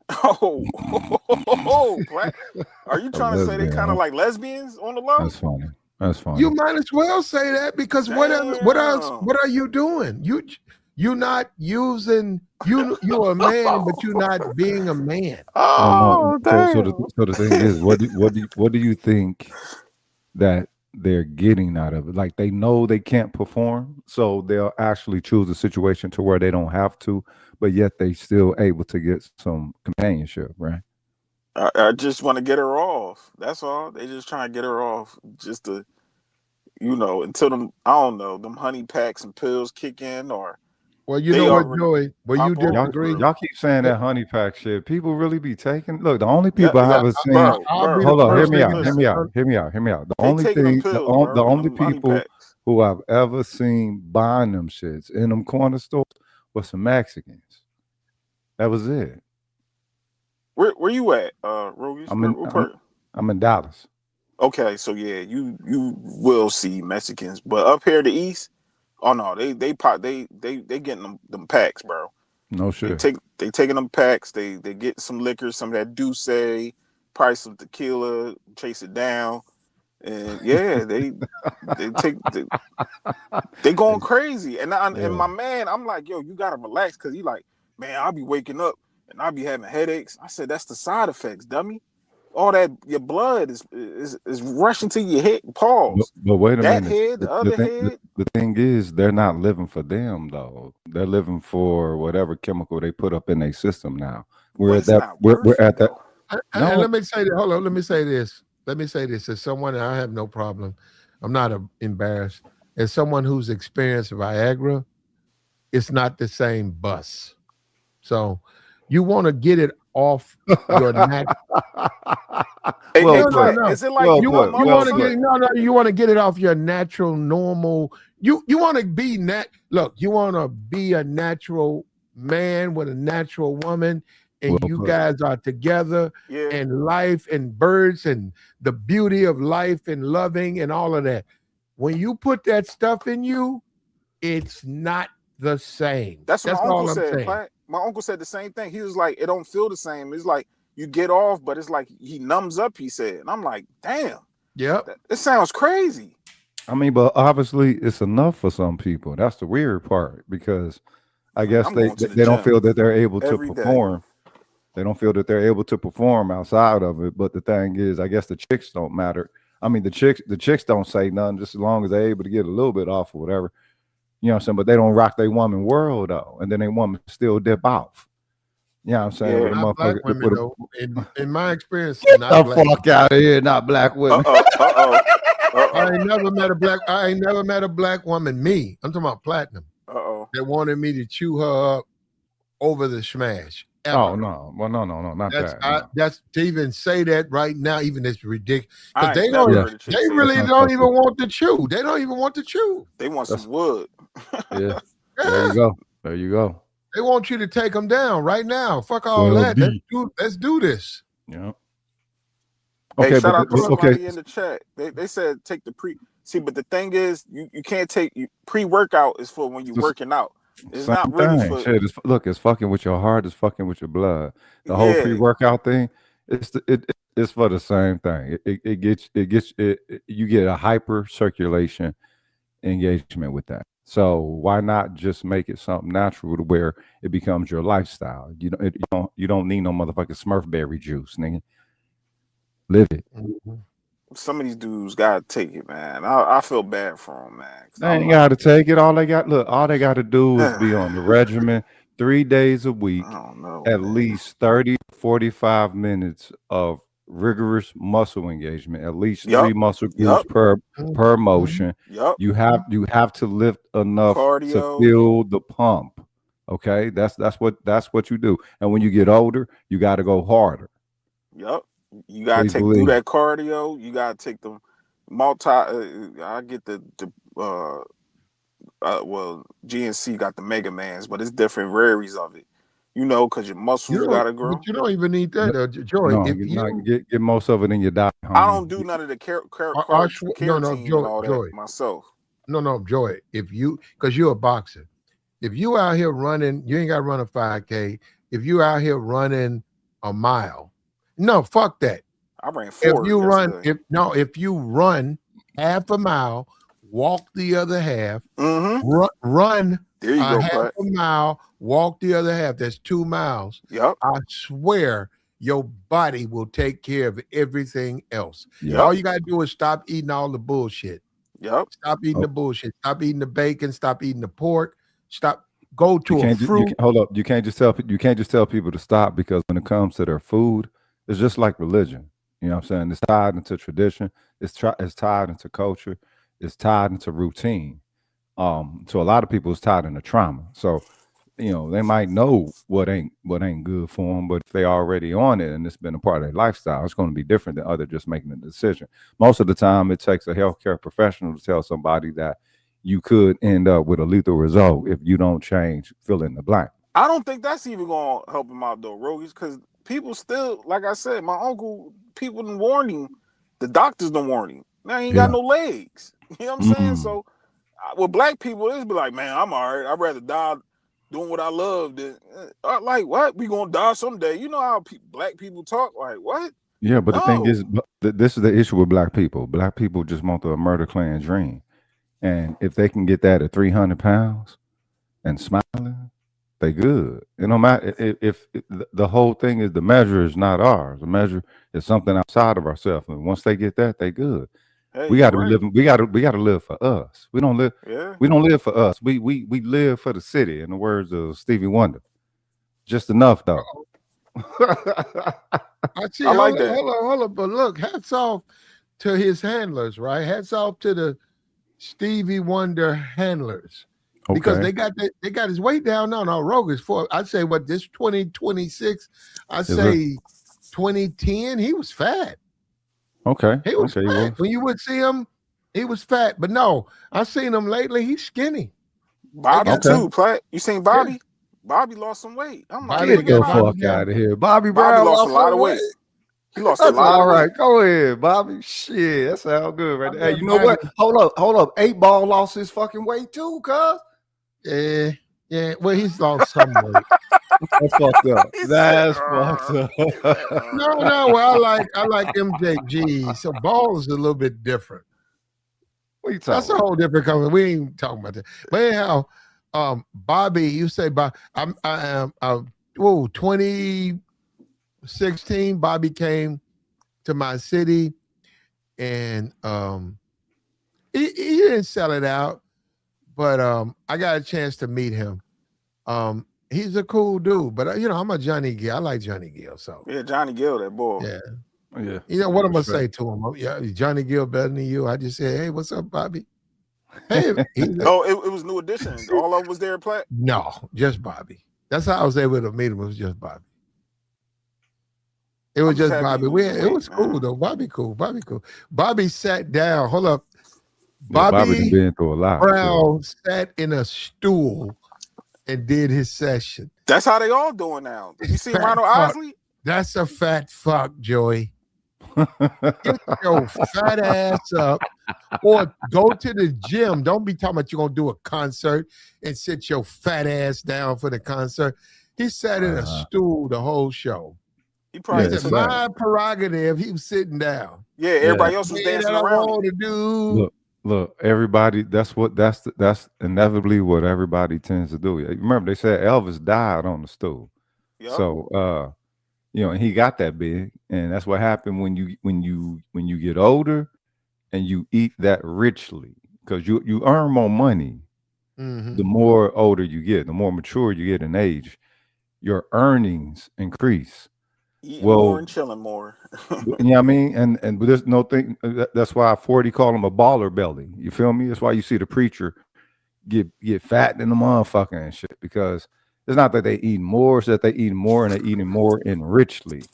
Black. Are you A trying to say they lesbian, kind huh? of like lesbians on the low? That's funny. That's funny. You might as well say that because what else? Damn. What are you doing? You not using you're a man, but you're not being a man. No, no. Oh So the thing is, what do you think that they're getting out of it? Like they know they can't perform, so they'll actually choose a situation to where they don't have to, but yet they still able to get some companionship, right? I just want to get her off. That's all. They just trying to get her off, just to, until them, I don't know, them honey packs and pills kick in, or Well, you they know what, already Joey? Well, you pop off disagree. for real. Y'all keep saying Eh, that honey pack shit. People really be taking. Look, the only Yeah, people I yeah, haven't seen. I'll be the Hold on, hear first me nigga out. Hear to me listen, out. Hear me out. Hear me out. The they only taking them thing, pills, the bro. only Them honey people packs. who I've ever seen buying them shits in them corner stores was some Mexicans. That was it. Where you at, Rogies? I'm Where, in what I'm, part? I'm in Dallas. Okay, so yeah, you will see Mexicans, but up here in the east, oh no, they pop they getting them packs, bro. No They shit. taking them packs. They get some liquor, some of that Douce, price some tequila, chase it down, and yeah, they going crazy. And Yeah. my man, I'm like, yo, you gotta relax, cause he like, man, I'll be waking up and I'll be having headaches. I said, that's the side effects, dummy. All that your blood is rushing to your head. Pause. But wait a That minute. head, the other head. The thing is, they're not living for them though. They're living for whatever chemical they put up in their system now. But it's not We're worth it at that. though. And No, let me say that. Hold on. Let me say this. Let me say this. As someone, I have no problem. I'm not embarrassed. As someone who's experienced Viagra, it's not the same bus. So you want to get it off your neck. Hey, well hey, put. Platt, is it like Well You put. warm you up or Well want to put. get something? you want to get it off your natural normal. You want to be look, you want to be a natural man with a natural woman, and Well you put. guys are together Yeah. and life and birds and the beauty of life and loving and all of that. When you put that stuff in you, it's not the same. That's what That's my uncle all I'm said, saying. Platt. My uncle said the same thing. He was like, it don't feel the same. It's like you get off, but it's like he numbs up, he said. And I'm like, damn, Yep. it sounds crazy. I mean, but obviously it's enough for some people. That's the weird part because I Man, guess I'm going to the they don't gym feel that they're able to every day. perform. They don't feel that they're able to perform outside of it. But the thing is, I guess the chicks don't matter. I mean, the chicks don't say nothing just as long as they're able to get a little bit off or whatever. You know what I'm saying? But they don't rock their woman world though, and then they woman still dip off. You know what I'm saying? With a Yeah. Not black motherfucker. women though. In my experience, Get not the black. fuck out of here, not black women. I ain't never met a black. I ain't never met a black woman. Me, I'm talking about platinum. That wanted me to chew her up over the smash. Ever. Oh no! Well, no, not that. No. That's to even say that right now. Even it's ridiculous I because ain't never heard a chick they say really that. don't even want to chew. They don't even want to chew. They want some wood. Yeah. There you go. There you go. They want you to take them down right now. Fuck all 12B. that. Let's do this. Yeah. Hey, Okay, shout out to somebody okay. in the chat. They said take the pre. See, but the thing is, you can't take pre-workout is for when you're working out. It's Same not really thing. for. Shit, look, it's fucking with your heart. It's fucking with your blood. The whole Yeah, pre-workout thing. It's for the same thing. You get a hyper circulation engagement with that. So why not just make it something natural to where it becomes your lifestyle? You don't need no motherfucking Smurfberry juice, nigga. Live it. Mm-hmm. some of these dudes gotta take it, man. I feel bad for them, man. They ain't got to take it. All they got to do is like, be on the regimen, 3 days a week, I don't know, at man. least 30, 45 minutes of rigorous muscle engagement, at least 3 Yup. muscle groups Yup. per Mhm. motion. Yup. You have to lift enough to Cardio. feel the pump. Okay? That's what you do. And when you get older, you got to go harder. Yup. You gotta Please do believe. that cardio. You gotta take the multi. I get the well, GNC got the Mega Mans, but it's different varies of it. You know, because your muscles gotta grow. But you don't even need that, Joy. No, If get most of it in your diet, homie. I don't do none of the no, carotene and all that Joy. myself. No, Joy. If you, because you're a boxer, if you out here running, you ain't got to run a 5K. If you out here running a mile, no, fuck that. I ran If 4 you run, yesterday. if you run half a mile, walk the other half, Mm-hmm. run There you go, half Pat. a mile, walk the other half. That's 2 miles. Yup. I swear your body will take care of everything else. Yep. All you got to do is stop eating all the bullshit. Yep. Stop eating the bullshit. Stop eating the bacon. Stop eating the pork. Stop. Go to a fruit. Hold up. You can't just tell people to stop, because when it comes to their food, it's just like religion. You know what I'm saying? It's tied into tradition. It's tied into culture. It's tied into routine. So a lot of people, it's tied into trauma. So, you know, they might know what ain't good for them, but if they already on it and it's been a part of their lifestyle, it's going to be different than other just making a decision. Most of the time, it takes a healthcare professional to tell somebody that you could end up with a lethal result if you don't change, fill in the blank. I don't think that's even going to help him out, though, Rogies, because people still, like I said, my uncle, people done warned him. The doctors done warned him. Now he ain't got no legs. You know what I'm saying? So with black people, it's be like, man, I'm all right. I'd rather die doing what I love than, like, what? We going to die someday. You know how black people talk? Like, what? Yeah, but the thing is, this is the issue with black people. Black people just want the murder clan dream. And if they can get that at 300 pounds and smiling, they good. It no matter if the whole thing is, the measure is not ours. The measure is something outside of ourselves. And once they get that, they good. Hey, we got to live. We got to live for us. We don't live. Yeah. We don't live for us. We live for the city. In the words of Stevie Wonder, just enough though. I see. I like that. Hold on. But look, hats off to his handlers, right? Hats off to the Stevie Wonder handlers, because they got his weight down. No, Rogan's for. I'd say what, this 2026. I'd say 2010. He was fat. Okay. He was fat. When you would see him, he was fat. But no, I've seen him lately. He's skinny. Bobby too, Platt. You seen Bobby? Yeah. Bobby lost some weight. I'm like, get the fuck out of here. Bobby Brown lost a lot of weight. He lost that's a lot all of right. weight. Go ahead, Bobby. Shit, that sounds good right there. Hey, you know what? Hold up. 8 Ball lost his fucking weight too, cuz. Yeah. Well, he's lost some weight. That's fucked up. That's fucked up. No. Well, I like MJG. So Ball is a little bit different. What you talking? That's a whole different company. We ain't talking about that. But anyhow, Bobby, you say, I am 2016. Bobby came to my city, and he didn't sell it out, but I got a chance to meet him. He's a cool dude, but I'm a Johnny Gill. I like Johnny Gill. So yeah, Johnny Gill, that boy. Yeah. Yeah. You know what I'm gonna say to him? Yeah, Johnny Gill better than you. I just say, hey, what's up, Bobby? Hey, no, it was New Edition. All of them was there, Platt? No, just Bobby. That's how I was able to meet him. It was just Bobby. It was just Bobby. It was cool though. Bobby cool. Bobby sat down. Hold up. Bobby been through a lot. Brown sat in a stool and did his session. That's how they all doing now. You see Ronald Isley? That's a fat fuck, Joey. Get your fat ass up, or go to the gym. Don't be talking about you're gonna do a concert and sit your fat ass down for the concert. He sat in a stool the whole show. He probably said, my prerogative. He was sitting down. Yeah, everybody else was dancing around. To do. Look, everybody. That's inevitably what everybody tends to do. Remember, they said Elvis died on the stool. Yep. So, and he got that big, and that's what happened when you get older, and you eat that richly, because you earn more money Mm-hmm. The more older you get, the more mature you get in age, your earnings increase. Eating more Well, and chilling more. you know what I mean? And there's no thing. That's why 40 call him a baller belly. You feel me? That's why you see the preacher get fat in the motherfucker and shit, because it's not that they eat more, it's that they eat more and they're eating more enrichedly.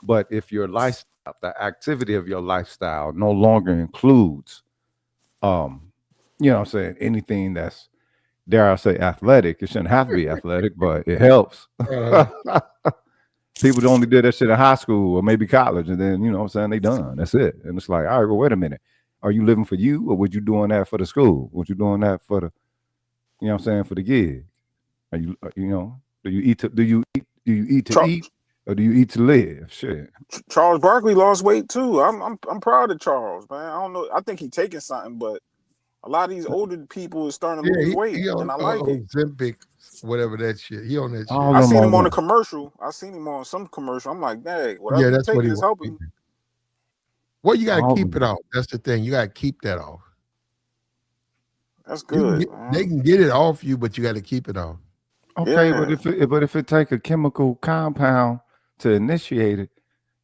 But if your lifestyle, the activity of your lifestyle no longer includes, you know what I'm saying, anything that's, dare I say, athletic, it shouldn't have to be athletic, but it helps. People only did that shit in high school or maybe college, and then, you know what I'm saying, they done. That's it. And it's like, all right, well, wait a minute. Are you living for you, or would you doing that for the school? Would you doing that for the, you know what I'm saying, for the gig? Are you, you know, do you eat to eat, or do you eat to live? Shit. Charles Barkley lost weight too. I'm proud of Charles, man. I don't know. I think he's taking something, but a lot of these older people is starting to lose weight, he on, and I like it. Ozempic, whatever that shit. He on that shit. I seen him on a commercial. I seen him on some commercial. I'm like, dang, whatever that's taking what he is helping. Well, you got to keep it off. That's the thing. You got to keep that off. That's good. They can get it off you, but you got to keep it off. Okay, yeah. but if it take a chemical compound to initiate it,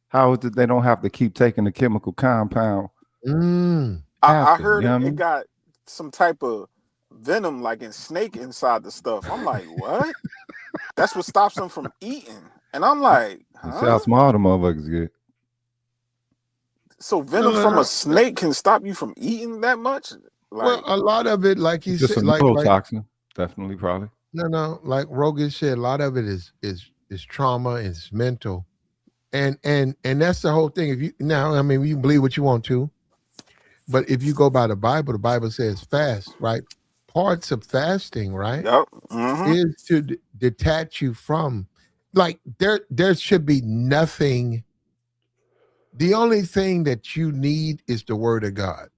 how is it they don't have to keep taking the chemical compound? I heard it got some type of venom, like in snake inside the stuff. I'm like, what? That's what stops them from eating. And I'm like, huh? That's how smart the motherfuckers get. So venom from a snake can stop you from eating that much? Like, well, a lot of it, like you said, said, like neurotoxin, definitely, probably. No, like Rogan said, a lot of it is trauma, it's mental, and that's the whole thing. If you now, I mean, you can believe what you want to, but if you go by the Bible says fast, right? Parts of fasting, right, is to detach you from, like there should be nothing. The only thing that you need is the word of God.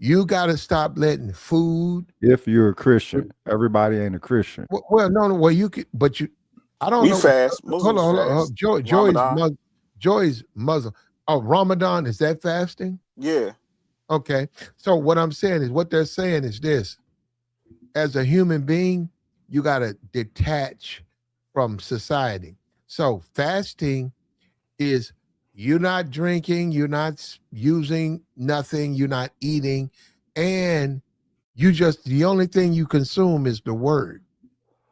You got to stop letting food. If you're a Christian, everybody ain't a Christian. Well, no. Well, you could, but you. I don't know. Fast. Hold on. Joy's Muslim. Oh, Ramadan, is that fasting? Yeah. Okay. So what I'm saying is, what they're saying is this: as a human being, you got to detach from society. So fasting is, you're not drinking, you're not using nothing, you're not eating, and you just, the only thing you consume is the word,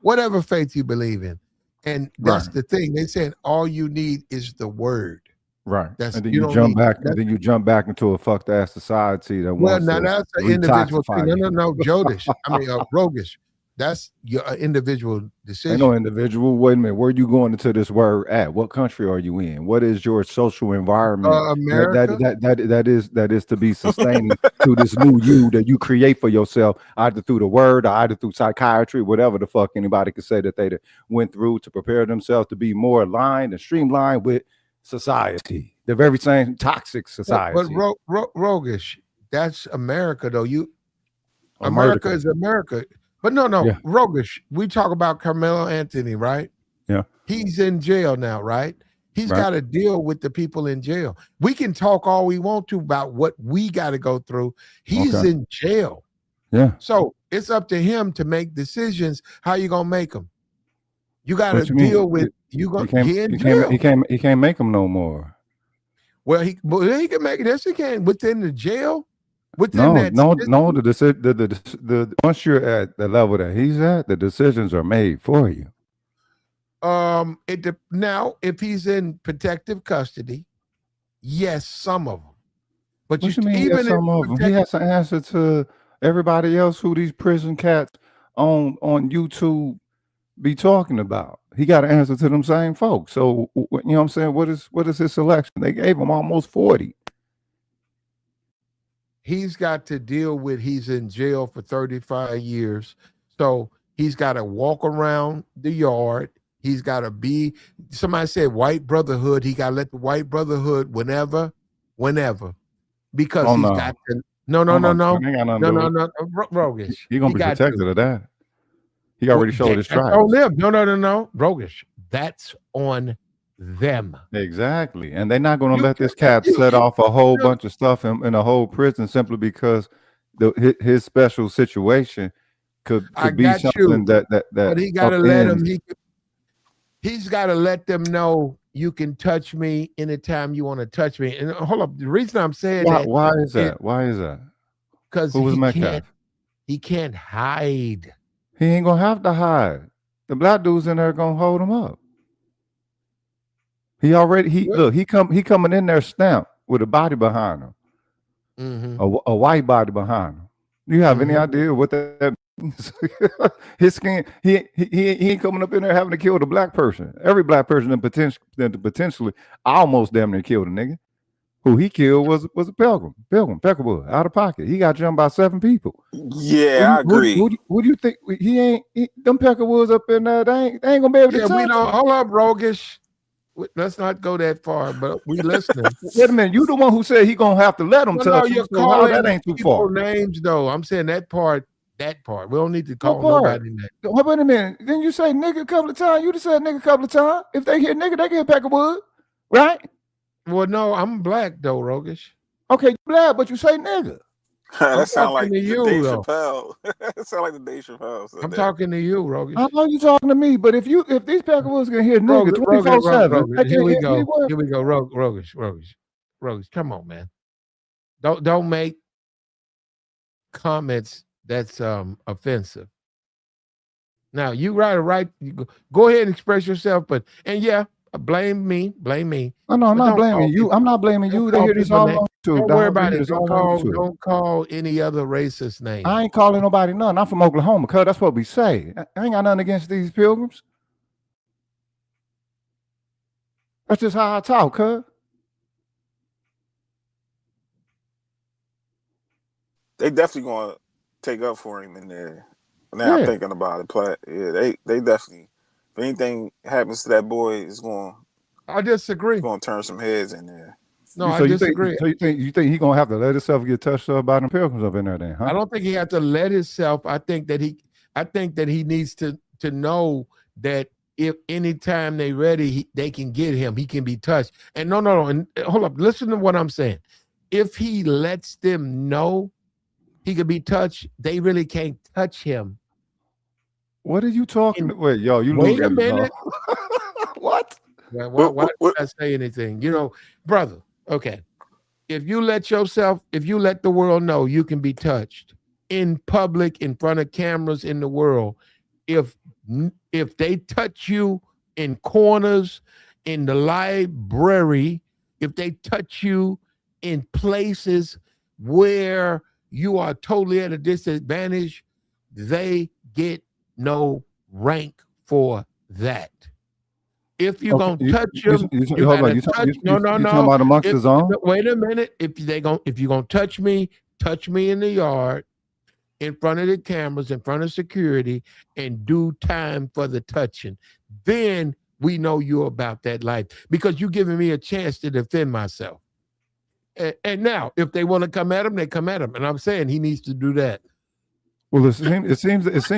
whatever faith you believe in. And that's the thing. They saying all you need is the word. Right. And then you jump back, and then you jump back into a fucked ass society that wants to. Well, now that's an individual thing. No, Jodish. I mean, Rogish. That's your individual decision. Ain't no individual. Wait a minute. Where are you going into this word at? What country are you in? What is your social environment? America. That is to be sustaining to this new you that you create for yourself, either through the word or either through psychiatry, whatever the fuck anybody could say that they went through to prepare themselves to be more aligned and streamlined with society. The very same toxic society. But Rogish, that's America though. America is America. But no, Rogish, we talk about Carmelo Anthony, right? Yeah. He's in jail now, right? He's got to deal with the people in jail. We can talk all we want to about what we got to go through. He's in jail. Yeah. So it's up to him to make decisions. How you going to make them? You got to deal with, he can't make them no more. Well, he can make it. Yes, he can. Within the jail. No. The once you're at the level that he's at, the decisions are made for you. Now, if he's in protective custody, yes, some of them. But what you mean, even some of them, he has to answer to everybody else who these prison cats on YouTube be talking about. He got to answer to them same folks. So you know what I'm saying? What is his selection? They gave him almost 40. He's got to deal with, he's in jail for 35 years. So he's got to walk around the yard. He's got to be, somebody said white brotherhood. He got to let the white brotherhood whenever, because he's got to, no, Rogish. He's going to be protected of that. He already showed his tracks. On them. No, Rogish. That's on them. Exactly. And they're not going to let this cat set off a whole bunch of stuff in a whole prison simply because his special situation could I be got you, something that but he got to let upends. him. He's got to let them know you can touch me anytime you want to touch me. And hold up, the reason I'm saying that Why is that? Why is that? because Who was he Metcalf? can't hide. He ain't gonna have to hide. The black dudes in there gonna hold him up. He already look, he coming in there stamped with a body behind him. A white body behind him. Do you have any idea what that means? His skin, he ain't coming up in there having to kill the black person. Every black person that potentially almost damn near killed a nigga. Who he killed was a Pilgrim, Peckerwood, out of pocket. He got jumped by 7 people. Yeah, I agree. Who do you think them Peckerwoods up in there? They ain't gonna be able to touch. We don't. Hold up, Rogish. Let's not go that far, but we listening. Wait a minute, you the one who said he gonna have to let them touch. No, you're calling that ain't too far. Names though. I'm saying that part. We don't need to call nobody that. Wait a minute. Didn't you say nigga a couple of times? You just said nigga a couple of times. If they hear nigga, they get Peckerwood, right? Well, no, I'm black though, Rogish. Okay, you black, but you say nigga. That sound like to you, Dave Chappelle. That sound like the Dave Chappelle. I'm talking to you, Rogish. I know you talking to me, but if these Peckerwoods can hear nigga 24/7, here we go. Here we go, Rogish. Come on, man. Don't make comments that's offensive. Now you right. You go ahead and express yourself, and yeah, blame me. No, I'm not blaming you. I'm not blaming you. They hear this all on YouTube. Don't worry about it. Don't call any other racist name. I ain't calling nobody none. I'm from Oklahoma, cuz that's what we say. I ain't got nothing against these pilgrims. That's just how I talk, cuz. They definitely gonna take up for him in there. Now I'm thinking about it, they definitely. If anything happens to that boy, it's going. I disagree. It's going to turn some heads in there. No, I disagree. You think he gonna have to let himself get touched up by them pilgrims up in there then? Huh? I don't think he has to let himself. I think that he needs to know that if anytime they ready, they can get him. He can be touched. And no. And hold up, listen to what I'm saying. If he lets them know he could be touched, they really can't touch him. What are you talking about? Wait, yo, you wait a minute. What? Why did I say anything? Brother, okay. If you let the world know you can be touched in public, in front of cameras in the world, if they touch you in corners, in the library, if they touch you in places where you are totally at a disadvantage, they get no rank for that. If you're gonna touch them, you gotta touch. No. Talking about amongst his own? Wait a minute. If you're gonna touch me in the yard, in front of the cameras, in front of security, and do time for the touching. Then we know you're about that life because you're giving me a chance to defend myself. And now, if they want to come at him, they come at him. And I'm saying he needs to do that. Well, it seems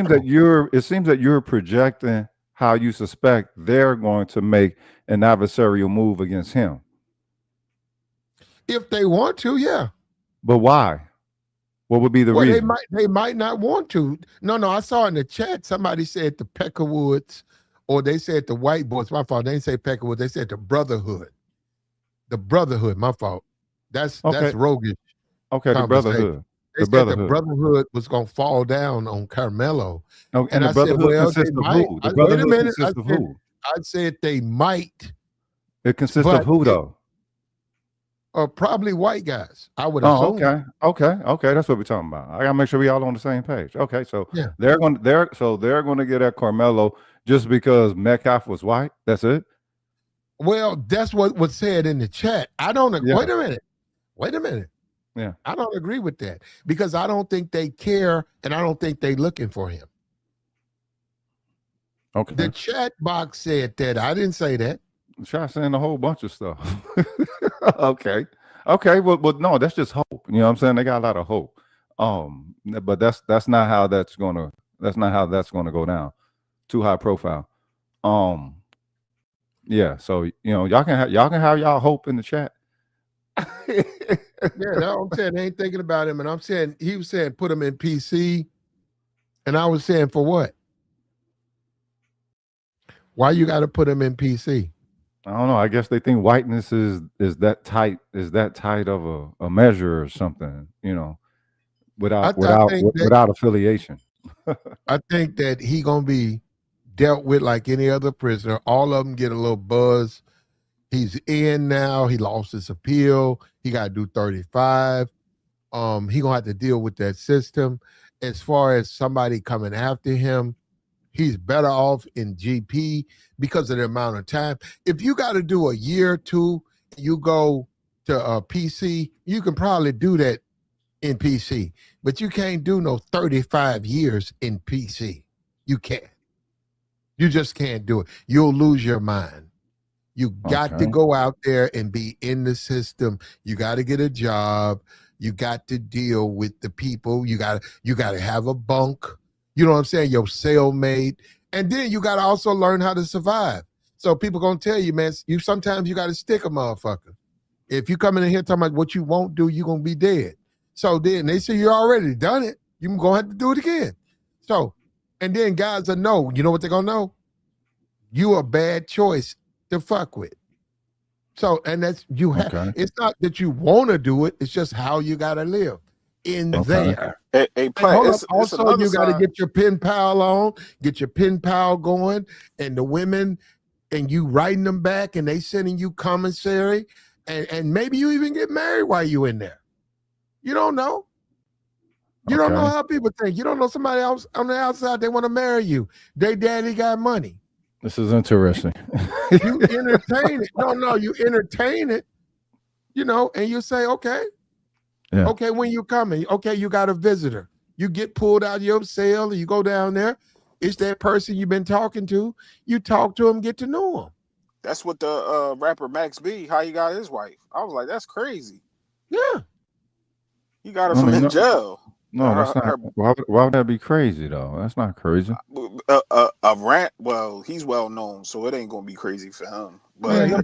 that you're projecting how you suspect they're going to make an adversarial move against him. If they want to, yeah. But why? What would be the reason? They might not want to. No, I saw in the chat somebody said the Peckerwoods, or they said the white boys. My fault. They didn't say Peckerwood. They said the Brotherhood. The Brotherhood. My fault. That's roguish. Okay, the Brotherhood. They said the Brotherhood was going to fall down on Carmelo. And the Brotherhood consists of who? The Brotherhood consists of who? I said they might. It consists of who, though? Probably white guys, I would assume. Okay. That's what we're talking about. I gotta make sure we all on the same page. Okay, so they're going to get at Carmelo just because Metcalf was white. That's it. Well, that's what was said in the chat. I don't agree. Wait a minute. Yeah, I don't agree with that because I don't think they care, and I don't think they're looking for him. Okay. The chat box said that. I didn't say that. Try saying a whole bunch of stuff. Okay. Well, no, that's just hope. You know what I'm saying? They got a lot of hope. But that's not how that's gonna go down. Too high profile. Yeah. So y'all can have y'all hope in the chat. Yeah, no, I'm saying they ain't thinking about him, and I'm saying he was saying put him in PC, And I was saying, for what? Why you got to put him in PC? I don't know. I guess they think whiteness is that tight of a measure or something, you know, without affiliation. I think that he gonna be dealt with like any other prisoner. All of them get a little buzz. He's in now. He lost his appeal. He got to do 35. He gonna have to deal with that system. As far as somebody coming after him, he's better off in GP because of the amount of time. If you got to do a year or two, you go to PC, you can probably do that in PC, but you can't do no 35 years in PC. You can't. You just can't do it. You'll lose your mind. You got to go out there and be in the system. You got to get a job. You got to deal with the people. You got to have a bunk. You know what I'm saying? Your cellmate. And then you got to also learn how to survive. So people going to tell you, man, sometimes you got to stick a motherfucker. If you come in here talking about what you won't do, you're going to be dead. So then they say you already done it. You're going to have to do it again. So, and then guys will know. You know what they're going to know? You a bad choice to fuck with. So, and that's, you have, it's not that you want to do it. It's just how you got to live in there. Also, you got to get your pen pal on, get your pen pal going, and the women, and you writing them back, and they sending you commissary, and maybe you even get married while you in there. You don't know. You don't know how people think. You don't know somebody else on the outside, they want to marry you. They daddy got money. This is interesting. You entertain it. No, you entertain it, you know, and you say, okay. Yeah. Okay, when you coming, okay, you got a visitor. You get pulled out of your cell, and you go down there. It's that person you've been talking to. You talk to him, get to know him. That's what the rapper Max B, how he got his wife. I was like, that's crazy. Yeah. He got her from jail. No, that's not. Why would that be crazy though? That's not crazy. A rant. Well, he's well known, so it ain't gonna be crazy for him. But man,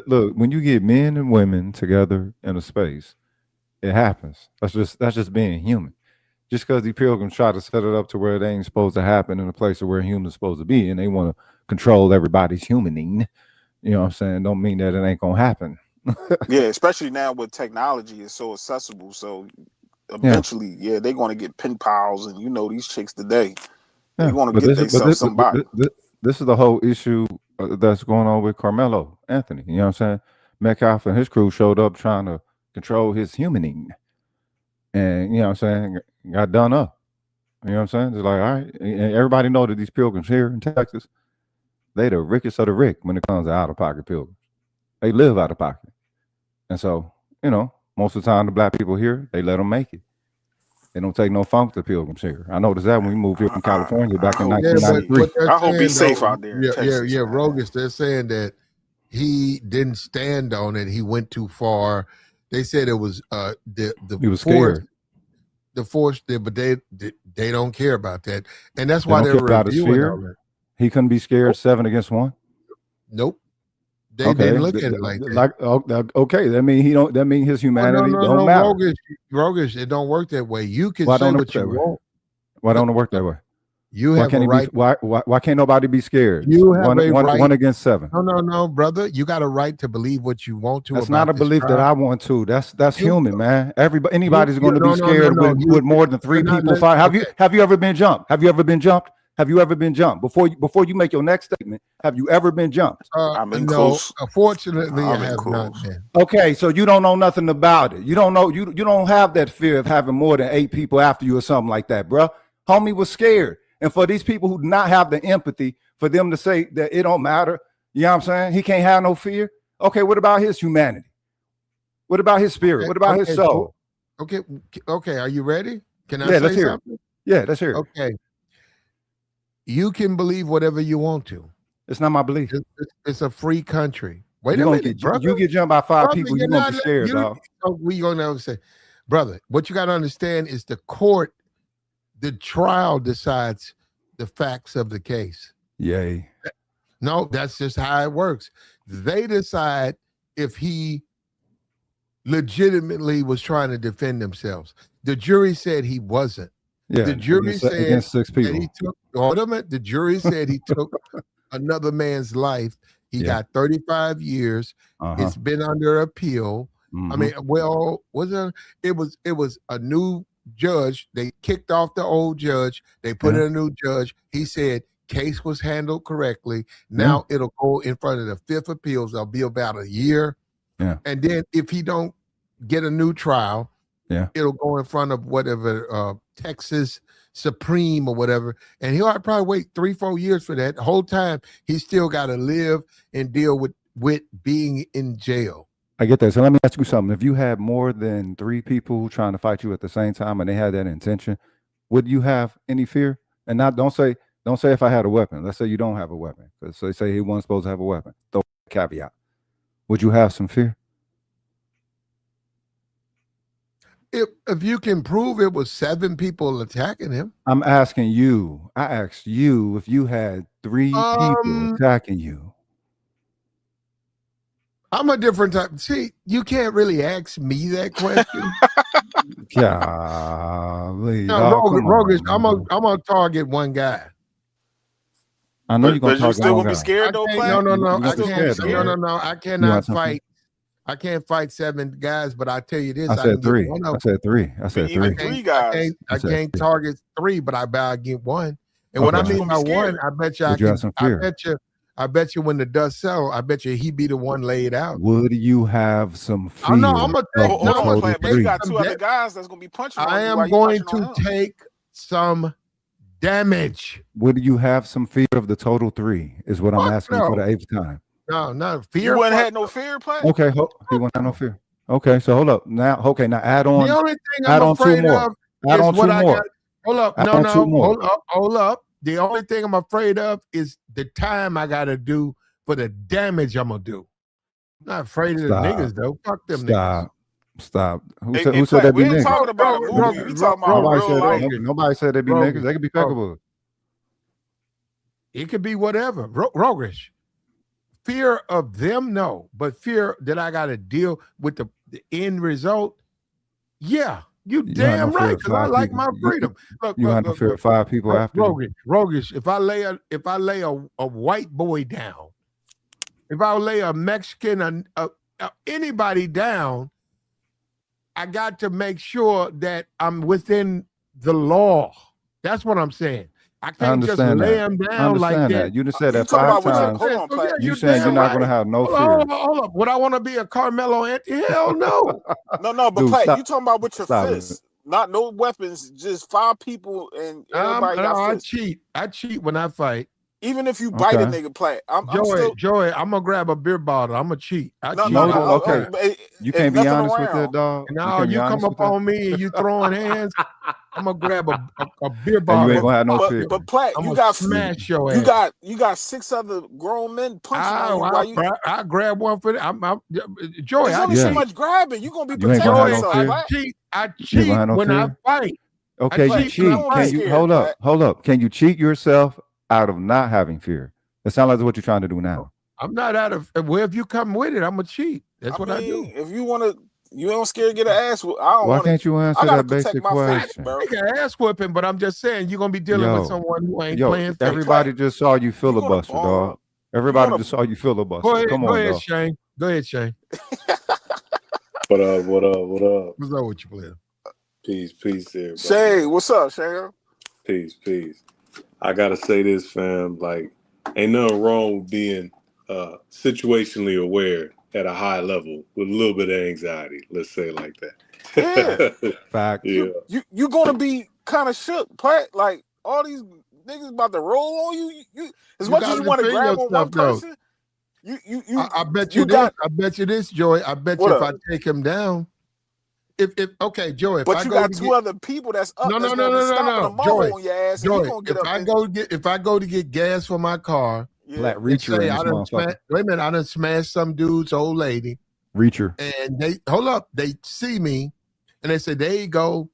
look, when you get men and women together in a space, it happens. That's just being human. Just because the pilgrims try to set it up to where it ain't supposed to happen in a place where humans supposed to be, and they want to control everybody's humaning, you know what I'm saying? Don't mean that it ain't gonna happen. Yeah, especially now with technology is so accessible. So eventually, they're going to get pen pals, and you know these chicks today, they want to get themselves somebody. This is the whole issue that's going on with Carmelo Anthony. You know what I'm saying? Metcalf and his crew showed up trying to control his humaning, and you know what I'm saying, got done up. You know what I'm saying? It's like, all right, and everybody know that these pilgrims here in Texas, they the rickest of the rick when it comes to out of pocket pilgrims. They live out of pocket, and so you know. Most of the time, the black people here, they let them make it. They don't take no funk to pilgrims here. I noticed that when we moved here from California back in 1993. I hope he's safe out there. Yeah, Rogus, they're saying that he didn't stand on it. He went too far. They said it was he was scared. The force did, but they don't care about that, and that's why they're reviewing it. He couldn't be scared 7 against 1. Nope. They didn't look at it like that. Okay, that mean his humanity don't matter. Rogus, it don't work that way. You can say what you want. Why don't it work that way? You have a right. Why can't nobody be scared? You have a right. 1 against 7. No, brother. You got a right to believe what you want to. That's not a belief that I want to. That's human, man. Anybody's going to be scared with more than 3 people fight. Have you ever been jumped? Have you ever been jumped? Have you ever been jumped? Before you make your next statement, have you ever been jumped? Close. Unfortunately, I have not been. Okay, so you don't know nothing about it. You don't know. You don't have that fear of having more than 8 people after you or something like that, bro. Homie was scared, and for these people who do not have the empathy, for them to say that it don't matter, you know what I'm saying? He can't have no fear. Okay, what about his humanity? What about his spirit? What about his soul? Okay. Are you ready? Can I let's hear something? Yeah, let's hear it. Okay. You can believe whatever you want to. It's not my belief. It's a free country. Wait a minute, brother. You get jumped by 5 people, you're going to be scared, dog. We going to say, brother, what you got to understand is the trial decides the facts of the case. Yay. No, that's just how it works. They decide if he legitimately was trying to defend themselves. The jury said he wasn't. Yeah, The jury said against 6 that people. he took. Hold a minute. The jury said he took another man's life. He got 35 years. It's been under appeal. I mean, well, it was a new judge. They kicked off the old judge. They put in a new judge. He said case was handled correctly. Now it'll go in front of the Fifth Appeals. It'll be about a year. Yeah. And then if he don't get a new trial, it'll go in front of whatever Texas Supreme or whatever, and he'll probably wait 3-4 years for that. The whole time he's still got to live and deal with being in jail. I get that. So let me ask you something. If you had more than 3 people trying to fight you at the same time and they had that intention, would you have any fear? And don't say if I had a weapon. Let's say you don't have a weapon, because they say he wasn't supposed to have a weapon. Throw a caveat. Would you have some fear? If you can prove it was 7 people attacking him. I'm asking you. I asked you if you had 3 people attacking you. I'm a different type. See, you can't really ask me that question. Golly. No, Rogish, I'm gonna target one guy. I know you're gonna target still one gonna guy. be scared though, No. I can't. scared, No. I cannot fight. I can't fight 7 guys, but I tell you this. I said 3. I said 3. I said 3. 3 guys. I can't target 3, but I get 1. And what I mean by 1, I bet you I can. I bet you when the dust settles, I bet you he be the one laid out. Would you have some fear? I'm gonna take. But you got 2 other guys that's gonna be punching. I am going to take some damage. Would you have some fear of the total 3? Is what I'm asking for the 8th time. No fear. You wouldn't have no fear, Platt? Okay, he wouldn't have no fear. Okay, so hold up. Now, add on. The only thing I'm afraid of is what I got. Hold up. Hold up. The only thing I'm afraid of is the time I got to do for the damage I'm going to do. I'm not afraid of the niggas, though. Fuck them niggas. Stop. Who said that be niggas? We ain't talking about a movie. We talking about real life. Nobody said they be niggas. They could be peckable. It could be whatever. Rogish. Fear of them, no. But fear that I got to deal with the end result, yeah. You damn right, because I like my freedom. Look, you have to fear 5 people after Rogish, if I lay a white boy down, if I lay a Mexican, anybody down, I got to make sure that I'm within the law. That's what I'm saying. I can't just lay them down like that. You just said that 5 times. You saying you're not going to have no fear. Hold up. Would I want to be a Carmelo Anthony? Hell no. No, but Platt, you talking about with your fists. Not no weapons, just 5 people and everybody got fists. I cheat when I fight. Even if you bite a nigga, Platt. Joey, I'm going to grab a beer bottle. I'm going to cheat. Okay. You can't be honest with that, dog. No, you come up on me and you throwing hands. I'm gonna grab a beer bottle. You ain't gonna have no fear. But Platt, you got smash your ass. You got 6 other grown men punching you. I grab one for that. Joey, there's only so much grabbing. You gonna be protecting yourself. I cheat when I fight. Okay, you cheat. Can you hold up? Can you cheat yourself out of not having fear? It sounds like what you're trying to do now. I'm not out of. Well, if you come with it, I'm gonna cheat. That's what I do. If you want to. You don't scared to get an ass whoop. Why can't you answer that basic question? I can ass whipping, but I'm just saying you're gonna be dealing with someone who ain't playing. Everybody just saw you filibuster, dog. Everybody just saw you filibuster. Come on, go ahead, Shane. Go ahead, Shane. What up? What's up with you, player? Peace there. Shane, what's up, Shane? Peace. I gotta say this, fam. Like, ain't nothing wrong with being situationally aware at a high level with a little bit of anxiety, let's say it like that. Yeah. Fact. Yeah. You gonna be kind of shook, Platt. Like all these niggas about to roll on you. As much as you want to grab on one person, I bet you this. I bet you this, Joey. I bet you if I take him down. Okay, Joey. But you got 2 other people that's up. No. Joey, on your ass. Joey, if I go to get gas for my car. Black Reacher. Wait a minute, I done smashed some dude's old lady. Reacher. And they see me and they say, there you go.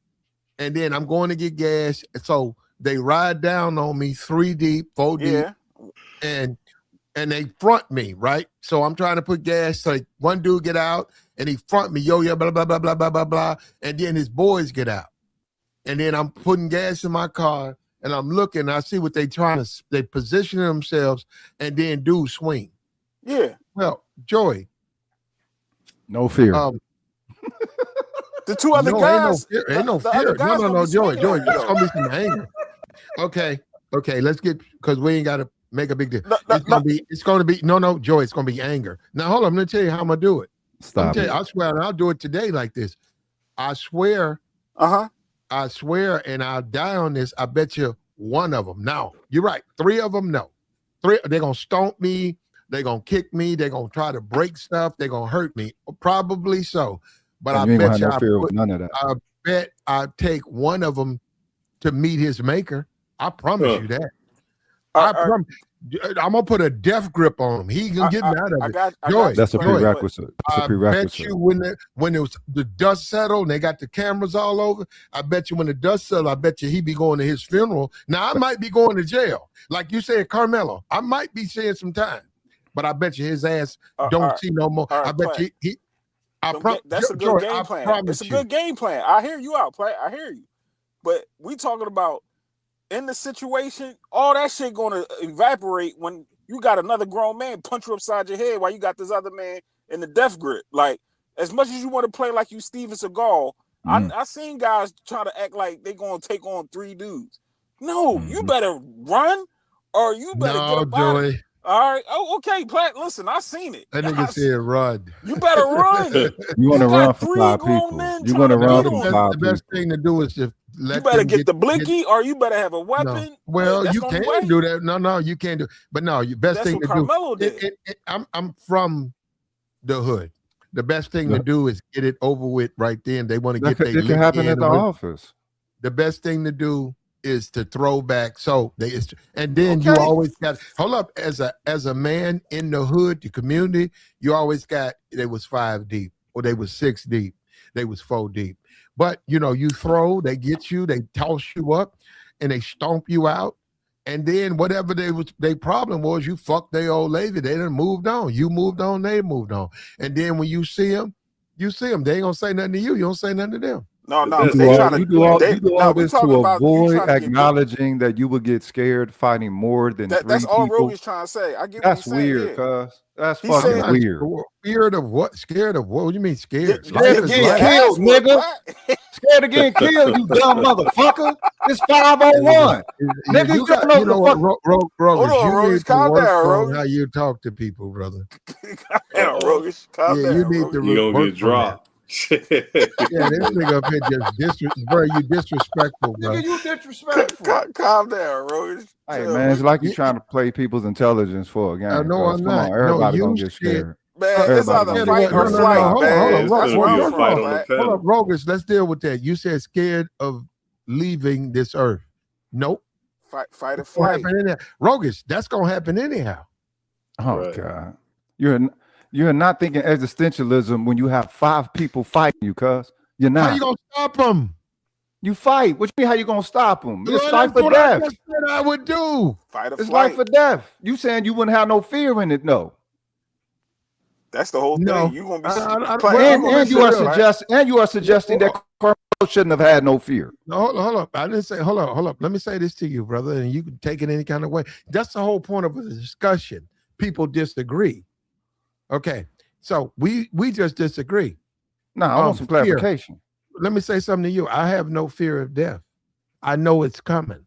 And then I'm going to get gas. So they ride down on me 3 deep, 4 deep. And they front me, right? So I'm trying to put gas. So one dude get out and he front me, blah, blah, blah, blah, blah, blah, blah. And then his boys get out. and then I'm putting gas in my car, and I'm looking, I see what they position themselves, and then dudes swing. Yeah. Well, Joey. No fear. The two other guys. Ain't no fear. No, Joey. It's gonna be some anger. Okay, let's get, because we ain't got to make a big deal. It's gonna be no, Joey. It's gonna be anger. Now hold on, I'm gonna tell you how I'm gonna do it. Stop it. I swear, and I'll do it today like this. I swear. I swear, and I'll die on this. I bet you one of them. No, you're right. 3 of them, no. 3, they're gonna stomp me. They're gonna kick me. They're gonna try to break stuff. They're gonna hurt me. Probably so. But I bet you none of that. I bet I take one of them to meet his maker. I promise you that. I'm gonna put a death grip on him. He can get out of it. That's a prerequisite. I bet you when it was the dust settled and they got the cameras all over, I bet you when the dust settled, I bet you he be going to his funeral. Now I might be going to jail, like you said, Carmelo. I might be seeing some time, but I bet you his ass don't see no more. I bet you he. That's a good game plan. It's a good game plan. I hear you out, play. I hear you, but we talking about in the situation, all that shit gonna evaporate when you got another grown man punch you upside your head while you got this other man in the death grip. Like, as much as you want to play like you Steven Seagal, I seen guys try to act like they gonna take on 3 dudes. No, you better run or you better get up out of it. All right. Oh, okay, Platt. Listen, I seen it. That nigga said run. You better run. You want to run for 5 people. You want to run for 5 people. The best thing to do is to let you better get the blicky, or you better have a weapon. No. Well, you can't do that. No, you can't do. But no, your best thing to Carmelo do. Did. I'm from the hood. The best thing to do is get it over with right then. They want to get their. It can happen at the office. The best thing to do is to throw back. So and then you always got hold up as a man in the hood, the community. You always got they was 5 deep, or they was 6 deep, they was 4 deep. But you throw, they get you, they toss you up, and they stomp you out. And then whatever their problem was, you fucked their old lady. They done moved on. You moved on, they moved on. And then when you see them. They ain't gonna say nothing to you. You don't say nothing to them. No, you do all this to avoid acknowledging that you would get scared fighting more than 3 people. That's all Rogan's trying to say. I get that's what he's weird, cuz. That's He's fucking weird. Scared of what? Scared of what? What do you mean scared? Scared of getting killed, nigga. Scared of getting killed, you dumb motherfucker. It's 501. Nigga, you don't know what the fuck. Rogish, calm down, Rogish. How you talk to people, brother. Calm down, Rogish. Calm down. You need to. You don't get dropped. Yeah, this nigga up here just you disrespectful, bro. Nigga, you disrespectful. Calm down, Rogish. Hey, man, it's like you trying to play people's intelligence for a game. I know I'm not. Everybody gonna get scared. Man, it's either fight or flight, man. Hold up, Rogish, let's deal with that. You said scared of leaving this earth. Nope. Fight or flight. Rogish, that's gonna happen anyhow. Oh God. You're not thinking existentialism when you have 5 people fighting you, cuz. You're not. How you gonna stop them? You fight. What you mean? How you gonna stop them? It's life or death. That's what I would do. Fight or it's flight. life or death. You saying you wouldn't have no fear in it? No. That's the whole thing. No. You gonna be and you are suggesting that Carmelo shouldn't have had no fear. No, hold up. I didn't say hold up. Let me say this to you, brother, and you can take it any kind of way. That's the whole point of the discussion. People disagree. Okay, so we just disagree. No, I want some clarification. Fear. Let me say something to you. I have no fear of death. I know it's coming.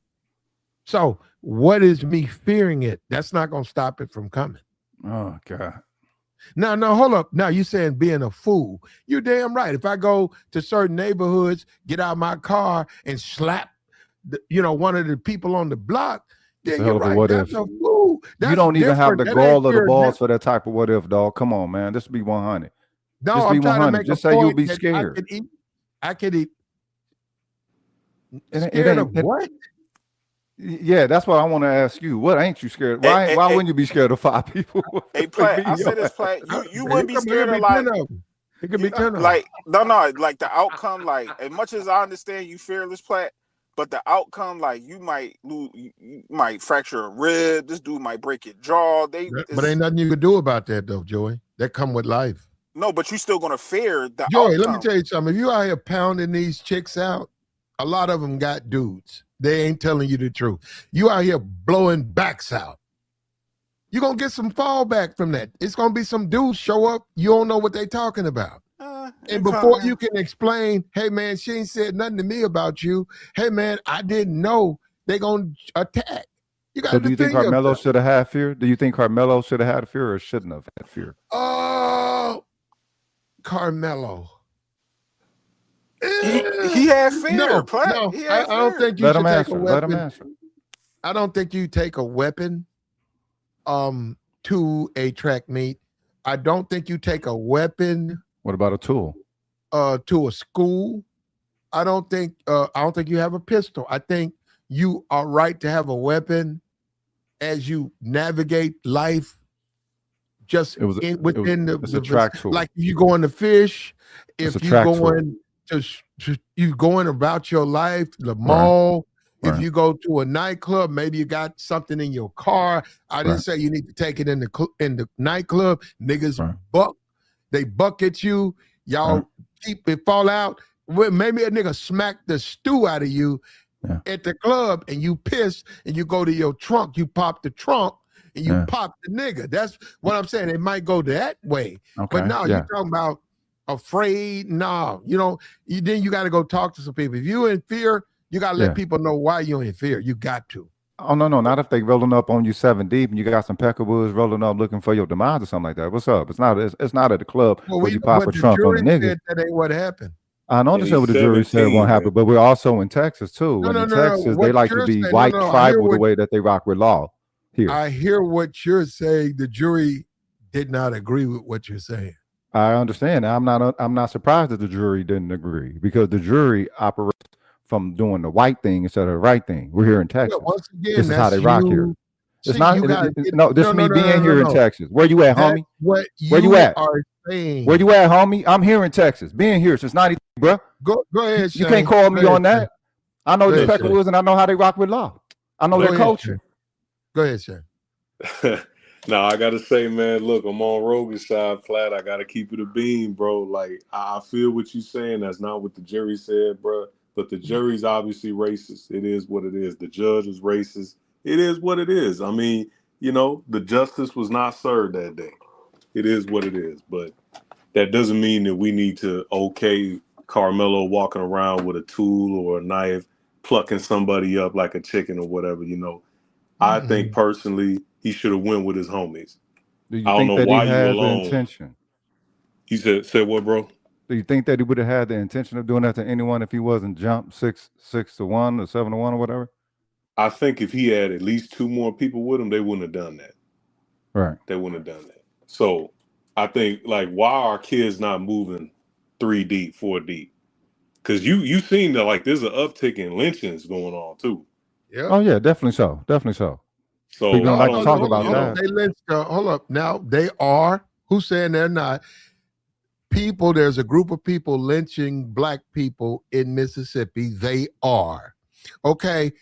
So what is me fearing it? That's not going to stop it from coming. Oh, God. No, hold up. Now you saying being a fool. You're damn right. If I go to certain neighborhoods, get out my car and slap, one of the people on the block, then you're right. That's a fool. You don't even have the gall or the balls for that type of what if, dog. Come on, man. Just be 100. No, just I'm be trying 100. to make just a say point you'll be that scared. I could eat. Scared of what? Yeah, that's what I want to ask you. What ain't you scared? Why wouldn't you be scared of 5 people? Hey, Platt, I said this, Platt. You wouldn't be scared of like. It could be 10 like like the outcome. Like as much as I understand you fearless, Platt. But the outcome, like you might lose, you might fracture a rib. This dude might break your jaw. But ain't nothing you could do about that, though, Joey. That come with life. No, but you still gonna fear the Joey, outcome. let me tell you something. If you out here pounding these chicks out, A lot of them got dudes. They ain't telling you the truth. You out here blowing backs out. You're going to get some fallback from that. It's going to be some dudes show up. You don't know what they talking about. And before you can explain, hey, man, she ain't said nothing to me about you. Hey, man, I didn't know they going to attack. You got so do you think Carmelo should have had fear? Do you think Carmelo should have had fear or shouldn't have had fear? Oh, Carmelo. He had fear. No, I don't think you should take a weapon. Let him answer. I don't think you take a weapon to a track meet. I don't think you take a weapon. What about a tool? To a school. I don't think you have a pistol. I think you are right to have a weapon as you navigate life. Just within the track tool. Like if you going to fish, if you going to you going about your life, the mall. If you go to a nightclub, maybe you got something in your car. I didn't say you need to take it in the nightclub. Niggas buck at you. Y'all keep it fall out. Maybe a nigga smacked the stew out of you at the club, and you piss, and you go to your trunk. You pop the trunk, and you pop the nigga. That's what I'm saying. It might go that way, but no, you're talking about afraid. No, then you got to go talk to some people. If you in fear. You got to let people know why you're in fear. You got to. Oh, no. Not if they rolling up on you 7 deep and you got some peckerwoods rolling up looking for your demise or something like that. What's up? It's not at the club where you pop a trunk on the nigga. That ain't what happened. I know what the jury said won't happen, but we're also in Texas, too. In Texas, they like to be white tribal the way that they rock with law here. I hear what you're saying. The jury did not agree with what you're saying. I understand. I'm not surprised that the jury didn't agree because the jury operates from doing the white thing instead of the right thing. We're here in Texas. Once again, this is how they rock here. It's not. This is me being here in Texas. Where you at, homie? Where you at? Where you at, homie? I'm here in Texas. Being here since '93, bro. Go ahead. You can't call me on that. I know the Peckerwoods and I know how they rock with law. I know their culture. Go ahead, sir. Now I gotta say, man, look, I'm on Rogan's side flat. I gotta keep it a beam, bro. Like I feel what you're saying. That's not what the jury said, bro. But the jury's obviously racist. It is what it is. The judge is racist. It is what it is. I mean, the justice was not served that day. It is what it is. But that doesn't mean that we need to okay Carmelo walking around with a tool or a knife, plucking somebody up like a chicken or whatever, I think personally he should have went with his homies. Do you think that he had the intention? He said what, bro? Do you think that he would have had the intention of doing that to anyone if he wasn't jumped 6-1 or 7-1 or whatever? I think if he had at least 2 more people with him, they wouldn't have done that. Right. They wouldn't have done that. So I think why are kids not moving 3 deep, 4 deep? Because you seen that there's an uptick in lynchings going on too. Yeah. Oh yeah, definitely so. Definitely so. So we don't like to talk about that. They lynched. Hold up. Now they are. Who's saying they're not? People, there's a group of people lynching black people in Mississippi. They are. Okay.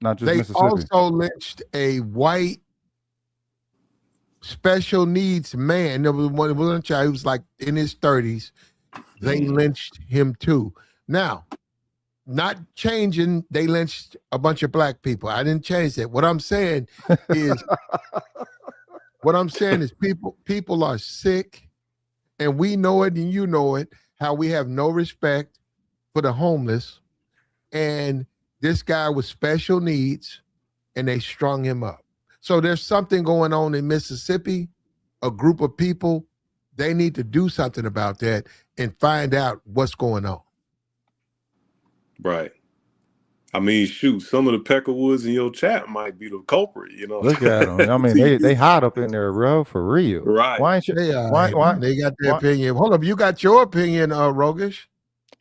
Not just they Mississippi. Also lynched a white special needs man. There was one child who was in his 30s. They lynched him too. Now, not changing, they lynched a bunch of black people. I didn't change that. What I'm saying is people are sick. And we know it and you know it, how we have no respect for the homeless. And this guy with special needs, and they strung him up. So there's something going on in Mississippi, a group of people, they need to do something about that and find out what's going on. Right. I mean, shoot, some of the Peckerwoods in your chat might be the culprit, Look at them. I mean, they hot up in there, bro, for real. Right. Why ain't you? Why? They got their opinion. Hold up, you got your opinion, Rogish.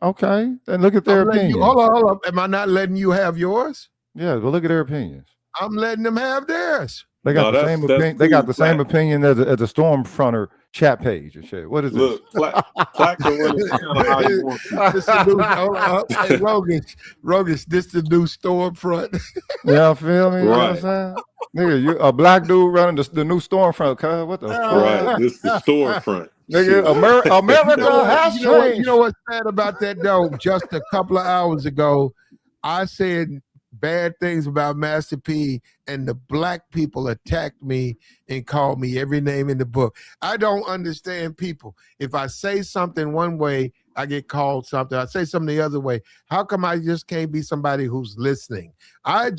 Okay, then look at their opinion. Hold up. Am I not letting you have yours? Yeah, but look at their opinions. I'm letting them have theirs. They got the same opinion. They got the same opinion as the Stormfronter chat page and shit. What is this? Look, Plaque can run it kind of how you want to. Hey, Rogish, this the new Stormfront. Yeah, feel me? Right. You know what I'm saying? Nigga, you a black dude running the new Stormfront, cuz what the fuck? Right, this the storefront. Nigga, America has changed. You know what's sad about that though? Just a couple of hours ago, I said bad things about Master P, and the black people attacked me and called me every name in the book. I don't understand people. If I say something one way, I get called something. I say something the other way. How come I just can't be somebody who's listening? I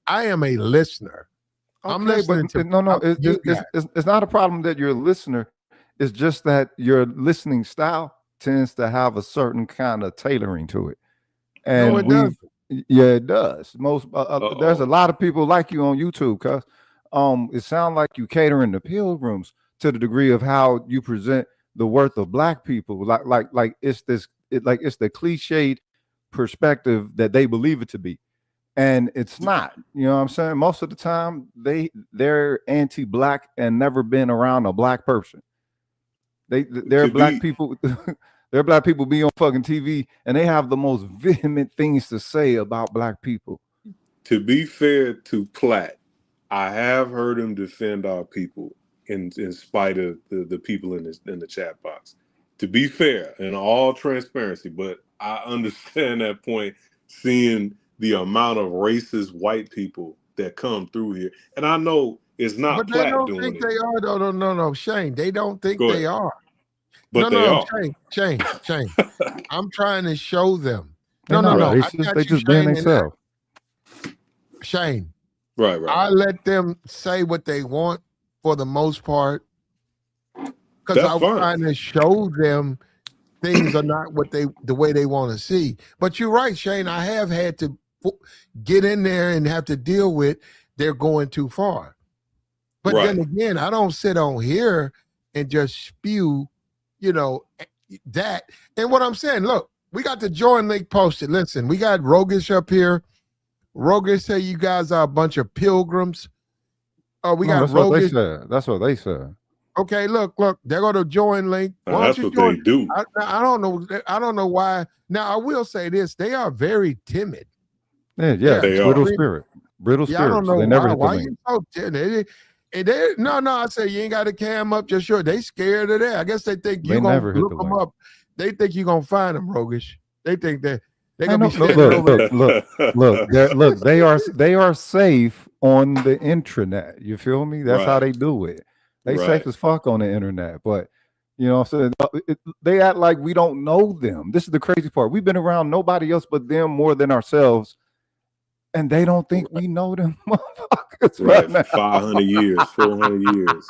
am a listener. Okay, I'm listening it's not a problem that you're a listener. It's just that your listening style tends to have a certain kind of tailoring to it. And it doesn't. Yeah, it does. There's a lot of people like you on YouTube, cuz it sounds like you catering to pilgrims to the degree of how you present the worth of black people. Like it's the cliched perspective that they believe it to be. And it's not, you know what I'm saying? Most of the time they're anti-black and never been around a black person. They're black people. They're black people be on fucking TV and they have the most vehement things to say about black people. To be fair to Platt, I have heard him defend our people in spite of the people in the chat box. To be fair, in all transparency, but I understand that point, seeing the amount of racist white people that come through here. And I know it's not Platt doing it. But they don't think they are. No, Shane. They don't think they are. But they are. Shane. I'm trying to show them. No. They just ban themselves. Shane. Right. I let them say what they want for the most part. Because I'm trying to show them things are not the way they want to see. But you're right, Shane. I have had to get in there and have to deal with they're going too far. But then again, I don't sit on here and just spew, that. And what I'm saying, look, we got the join link posted. Listen, we got Rogish up here. Rogish say you guys are a bunch of pilgrims. We got Rogish. That's what they said. Okay, look, they're going to join link. That's what they do. I don't know why. Now, I will say this. They are very timid. Yeah, they are. Brittle spirit. I don't know they never why you so timid. I say you ain't got a cam up. Just sure they scared of that. I guess they think you're gonna look them up. They think you're gonna find them, Rogish. They think that they're gonna be look. They are safe on the intranet. You feel me? That's how they do it. They safe as fuck on the internet. But you know what I'm saying? They act like we don't know them. This is the crazy part. We've been around nobody else but them more than ourselves. And they don't think we know them motherfuckers right now. 500 years, 400 years.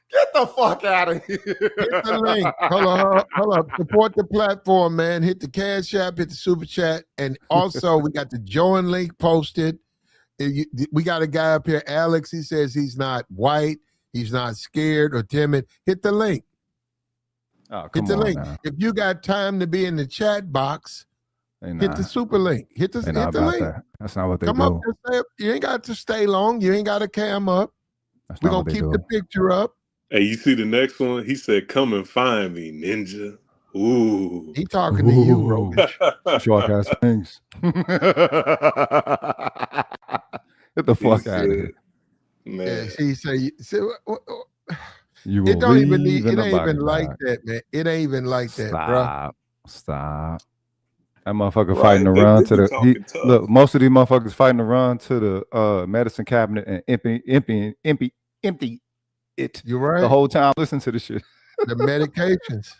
Get the fuck out of here. Hit the link. Hold on. Support the platform, man. Hit the Cash App, hit the Super Chat. And also, we got the join link posted. We got a guy up here, Alex. He says he's not white. He's not scared or timid. Hit the link. Oh, hit the link. Now. If you got time to be in the chat box, hit the super link. Hit the link. That's not what they do. Come up. You ain't got to stay long. You ain't got to cam up. We're going to keep the picture up. Hey, you see the next one? He said, come and find me, ninja. Ooh. He talking to you, Rogish. Short ass things. Get the fuck out of here. Man. Yeah, he say you it don't even need. It ain't even like that, man. It ain't even like that, bro. Stop. That motherfucker fighting to run to the. Look, most of these motherfuckers fighting to run to the medicine cabinet and empty it. You're right. The whole time, listen to the shit. The medications.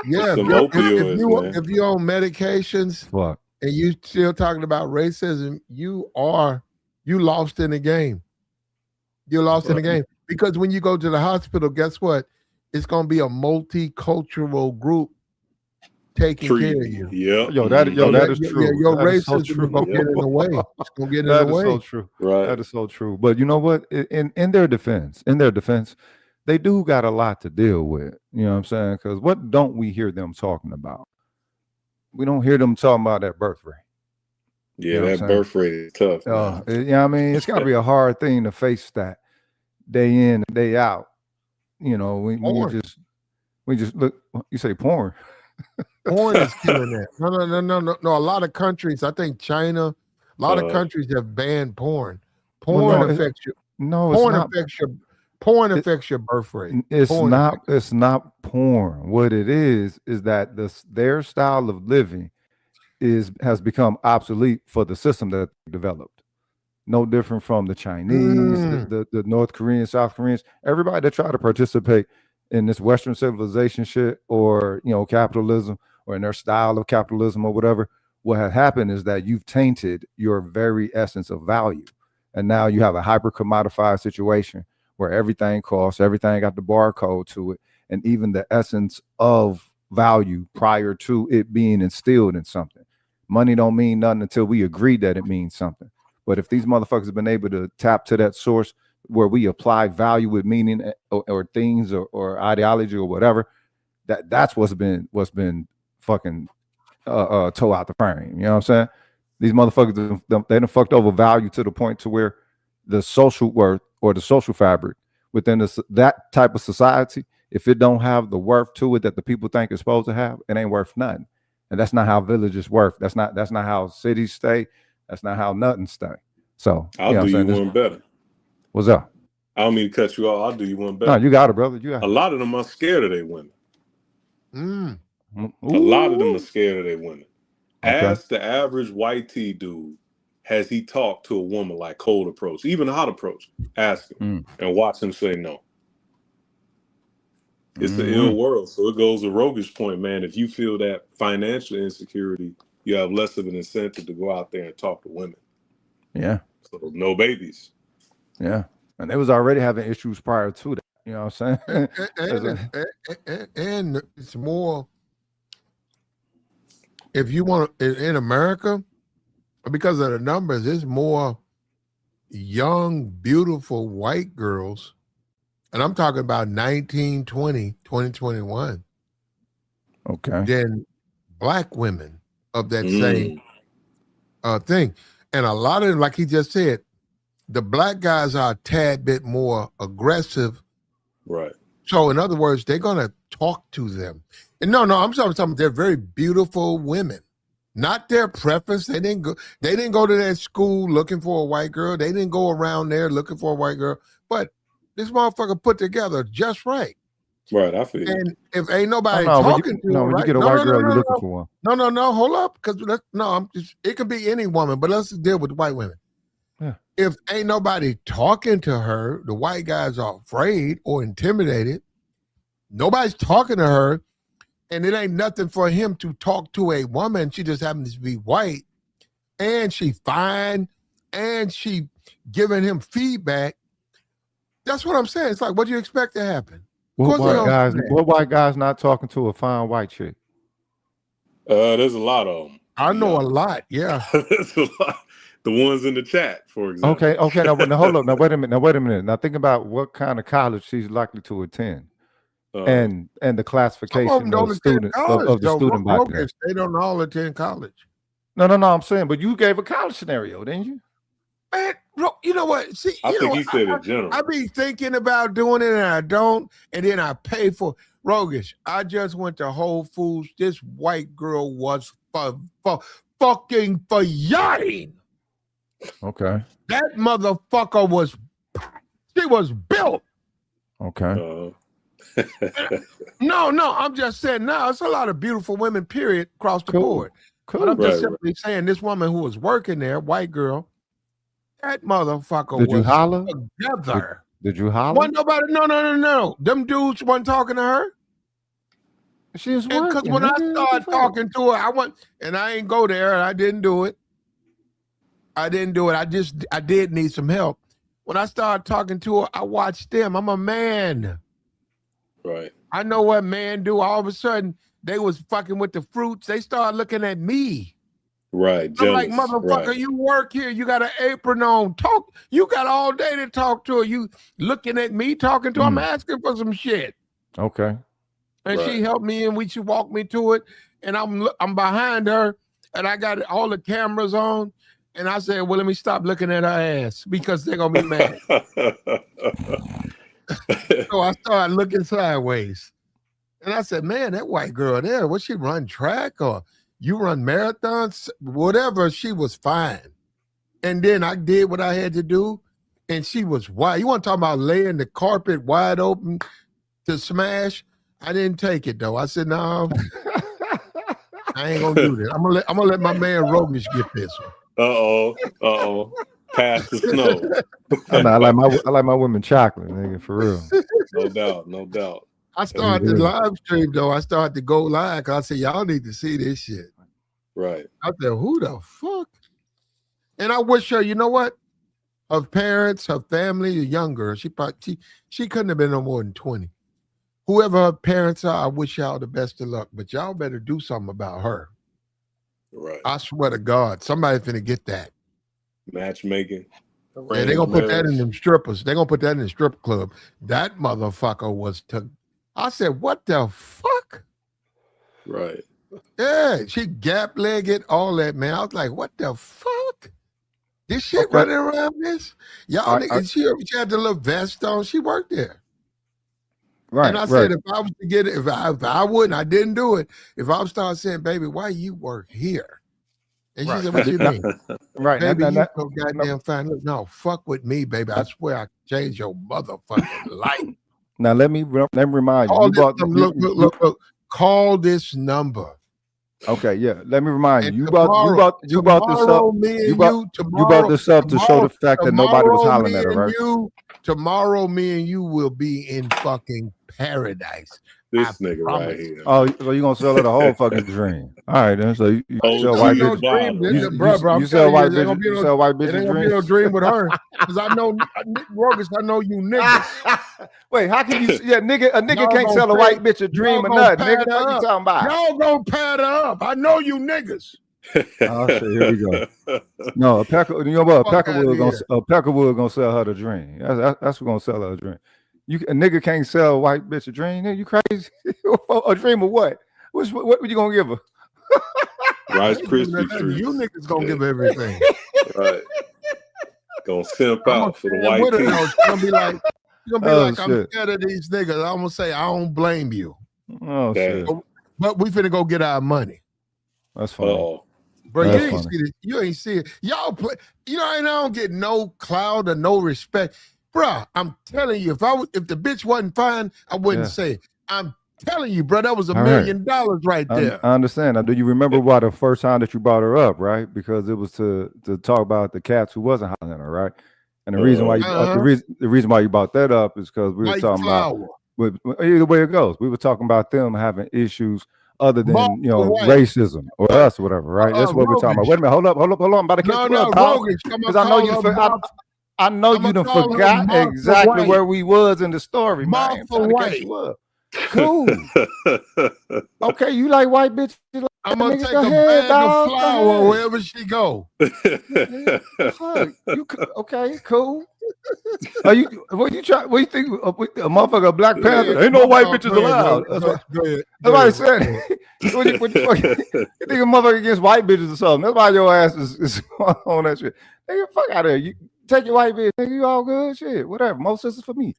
Yeah, if you on medications, fuck, and you still talking about racism, you lost in the game. You're lost in the game. Because when you go to the hospital, guess what? It's going to be a multicultural group taking care of you. Yeah. That is true. Yeah, your racism is going to get in the way. It's going to get in the way. That is so true. Right. That is so true. But you know what? In their defense, they do got a lot to deal with. You know what I'm saying? Because what don't we hear them talking about? We don't hear them talking about that birth rate. Yeah, you know that birth rate is tough. I mean, it's got to be a hard thing to face that day in and day out. You know, when we just look. You say porn. Porn is killing that. No. A lot of countries, I think China, a lot of countries have banned porn. Porn affects you. No, it's not. Porn affects your birth rate. It's not porn. What it is that their style of living has become obsolete for the system that they developed. No different from the Chinese, the North Koreans, South Koreans, everybody that try to participate in this Western civilization shit, or capitalism, or in their style of capitalism or whatever. What has happened is that you've tainted your very essence of value, and now you have a hyper commodified situation where everything costs, everything got the barcode to it, and even the essence of value prior to it being instilled in something. Money don't mean nothing until we agree that it means something. But if these motherfuckers have been able to tap to that source where we apply value with meaning or things or ideology or whatever, that's what's been fucking toe out the frame. You know what I'm saying? These motherfuckers, they done fucked over value to the point to where the social worth or the social fabric within that type of society, if it don't have the worth to it that the people think it's supposed to have, it ain't worth nothing. And that's not how villages work. That's not how cities stay. That's not how nothing stay. So I'll do you one better. What's up? I don't mean to cut you off. I'll do you one better. No, you got it, brother. You got it. A lot of them are scared of their women. A lot of them are scared of their women. Okay. Ask the average white tee dude, has he talked to a woman like cold approach, even hot approach? Ask him and watch him say no. It's the ill world. So it goes to Roger's point, man. If you feel that financial insecurity, you have less of an incentive to go out there and talk to women. Yeah. So no babies. Yeah. And they was already having issues prior to that. You know what I'm saying? And it's more, if you want to, in America, because of the numbers, it's more young, beautiful white girls. And I'm talking about 1920, 2021. Okay. Than black women of that same thing. And a lot of them, like he just said, the black guys are a tad bit more aggressive. Right. So in other words, they're going to talk to them. And no, I'm talking they're very beautiful women. Not their preference. They didn't go to that school looking for a white girl. They didn't go around there looking for a white girl. But this motherfucker put together just right. Right, I feel. And if ain't nobody talking to her, when you get a white girl, you're looking for one. No, hold up, because it could be any woman, but let's deal with the white women. Yeah. If ain't nobody talking to her, the white guys are afraid or intimidated. Nobody's talking to her, and it ain't nothing for him to talk to a woman. She just happens to be white, and she fine, and she giving him feedback. That's what I'm saying. It's like, what do you expect to happen? What white guys not talking to a fine white chick? There's a lot of them. I know a lot. Yeah, there's a lot. The ones in the chat, for example. Okay. Now hold up. Now wait a minute. Now think about what kind of college she's likely to attend, and the classification of the student back there. They don't all attend college. No. I'm saying, but you gave a college scenario, didn't you? Man, you know what? See, I think he said in general. I be thinking about doing it and I don't, and then I pay for Rogish. I just went to Whole Foods. This white girl was fucking for yachting. Okay. That motherfucker was built. Okay. No, I'm just saying now it's a lot of beautiful women, period, across the board. Cool. But I'm just simply saying this woman who was working there, white girl, that motherfucker Did you holler? Together. Did you holler? Wasn't nobody, no. Them dudes wasn't talking to her. She was working. Because when I started talking to her, I went, and I ain't go there, and I didn't do it. I did need some help. When I started talking to her, I watched them. I'm a man. Right. I know what men do. All of a sudden, they was fucking with the fruits. They started looking at me. Right. I'm like, motherfucker, you work here. You got an apron on. Talk. You got all day to talk to her. You looking at me, talking to her. I'm asking for some shit. Okay. And she helped me, and she walked me to it. And I'm behind her, and I got all the cameras on. And I said, well, let me stop looking at her ass because they're gonna be mad. So I started looking sideways. And I said, man, that white girl there, what, she run track or you run marathons? Whatever, she was fine. And then I did what I had to do. and she was wide. You want to talk about laying the carpet wide open to smash? I didn't take it though. I said, no, I ain't gonna do that. I'm gonna let my man Rogish get this one. Pass the snow. I like my women chocolate, nigga, for real. No doubt. I started the live stream though. I started to go live because I said, y'all need to see this shit. Right. I said, who the fuck? And I wish her, you know what? Her parents, her family, a young girl. She couldn't have been no more than 20. Whoever her parents are, I wish y'all the best of luck. But y'all better do something about her. Right. I swear to God, somebody finna get that. Matchmaking. Yeah, they're gonna put that in them strippers. They're gonna put that in the strip club. That motherfucker was I said, what the fuck? Right. Yeah, she gap-legged, all that, man. I was like, what the fuck? This shit running around this? Y'all she had the little vest on. She worked there. Right. And I said, if I was to get it, if I wouldn't, I didn't do it. If I would start saying, baby, why you work here? And she said, what you mean? Right. Baby, you so goddamn fine. Look, no, fuck with me, baby. I swear I changed your motherfucking life. Now let me remind you. Look, call this number. Okay, yeah. Let me remind you. You tomorrow, brought this up. You brought this up to show the fact that nobody was hollering at her, right? Tomorrow, me and you will be in fucking paradise. This nigga right here. Oh, so you gonna sell her the whole fucking dream? All right, then. So you sell white bitches. You sell white bitches. You sell white bitches. It ain't gonna be no dream with her, because I know Rogish. I know you niggas. Wait, how can you? Yeah, nigga, a nigga can't sell a white bitch a dream or nothing. Nigga, what you talking about? Y'all gonna pad her up. I know you niggas. Oh shit, here we go. No, you know what? Peckerwood gonna sell her the dream. That's what's gonna sell her a dream. A nigga can't sell a white bitch a dream. You crazy? A dream of what? What you gonna give her? Rice Krispie treats. You niggas gonna give everything. Right. Gonna simp out for the white people. It's gonna be like, I'm scared of these niggas. I'm gonna say, I don't blame you. Oh shit. But we finna go get our money. That's funny. Bro, you ain't see it. You ain't see it. Y'all play. You know, and I don't get no cloud or no respect. Bruh, I'm telling you, if the bitch wasn't fine, I wouldn't say it. I'm telling you, bro, that was $1 million right there. I understand. Now, do you remember why the first time that you brought her up, right? Because it was to talk about the cats who wasn't hollering at her, right? And the reason why the reason why you brought that up is because we were talking about either way it goes. We were talking about them having issues other than racism or us or whatever, right? That's what we're talking about. Wait a minute, hold up. I'm about to catch you up, because I know you done forgot exactly where we was in the story, man. I'm trying to catch you up. Cool. Okay, you like white bitches? I'm gonna take a bag of flour wherever she go. Okay, cool. What you think? A motherfucker Black Panther? Ain't no white bitches allowed. That's why I said. What you think a motherfucker against white bitches or something? That's why your ass is on that shit. Nigga, fuck out of here. You take your white bitch, nigga, you all good, shit, whatever. Most sisters for me.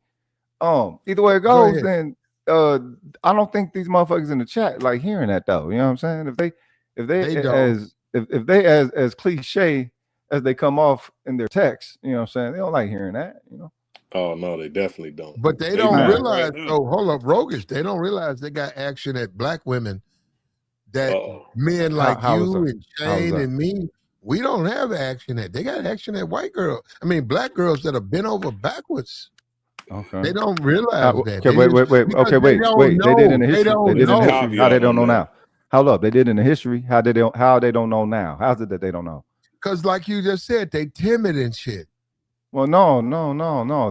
Either way it goes, then I don't think these motherfuckers in the chat like hearing that though. You know what I'm saying? If they as cliche as they come off in their text, you know what I'm saying? They don't like hearing that, you know. Oh no, they definitely don't. But they don't realize, hold up, Rogish, they don't realize they got action at black women that men like you and Shane and me, we don't have action at. They got action at white girls. I mean, black girls that have been over backwards. Okay. They don't realize that. Okay, wait. They did in the history. They did in the history. How they don't know now? Hold up. They did in the history. How they don't know now? How's it that they don't know? Because like you just said, they timid and shit. Well, no.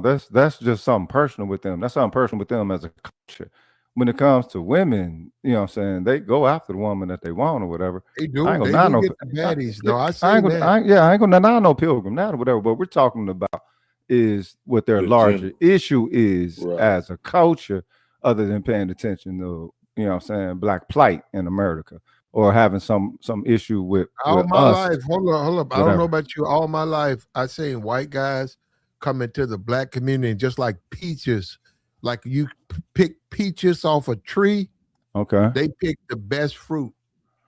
That's just something personal with them. That's something personal with them as a culture. When it comes to women, you know what I'm saying, they go after the woman that they want or whatever. They do. They do get the baddies. No, I see that. I ain't gonna deny no pilgrim now or whatever. What we're talking about is what their larger issue is as a culture, other than paying attention to, you know what I'm saying, black plight in America or having some issue with all my us. life. Hold up. I don't know about you. All my life, I seen white guys come into the black community and just like peaches. Like you pick peaches off a tree. Okay. They pick the best fruit.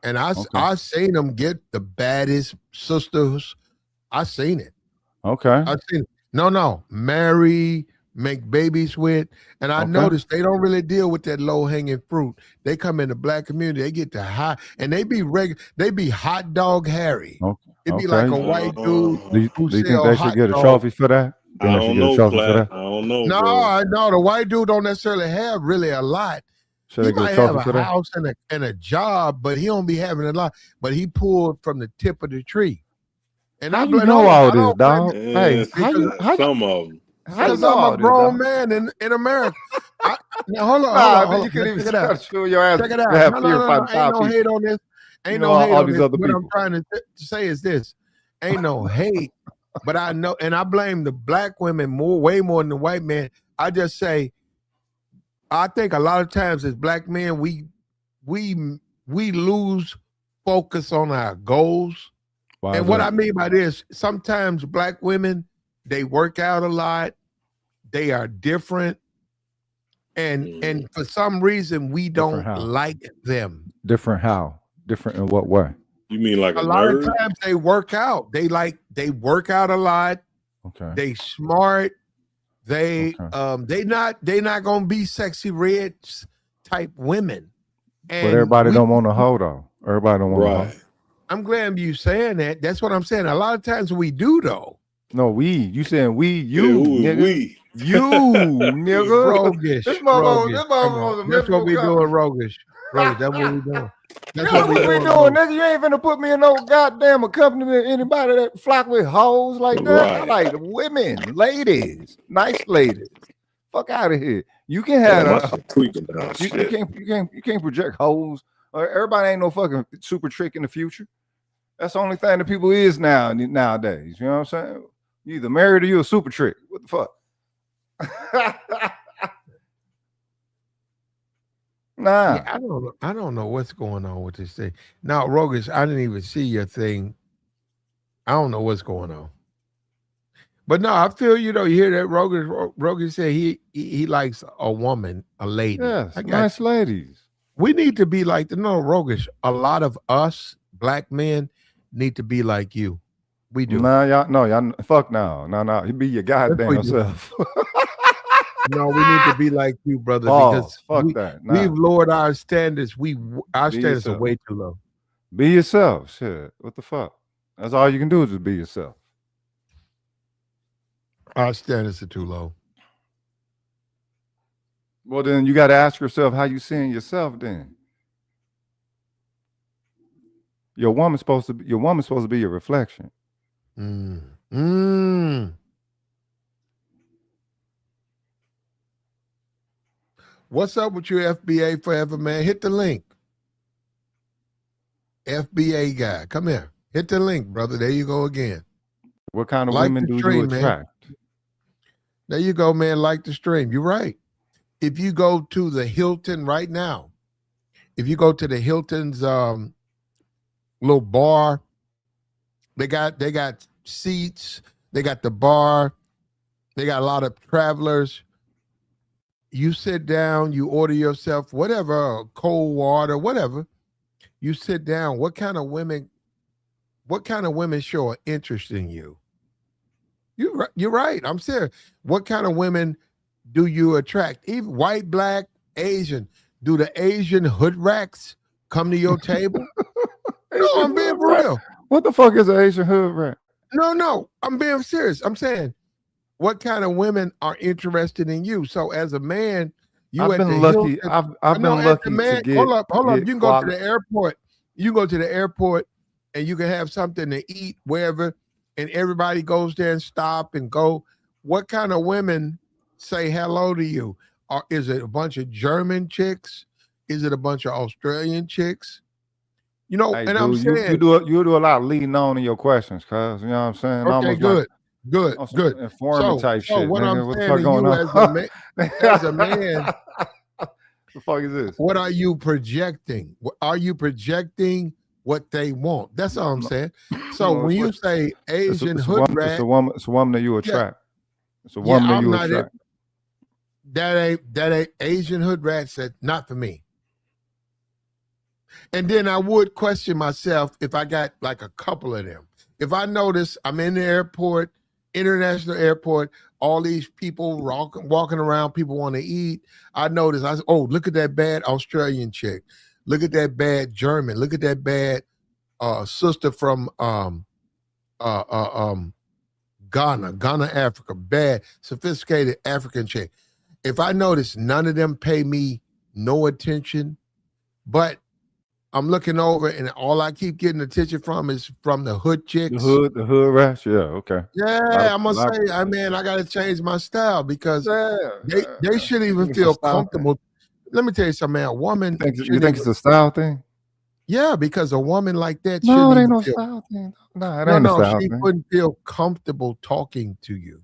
And I seen them get the baddest sisters. I seen it. Okay. I seen it. No, marry, make babies with. And I noticed they don't really deal with that low hanging fruit. They come in the black community, they get the high, and they be hot dog Harry. It'd be like a white dude Do who you think sell they should hot get a dogs. trophy for that? I don't know, Plat. I don't know, bro. No, the white dude don't necessarily have really a lot. Should He they get might a trophy have a for that? house and a job, but he don't be having a lot. But he pulled from the tip of the tree. And How I you blame know all this, don't blame dog? him Hey, some of them. because I'm a grown man in America. Now hold on. You couldn't even Check it out. show your ass. Check it out. Have No, fear no, fighting ain't no people. hate on this. Ain't You no know hate all on these this. other What I'm people. trying to say is this. Ain't no hate, but I know, and I blame the black women way more than the white men. I just say, I think a lot of times as black men, we lose focus on our goals. Why And is what that? I mean by this, sometimes black women, they work out a lot, they are different, and for some reason we Different don't how? like them. Different how? Different in what way? You mean like a lot nerd? of times they work out. They work out a lot. Okay. They smart. They not gonna be sexy red type women. But everybody don't want to hold though. Everybody don't want to hold. I'm glad you saying that. That's what I'm saying. A lot of times we do though. No, we. You saying we? You, nigga. We. You, nigga. Roguish. This motherfucker. This Come on. motherfucker. That's what we doing, roguish. Roguish. That's what we doing. That's what we doing, nigga. You ain't finna put me in no goddamn accompaniment. Anybody that flock with hoes like that. I like women, ladies, nice ladies. Fuck out of here. You can have you can't project hoes. Everybody ain't no fucking super trick in the future. That's the only thing that people is nowadays. You know what I'm saying? You either married or you a super trick. What the fuck? Nah. Yeah, I don't know what's going on with this thing. Now, Roguish, I didn't even see your thing. I don't know what's going on. But no, I feel you hear that Roguish said he likes a woman, a lady. Yes, nice ladies. We need to be like Roguish. A lot of us black men need to be like you. We do. Nah, y'all fuck no. You be your goddamn self. No, we need to be like you, brother, because we've lowered our standards. Our standards are way too low. Be yourself. Shit. What the fuck? That's all you can do is just be yourself. Our standards are too low. Well, then you got to ask yourself how you seeing yourself. Then your woman's supposed to be your reflection. What's up with your FBA forever, man? Hit the link. FBA guy, come here. Hit the link, brother. There you go again. What kind of women do you attract? Man. There you go, man. Like the stream. You're right. If you go to the Hilton right now, if you go to the Hilton's little bar, they got seats, they got the bar, they got a lot of travelers. You sit down, you order yourself whatever, cold water, whatever. You sit down. What kind of women show an interest in you? You're right. I'm serious. What kind of women do you attract? Even white, black, Asian. Do the Asian hood rats come to your table? No, I'm being real. What the fuck is an Asian hood rat? No, I'm being serious. I'm saying, what kind of women are interested in you? So as a man, I've been lucky. I've been lucky to get. Hold up. You can go to the airport. You go to the airport and you can have something to eat wherever, and everybody goes there and stop and go. What kind of women say hello to you? Or is it a bunch of German chicks? Is it a bunch of Australian chicks? Hey, and dude, I'm saying you do a lot of leading on in your questions, cuz you know what I'm saying. Okay, almost good. Like Good. Informant type shit. What nigga. I'm What saying the fuck to going you on? as a man, the fuck is this? What are you projecting? Are you projecting what they want? That's all I'm saying. So when you say Asian hood rat, it's a woman that you attract. It's a woman that you attract. That ain't Asian hood rat said not for me. And then I would question myself if I got like a couple of them. If I notice I'm in the airport international airport, all these people walking around, people want to eat. I noticed, look at that bad Australian chick. Look at that bad German. Look at that bad sister from Ghana, Africa. Bad, sophisticated African chick. If I notice none of them pay me no attention, but I'm looking over and all I keep getting attention from is from the hood chicks. The hood rats, yeah, okay. Yeah, I'm gonna say, I gotta change my style because they shouldn't even feel comfortable. Let me tell you something, man. A woman, you think it's a style thing? Yeah, because a woman like that No, it ain't no feel, style thing. No, it ain't a style she thing. wouldn't feel comfortable talking to you.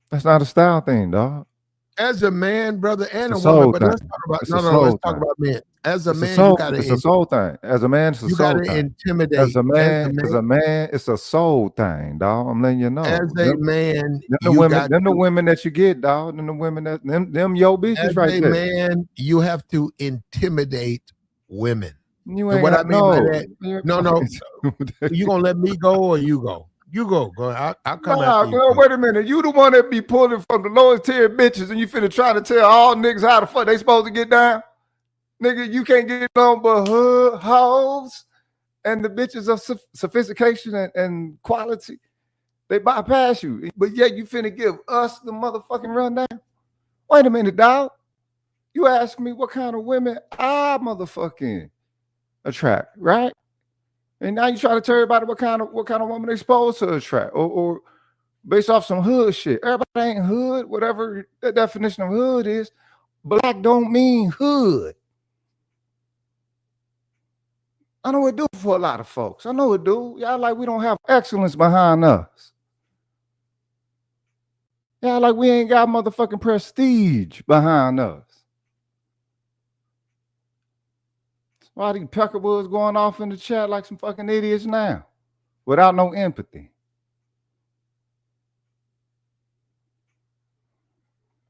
That's not a style thing, dog. As a man, brother, and It's a a woman, soul but thing. let's talk about It's a let's soul talk thing. about men. As a It's man, soul, you gotta it's a soul thing. As a man, it's a you soul gotta thing. intimidate. As a man, it's a soul thing, dog. I'm letting you know. As a man, them the women that you get, dog. Them the women that them your bitches as right a there. man, you have to intimidate women. You And ain't what I got mean by that, no. you gonna let me go or you go? You go. I'll come after you. Girl, wait a minute. You the one that be pulling from the lowest tier bitches, and you finna try to tell all niggas how the fuck they supposed to get down? Nigga, you can't get on but hood hoes and the bitches of sophistication and quality. They bypass you, but yet you finna give us the motherfucking rundown. Wait a minute, dog. You ask me what kind of women I motherfucking attract, right? And now you try to tell everybody what kind of woman they supposed to attract, or based off some hood shit. Everybody ain't hood, whatever the definition of hood is. Black don't mean hood. I know it do for a lot of folks. I know it do. Y'all like we don't have excellence behind us. Y'all like we ain't got motherfucking prestige behind us. Why these Peckerwoods going off in the chat like some fucking idiots now, without no empathy?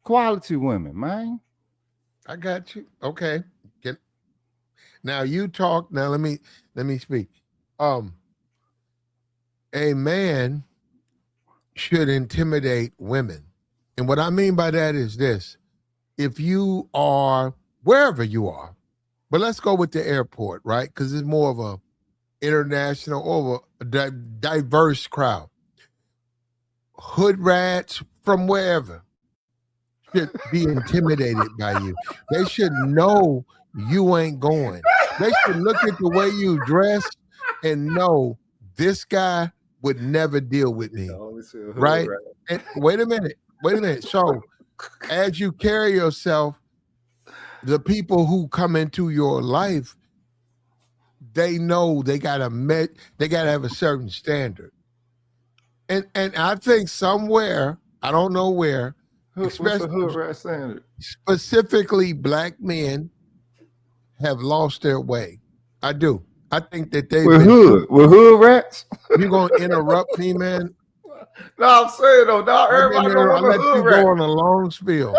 Quality women, man. I got you. Okay. Now you talk. Now let me speak. A man should intimidate women. And what I mean by that is this. If you are wherever you are, but let's go with the airport, right? Because it's more of a international or a diverse crowd. Hood rats from wherever should be intimidated by you. They should know you ain't going. They should look at the way you dress and know this guy would never deal with me, right? And wait a minute. So as you carry yourself, the people who come into your life, they know they gotta have a certain standard. And I think somewhere, I don't know where, specifically black men have lost their way. I do. I think that we're hood rats. You gonna interrupt me, man? No, I'm saying though, dog. Everybody I let you go on a long spiel.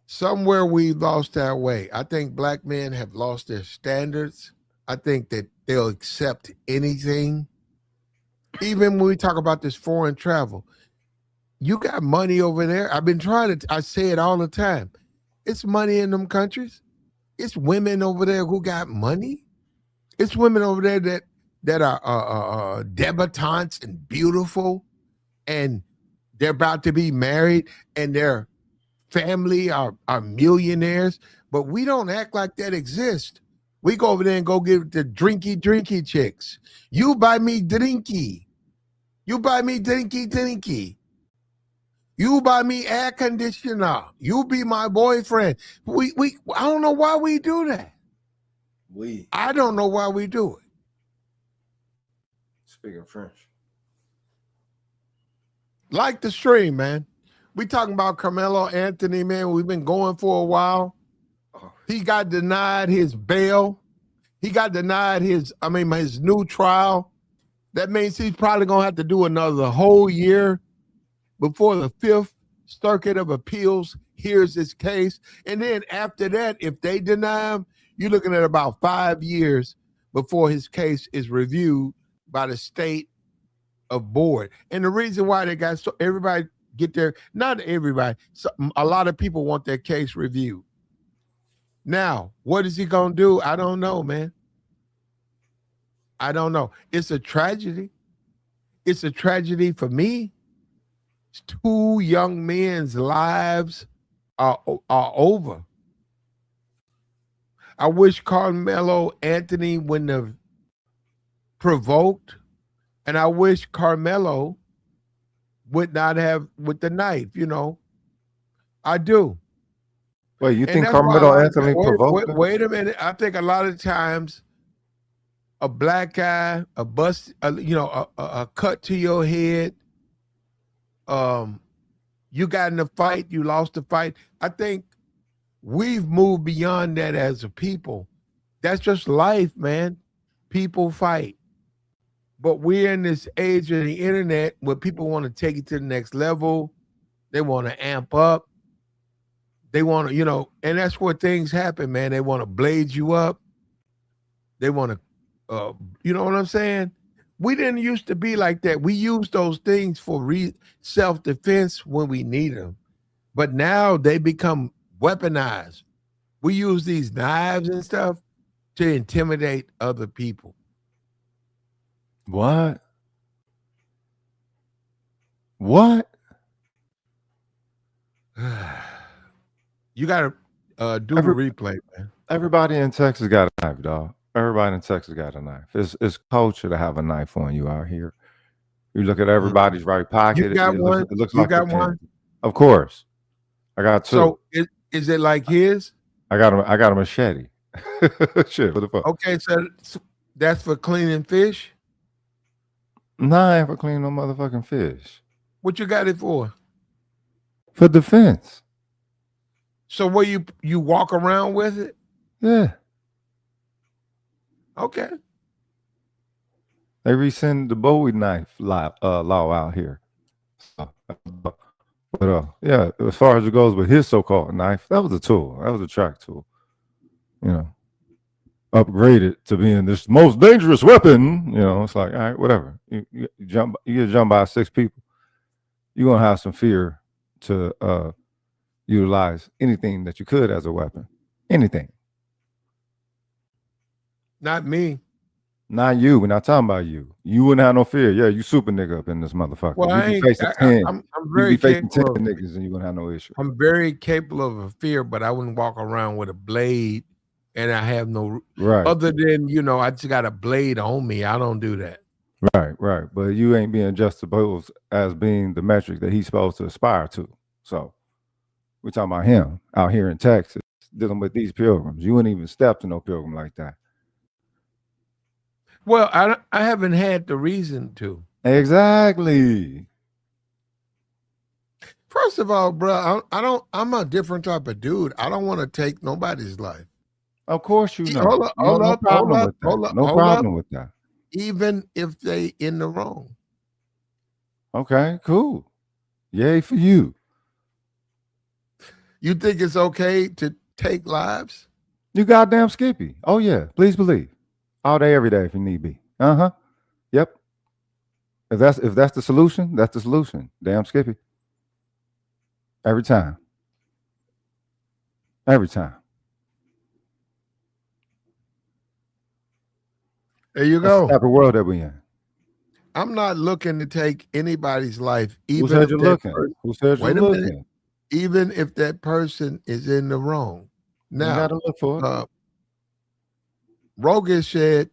Somewhere we lost our way. I think black men have lost their standards. I think that they'll accept anything. Even when we talk about this foreign travel, you got money over there. I've been I say it all the time. It's money in them countries. It's women over there who got money. It's women over there that are debutantes and beautiful, and they're about to be married, and their family are millionaires. But we don't act like that exists. We go over there and go get the drinky chicks. You buy me drinky. You buy me drinky. You buy me air conditioner. You be my boyfriend. I don't know why we do that. I don't know why we do it. Speaking French. Like the stream, man. We talking about Carmelo Anthony, man. We've been going for a while. He got denied his bail. He got denied his new trial. That means he's probably going to have to do another whole year before the Fifth Circuit of Appeals hears his case. And then after that, if they deny him, you're looking at about 5 years before his case is reviewed by the state board. And the reason why they got so everybody get their, not everybody, a lot of people want their case reviewed. Now, what is he gonna do? I don't know, man. I don't know. It's a tragedy. It's a tragedy for me. 2 young men's lives are over. I wish Carmelo Anthony wouldn't have provoked, and I wish Carmelo would not have with the knife, I do. Wait, you think Carmelo Anthony provoked him? Wait a minute. I think a lot of times a black guy, a bust, a cut to your head, you got in a fight, you lost the fight. I think we've moved beyond that as a people. That's just life, man. People fight. But we're in this age of the internet where people want to take it to the next level. They want to amp up. They want to, and that's where things happen, man. They want to blade you up. They want to, you know what I'm saying? We didn't used to be like that. We used those things for self-defense when we need them. But now they become weaponized. We use these knives and stuff to intimidate other people. What? You got to do the replay, man. Everybody in Texas got a knife, dog. Everybody in Texas got a knife. It's culture to have a knife on you out here. You look at everybody's right pocket. You got one? It looks you like got one? Of course. I got 2. So is it like his? I got a machete. Shit, what the fuck? Okay, so that's for cleaning fish? Nah, I ain't for cleaning no motherfucking fish. What you got it for? For defense. So where you walk around with it? Yeah. Okay. They rescinded the Bowie knife law out here. But yeah, as far as it goes with his so-called knife, that was a tool. That was a track tool. Upgraded to being this most dangerous weapon. It's like, all right, whatever. You get jumped by 6 people. You're gonna have some fear to utilize anything that you could as a weapon. Anything. Not me. Not you. We're not talking about you. You wouldn't have no fear. Yeah, you super nigga up in this motherfucker. Well, you be facing 10. I'm very facing 10 capable niggas and you wouldn't have no issue. I'm very capable of a fear, but I wouldn't walk around with a blade, and I have no right. Other than I just got a blade on me. I don't do that. Right. But you ain't being juxtaposed as being the metric that he's supposed to aspire to. So we're talking about him out here in Texas dealing with these pilgrims. You wouldn't even step to no pilgrim like that. Well, I haven't had the reason to. Exactly. First of all, bro, I'm a different type of dude. I don't want to take nobody's life. Of course you know. Hold up. No problem with that. Even if they in the wrong. Okay, cool. Yay for you. You think it's okay to take lives? You goddamn Skippy. Oh yeah, please believe. All day, every day, if you need be. Yep. If that's the solution, that's the solution. Damn Skippy. Every time. Every time. There you That's go. the type of world that we in. I'm not looking to take anybody's life. Who said you're looking? Who said you're looking? Minute. Even if that person is in the wrong. Now, you gotta look for it. Rogan said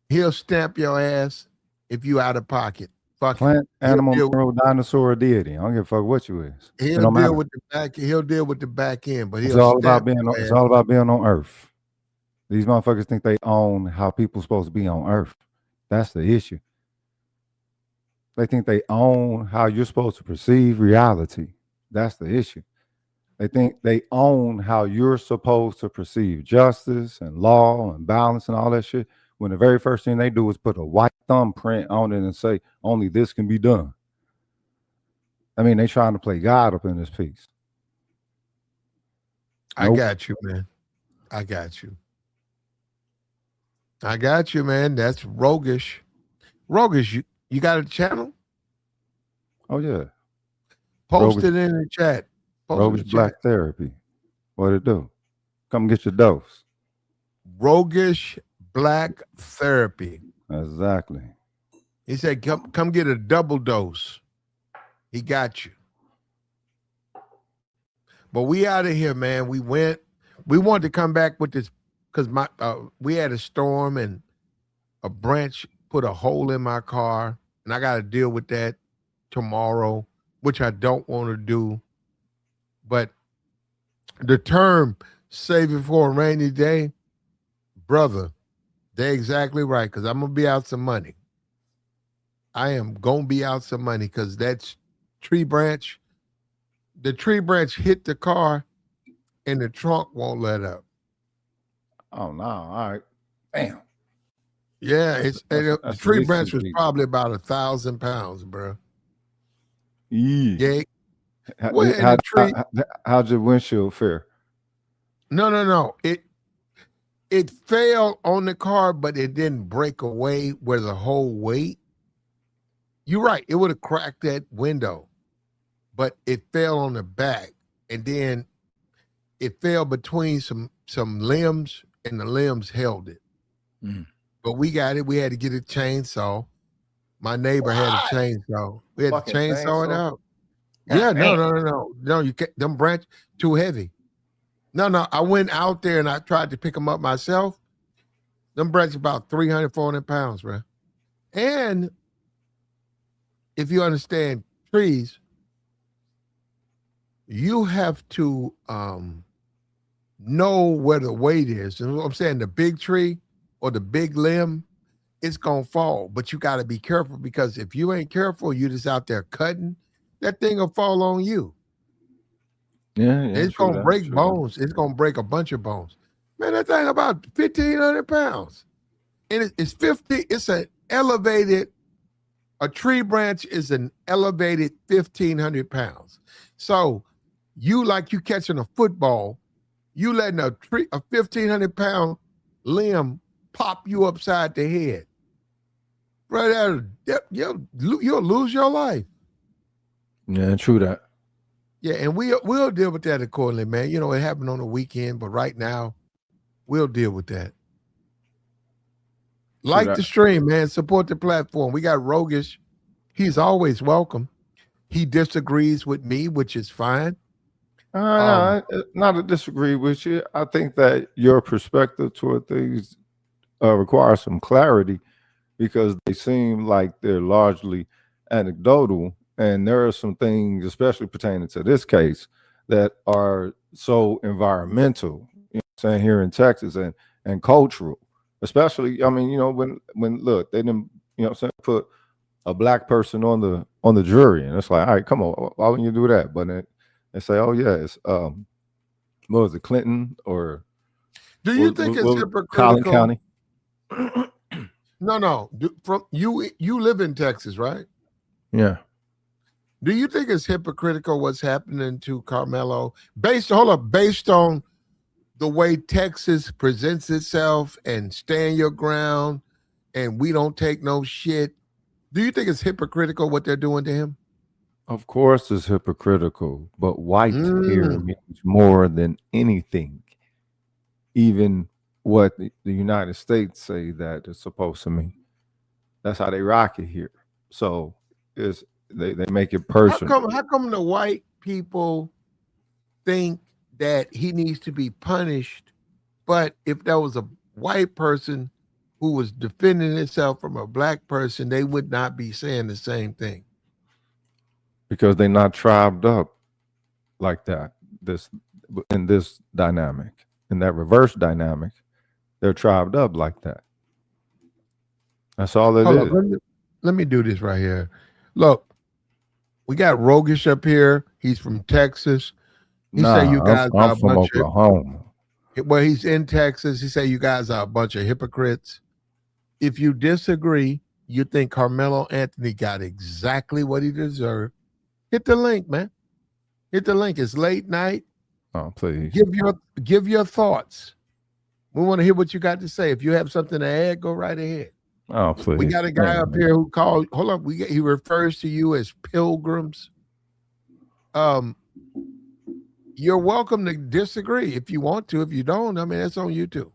he'll stamp your ass if you out of pocket. Fuck plant, animal, mineral, dinosaur, or deity. I don't give a fuck what you is. He'll deal with the back. He'll deal with the back end, but it's all about being. It's all about being on Earth. These motherfuckers think they own how people's supposed to be on Earth. That's the issue. They think they own how you're supposed to perceive reality. That's the issue. They think they own how you're supposed to perceive justice and law and balance and all that shit. When the very first thing they do is put a white thumbprint on it and say, only this can be done. I mean, they trying to play God up in this piece. I got you, man. I got you, man. That's roguish. Roguish, You got a channel? Oh yeah. Post Roguish, it in the chat. Post it in Roguish the Black chat. Therapy. What it do? Come get your dose. Roguish Black Therapy. Exactly. He said, come get a double dose. He got you. But we out of here, man. We wanted to come back with this because we had a storm and a branch put a hole in my car, and I got to deal with that tomorrow, which I don't want to do. But the term "save it for a rainy day," brother, they're exactly right, because I'm gonna be out some money. I am gonna be out some money because that tree branch, the tree branch hit the car, and the trunk won't let up. Oh no! All right, damn. Yeah, the That's tree way branch too was deep. probably about 1,000 pounds, bro. Yeah. Where the tree? How'd your windshield fare? No. It fell on the car, but it didn't break away where the whole weight. You're right. It would have cracked that window, but it fell on the back, and then it fell between some limbs, and the limbs held it. But we got it. We had to get a chainsaw. My neighbor had a chainsaw. We had to chainsaw it out. Yeah, no. You can't. Them branch too heavy. No. I went out there and I tried to pick them up myself. Them branches about 300, 400 pounds, bro. And if you understand trees, you have to know where the weight is. And what I'm saying, the big tree or the big limb, it's gonna fall. But you got to be careful, because if you ain't careful, you just out there cutting, that thing will fall on you. Yeah, It's gonna break bones. It's gonna break a bunch of bones. Man, that thing about 1,500 pounds. And it's 50, it's an elevated, a tree branch is an elevated 1,500 pounds. So you catching a football, you letting a 1,500 pound limb pop you upside the head. Right, you'll lose your life. Yeah, true that. Yeah, and we'll deal with that accordingly, man. You know, it happened on the weekend, but right now, we'll deal with that. Like the stream, man. Support the platform. We got Roguish. He's always welcome. He disagrees with me, which is fine. Not to disagree with you. I think that your perspective toward things requires some clarity, because they seem like they're largely anecdotal. And there are some things, especially pertaining to this case, that are so environmental, you know what I'm saying, here in Texas, and cultural. Especially, I mean, you know, when look, they didn't, you know what I'm saying, put a black person on the jury, and it's like, all right, come on, why wouldn't you do that? But they say, oh yeah, it's what was it, Clinton, or do you think it's hypocritical? Collin County? No. From you live in Texas, right? Yeah. Do you think it's hypocritical what's happening to Carmelo based on the way Texas presents itself and stand your ground and we don't take no shit? Do you think it's hypocritical what they're doing to him? Of course it's hypocritical, but white here means more than anything. Even what the United States say that it's supposed to mean. That's how they rock it here. So they make it personal. How come the white people think that he needs to be punished, but if there was a white person who was defending itself from a black person, they would not be saying the same thing? Because they're not tribed up like that. In this dynamic, in that reverse dynamic, they're tribed up like that. That's all it is. Let me do this right here. Look, we got Roguish up here. He's from Texas. He say you guys are from Oklahoma. Well, he's in Texas. He say you guys are a bunch of hypocrites. If you disagree, you think Carmelo Anthony got exactly what he deserved, hit the link, man. Hit the link. It's late night. Oh, please. Give your thoughts. We want to hear what you got to say. If you have something to add, go right ahead. Oh, please. We got a guy up here who called. Hold up, he refers to you as pilgrims. You're welcome to disagree if you want to. If you don't, I mean, that's on you too.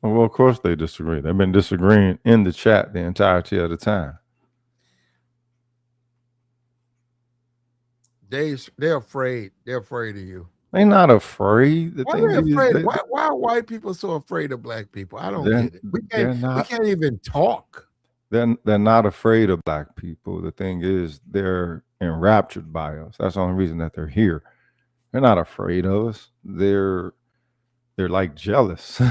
Well, of course they disagree. They've been disagreeing in the chat the entirety of the time. They're afraid. They're afraid of you. They're not afraid. The Why thing are they afraid? is, Why are white people so afraid of black people? I don't get it. We can't even talk. They're not afraid of black people. The thing is, they're enraptured by us. That's the only reason that they're here. They're not afraid of us. They're like jealous.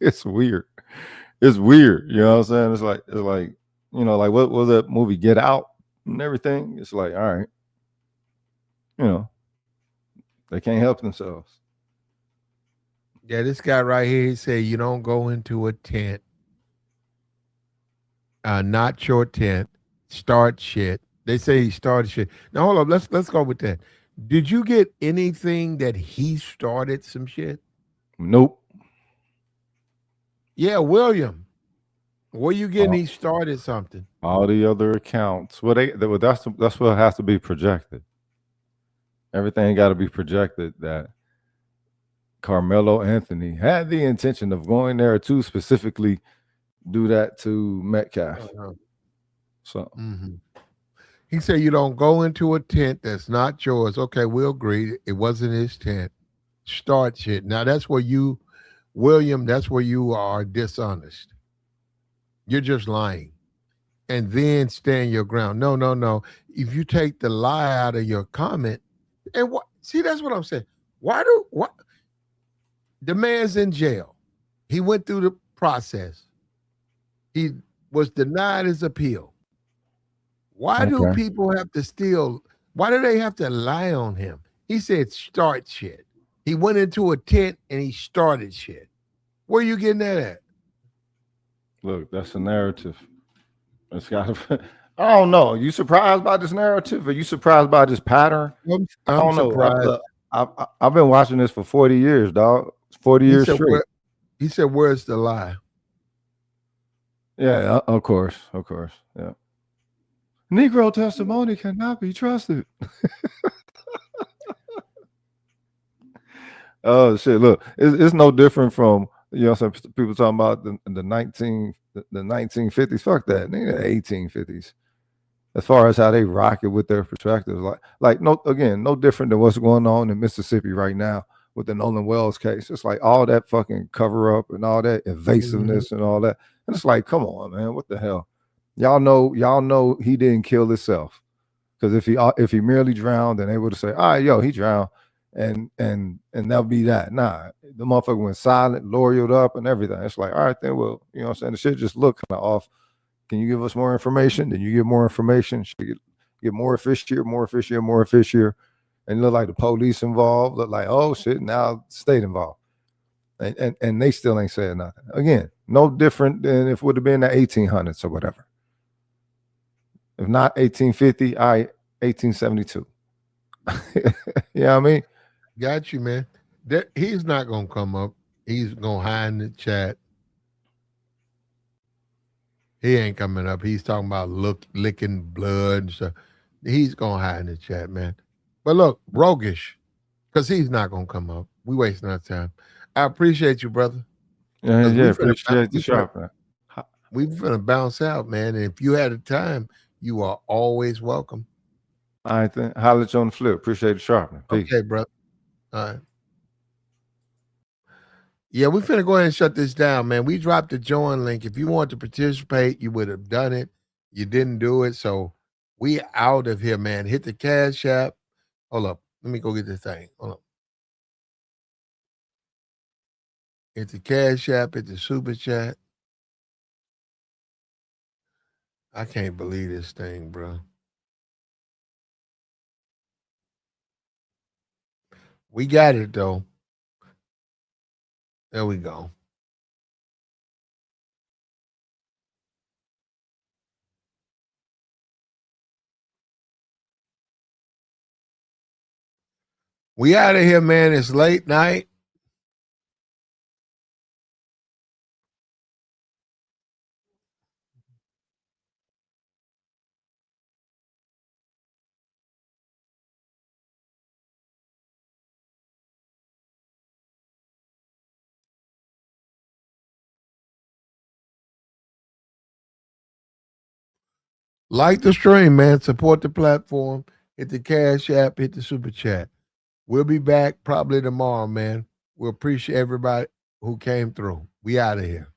It's weird. It's weird. You know what I'm saying? It's like, you know, like what was that movie Get Out and everything? It's like, all right, you know, they can't help themselves. Yeah, this guy right here, he said, you don't go into a tent, not your tent, start shit. They say he started shit. Now hold up, let's go with that. Did you get anything that he started some shit? Nope. Yeah, William. Where you getting he started something? All the other accounts. That's what has to be projected. Everything got to be projected that Carmelo Anthony had the intention of going there to specifically do that to Metcalf. So he said you don't go into a tent that's not yours. Okay, we'll agree. It wasn't his tent. Start shit. Now that's where you, William, that's where you are dishonest. You're just lying. And then stand your ground. No. If you take the lie out of your comment, and what see, that's what I'm saying. What the man's in jail. He went through the process. He was denied his appeal. Why do people have to why do they have to lie on him? He said start shit. He went into a tent and he started shit. Where are you getting that at? Look, that's a narrative. It's got to. I don't know. Are you surprised by this narrative? Are you surprised by this pattern? I'm surprised. I've been watching this for 40 years, dog. 40 years straight. He said, "Where's the lie?" Yeah, of course. Yeah. Negro testimony cannot be trusted. Oh shit! Look, it's no different from some people talking about the 1950s. Fuck that, the 1850s. As far as how they rock it with their perspectives, no different than what's going on in Mississippi right now with the Nolan Wells case. It's like all that fucking cover up and all that evasiveness and all that, and it's like, come on, man, what the hell? Y'all know he didn't kill himself, because if he merely drowned, then they would have said, all right, yo, he drowned. And that'll be that. Nah, the motherfucker went silent, lawyered up, and everything. It's like, all right, then, well, you know what I'm saying? The shit just looked kind of off. Can you give us more information? Then you get more information. Should get more fish here, and look like the police involved. Look like, oh shit, now state involved, and they still ain't saying nothing. Again, no different than if it would have been the 1800s or whatever. If not 1850, 1872. You know what I mean? Got you, man. He's not gonna come up. He's gonna hide in the chat. He ain't coming up. He's talking about licking blood and stuff. He's gonna hide in the chat, man. But look, roguish, because he's not gonna come up. We wasting our time. I appreciate you, brother. Yeah, appreciate the shot, man. We're gonna bounce out, man. And if you had the time, you are always welcome. All right, then. Holler at you on the flip. Appreciate the shot, man. Peace. Okay, brother. All right. Yeah, we're finna go ahead and shut this down, man. We dropped the join link. If you want to participate, you would have done it. You didn't do it, so we out of here, man. Hit the Cash App. Hold up. Let me go get this thing. Hold up. Hit the Cash App. Hit the Super Chat. I can't believe this thing, bro. We got it, though. There we go. We out of here, man. It's late night. Like the stream, man. Support the platform. Hit the Cash App. Hit the Super Chat. We'll be back probably tomorrow, man. We appreciate everybody who came through. We out of here.